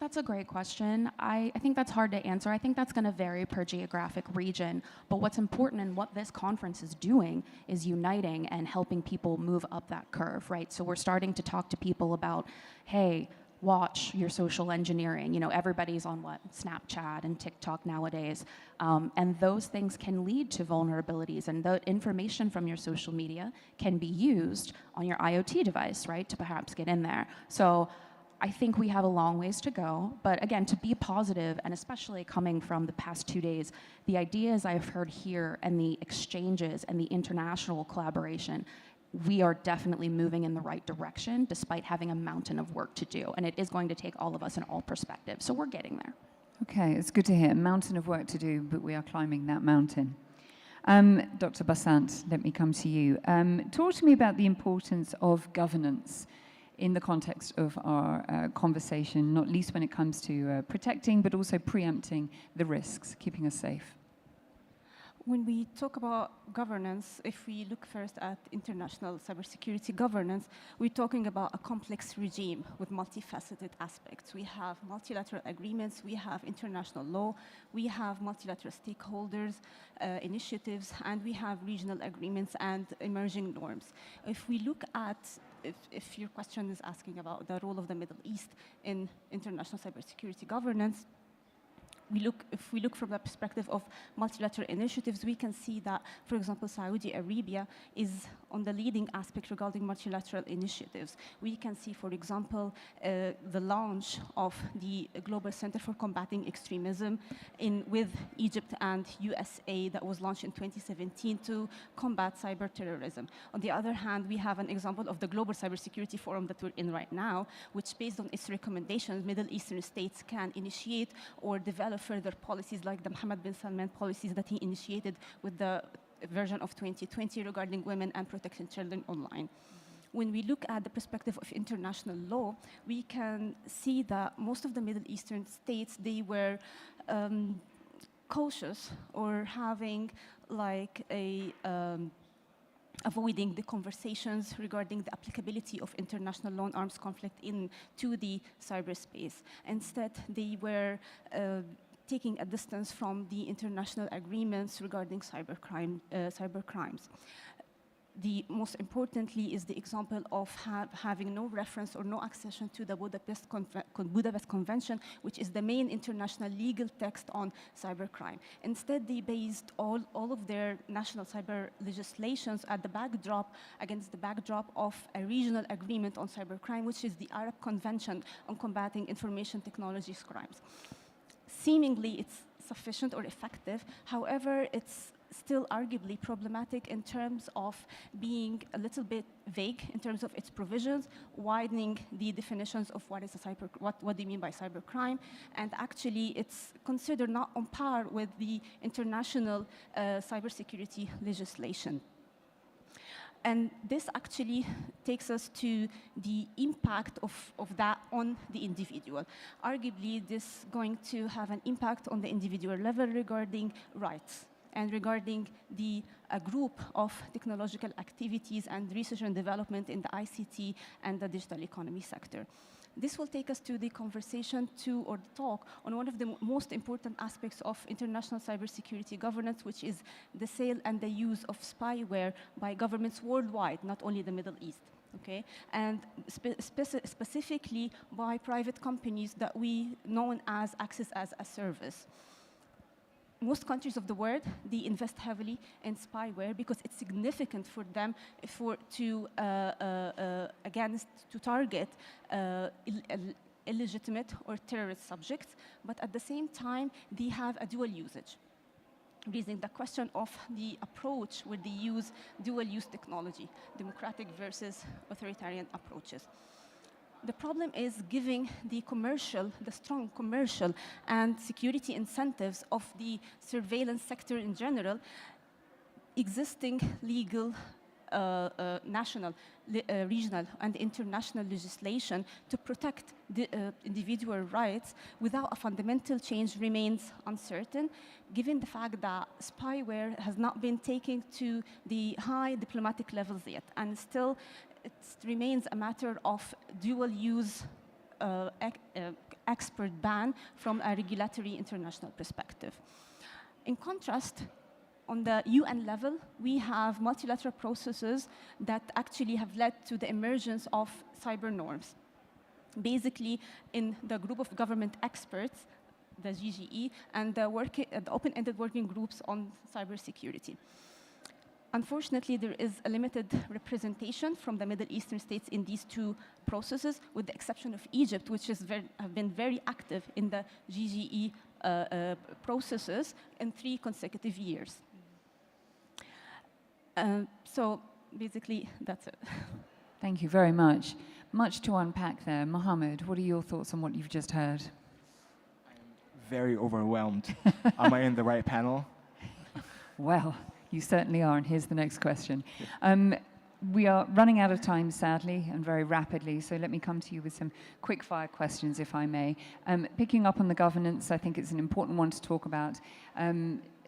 That's a great question. I think that's hard to answer. I think that's going to vary per geographic region. But what's important and what this conference is doing is uniting and helping people move up that curve, right? So we're starting to talk to people about, hey, watch your social engineering. Everybody's on Snapchat and TikTok nowadays. And those things can lead to vulnerabilities. And the information from your social media can be used on your IoT device, right, to perhaps get in there. So I think we have a long ways to go, but again, to be positive, and especially coming from the past 2 days, the ideas I've heard here and the exchanges and the international collaboration, we are definitely moving in the right direction despite having a mountain of work to do. And it is going to take all of us in all perspectives, so we're getting there. Okay, it's good to hear. A mountain of work to do, but we are climbing that mountain. Dr. Bassant, let me come to you. Talk to me about the importance of governance in the context of our conversation, not least when it comes to protecting, but also preempting the risks, keeping us safe. When we talk about governance, if we look first at international cybersecurity governance, we're talking about a complex regime with multifaceted aspects. We have multilateral agreements, we have international law, we have multilateral stakeholders, initiatives, and we have regional agreements and emerging norms. If we look at if your question is asking about the role of the Middle East in international cybersecurity governance, if we look from the perspective of multilateral initiatives, we can see that, for example, Saudi Arabia is on the leading aspect regarding multilateral initiatives. We can see, for example, the launch of the Global Center for Combating Extremism with Egypt and USA that was launched in 2017 to combat cyber terrorism. On the other hand, we have an example of the Global Cybersecurity Forum that we're in right now, which based on its recommendations, Middle Eastern states can initiate or develop further policies like the Mohammed bin Salman policies that he initiated with the version of 2020 regarding women and protecting children online. When we look at the perspective of international law, we can see that most of the Middle Eastern states, they were cautious or having like a avoiding the conversations regarding the applicability of international law on arms conflict into the cyberspace. Instead, they were taking a distance from the international agreements regarding cybercrimes. The most importantly is the example of having no reference or no accession to the Budapest Convention, which is the main international legal text on cybercrime. Instead, they based all of their national cyber legislations against the backdrop of a regional agreement on cybercrime, which is the Arab Convention on Combating Information Technologies Crimes. Seemingly, it's sufficient or effective. However, it's still arguably problematic in terms of being a little bit vague in terms of its provisions, widening the definitions of what is what do you mean by cybercrime, and actually it's considered not on par with the international cybersecurity legislation. And this actually takes us to the impact of that on the individual. Arguably, this is going to have an impact on the individual level regarding rights and regarding the group of technological activities and research and development in the ICT and the digital economy sector. This will take us to the conversation or the talk on one of the most important aspects of international cybersecurity governance, which is the sale and the use of spyware by governments worldwide, not only the Middle East. Okay, and specifically by private companies that we know as access as a service. Most countries of the world, they invest heavily in spyware because it's significant for them to target illegitimate or terrorist subjects, but at the same time, they have a dual usage, raising the question of the approach where they use dual-use technology, democratic versus authoritarian approaches. The problem is giving the strong commercial and security incentives of the surveillance sector in general, existing legal, national, regional, and international legislation to protect the individual rights without a fundamental change remains uncertain, given the fact that spyware has not been taken to the high diplomatic levels yet, and still it remains a matter of dual-use expert ban from a regulatory international perspective. In contrast, on the UN level, we have multilateral processes that actually have led to the emergence of cyber norms. Basically, in the group of government experts, the GGE, and the open-ended working groups on cybersecurity. Unfortunately, there is a limited representation from the Middle Eastern states in these two processes, with the exception of Egypt, which has been very active in the GGE processes in 3 consecutive years. So basically, that's it. Thank you very much. Much to unpack there. Mohammed, what are your thoughts on what you've just heard? Very overwhelmed. Am I in the right panel? Well, you certainly are, and here's the next question. We are running out of time, sadly, and very rapidly, so let me come to you with some quick-fire questions, if I may. Picking up on the governance, I think it's an important one to talk about.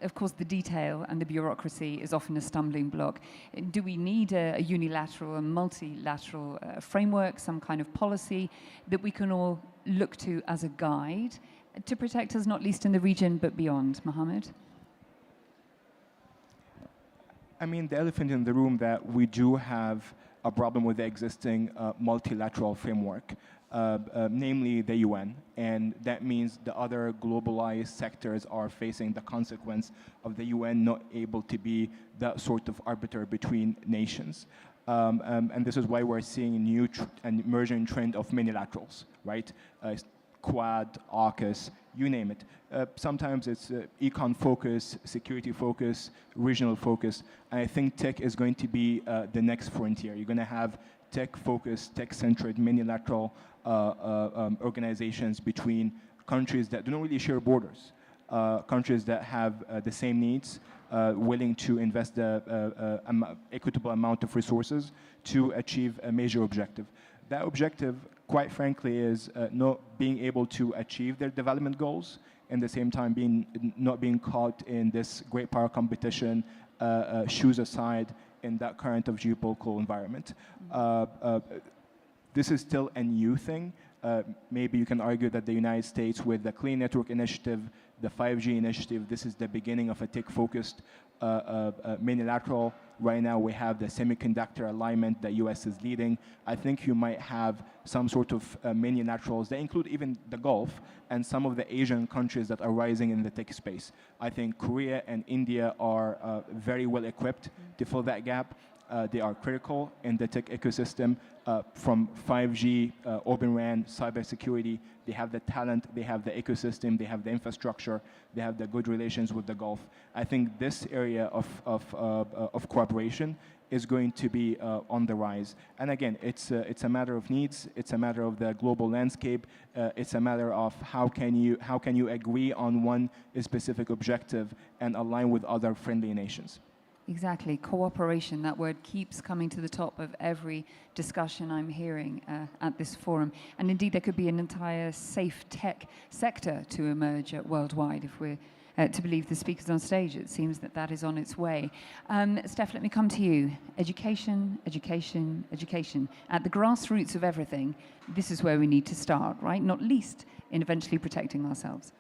Of course, the detail and the bureaucracy is often a stumbling block. Do we need a unilateral and multilateral framework, some kind of policy that we can all look to as a guide to protect us, not least in the region, but beyond? Mohammed? I mean, the elephant in the room that we do have a problem with the existing multilateral framework, namely the UN. And that means the other globalized sectors are facing the consequence of the UN not able to be that sort of arbiter between nations. And this is why we're seeing a new and emerging trend of minilaterals, right? Quad, AUKUS, you name it. Sometimes it's econ focus, security focus, regional focus. And I think tech is going to be the next frontier. You're going to have tech-focused, tech-centered, minilateral organizations between countries that do not really share borders, countries that have the same needs, willing to invest the equitable amount of resources to achieve a major objective. That objective, quite frankly, is not being able to achieve their development goals, and at the same time not being caught in this great power competition shoes aside in that current of geopolitical environment. This is still a new thing. Maybe you can argue that the United States, with the Clean Network Initiative, the 5G initiative, this is the beginning of a tech-focused minilateral. Right now we have the semiconductor alignment the US is leading. I think you might have some sort of minilaterals that include even the Gulf and some of the Asian countries that are rising in the tech space. I think Korea and India are very well equipped to fill that gap. They are critical in the tech ecosystem, from 5G, Open RAN, cybersecurity. They have the talent, they have the ecosystem, they have the infrastructure, they have the good relations with the Gulf. I think this area of cooperation is going to be on the rise. And again, it's a matter of needs, it's a matter of the global landscape, it's a matter of how can you agree on one specific objective and align with other friendly nations. Exactly, cooperation, that word keeps coming to the top of every discussion I'm hearing at this forum. And indeed, there could be an entire safe tech sector to emerge worldwide if we're to believe the speakers on stage. It seems that that is on its way. Steph, let me come to you. Education, education, education. At the grassroots of everything, this is where we need to start, right? Not least in eventually protecting ourselves.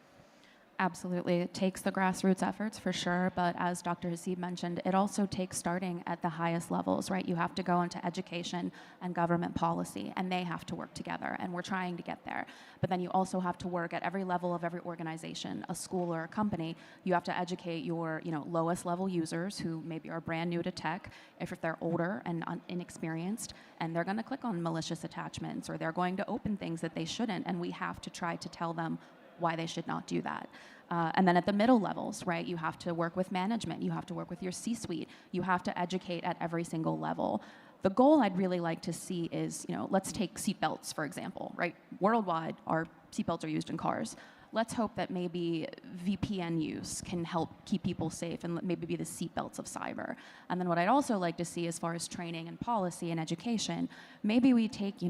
Absolutely. It takes the grassroots efforts for sure, but as Dr. Haseeb mentioned, it also takes starting at the highest levels, right? You have to go into education and government policy, and they have to work together, and we're trying to get there. But then you also have to work at every level of every organization, a school or a company. You have to educate your lowest level users who maybe are brand new to tech, if they're older and inexperienced, and they're going to click on malicious attachments, or they're going to open things that they shouldn't, and we have to try to tell them why they should not do that. And then at the middle levels, right, you have to work with management, you have to work with your C-suite, you have to educate at every single level. The goal I'd really like to see is, let's take seatbelts, for example, right? Worldwide, our seatbelts are used in cars. Let's hope that maybe VPN use can help keep people safe and maybe be the seatbelts of cyber. And then what I'd also like to see as far as training and policy and education, maybe we take,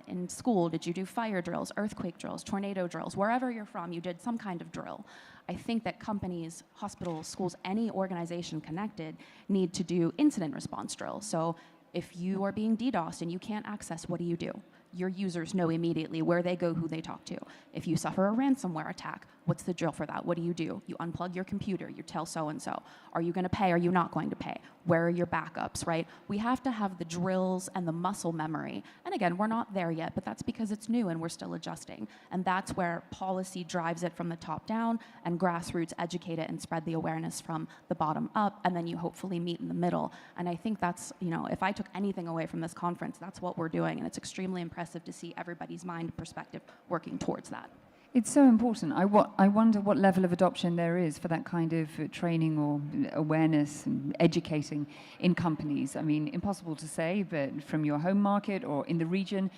in school, did you do fire drills, earthquake drills, tornado drills? Wherever you're from, you did some kind of drill. I think that companies, hospitals, schools, any organization connected need to do incident response drills. So if you are being DDoSed and you can't access, what do? Your users know immediately where they go, who they talk to. If you suffer a ransomware attack, what's the drill for that? What do? You unplug your computer, you tell so-and-so. Are you going to pay? Are you not going to pay? Where are your backups, right? We have to have the drills and the muscle memory. And again, we're not there yet, but that's because it's new and we're still adjusting. And that's where policy drives it from the top down and grassroots educate it and spread the awareness from the bottom up, and then you hopefully meet in the middle. And I think that's, if I took anything away from this conference, that's what we're doing. And it's extremely impressive to see everybody's mind and perspective working towards that. It's so important. I wonder what level of adoption there is for that kind of training or awareness and educating in companies. I mean, impossible to say, but from your home market or in the region,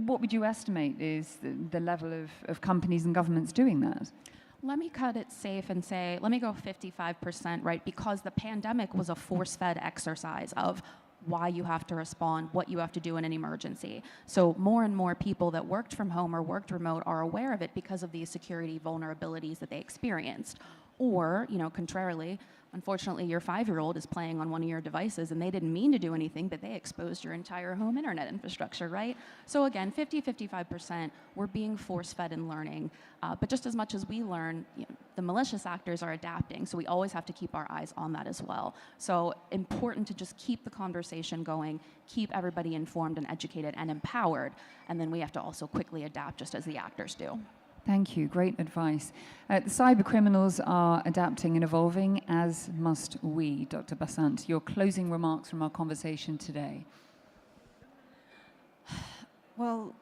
what would you estimate is the level of companies and governments doing that? Let me cut it safe and say, let me go 55%, right? Because the pandemic was a force-fed exercise of why you have to respond, what you have to do in an emergency. So more and more people that worked from home or worked remote are aware of it because of these security vulnerabilities that they experienced. Or, contrarily, unfortunately, your 5-year-old is playing on one of your devices and they didn't mean to do anything, but they exposed your entire home internet infrastructure, right? So again, 55%, we're being force-fed and learning. But just as much as we learn, the malicious actors are adapting, so we always have to keep our eyes on that as well. So important to just keep the conversation going, keep everybody informed and educated and empowered, and then we have to also quickly adapt just as the actors do. Thank you. Great advice. The cyber criminals are adapting and evolving, as must we. Dr. Basant, your closing remarks from our conversation today. Well,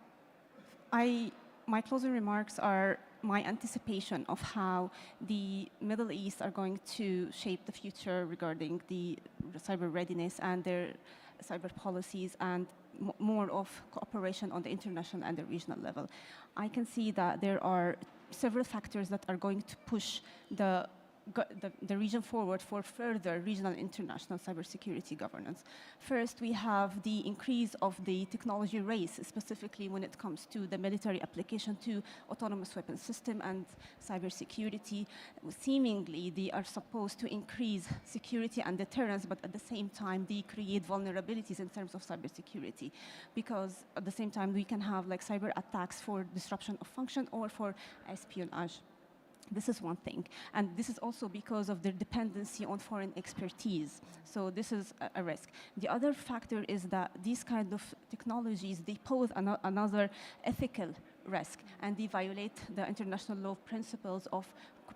my closing remarks are my anticipation of how the Middle East are going to shape the future regarding the cyber readiness and their cyber policies and more of cooperation on the international and the regional level. I can see that there are several factors that are going to push the the region forward for further regional and international cybersecurity governance. First, we have the increase of the technology race, specifically when it comes to the military application to autonomous weapon system and cybersecurity. Seemingly, they are supposed to increase security and deterrence, but at the same time, they create vulnerabilities in terms of cybersecurity, because at the same time, we can have like cyber attacks for disruption of function or for espionage. This is one thing. And this is also because of their dependency on foreign expertise. So this is a risk. The other factor is that these kind of technologies, they pose another ethical risk, and they violate the international law principles of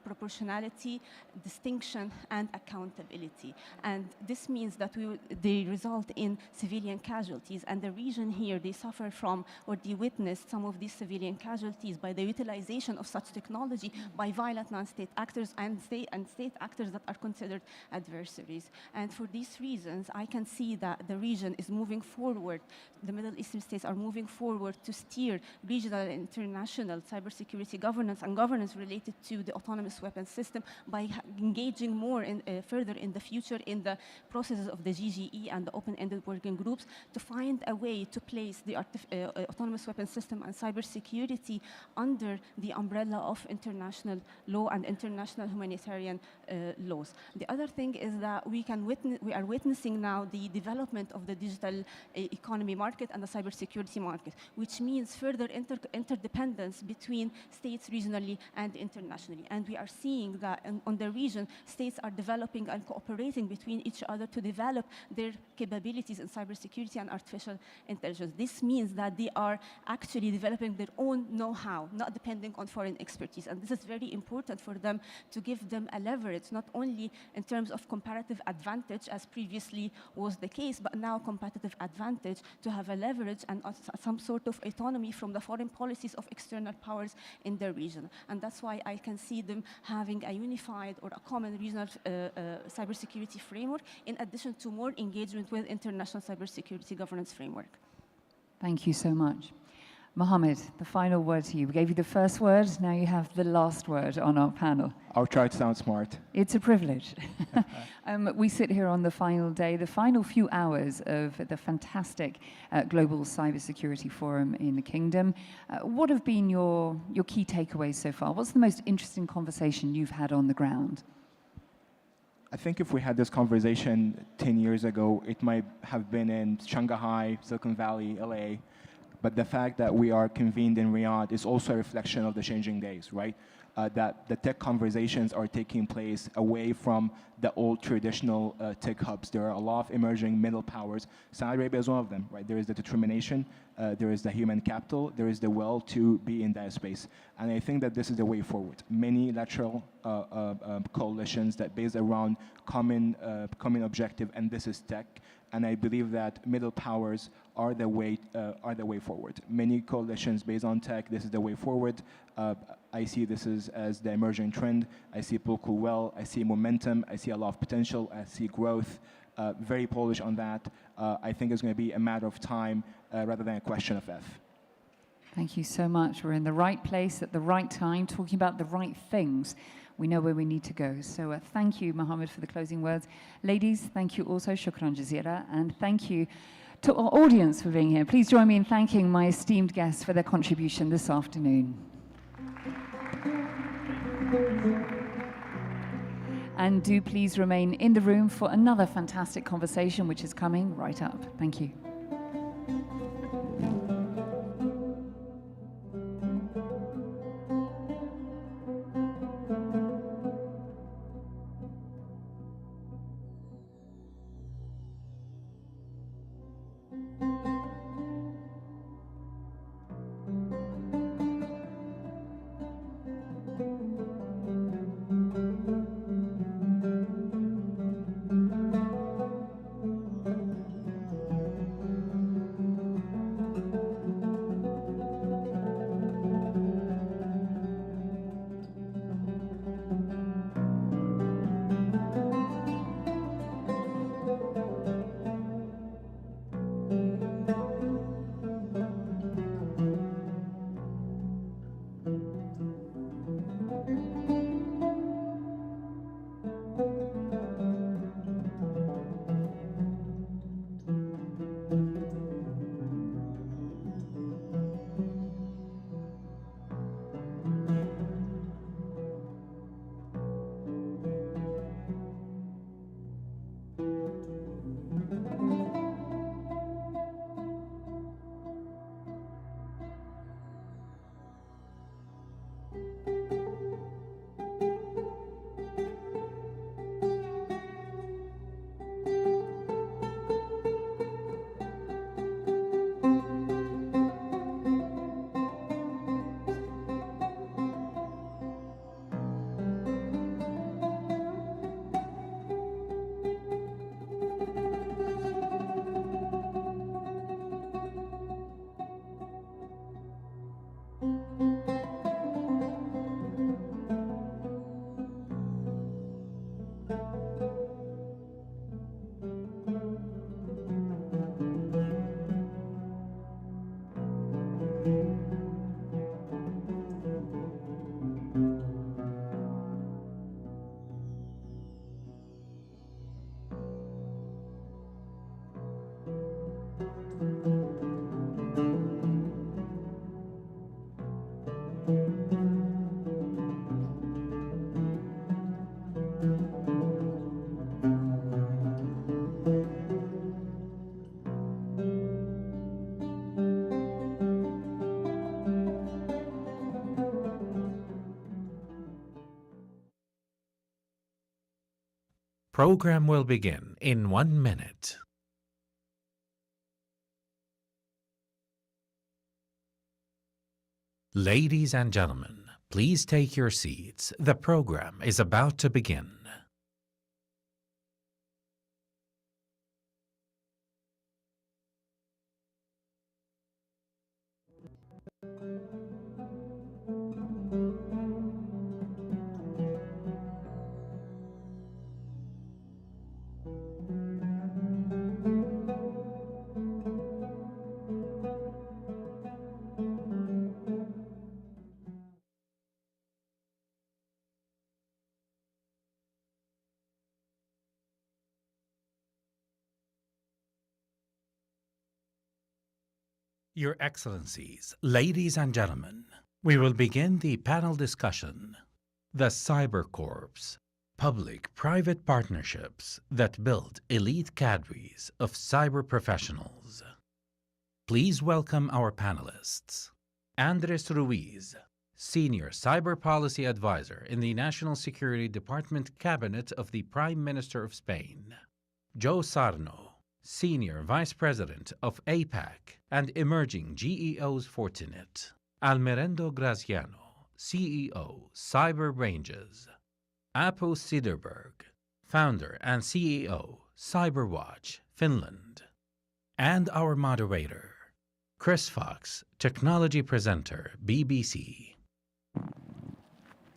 proportionality, distinction, and accountability. And this means that they result in civilian casualties. And the region here, they suffer from, or they witnessed some of these civilian casualties by the utilization of such technology by violent non-state actors and state actors that are considered adversaries. And for these reasons, I can see that the region is moving forward. The Middle Eastern states are moving forward to steer regional and international cybersecurity governance and governance related to the autonomous weapons system by engaging more further in the future in the processes of the GGE and the open-ended working groups to find a way to place the autonomous weapons system and cybersecurity under the umbrella of international law and international humanitarian laws. The other thing is that we are witnessing now the development of the digital economy market and the cybersecurity market, which means further interdependence between states regionally and internationally. And we are seeing that on the region, states are developing and cooperating between each other to develop their capabilities in cybersecurity and artificial intelligence. This means that they are actually developing their own know-how, not depending on foreign expertise. And this is very important for them to give them a leverage, not only in terms of comparative advantage, as previously was the case, but now competitive advantage to have a leverage and some sort of autonomy from the foreign policies of external powers in the region. And that's why I can see them having a unified or a common regional cybersecurity framework, in addition to more engagement with international cybersecurity governance framework. Thank you so much. Mohammed, the final word to you. We gave you the first word, now you have the last word on our panel. I'll try to sound smart. It's a privilege. We sit here on the final day, the final few hours of the fantastic Global Cybersecurity Forum in the Kingdom. What have been your key takeaways so far? What's the most interesting conversation you've had on the ground? I think if we had this conversation 10 years ago, it might have been in Shanghai, Silicon Valley, LA. But the fact that we are convened in Riyadh is also a reflection of the changing days, right? That the tech conversations are taking place away from the old traditional tech hubs. There are a lot of emerging middle powers. Saudi Arabia is one of them, right? There is the determination, there is the human capital, there is the will to be in that space. And I think that this is the way forward. Many lateral coalitions that based around common objective, and this is tech. And I believe that middle powers are the way forward. Many coalitions based on tech, this is the way forward. I see this as the emerging trend. I see political will, I see momentum, I see a lot of potential, I see growth. Very bullish on that. I think it's going to be a matter of time rather than a question of if. Thank you so much. We're in the right place at the right time, talking about the right things. We know where we need to go. So thank you, Mohammed, for the closing words. Ladies, thank you also, shukran jazeera, and thank you to our audience for being here. Please join me in thanking my esteemed guests for their contribution this afternoon. And do please remain in the room for another fantastic conversation, which is coming right up. Thank you. Program will begin in 1 minute. Ladies and gentlemen, please take your seats. The program is about to begin. Your Excellencies, ladies and gentlemen, we will begin the panel discussion, The Cyber Corps, Public-Private Partnerships that Build Elite Cadres of Cyber Professionals. Please welcome our panelists. Andres Ruiz, Senior Cyber Policy Advisor in the National Security Department Cabinet of the Prime Minister of Spain. Joe Sarno, Senior Vice President of APAC and Emerging GEOs Fortinet. Almerendo Graziano, CEO, Cyber Ranges. Apo Siderberg, Founder and CEO, Cyberwatch, Finland. And our moderator, Chris Fox, Technology Presenter, BBC.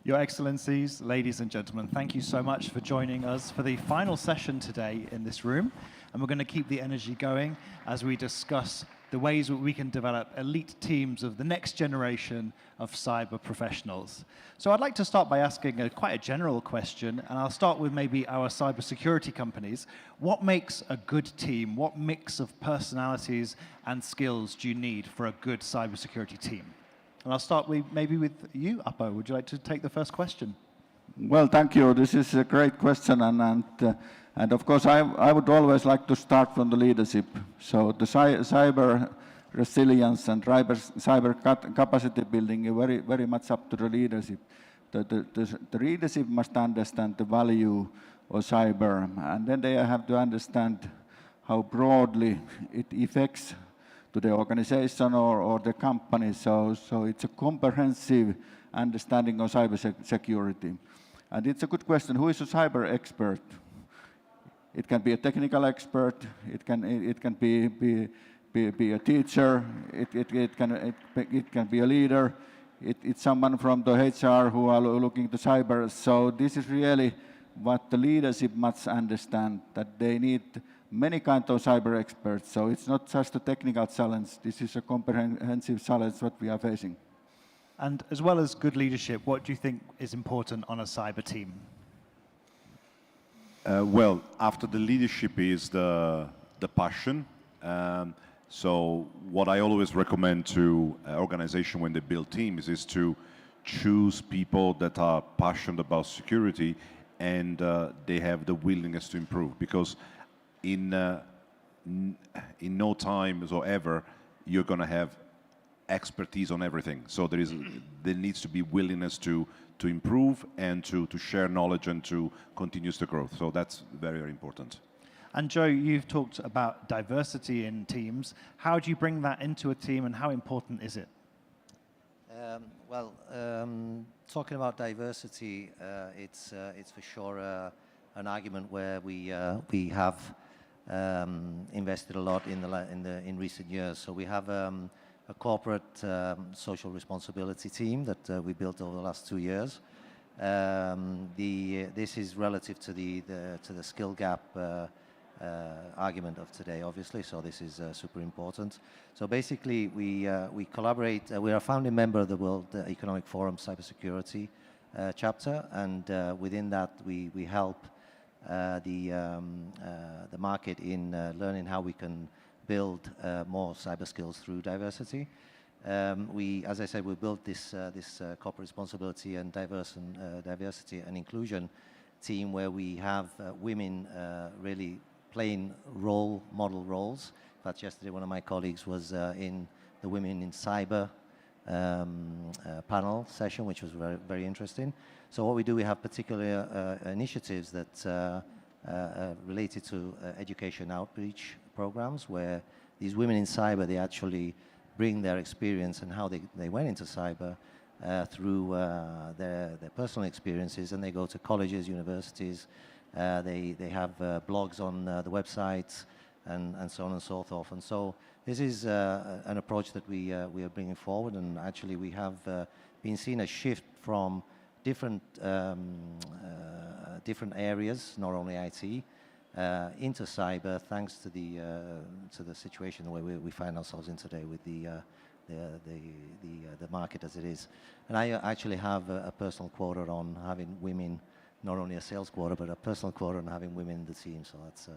Your Excellencies, ladies and gentlemen, thank you so much for joining us for the final session today in this room. And we're going to keep the energy going as we discuss the ways that we can develop elite teams of the next generation of cyber professionals. So I'd like to start by asking quite a general question, and I'll start with maybe our cybersecurity companies. What makes a good team? What mix of personalities and skills do you need for a good cybersecurity team? And I'll start maybe with you, Apo. Would you like to take the first question? Well, thank you. This is a great question, and of course, I would always like to start from the leadership. So the cyber resilience and cyber capacity building is very, very much up to the leadership. The leadership must understand the value of cyber, and then they have to understand how broadly it affects to the organization or the company. So it's a comprehensive understanding of cybersecurity. And it's a good question, who is a cyber expert? It can be a technical expert, it can be a teacher, it can be a leader, it's someone from the HR who are looking to cyber. So this is really what the leadership must understand, that they need many kinds of cyber experts. So it's not just a technical challenge, this is a comprehensive challenge what we are facing. And as well as good leadership, what do you think is important on a cyber team? Well, after the leadership is the passion. So what I always recommend to organizations when they build teams is to choose people that are passionate about security and they have the willingness to improve. Because in in no time or ever you're going to have expertise on everything. So there needs to be willingness to improve and to share knowledge and to continue the growth. So that's very, very important. And Joe, you've talked about diversity in teams. How do you bring that into a team, and how important is it? Talking about diversity, it's for sure an argument where we have invested a lot in recent years. So we have a corporate social responsibility team that we built over the last 2 years. This is relative to the skill gap argument of today, obviously. So this is super important. So basically, we collaborate. We are a founding member of the World Economic Forum Cybersecurity chapter, and within that, we help the market in learning how we can build more cyber skills through diversity. As I said, we built this corporate responsibility and diversity and inclusion team where we have women really playing role model roles. In fact, yesterday one of my colleagues was in the Women in Cyber panel session, which was very, very interesting. So what we do, we have particular initiatives that related to education outreach programs, where these women in cyber, they actually bring their experience and how they went into cyber through their personal experiences, and they go to colleges, universities, they have blogs on the websites, and so on and so forth. And so this is an approach that we are bringing forward, and actually we have been seeing a shift from different areas, not only IT, into cyber, thanks to the situation where we find ourselves in today with the market as it is. And I actually have a personal quota on having women, not only a sales quota, but a personal quota on having women in the team. So that's.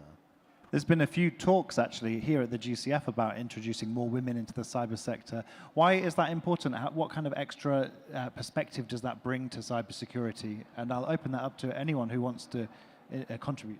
There's been a few talks actually here at the GCF about introducing more women into the cyber sector. Why is that important? What kind of extra perspective does that bring to cybersecurity? And I'll open that up to anyone who wants to contribute.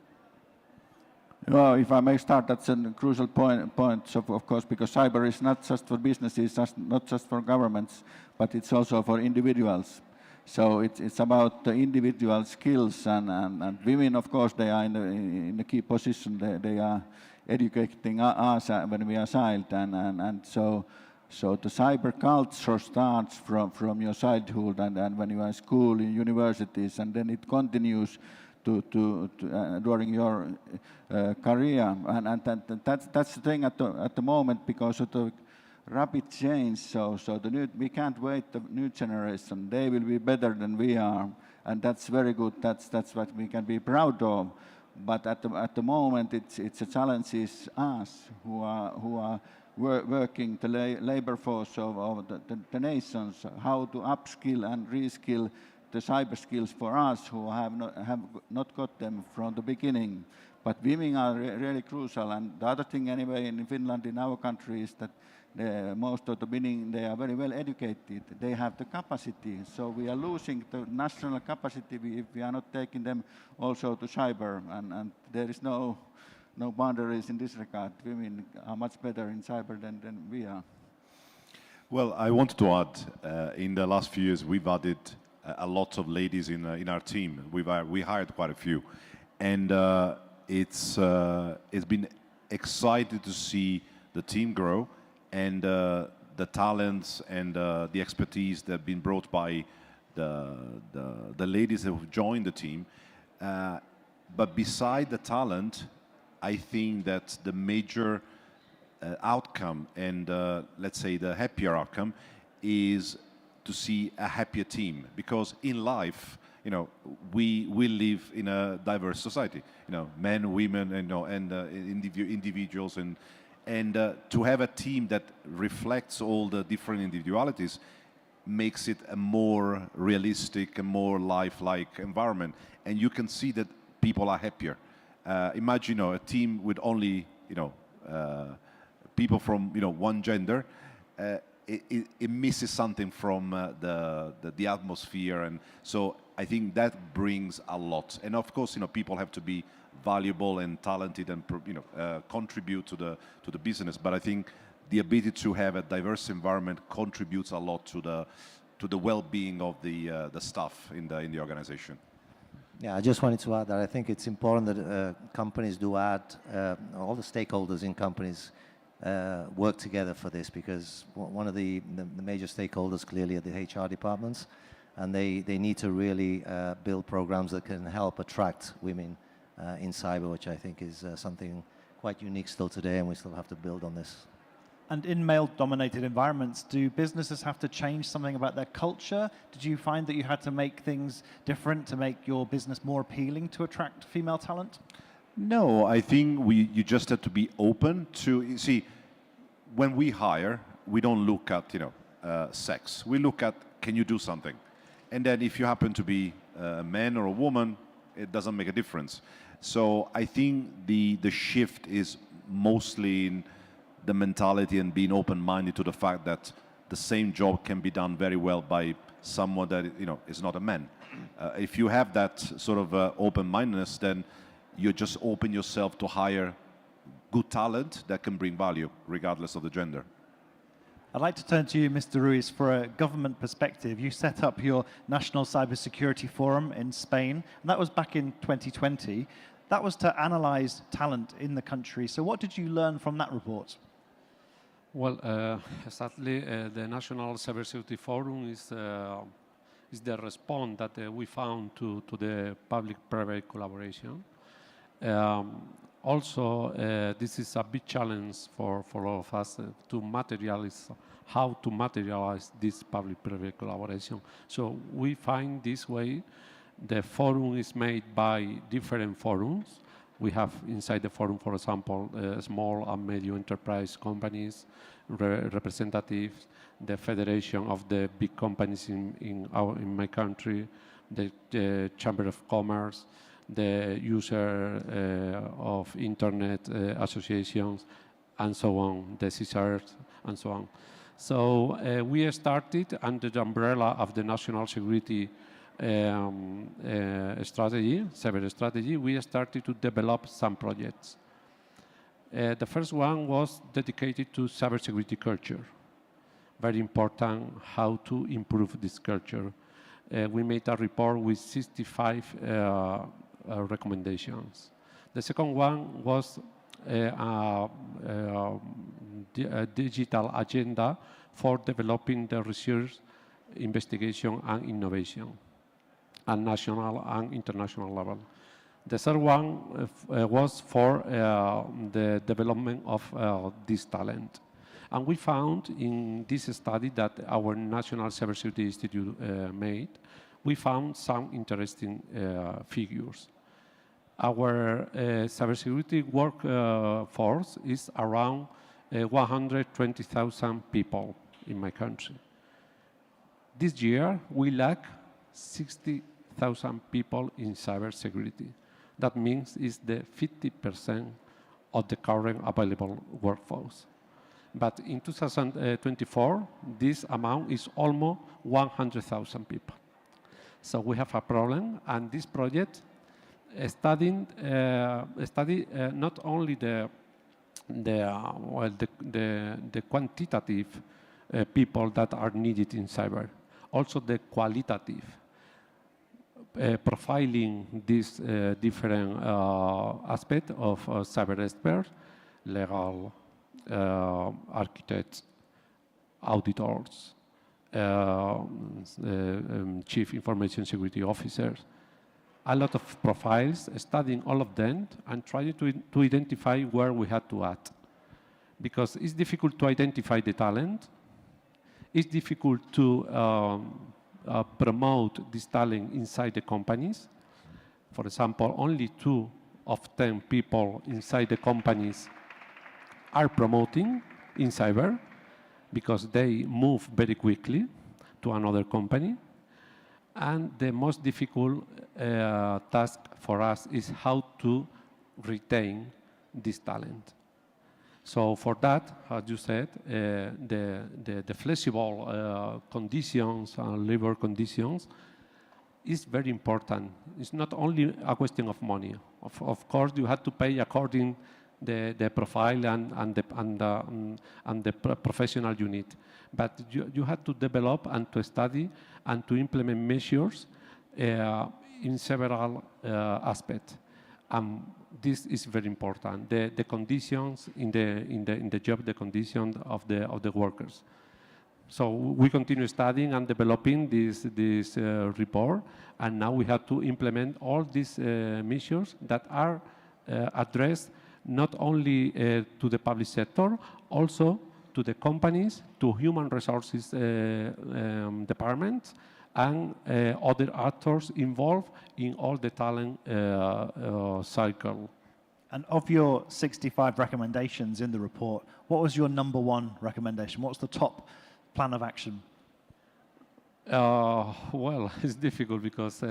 Well, if I may start, that's a crucial point of course, because cyber is not just for businesses, not just for governments, but it's also for individuals. So it's about the individual skills, and women, of course, they are in the key position. They are educating us when we are child, and so the cyber culture starts from your childhood, and when you are in school, in universities, and then it continues to during your career, and that's the thing at the moment, because of the rapid change. So we can't wait the new generation. They will be better than we are, and that's very good. That's what we can be proud of. But at the moment, it's a challenge is us who are working the labor force of the nations, how to upskill and reskill the cyber skills for us who have not got them from the beginning. But women are really crucial. And the other thing anyway in Finland, in our country, is that most of the women, they are very well educated. They have the capacity. So we are losing the national capacity if we are not taking them also to cyber. And there is no boundaries in this regard. Women are much better in cyber than we are. Well, I wanted to add, in the last few years, we've added a lot of ladies in our team. We hired quite a few. And it's been exciting to see the team grow, and the talents and the expertise that have been brought by the ladies that have joined the team. But beside the talent, I think that the major outcome, and let's say the happier outcome, is to see a happier team. Because in life, we live in a diverse society. Men, women, and individuals, and to have a team that reflects all the different individualities makes it a more realistic, a more lifelike environment. And you can see that people are happier. Imagine, a team with only, people from, one gender. It misses something from the atmosphere, and so I think that brings a lot. And of course, people have to be valuable and talented and contribute to the business. But I think the ability to have a diverse environment contributes a lot to the well-being of the staff in the organization. Yeah, I just wanted to add that I think it's important that companies do add, all the stakeholders in companies work together for this, because one of the major stakeholders clearly are the HR departments, and they need to really build programs that can help attract women in cyber, which I think is something quite unique still today, and we still have to build on this. And in male-dominated environments, do businesses have to change something about their culture? Did you find that you had to make things different to make your business more appealing to attract female talent? No, I think you just have to be open to, you see, when we hire, we don't look at sex. We look at, can you do something? And then if you happen to be a man or a woman, it doesn't make a difference. So I think the shift is mostly in the mentality and being open-minded to the fact that the same job can be done very well by someone that is not a man. If you have that sort of open-mindedness, then you just open yourself to hire good talent that can bring value, regardless of the gender. I'd like to turn to you, Mr. Ruiz, for a government perspective. You set up your National Cybersecurity Forum in Spain, and that was back in 2020. That was to analyze talent in the country. So what did you learn from that report? Well, exactly, the National Cybersecurity Forum is the response that we found to the public-private collaboration. Also, this is a big challenge for all of us how to materialize this public-private collaboration. So we find this way, the forum is made by different forums. We have inside the forum, for example, small and medium enterprise companies, representatives, the federation of the big companies in my country, the Chamber of Commerce, the user of internet associations, and so on, the CSRs, and so on. So we started under the umbrella of the national security strategy, cyber strategy. We started to develop some projects. The first one was dedicated to cybersecurity culture. Very important how to improve this culture. We made a report with 65 recommendations. The second one was a digital agenda for developing the research, investigation, and innovation at national and international level. The third one was for the development of this talent. And we found in this study that our National Cybersecurity Institute made, we found some interesting figures. Our cybersecurity workforce is around 120,000 people in my country. This year, we lack 60,000 people in cybersecurity. That means it's the 50% of the current available workforce. But in 2024, this amount is almost 100,000 people. So we have a problem, and this project study not only the quantitative people that are needed in cyber, also the qualitative, profiling these different aspects of cyber experts, legal, architects, auditors, chief information security officers, a lot of profiles, studying all of them and trying to identify where we had to add. Because it's difficult to identify the talent, it's difficult to promote this talent inside the companies. For example, only 2 of 10 people inside the companies are promoting in cyber because they move very quickly to another company. And the most difficult task for us is how to retain this talent. So for that, as you said, the flexible conditions and labor conditions is very important. It's not only a question of money. Of course, you have to pay according the profile and the professional you need. But you have to develop and to study and to implement measures in several aspects. This is very important. The conditions in the job, the condition of the workers. So we continue studying and developing this report, and now we have to implement all these measures that are addressed not only to the public sector, also to the companies, to human resources departments, and other actors involved in all the talent cycle. And of your 65 recommendations in the report, what was your #1 recommendation? What's the top plan of action? Well, it's difficult because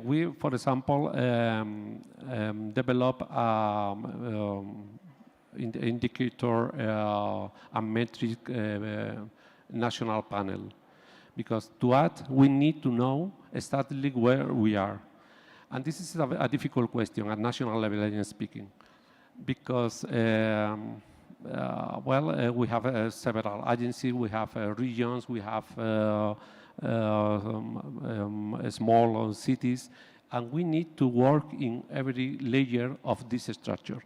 we, for example, develop indicator and metric national panel. Because to act, we need to know exactly where we are. And this is a difficult question at national level, I am speaking. Because, we have several agencies, we have regions, we have small cities, and we need to work in every layer of this structure.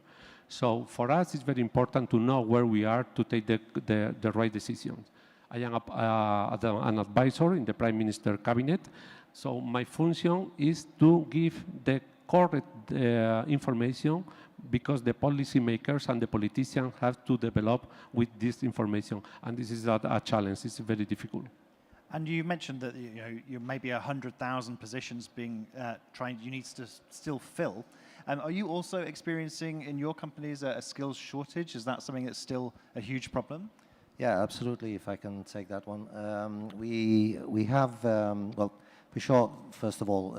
So for us, it's very important to know where we are to take the right decisions. I am an advisor in the Prime Minister cabinet, so my function is to give the correct information because the policymakers and the politicians have to develop with this information, and this is a challenge. It's very difficult. And you mentioned that you maybe 100,000 positions being you need to still fill. Are you also experiencing in your companies a skills shortage? Is that something that's still a huge problem? Yeah, absolutely. If I can take that one, we have well, for sure. First of all,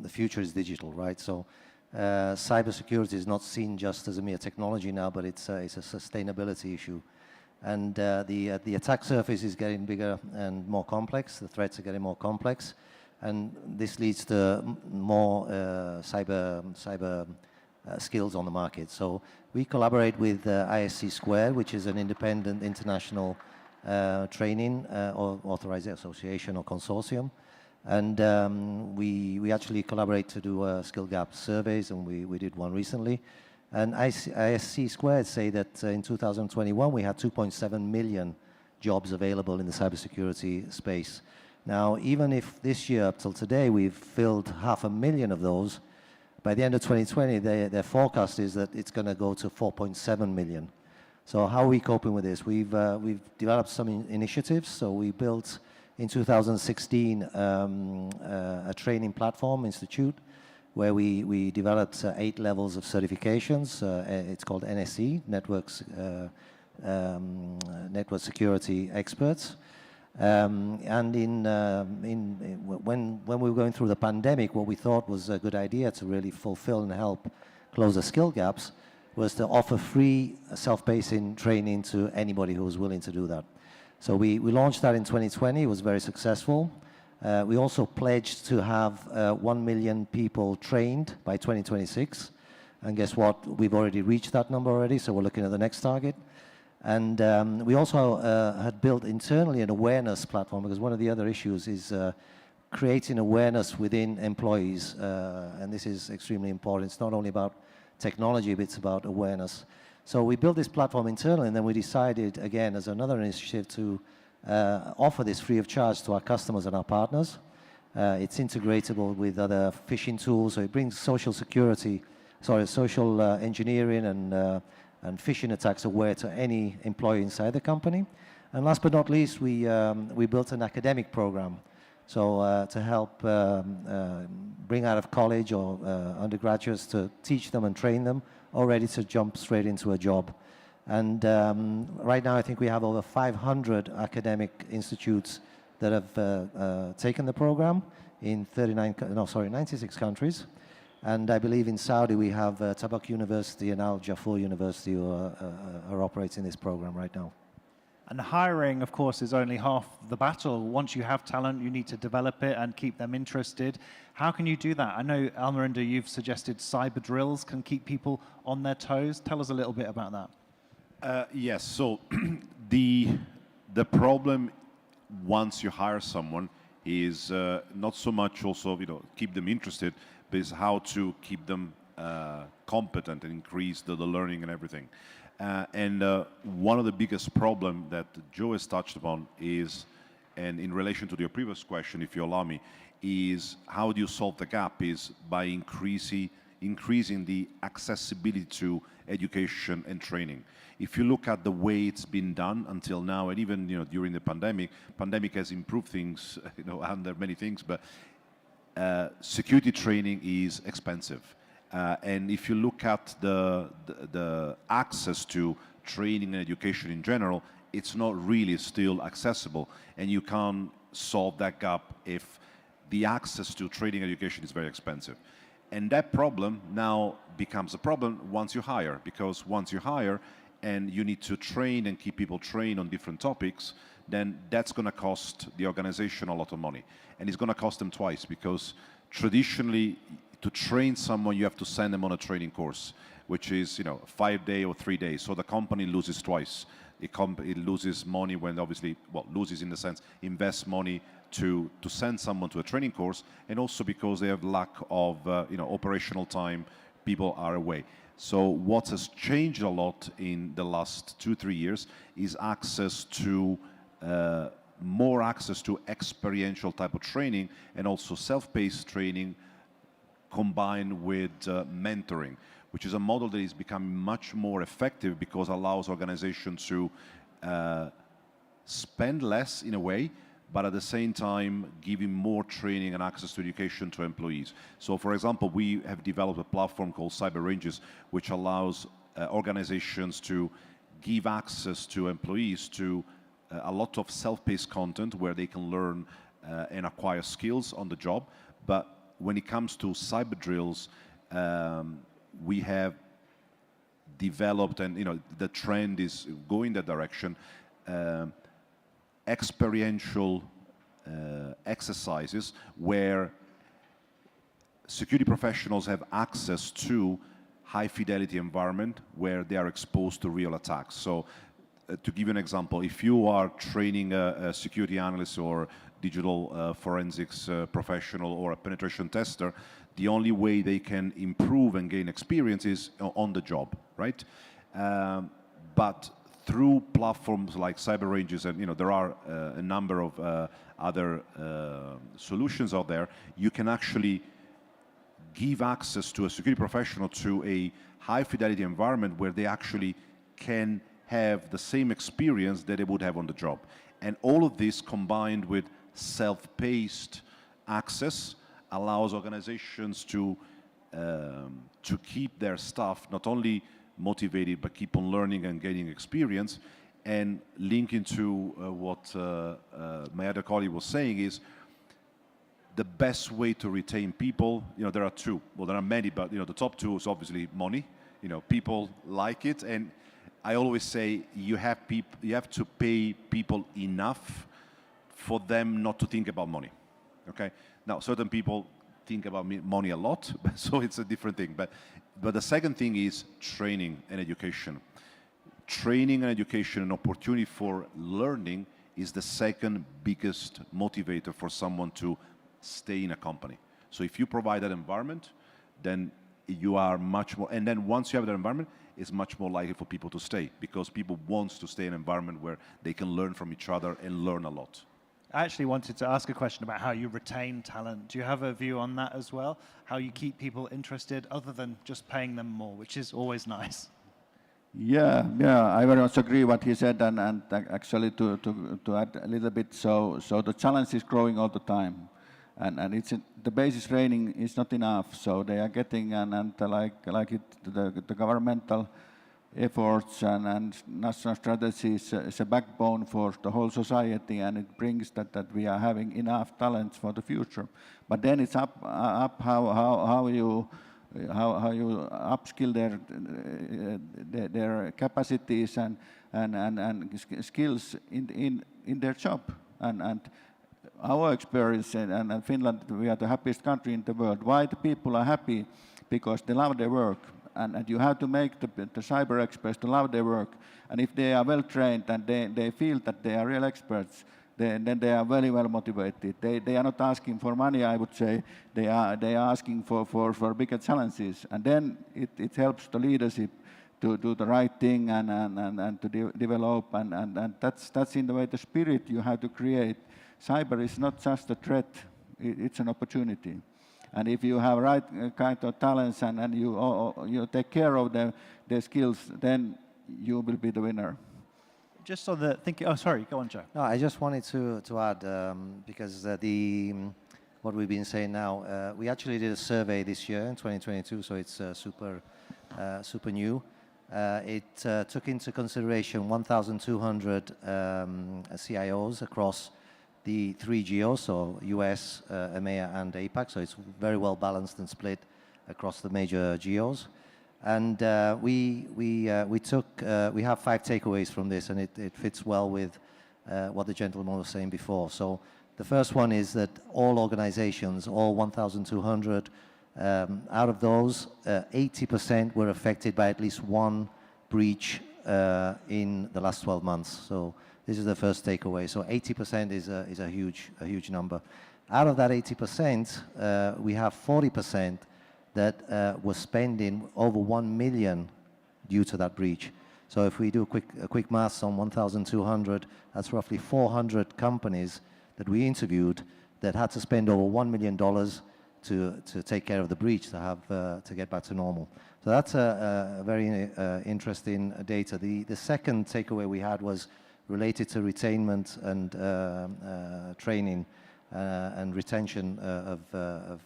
the future is digital, right? So cybersecurity is not seen just as a mere technology now, but it's a sustainability issue. And the attack surface is getting bigger and more complex. The threats are getting more complex, and this leads to more cyber skills on the market. So we collaborate with ISC Squared, which is an independent international training or authorized association or consortium. And we actually collaborate to do skill gap surveys, and we did one recently. And ISC Squared say that in 2021 we had 2.7 million jobs available in the cybersecurity space. Now, even if this year up till today we've filled 500,000 of those, by the end of 2020 their forecast is that it's going to go to 4.7 million. So how are we coping with this? We've developed some initiatives. So we built in 2016 a training platform institute where we developed 8 levels of certifications. It's called NSE, Network Security Experts. And when we were going through the pandemic, what we thought was a good idea to really fulfill and help close the skill gaps was to offer free self-pacing training to anybody who was willing to do that. So we launched that in 2020. It was very successful. We also pledged to have 1 million people trained by 2026. And guess what? We've already reached that number already, so we're looking at the next target. And we also had built internally an awareness platform, because one of the other issues is creating awareness within employees. And this is extremely important. It's not only about technology, but it's about awareness. So we built this platform internally, and then we decided, again, as another initiative, to offer this free of charge to our customers and our partners. It's integratable with other phishing tools, so it brings social engineering and phishing attacks aware to any employee inside the company. And last but not least, we built an academic program. So to help bring out of college or undergraduates, to teach them and train them, all ready to jump straight into a job. And right now I think we have over 500 academic institutes that have taken the program in 96 countries. And I believe in Saudi we have Tabuk University and Al Jaffur University who are operating this program right now. And hiring, of course, is only half the battle. Once you have talent, you need to develop it and keep them interested. How can you do that? I know, Almerinda, you've suggested cyber drills can keep people on their toes. Tell us a little bit about that. Yes, so the problem once you hire someone is not so much also, keep them interested, but is how to keep them competent and increase the learning and everything. One of the biggest problem that Joe has touched upon is, and in relation to your previous question, if you allow me, is how do you solve the gap is by increasing the accessibility to education and training. If you look at the way it's been done until now, and even during the pandemic has improved things, under many things, but security training is expensive. And if you look at the access to training and education in general, it's not really still accessible, and you can't solve that gap if the access to training and education is very expensive. And that problem now becomes a problem once you hire, because once you hire and you need to train and keep people trained on different topics, then that's going to cost the organization a lot of money. And it's going to cost them twice, because traditionally, to train someone, you have to send them on a training course, which is 5 days or 3 days. So the company loses twice. It loses money when obviously, loses in the sense, invests money to send someone to a training course, and also because they have lack of operational time, people are away. So what has changed a lot in the last 2-3 years is access to more access to experiential type of training, and also self-paced training combined with mentoring, which is a model that is becoming much more effective because it allows organizations to spend less in a way, but at the same time giving more training and access to education to employees. So for example, we have developed a platform called Cyber Ranges, which allows organizations to give access to employees to a lot of self-paced content where they can learn and acquire skills on the job. But when it comes to cyber drills, we have developed, and the trend is going that direction, experiential exercises where security professionals have access to high fidelity environment where they are exposed to real attacks. So to give you an example, if you are training a security analyst or digital forensics professional or a penetration tester, the only way they can improve and gain experience is on the job, right? But through platforms like Cyber Ranges, and there are a number of other solutions out there, you can actually give access to a security professional to a high fidelity environment where they actually can have the same experience that they would have on the job. And all of this combined with self-paced access allows organizations to keep their staff not only motivated, but keep on learning and gaining experience. And linking to what my other colleague was saying is the best way to retain people, there are two. Well, there are many, but the top two is obviously money. People like it, and I always say you have to pay people enough for them not to think about money. Okay. Now, certain people think about money a lot, so it's a different thing. But the second thing is training and education. Training and education and opportunity for learning is the second biggest motivator for someone to stay in a company. So if you provide that environment, then you are much more, and then once you have that environment, it's much more likely for people to stay, because people want to stay in an environment where they can learn from each other and learn a lot. I actually wanted to ask a question about how you retain talent. Do you have a view on that as well? How you keep people interested other than just paying them more, which is always nice. Yeah, I very much agree what he said, and actually to add a little bit, so the challenge is growing all the time, and it's the basic training is not enough, so they are getting and the governmental efforts and national strategies is a backbone for the whole society, and it brings that we are having enough talents for the future. But then it's up how you upskill their capacities and skills in their job. And our experience in Finland, we are the happiest country in the world. Why the people are happy? Because they love their work. And you have to make the cyber experts to love their work. And if they are well trained and they feel that they are real experts, then they are very well motivated. They are not asking for money, I would say. They are asking for bigger challenges. And then it helps the leadership to do the right thing and to develop. And that's in the way the spirit you have to create. Cyber is not just a threat, it's an opportunity. And if you have right kind of talents and you take care of their skills, then you will be the winner. Just on the thinking, oh, sorry, go on, Joe. No, I just wanted to add, because what we've been saying now, we actually did a survey this year in 2022, so it's super new. It took into consideration 1,200 CIOs across the 3 geos, so US, EMEA, and APAC, so it's very well balanced and split across the major geos. And we have 5 takeaways from this, and it fits well with what the gentleman was saying before. So the first one is that all organizations, all 1,200, out of those, 80% were affected by at least one breach in the last 12 months. So this is the first takeaway. So 80% is a huge number. Out of that 80%, we have 40% that was spending over 1 million due to that breach. So if we do a quick maths on 1,200, that's roughly 400 companies that we interviewed that had to spend over $1 million to take care of the breach, to get back to normal. So that's a very interesting data. The second takeaway we had was related to retainment and training and retention of the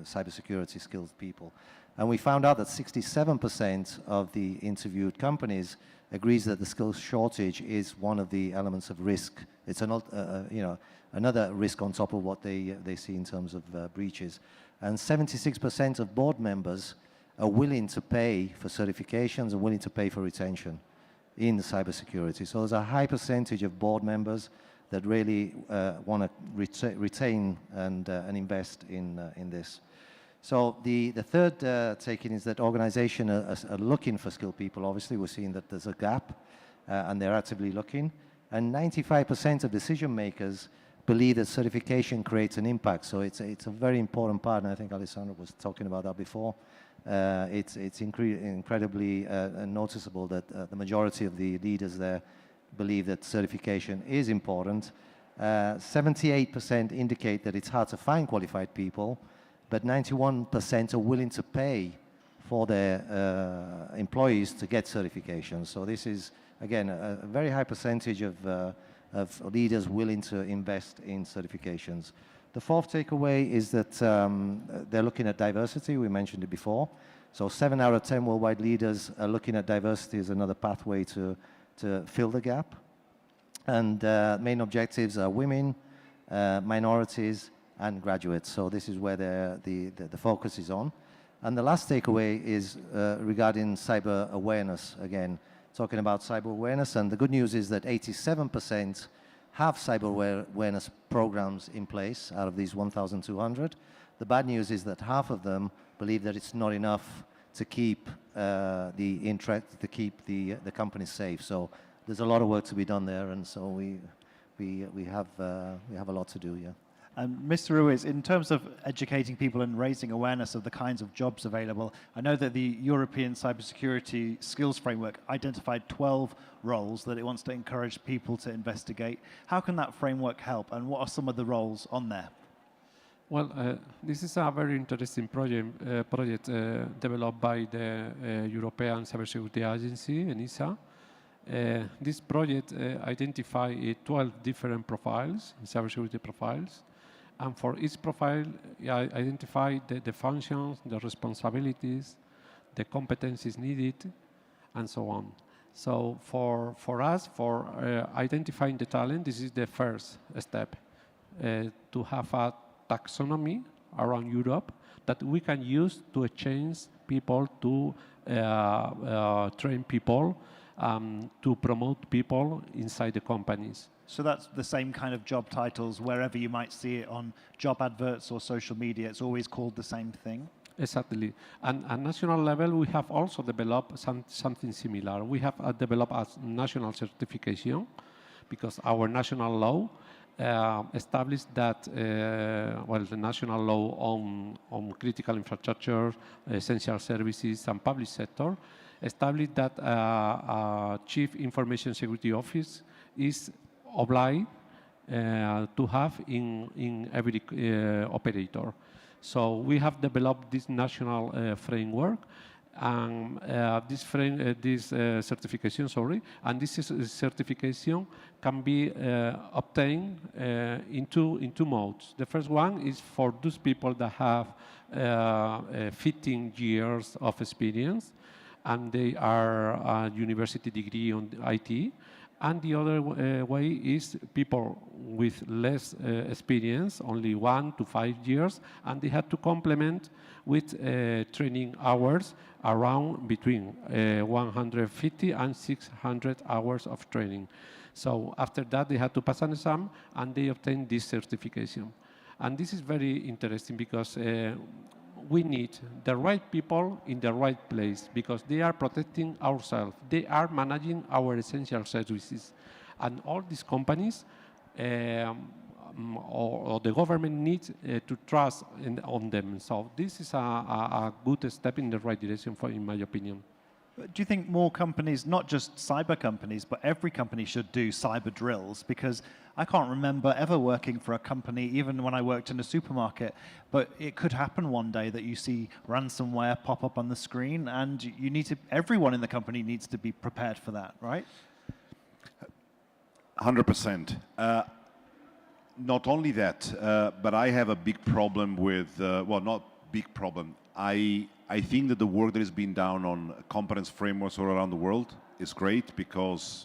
cybersecurity skilled people. And we found out that 67% of the interviewed companies agrees that the skills shortage is one of the elements of risk. It's another risk on top of what they see in terms of breaches. And 76% of board members are willing to pay for certifications and willing to pay for retention in the cybersecurity. So there's a high percentage of board members that really want to retain and invest in this. So the third taking is that organizations are looking for skilled people. Obviously, we're seeing that there's a gap, and they're actively looking. And 95% of decision makers believe that certification creates an impact. So it's a very important part, and I think Alessandro was talking about that before. It's incredibly noticeable that the majority of the leaders there believe that certification is important. 78% indicate that it's hard to find qualified people, but 91% are willing to pay for their employees to get certifications. So this is, again, a very high percentage of leaders willing to invest in certifications. The fourth takeaway is that they're looking at diversity. We mentioned it before. So 7 out of 10 worldwide leaders are looking at diversity as another pathway to fill the gap. And main objectives are women, minorities, and graduates. So this is where the focus is on. And the last takeaway is regarding cyber awareness. Again, talking about cyber awareness. And the good news is that 87% have cyber awareness programs in place out of these 1,200. The bad news is that half of them believe that it's not enough to keep the company safe. So there's a lot of work to be done there, and so we have a lot to do. Yeah. And Mr. Ruiz, in terms of educating people and raising awareness of the kinds of jobs available, I know that the European Cybersecurity Skills Framework identified 12 roles that it wants to encourage people to investigate. How can that framework help, and what are some of the roles on there? Well, this is a very interesting project developed by the European Cybersecurity Agency, ENISA. This project identified 12 different profiles, cybersecurity profiles, and for each profile, identify the functions, the responsibilities, the competencies needed, and so on. So for us, identifying the talent, this is the first step, to have a taxonomy around Europe that we can use to exchange people, to train people, to promote people inside the companies. So that's the same kind of job titles wherever you might see it on job adverts or social media. It's always called the same thing. Exactly. And at national level, we have also developed something similar. We have developed a national certification because our national law established that, the national law on critical infrastructure, essential services, and public sector established that Chief Information Security Office is obliged to have in every operator. So we have developed this national framework, and this certification, and this certification can be obtained in two modes. The first one is for those people that have 15 years of experience, and they are a university degree on IT. And the other way is people with less experience, only 1 to 5 years, and they had to complement with training hours around between 150 and 600 hours of training. So after that, they had to pass an exam, and they obtained this certification. And this is very interesting because we need the right people in the right place because they are protecting ourselves. They are managing our essential services. And all these companies or the government needs to trust on them. So this is a good step in the right direction, in my opinion. Do you think more companies, not just cyber companies, but every company should do cyber drills? Because I can't remember ever working for a company, even when I worked in a supermarket, but it could happen one day that you see ransomware pop up on the screen, and you need to, everyone in the company needs to be prepared for that, right? 100%. Not only that, but I have a big problem with, well, not big problem. I think that the work that has been done on competence frameworks all around the world is great because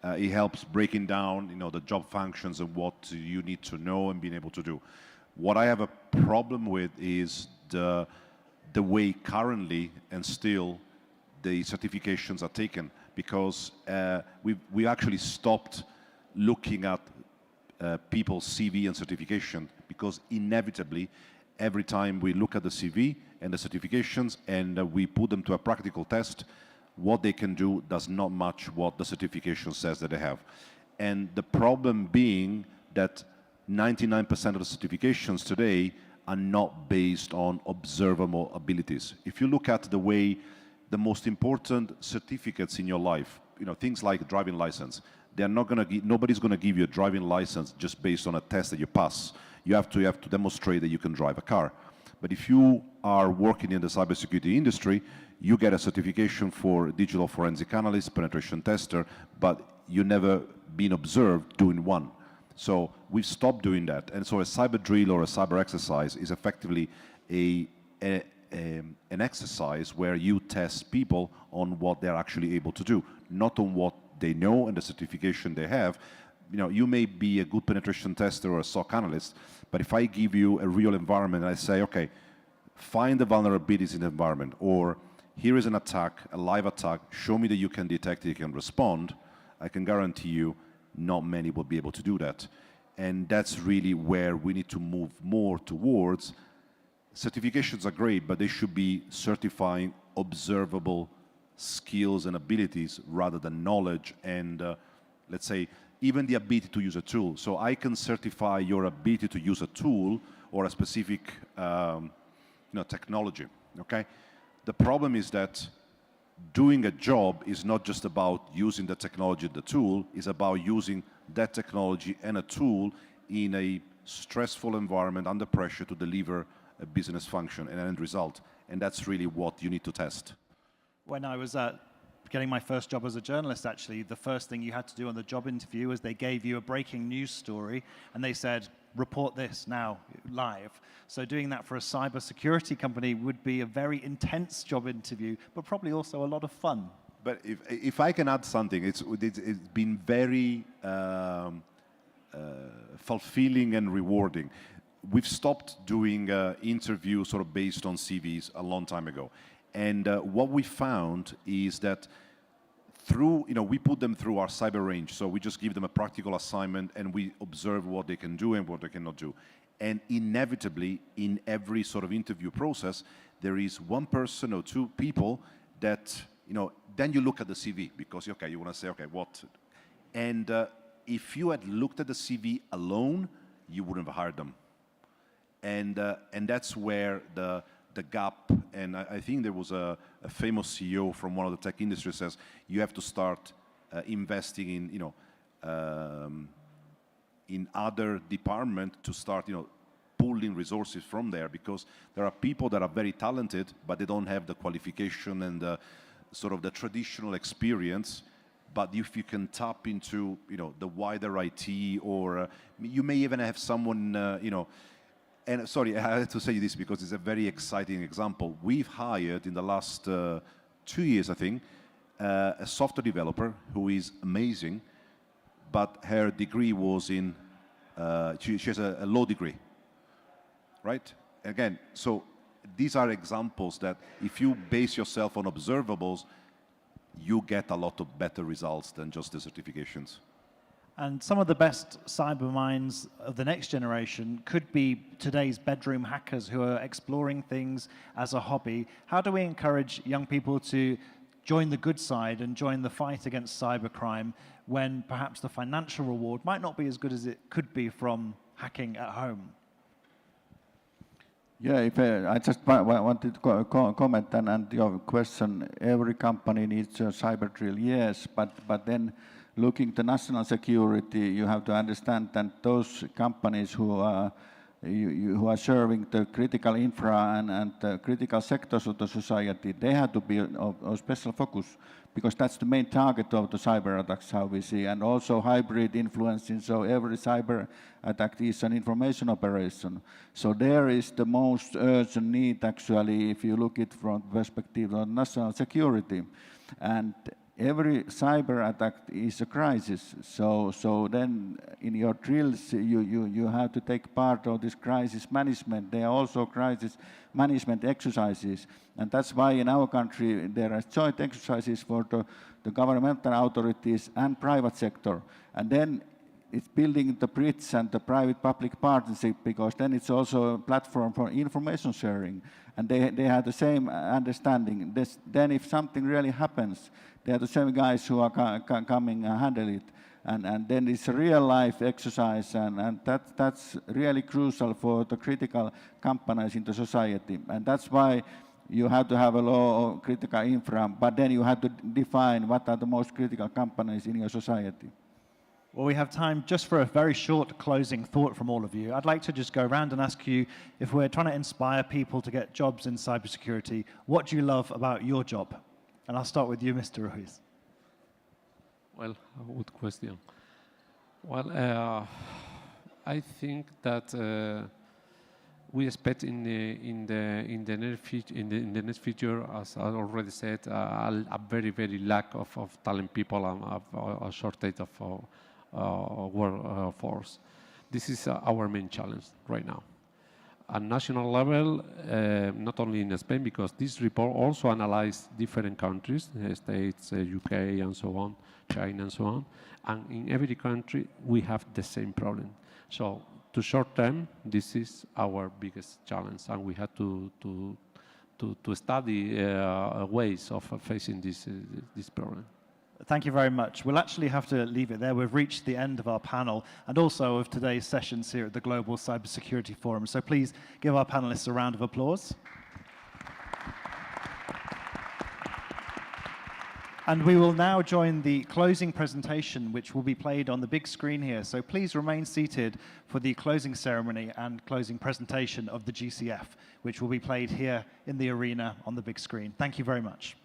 it helps breaking down, the job functions and what you need to know and being able to do. What I have a problem with is the way currently and still the certifications are taken because we actually stopped looking at people's CV and certification because inevitably every time we look at the CV and the certifications and we put them to a practical test, what they can do does not match what the certification says that they have. And the problem being that 99% of the certifications today are not based on observable abilities. If you look at the way the most important certificates in your life, things like driving license, they're not going to nobody's going to give you a driving license just based on a test that you pass. You have to demonstrate that you can drive a car. But if you are working in the cybersecurity industry, you get a certification for digital forensic analyst, penetration tester, but you never been observed doing one. So we've stopped doing that. And so a cyber drill or a cyber exercise is effectively an exercise where you test people on what they're actually able to do, not on what they know and the certification they have. You may be a good penetration tester or a SOC analyst, but if I give you a real environment and I say, okay, find the vulnerabilities in the environment, or here is an attack, a live attack, show me that you can detect it, you can respond, I can guarantee you not many will be able to do that. And that's really where we need to move more towards. Certifications are great, but they should be certifying observable skills and abilities rather than knowledge and, let's say, even the ability to use a tool. So I can certify your ability to use a tool or a specific technology, okay? The problem is that doing a job is not just about using the technology, the tool, it's about using that technology and a tool in a stressful environment under pressure to deliver a business function and an end result. And that's really what you need to test. When I was getting my first job as a journalist, actually, the first thing you had to do on the job interview was they gave you a breaking news story and they said, report this now, live. So doing that for a cybersecurity company would be a very intense job interview, but probably also a lot of fun. But if I can add something, it's been very fulfilling and rewarding. we've stopped doing interviews sort of based on CVs a long time ago. And what we found is that through, we put them through our cyber range. So we just give them a practical assignment and we observe what they can do and what they cannot do. And inevitably, in every sort of interview process, there is one person or two people that, then you look at the CV because, okay, you want to say, okay, what? And if you had looked at the CV alone, you wouldn't have hired them. And that's where the gap, and I think there was a famous CEO from one of the tech industries says, you have to start investing in other departments to start, pulling resources from there, because there are people that are very talented, but they don't have the qualification and the sort of the traditional experience. But if you can tap into, the wider IT, or you may even have someone, and sorry, I have to say this because it's a very exciting example. We've hired in the last 2 years, I think, a software developer who is amazing, but her degree was in, she has a law degree, right? Again, so these are examples that if you base yourself on observables, you get a lot of better results than just the certifications. And some of the best cyber minds of the next generation could be today's bedroom hackers who are exploring things as a hobby. How do we encourage young people to join the good side and join the fight against cybercrime when perhaps the financial reward might not be as good as it could be from hacking at home? Yeah, if I just wanted to comment and your question. Every company needs a cyber drill, yes, but then looking to national security, you have to understand that those companies who are serving the critical infra and the critical sectors of the society, they have to be of special focus, because that's the main target of the cyber attacks, how we see, and also hybrid influencing. So every cyber attack is an information operation. So there is the most urgent need, actually, if you look at it from the perspective of national security. And every cyber attack is a crisis. So then in your drills, you have to take part of this crisis management. There are also crisis management exercises. And that's why in our country there are joint exercises for the governmental authorities and private sector. And then it's building the bridge and the private-public partnership, because then it's also a platform for information sharing. And they have the same understanding. Then if something really happens, they are the same guys who are coming and handle it. And then it's a real-life exercise, and that's really crucial for the critical companies in the society. And that's why you have to have a law of critical infra, but then you have to define what are the most critical companies in your society. Well, we have time just for a very short closing thought from all of you. I'd like to just go around and ask you, if we're trying to inspire people to get jobs in cybersecurity, what do you love about your job? And I'll start with you, Mr. Ruiz. Well, a good question. Well, I think that we expect in the next future, as I already said, a very lack of talent people and a shortage of workforce. This is our main challenge right now. At national level, not only in Spain, because this report also analyzed different countries, States, UK, and so on, China, and so on. And in every country, we have the same problem. So, to short term, this is our biggest challenge, and we have to study ways of facing this problem. Thank you very much. We'll actually have to leave it there. We've reached the end of our panel and also of today's sessions here at the Global Cybersecurity Forum. So please give our panelists a round of applause. And we will now join the closing presentation, which will be played on the big screen here. So please remain seated for the closing ceremony and closing presentation of the GCF, which will be played here in the arena on the big screen. Thank you very much.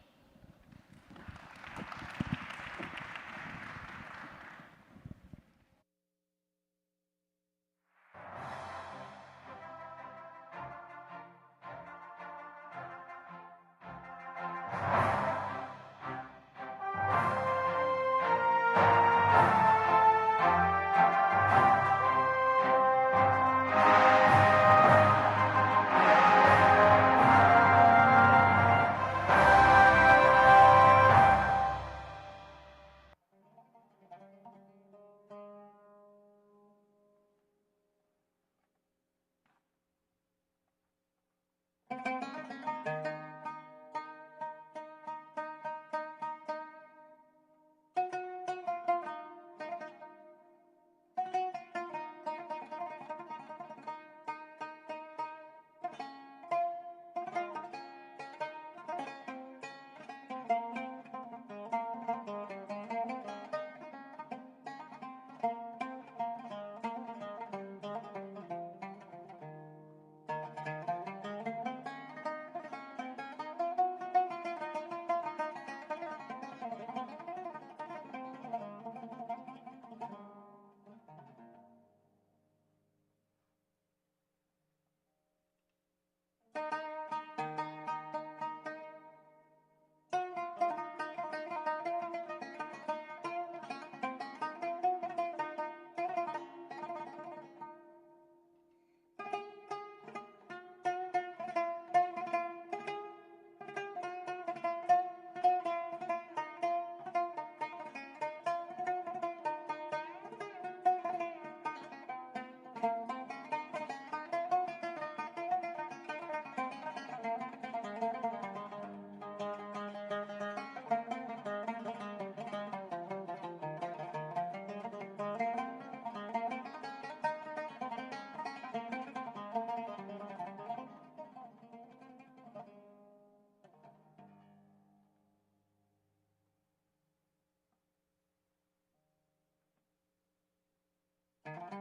you.